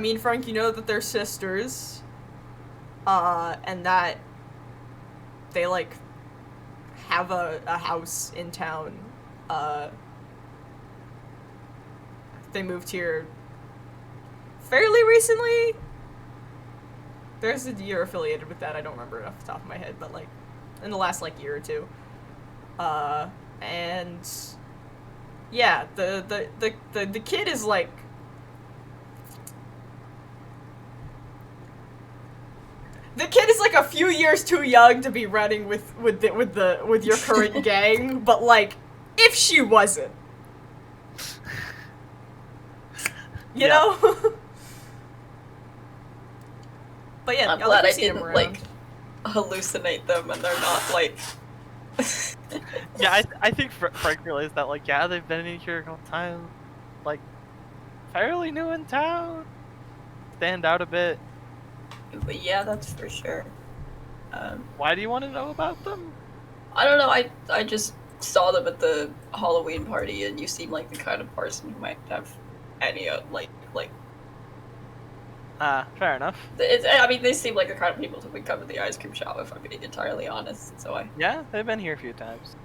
mean, Frank, you know that they're sisters. And that they, like, have a house in town. They moved here fairly recently. There's a year affiliated with that. I don't remember it off the top of my head, but, like, in the last, like, year or two. And yeah, the kid is, like, the kid is, like, a few years too young to be running with your current gang, but, like, if she wasn't, you know. But yeah, I'm y'all glad I have seen him didn't, around. like, hallucinate them and they're not, like... Yeah, I think Frank realized that, like, yeah, they've been in here a couple times, like, fairly new in town, stand out a bit. But yeah, that's for sure. Why do you want to know about them? I don't know, I just saw them at the Halloween party and you seem like the kind of person who might have any, like... Fair enough. I mean, they seem like the kind of people who would come to the ice cream shop, if I'm being entirely honest, so I... Yeah, they've been here a few times.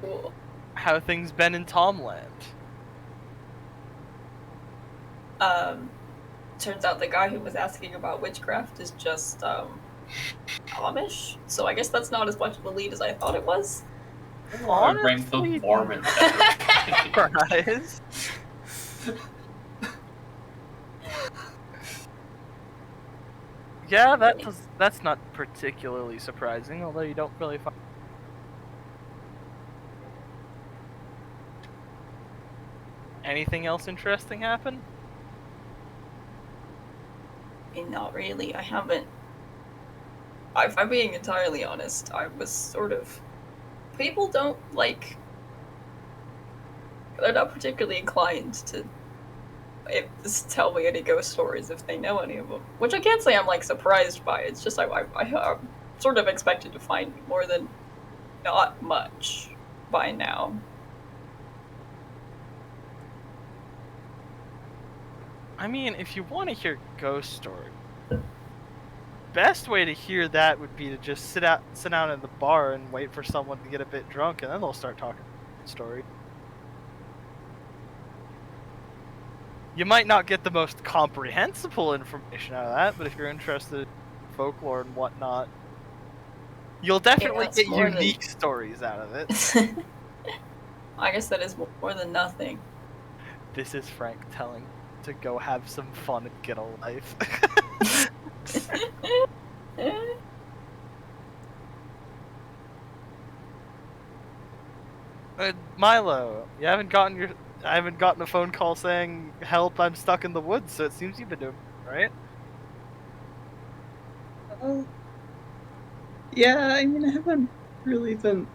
Cool. How have things been in Tomland? Turns out the guy who was asking about witchcraft is just, Amish, so I guess that's not as much of a lead as I thought it was. I bring the Mormons. Surprise. Yeah, that's not particularly surprising, although you don't really find... Anything else interesting happen? I mean, not really. I haven't if I'm being entirely honest, I was sort of... People don't, like... They're not particularly inclined to just tell me any ghost stories if they know any of them. Which I can't say I'm, like, surprised by. It's just I'm sort of expected to find more than not much by now. I mean, if you want to hear ghost story, best way to hear that would be to just sit down in the bar and wait for someone to get a bit drunk, and then they'll start talking story. You might not get the most comprehensible information out of that, but if you're interested in folklore and whatnot, you'll definitely get unique stories out of it. I guess that is more than nothing. This is Frank telling to go have some fun and get a life. Milo, I haven't gotten a phone call saying, help, I'm stuck in the woods, so it seems you've been doing right? Yeah, I mean, I haven't really been...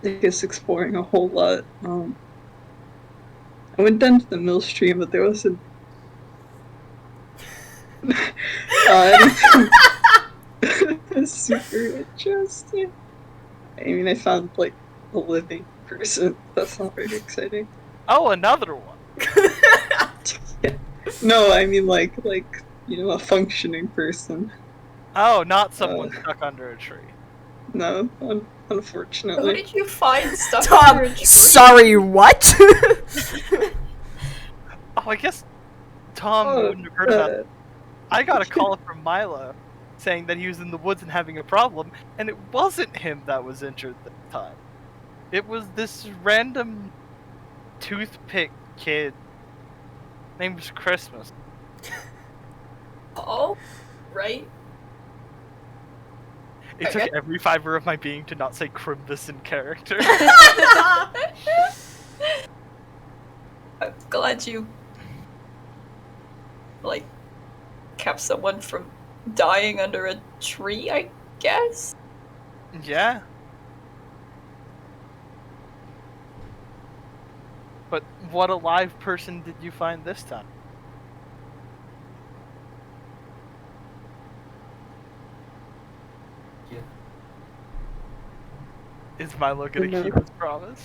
I guess exploring a whole lot. I went down to the mill stream, but there wasn't anything super interesting. I mean, I found, like, a living person. That's not very exciting. Oh, another one! Yeah. No, I mean, like, you know, a functioning person. Oh, not someone stuck under a tree. No, Who unfortunately. did you find stuck under a Tom, tree? sorry, what? Oh, I guess Tom wouldn't have heard about it. I got a call from Milo saying that he was in the woods and having a problem, and it wasn't him that was injured this time. It was this random toothpick kid named Christmas. Oh, right. It took every fiber of my being to not say Crimbus in character. I'm glad you, like, kept someone from dying under a tree, I guess? Yeah. But what a live person did you find this time? Yeah. Is Milo gonna No. keep his promise?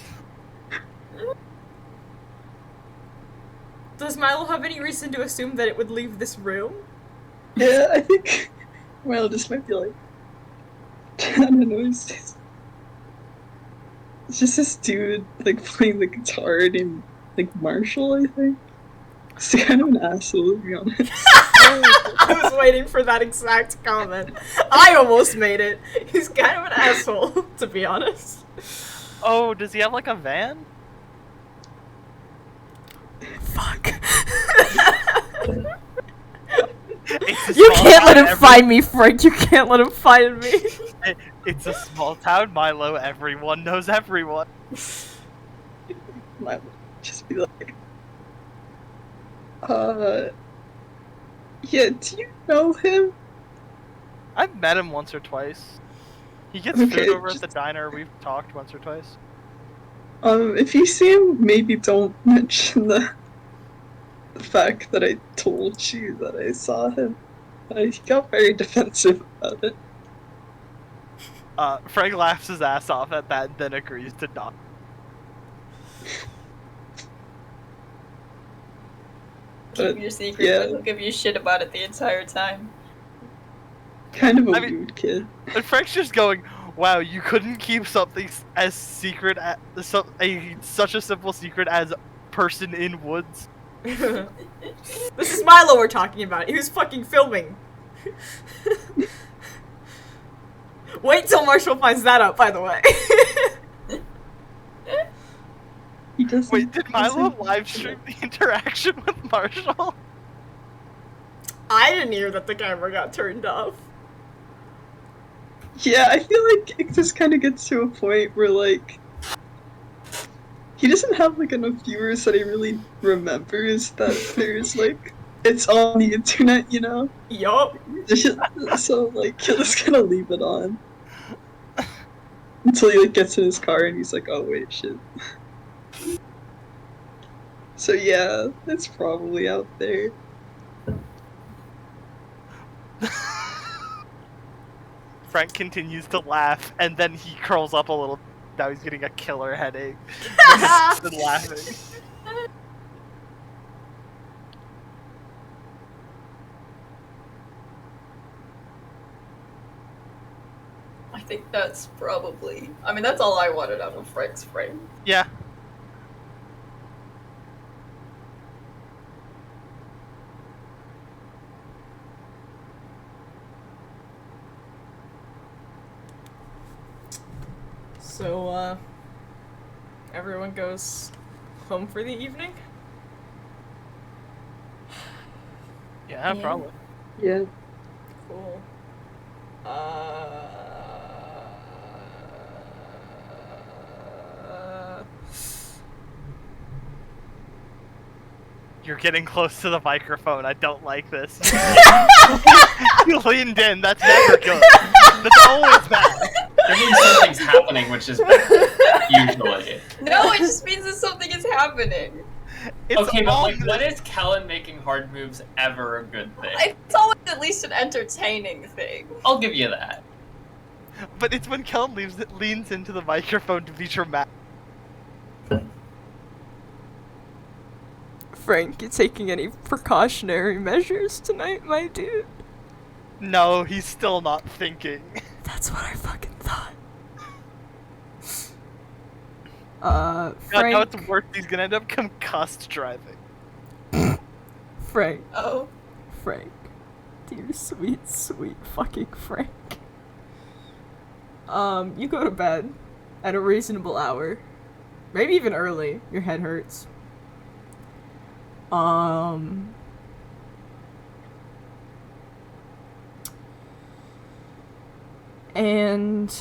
Does Milo have any reason to assume that it would leave this room? Yeah, I think... Well, this might be like... I don't know, it's just this dude, like, playing the guitar named, like, Marshall, I think. He's kind of an asshole, to be honest. I was waiting for that exact comment. I almost made it. He's kind of an asshole, to be honest. Oh, does he have like a van? Fuck. It's a You small can't town, let him find me, Frank. You can't let him find me. It's a small town, Milo. Everyone knows everyone. Might just be like... Yeah, do you know him? I've met him once or twice. He gets Okay, food over at the diner. We've talked once or twice. If you see him, maybe don't mention the fact that I told you that I saw him. He got very defensive about it. Frank laughs his ass off at that and then agrees to not. Keep your secret, yeah. but he'll give you shit about it the entire time. Kind of a I mean- weird kid. And Frank's just going, wow, you couldn't keep something as secret as such a simple secret as person in woods. This is Milo we're talking about. He was fucking filming. Wait till Marshall finds that out, by the way. He doesn't. Wait, did Milo live stream the interaction with Marshall? I didn't hear that the camera got turned off. Yeah, I feel like it just kind of gets to a point where, like, he doesn't have, like, enough viewers that he really remembers that there's, like, it's on the internet, you know? Yup. So, like, he'll just gonna leave it on. Until he, like, gets in his car and he's like, oh, wait, shit. So, yeah, it's probably out there. Frank continues to laugh, and then he curls up a little. Now he's getting a killer headache. He's been laughing. I think that's probably. I mean, that's all I wanted out of Frank's frame. Yeah. So, everyone goes home for the evening? Yeah, Yeah. probably. Yeah. Cool. You're getting close to the microphone. I don't like this. You leaned in. That's never good. That's always bad. That means something's happening, which is bad, usually. No, it just means that something is happening. It's Okay, but like, always- when is Kellen making hard moves ever a good thing? It's always at least an entertaining thing. I'll give you that. But it's when Kellen leans into the microphone to be dramatic. Frank, you taking any precautionary measures tonight, my dude? No, he's still not thinking. That's what I fucking thought. God, Frank. now it's worse. He's gonna end up concussed driving. Frank. Oh. Frank. Dear sweet, sweet fucking Frank. You go to bed at a reasonable hour. Maybe even early. Your head hurts. And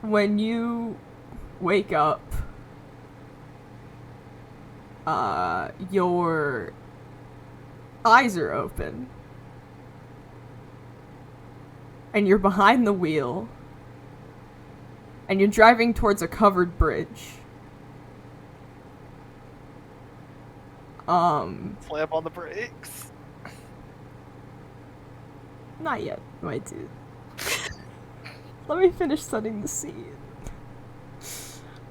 when you wake up, your eyes are open. And you're behind the wheel. And you're driving towards a covered bridge. Slam on the brakes. Not yet, my dude. Let me finish setting the scene.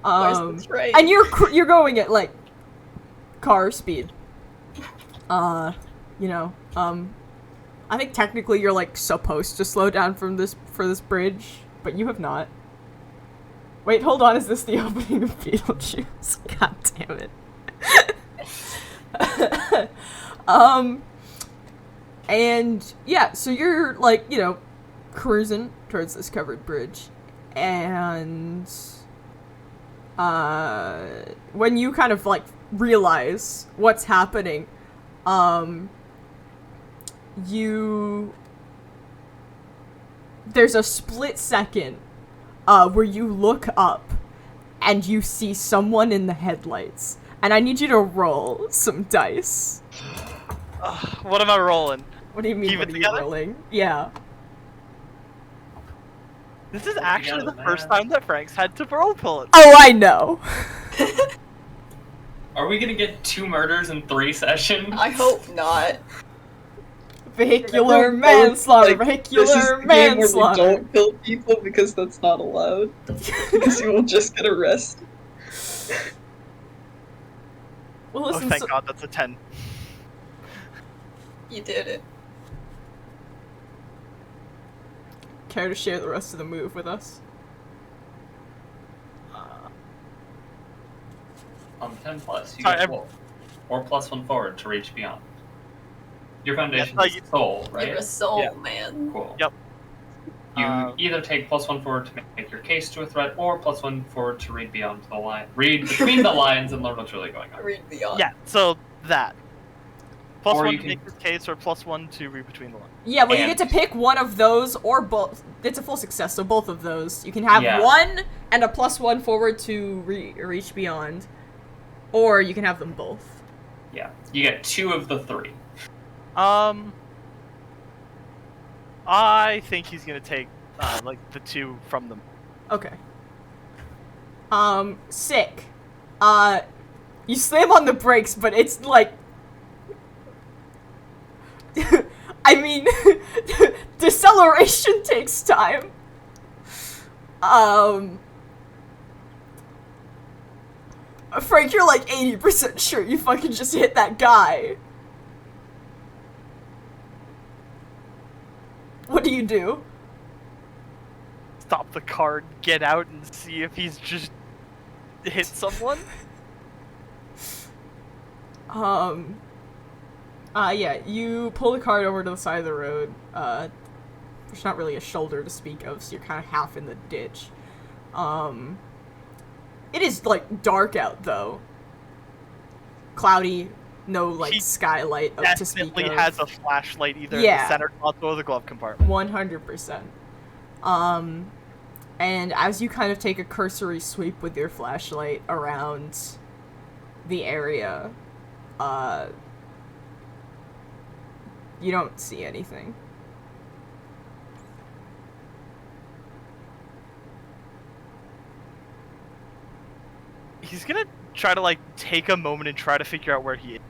Where's the train? And you're going at like car speed. I think technically you're like supposed to slow down for this bridge, but you have not. Wait, hold on, is this the opening of Beetlejuice? God damn it. And yeah, so you're like, cruising towards this covered bridge, and when you kind of like realize what's happening, there's a split second where you look up and you see someone in the headlights, and I need you to roll some dice. What am I rolling? What do you mean, Keep what it are you together? rolling? Yeah. This is actually the together, first man. time that Frank's had to roll pull it. Oh, I know. Are we gonna get 2 murders in 3 sessions? I hope not. Vehicular manslaughter, This is vehicular the game where we manslaughter. don't kill people because that's not allowed. Because you will just get arrested. Well, Oh, listen, thank so- God, that's a 10. You did it. care to share the rest of the move with us? 10 plus. You Sorry, get 12. Or plus 1 forward to reach beyond. Your foundation Yeah, is soul, right? You're a soul Yeah. man. Cool. Yep. You either take plus 1 forward to make your case to a threat, or plus 1 forward to read beyond the line. Read between the lines and learn what's really going on. Read beyond. Yeah, so that. Plus Or 1 you to can- make this case, or plus 1 to read between the lines. Yeah, well, you And- get to pick one of those, or both. It's a full success, so both of those. You can have Yeah. one and a plus 1 forward to reach beyond, or you can have them both. Yeah, you get 2 of the 3. I think he's gonna take like the 2 from them. Okay. Sick. You slam on the brakes, but it's like... I mean, deceleration takes time. Frank, you're like 80% sure you fucking just hit that guy. What do you do? Stop the car, get out, and see if he's just hit someone. Yeah, you pull the cart over to the side of the road. There's not really a shoulder to speak of, so you're kind of half in the ditch. It is, like, dark out, though. Cloudy, no, like, He skylight up to speak Definitely of. has a flashlight either in Yeah. the center console or the glove compartment. 100%. And as you kind of take a cursory sweep with your flashlight around the area, you don't see anything. He's gonna try to, like, take a moment and try to figure out where he is.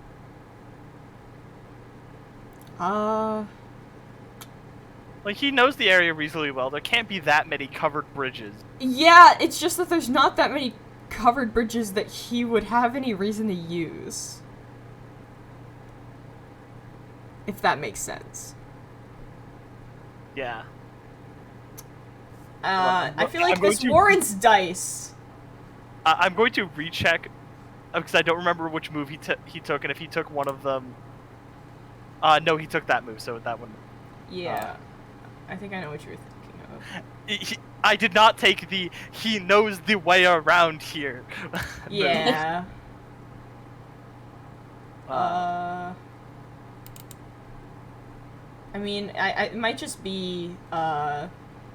Like, he knows the area reasonably well. There can't be that many covered bridges. Yeah, it's just that there's not that many covered bridges that he would have any reason to use. If that makes sense. Yeah. I feel like I'm going this to- warrants dice. I'm going to recheck, because I don't remember which move he took, and if he took one of them... no, he took that move, so that one... Yeah. I think I know what you're thinking of. I did not take the he knows the way around here. Yeah. Uh, I mean, it might just be,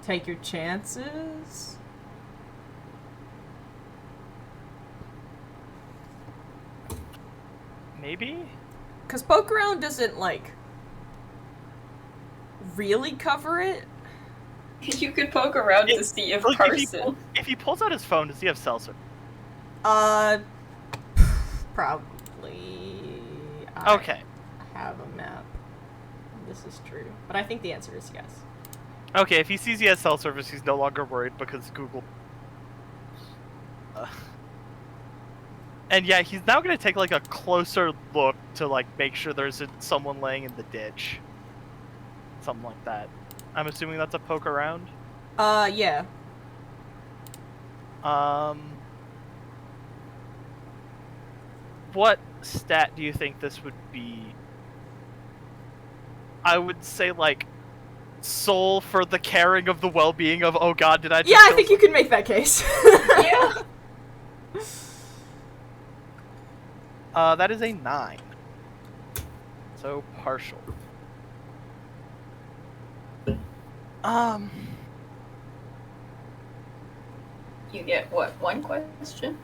take your chances. Maybe? Because poke around doesn't, like, really cover it. You could poke around to see if Like, Carson. if he pulls out his phone, does he have cell service? Probably. Okay. I have a map. This is true. But I think the answer is yes. Okay, if he sees he has cell service, he's no longer worried because Google... And yeah, he's now going to take, like, a closer look to, like, make sure there's someone laying in the ditch. Something like that. I'm assuming that's a poke around? Yeah. What stat do you think this would be? I would say, like, soul for the caring of the well-being of, oh god, did I just Yeah, I kill think you can make that case. Yeah. That is a 9. So, partial. You get what? One question?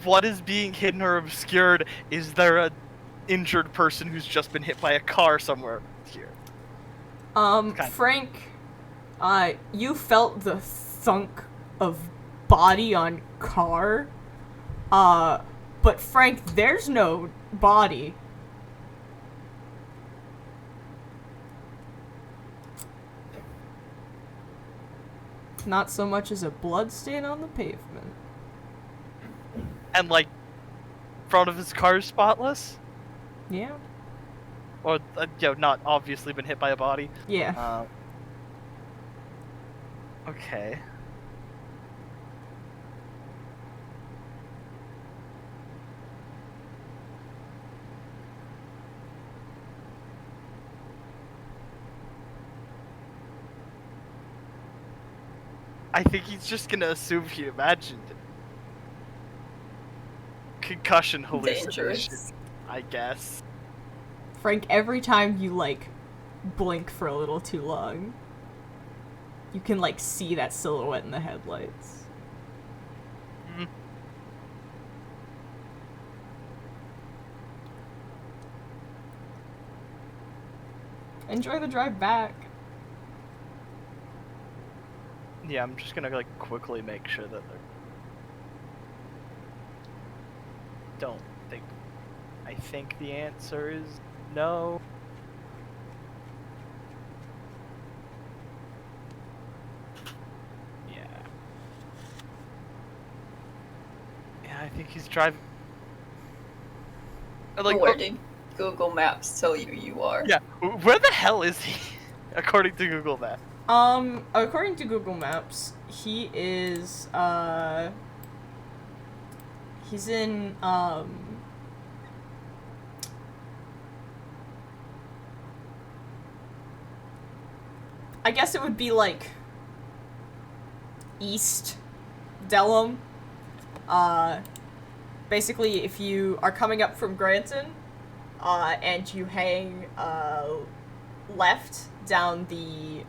What is being hidden or obscured? Is there a injured person who's just been hit by a car somewhere here? Frank, you felt the thunk of body on car. But Frank, there's no body. Not so much as a blood stain on the pavement. And, like, front of his car is spotless? Yeah. Or, you know, not obviously been hit by a body? Yeah. Okay. I think he's just gonna assume he imagined it. Concussion hallucination, Dangerous. I guess. Frank, every time you, like, blink for a little too long, you can, like, see that silhouette in the headlights. Enjoy the drive back. Yeah, I'm just gonna like quickly make sure that they're. Don't think. I think the answer is no. Yeah. Yeah, I think he's driving. Like, Where did Google Maps tell you you are? yeah, where the hell is he? According to Google Maps. According to Google Maps, he is, he's in, I guess it would be, like, East Delum. Basically, if you are coming up from Granton, and you hang, left down the,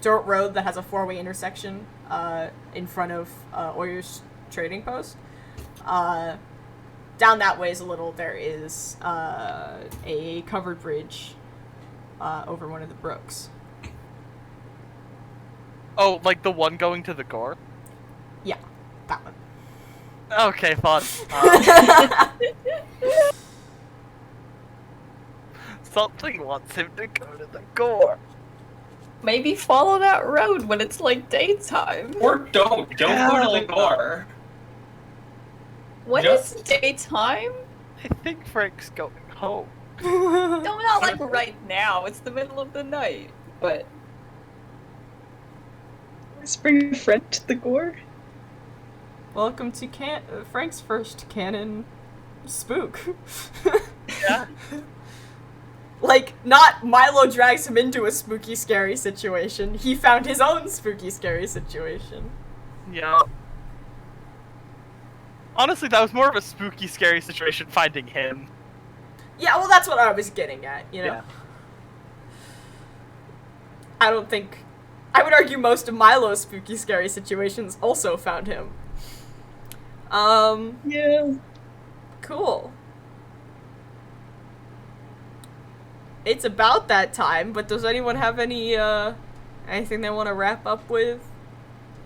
dirt road that has a four-way intersection in front of Oyer's trading post. Down that ways a little, there is a covered bridge over one of the brooks. Oh, like the one going to the gore? Yeah, that one. Okay, fun. Something wants him to go to the gore. Maybe follow that road when it's like daytime. Or don't go to the gore. When Just- it's daytime? I think Frank's going home. No, not like right now. It's the middle of the night. But Let's bring a friend to the gore. Welcome to Frank's first canon spook. Yeah. Like, not Milo drags him into a spooky, scary situation. He found his own spooky, scary situation. Yeah. Honestly, that was more of a spooky, scary situation finding him. Yeah, well, that's what I was getting at, you know? Yeah. I would argue most of Milo's spooky, scary situations also found him. Yeah. Cool. It's about that time, but does anyone have any, anything they want to wrap up with?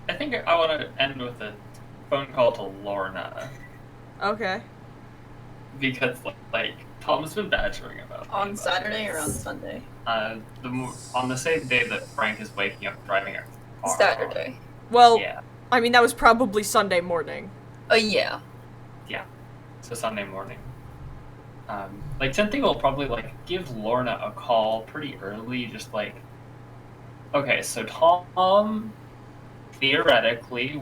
I think I want to end with a phone call to Lorna. Okay. Because, like, Tom's been badgering about me on about Saturday or on this. Sunday? On the same day that Frank is waking up driving a car. Saturday. Well, Yeah. I mean, that was probably Sunday morning. Yeah. So Sunday morning. Like, Cynthia will probably, like, give Lorna a call pretty early, just like, okay, so Tom theoretically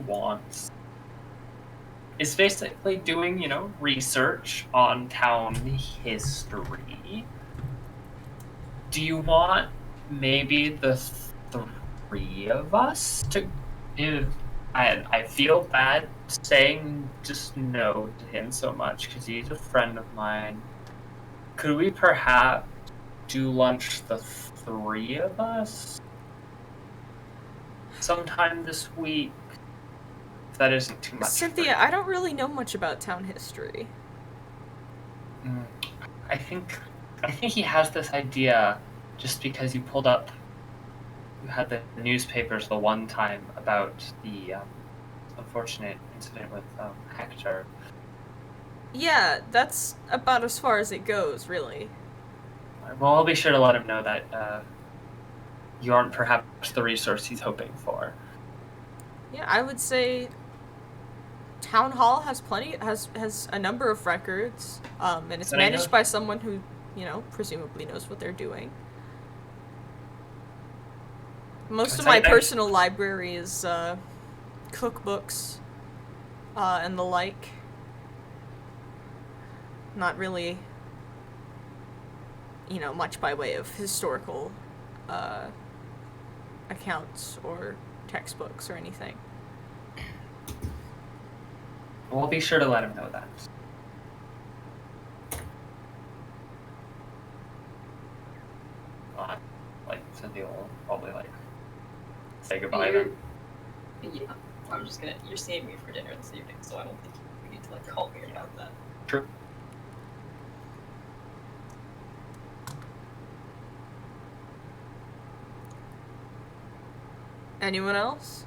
is basically doing, you know, research on town history. Do you want maybe the three of us to give? I feel bad saying just no to him so much because he's a friend of mine. Could we perhaps do lunch, the three of us, sometime this week? If that isn't too much. Cynthia, I don't really know much about town history. I think he has this idea just because you had the newspapers the one time about the unfortunate incident with Hector. Yeah, that's about as far as it goes, really. Well, I'll be sure to let him know that you aren't perhaps the resource he's hoping for. Yeah, I would say Town Hall has has a number of records, and it's But I managed know- by someone who, you know, presumably knows what they're doing. Most of I- my I- personal library is cookbooks and the like. Not really, you know, much by way of historical accounts or textbooks or anything. We'll be sure to let him know that. Like, Cynthia will probably, like, say goodbye then. Yeah. I'm just gonna. You're seeing me for dinner this evening, so I don't think you need to like call me about that. True. Anyone else?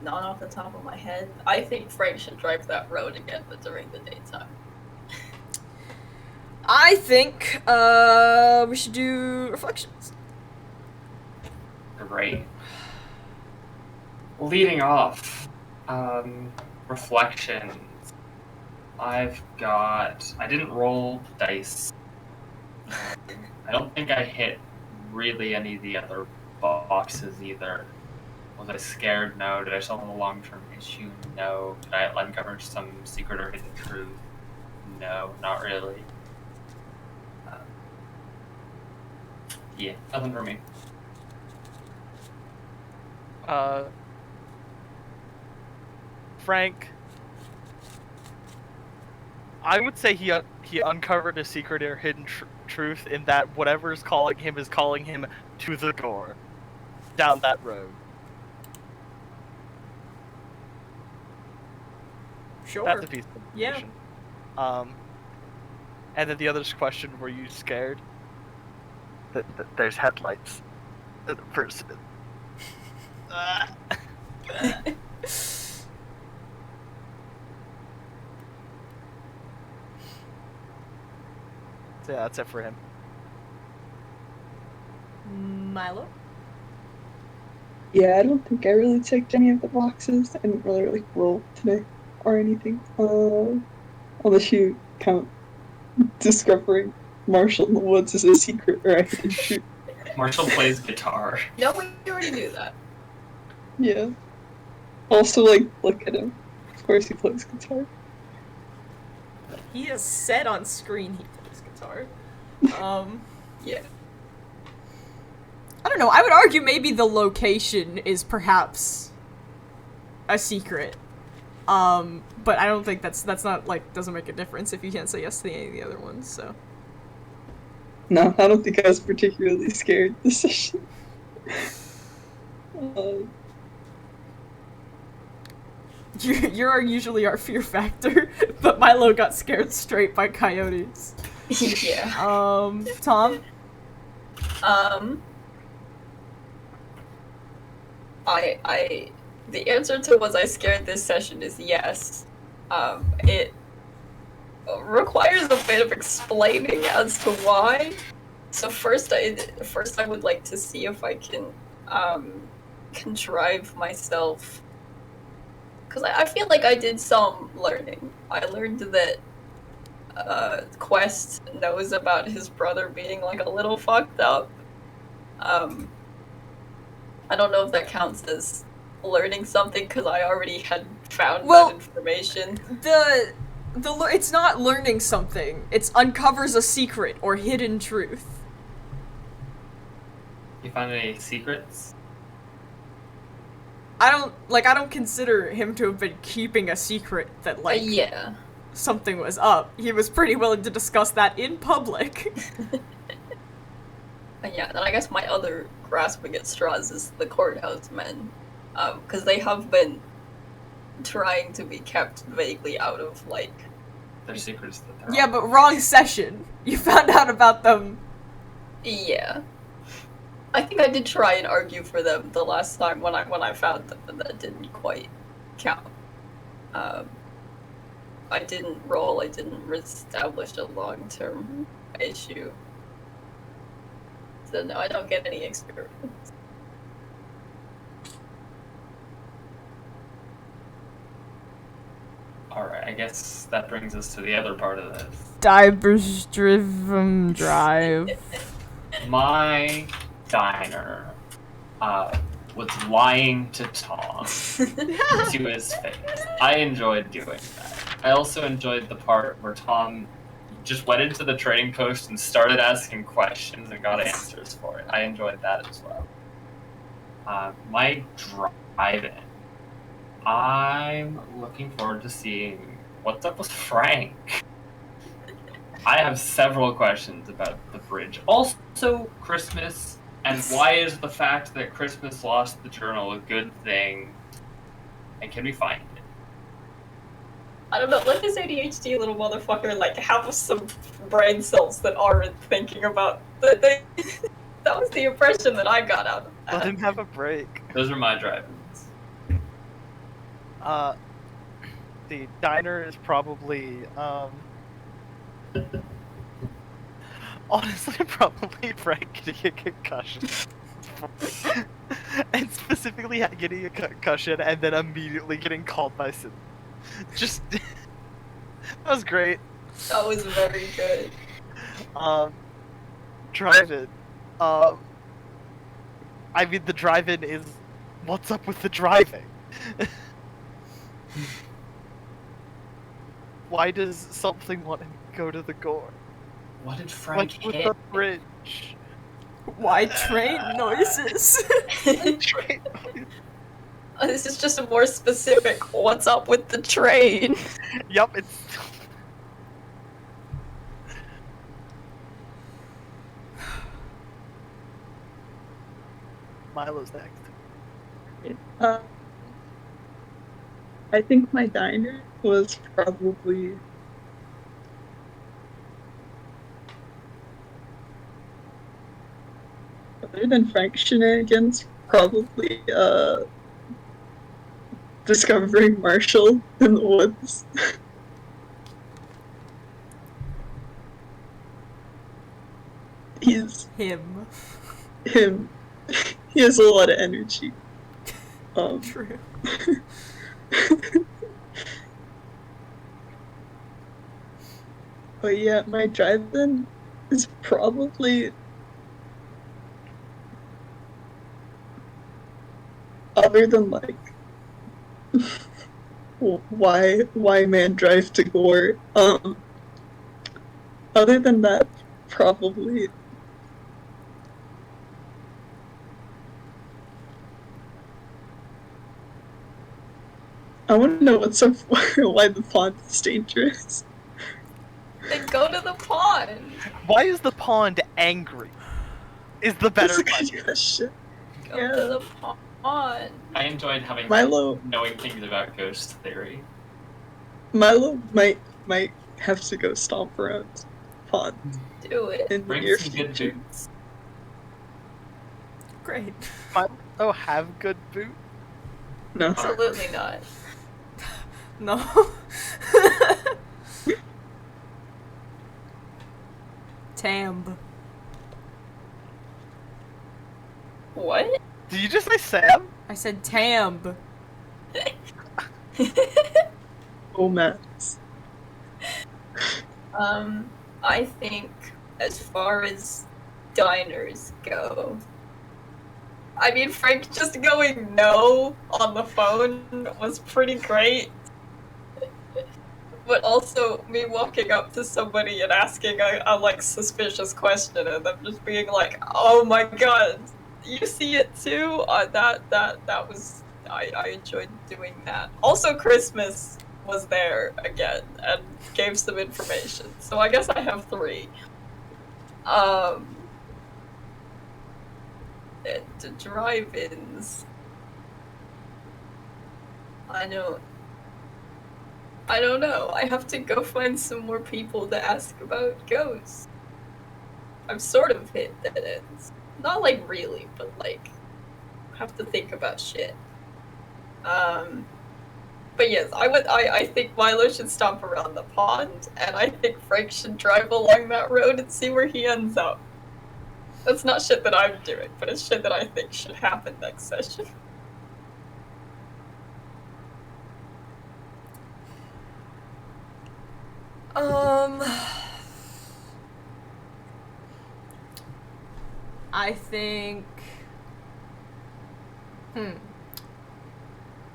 Not off the top of my head. I think Frank should drive that road again, but during the daytime. I think we should do reflections. Great. Leading off, reflections. I didn't roll dice. I don't think I hit really any of the other boxes either. Was I scared? No. Did I solve a long-term issue? No. Did I uncover some secret or hidden truth? No, not really. Yeah, nothing for me. Frank, I would say he uncovered a secret or hidden truth in that whatever is calling him to the gore, down that road. Sure. That's a piece of Yeah. information. And then the other question: were you scared that there's headlights in the person? So yeah, that's it for him. Milo? Yeah, I don't think I really ticked any of the boxes. I didn't really roll today or anything. Unless you count discovering Marshall in the woods as a secret or a hidden truth. Marshall plays guitar. No, we already knew that. Yeah. Also, like, look at him. Of course he plays guitar. He has said on screen he plays guitar. Yeah. I don't know, I would argue maybe the location is perhaps a secret. But I don't think that's not, like, doesn't make a difference if you can't say yes to any of the other ones, so. No, I don't think I was particularly scared this session. You're usually our fear factor, but Milo got scared straight by coyotes. Yeah. Tom? The answer to was I scared this session is yes. It requires a bit of explaining as to why. So first I would like to see if I can contrive myself, because I feel like I did some learning. I learned that Quest knows about his brother being like a little fucked up. I don't know if that counts as learning something because I already had found that information. It's not learning something. It's uncovers a secret or hidden truth. You found any secrets? I don't consider him to have been keeping a secret that, like, yeah. something was up. He was pretty willing to discuss that in public. Yeah, then I guess my other grasping at straws is the courthouse men. Because they have been trying to be kept vaguely out of, like... Their secrets that they're Yeah, but wrong session. You found out about them. Yeah. I think I did try and argue for them the last time when I found them, but that didn't quite count. I didn't roll, I didn't establish a long-term issue. So no, I don't get any experience. Alright, I guess that brings us to the other part of this. Divers driven drive. My diner was lying to Tom to his face. I enjoyed doing that. I also enjoyed the part where Tom just went into the trading post and started asking questions and got answers for it. I enjoyed that as well. My drive-in. I'm looking forward to seeing what's up with Frank. I have several questions about the bridge. Also, Christmas, and why is the fact that Christmas lost the journal a good thing? And can we find it? I don't know, let this ADHD little motherfucker, like, have some brain cells that aren't thinking about that was the impression that I got out of that. Let him have a break. Those are my drive-ins. The diner is probably, honestly, probably Frank getting a concussion. And specifically getting a concussion and then immediately getting called by Sid. Just, that was great. That was very good. Drive-in. I mean, the drive-in is, what's up with the driving? Why does something want to go to the gore? What did Frank What's with hit? the bridge? Why train noises? Train. This is just a more specific, what's up with the train? Yup, it's... Milo's next. I think my diner was probably other than Frank shenanigans, probably discovering Marshall in the woods. He's Him. him. He has a lot of energy. True. But yeah, my drive-in is probably other than like why man drive to gore. Other than that, probably I want to know what's up. Why the pond is dangerous. Then go to the pond. Why is the pond angry? Is the better That's a question. good question. Go Yeah. to the pond. I enjoyed having Milo knowing things about ghost theory. Milo might have to go stomp around pond Do it. in the Bring near some good future. boots. Great. Oh, have good boot? No. Absolutely not. No. Tamb. What? Did you just say Sam? I said Tamb. Oh, Max. I think as far as diners go, I mean, Frank just going no on the phone was pretty great. But also, me walking up to somebody and asking a like suspicious question and them just being like, "Oh my god, you see it too?" That was I enjoyed doing that. Also, Christmas was there again and gave some information, so I guess I have 3. The drive-ins. I don't know. I have to go find some more people to ask about ghosts. I've sort of hit dead ends. Not like really, but like have to think about shit. But yes, I think Milo should stomp around the pond, and I think Frank should drive along that road and see where he ends up. That's not shit that I'm doing, but it's shit that I think should happen next session. I think...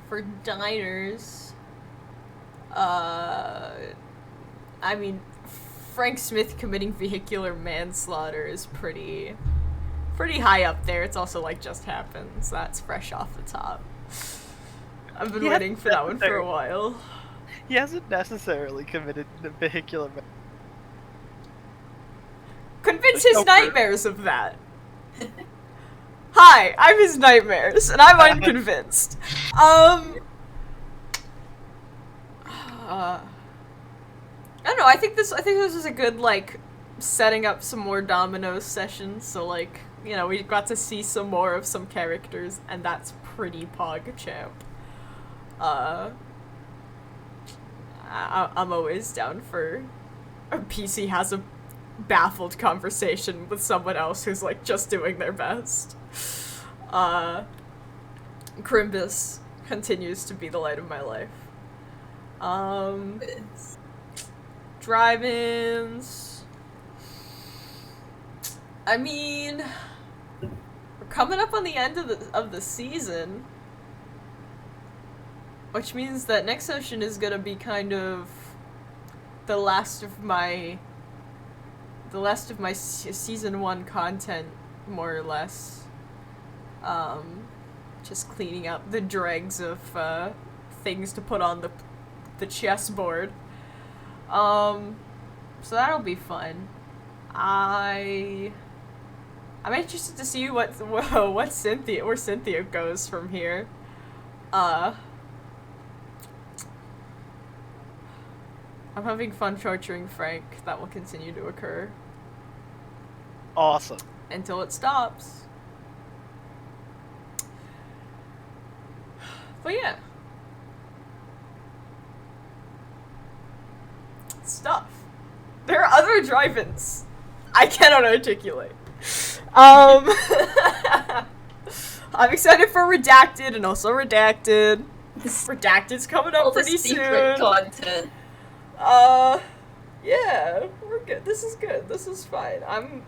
For diners... I mean, Frank Smith committing vehicular manslaughter is pretty high up there. It's also like just happened, so that's fresh off the top. I've been waiting for that one for a while. He hasn't necessarily committed the vehicular Convince his nightmares of that. Hi, I'm his nightmares, and I'm unconvinced. I don't know. I think this is a good like setting up some more Dominoes sessions. So like we got to see some more of some characters, and that's pretty PogChamp. I'm always down for a PC has a baffled conversation with someone else who's like just doing their best. Crimbus continues to be the light of my life. Drive-ins. I mean, we're coming up on the end of the season, which means that next session is gonna be kind of the last of my season 1 content, more or less. Just cleaning up the dregs of things to put on the chessboard. So that'll be fun. I'm interested to see where Cynthia goes from here. I'm having fun torturing Frank. That will continue to occur. Awesome. Until it stops. But yeah. Stuff. There are other drive-ins I cannot articulate. I'm excited for Redacted and also Redacted. Redacted's coming up pretty soon. Content. Yeah, we're good. This is good. This is fine. I'm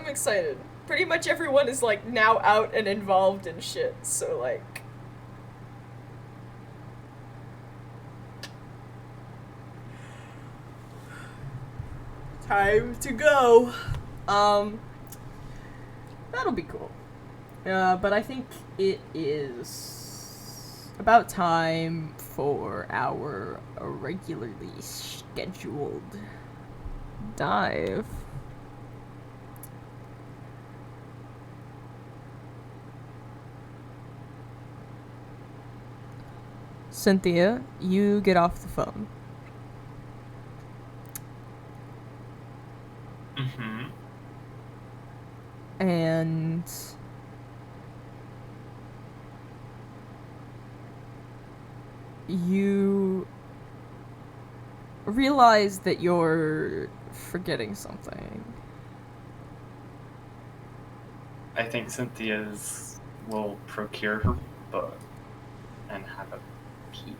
excited. Pretty much everyone is like now out and involved in shit, so like time to go. That'll be cool. But I think it is about time for our regularly scheduled dive. Cynthia, you get off the phone. Mm-hmm. And you realize that you're forgetting something. I think Cynthia's will procure her book and have a peek.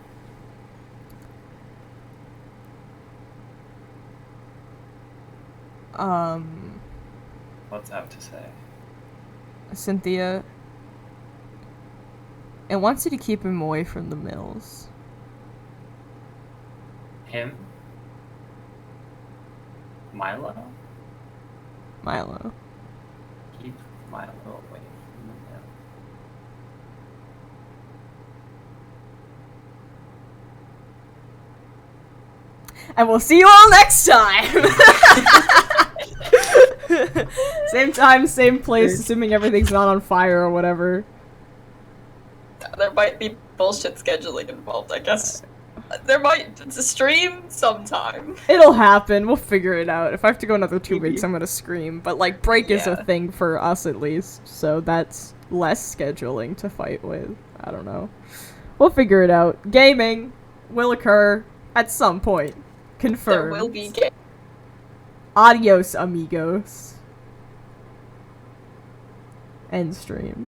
What's that to say? Cynthia, it wants you to keep him away from the mills. Him? Milo? Milo. Keep Milo away from the mill. And we'll see you all next time! Same time, same place, assuming everything's not on fire or whatever. There might be bullshit scheduling involved, I guess. There might. It's a stream sometime. It'll happen. We'll figure it out. If I have to go another 2 Maybe. weeks, I'm gonna scream. But, like, break is a Yeah. thing for us, at least. So that's less scheduling to fight with. I don't know. We'll figure it out. Gaming will occur at some point. Confirmed. There will be game. Adios, amigos. End stream.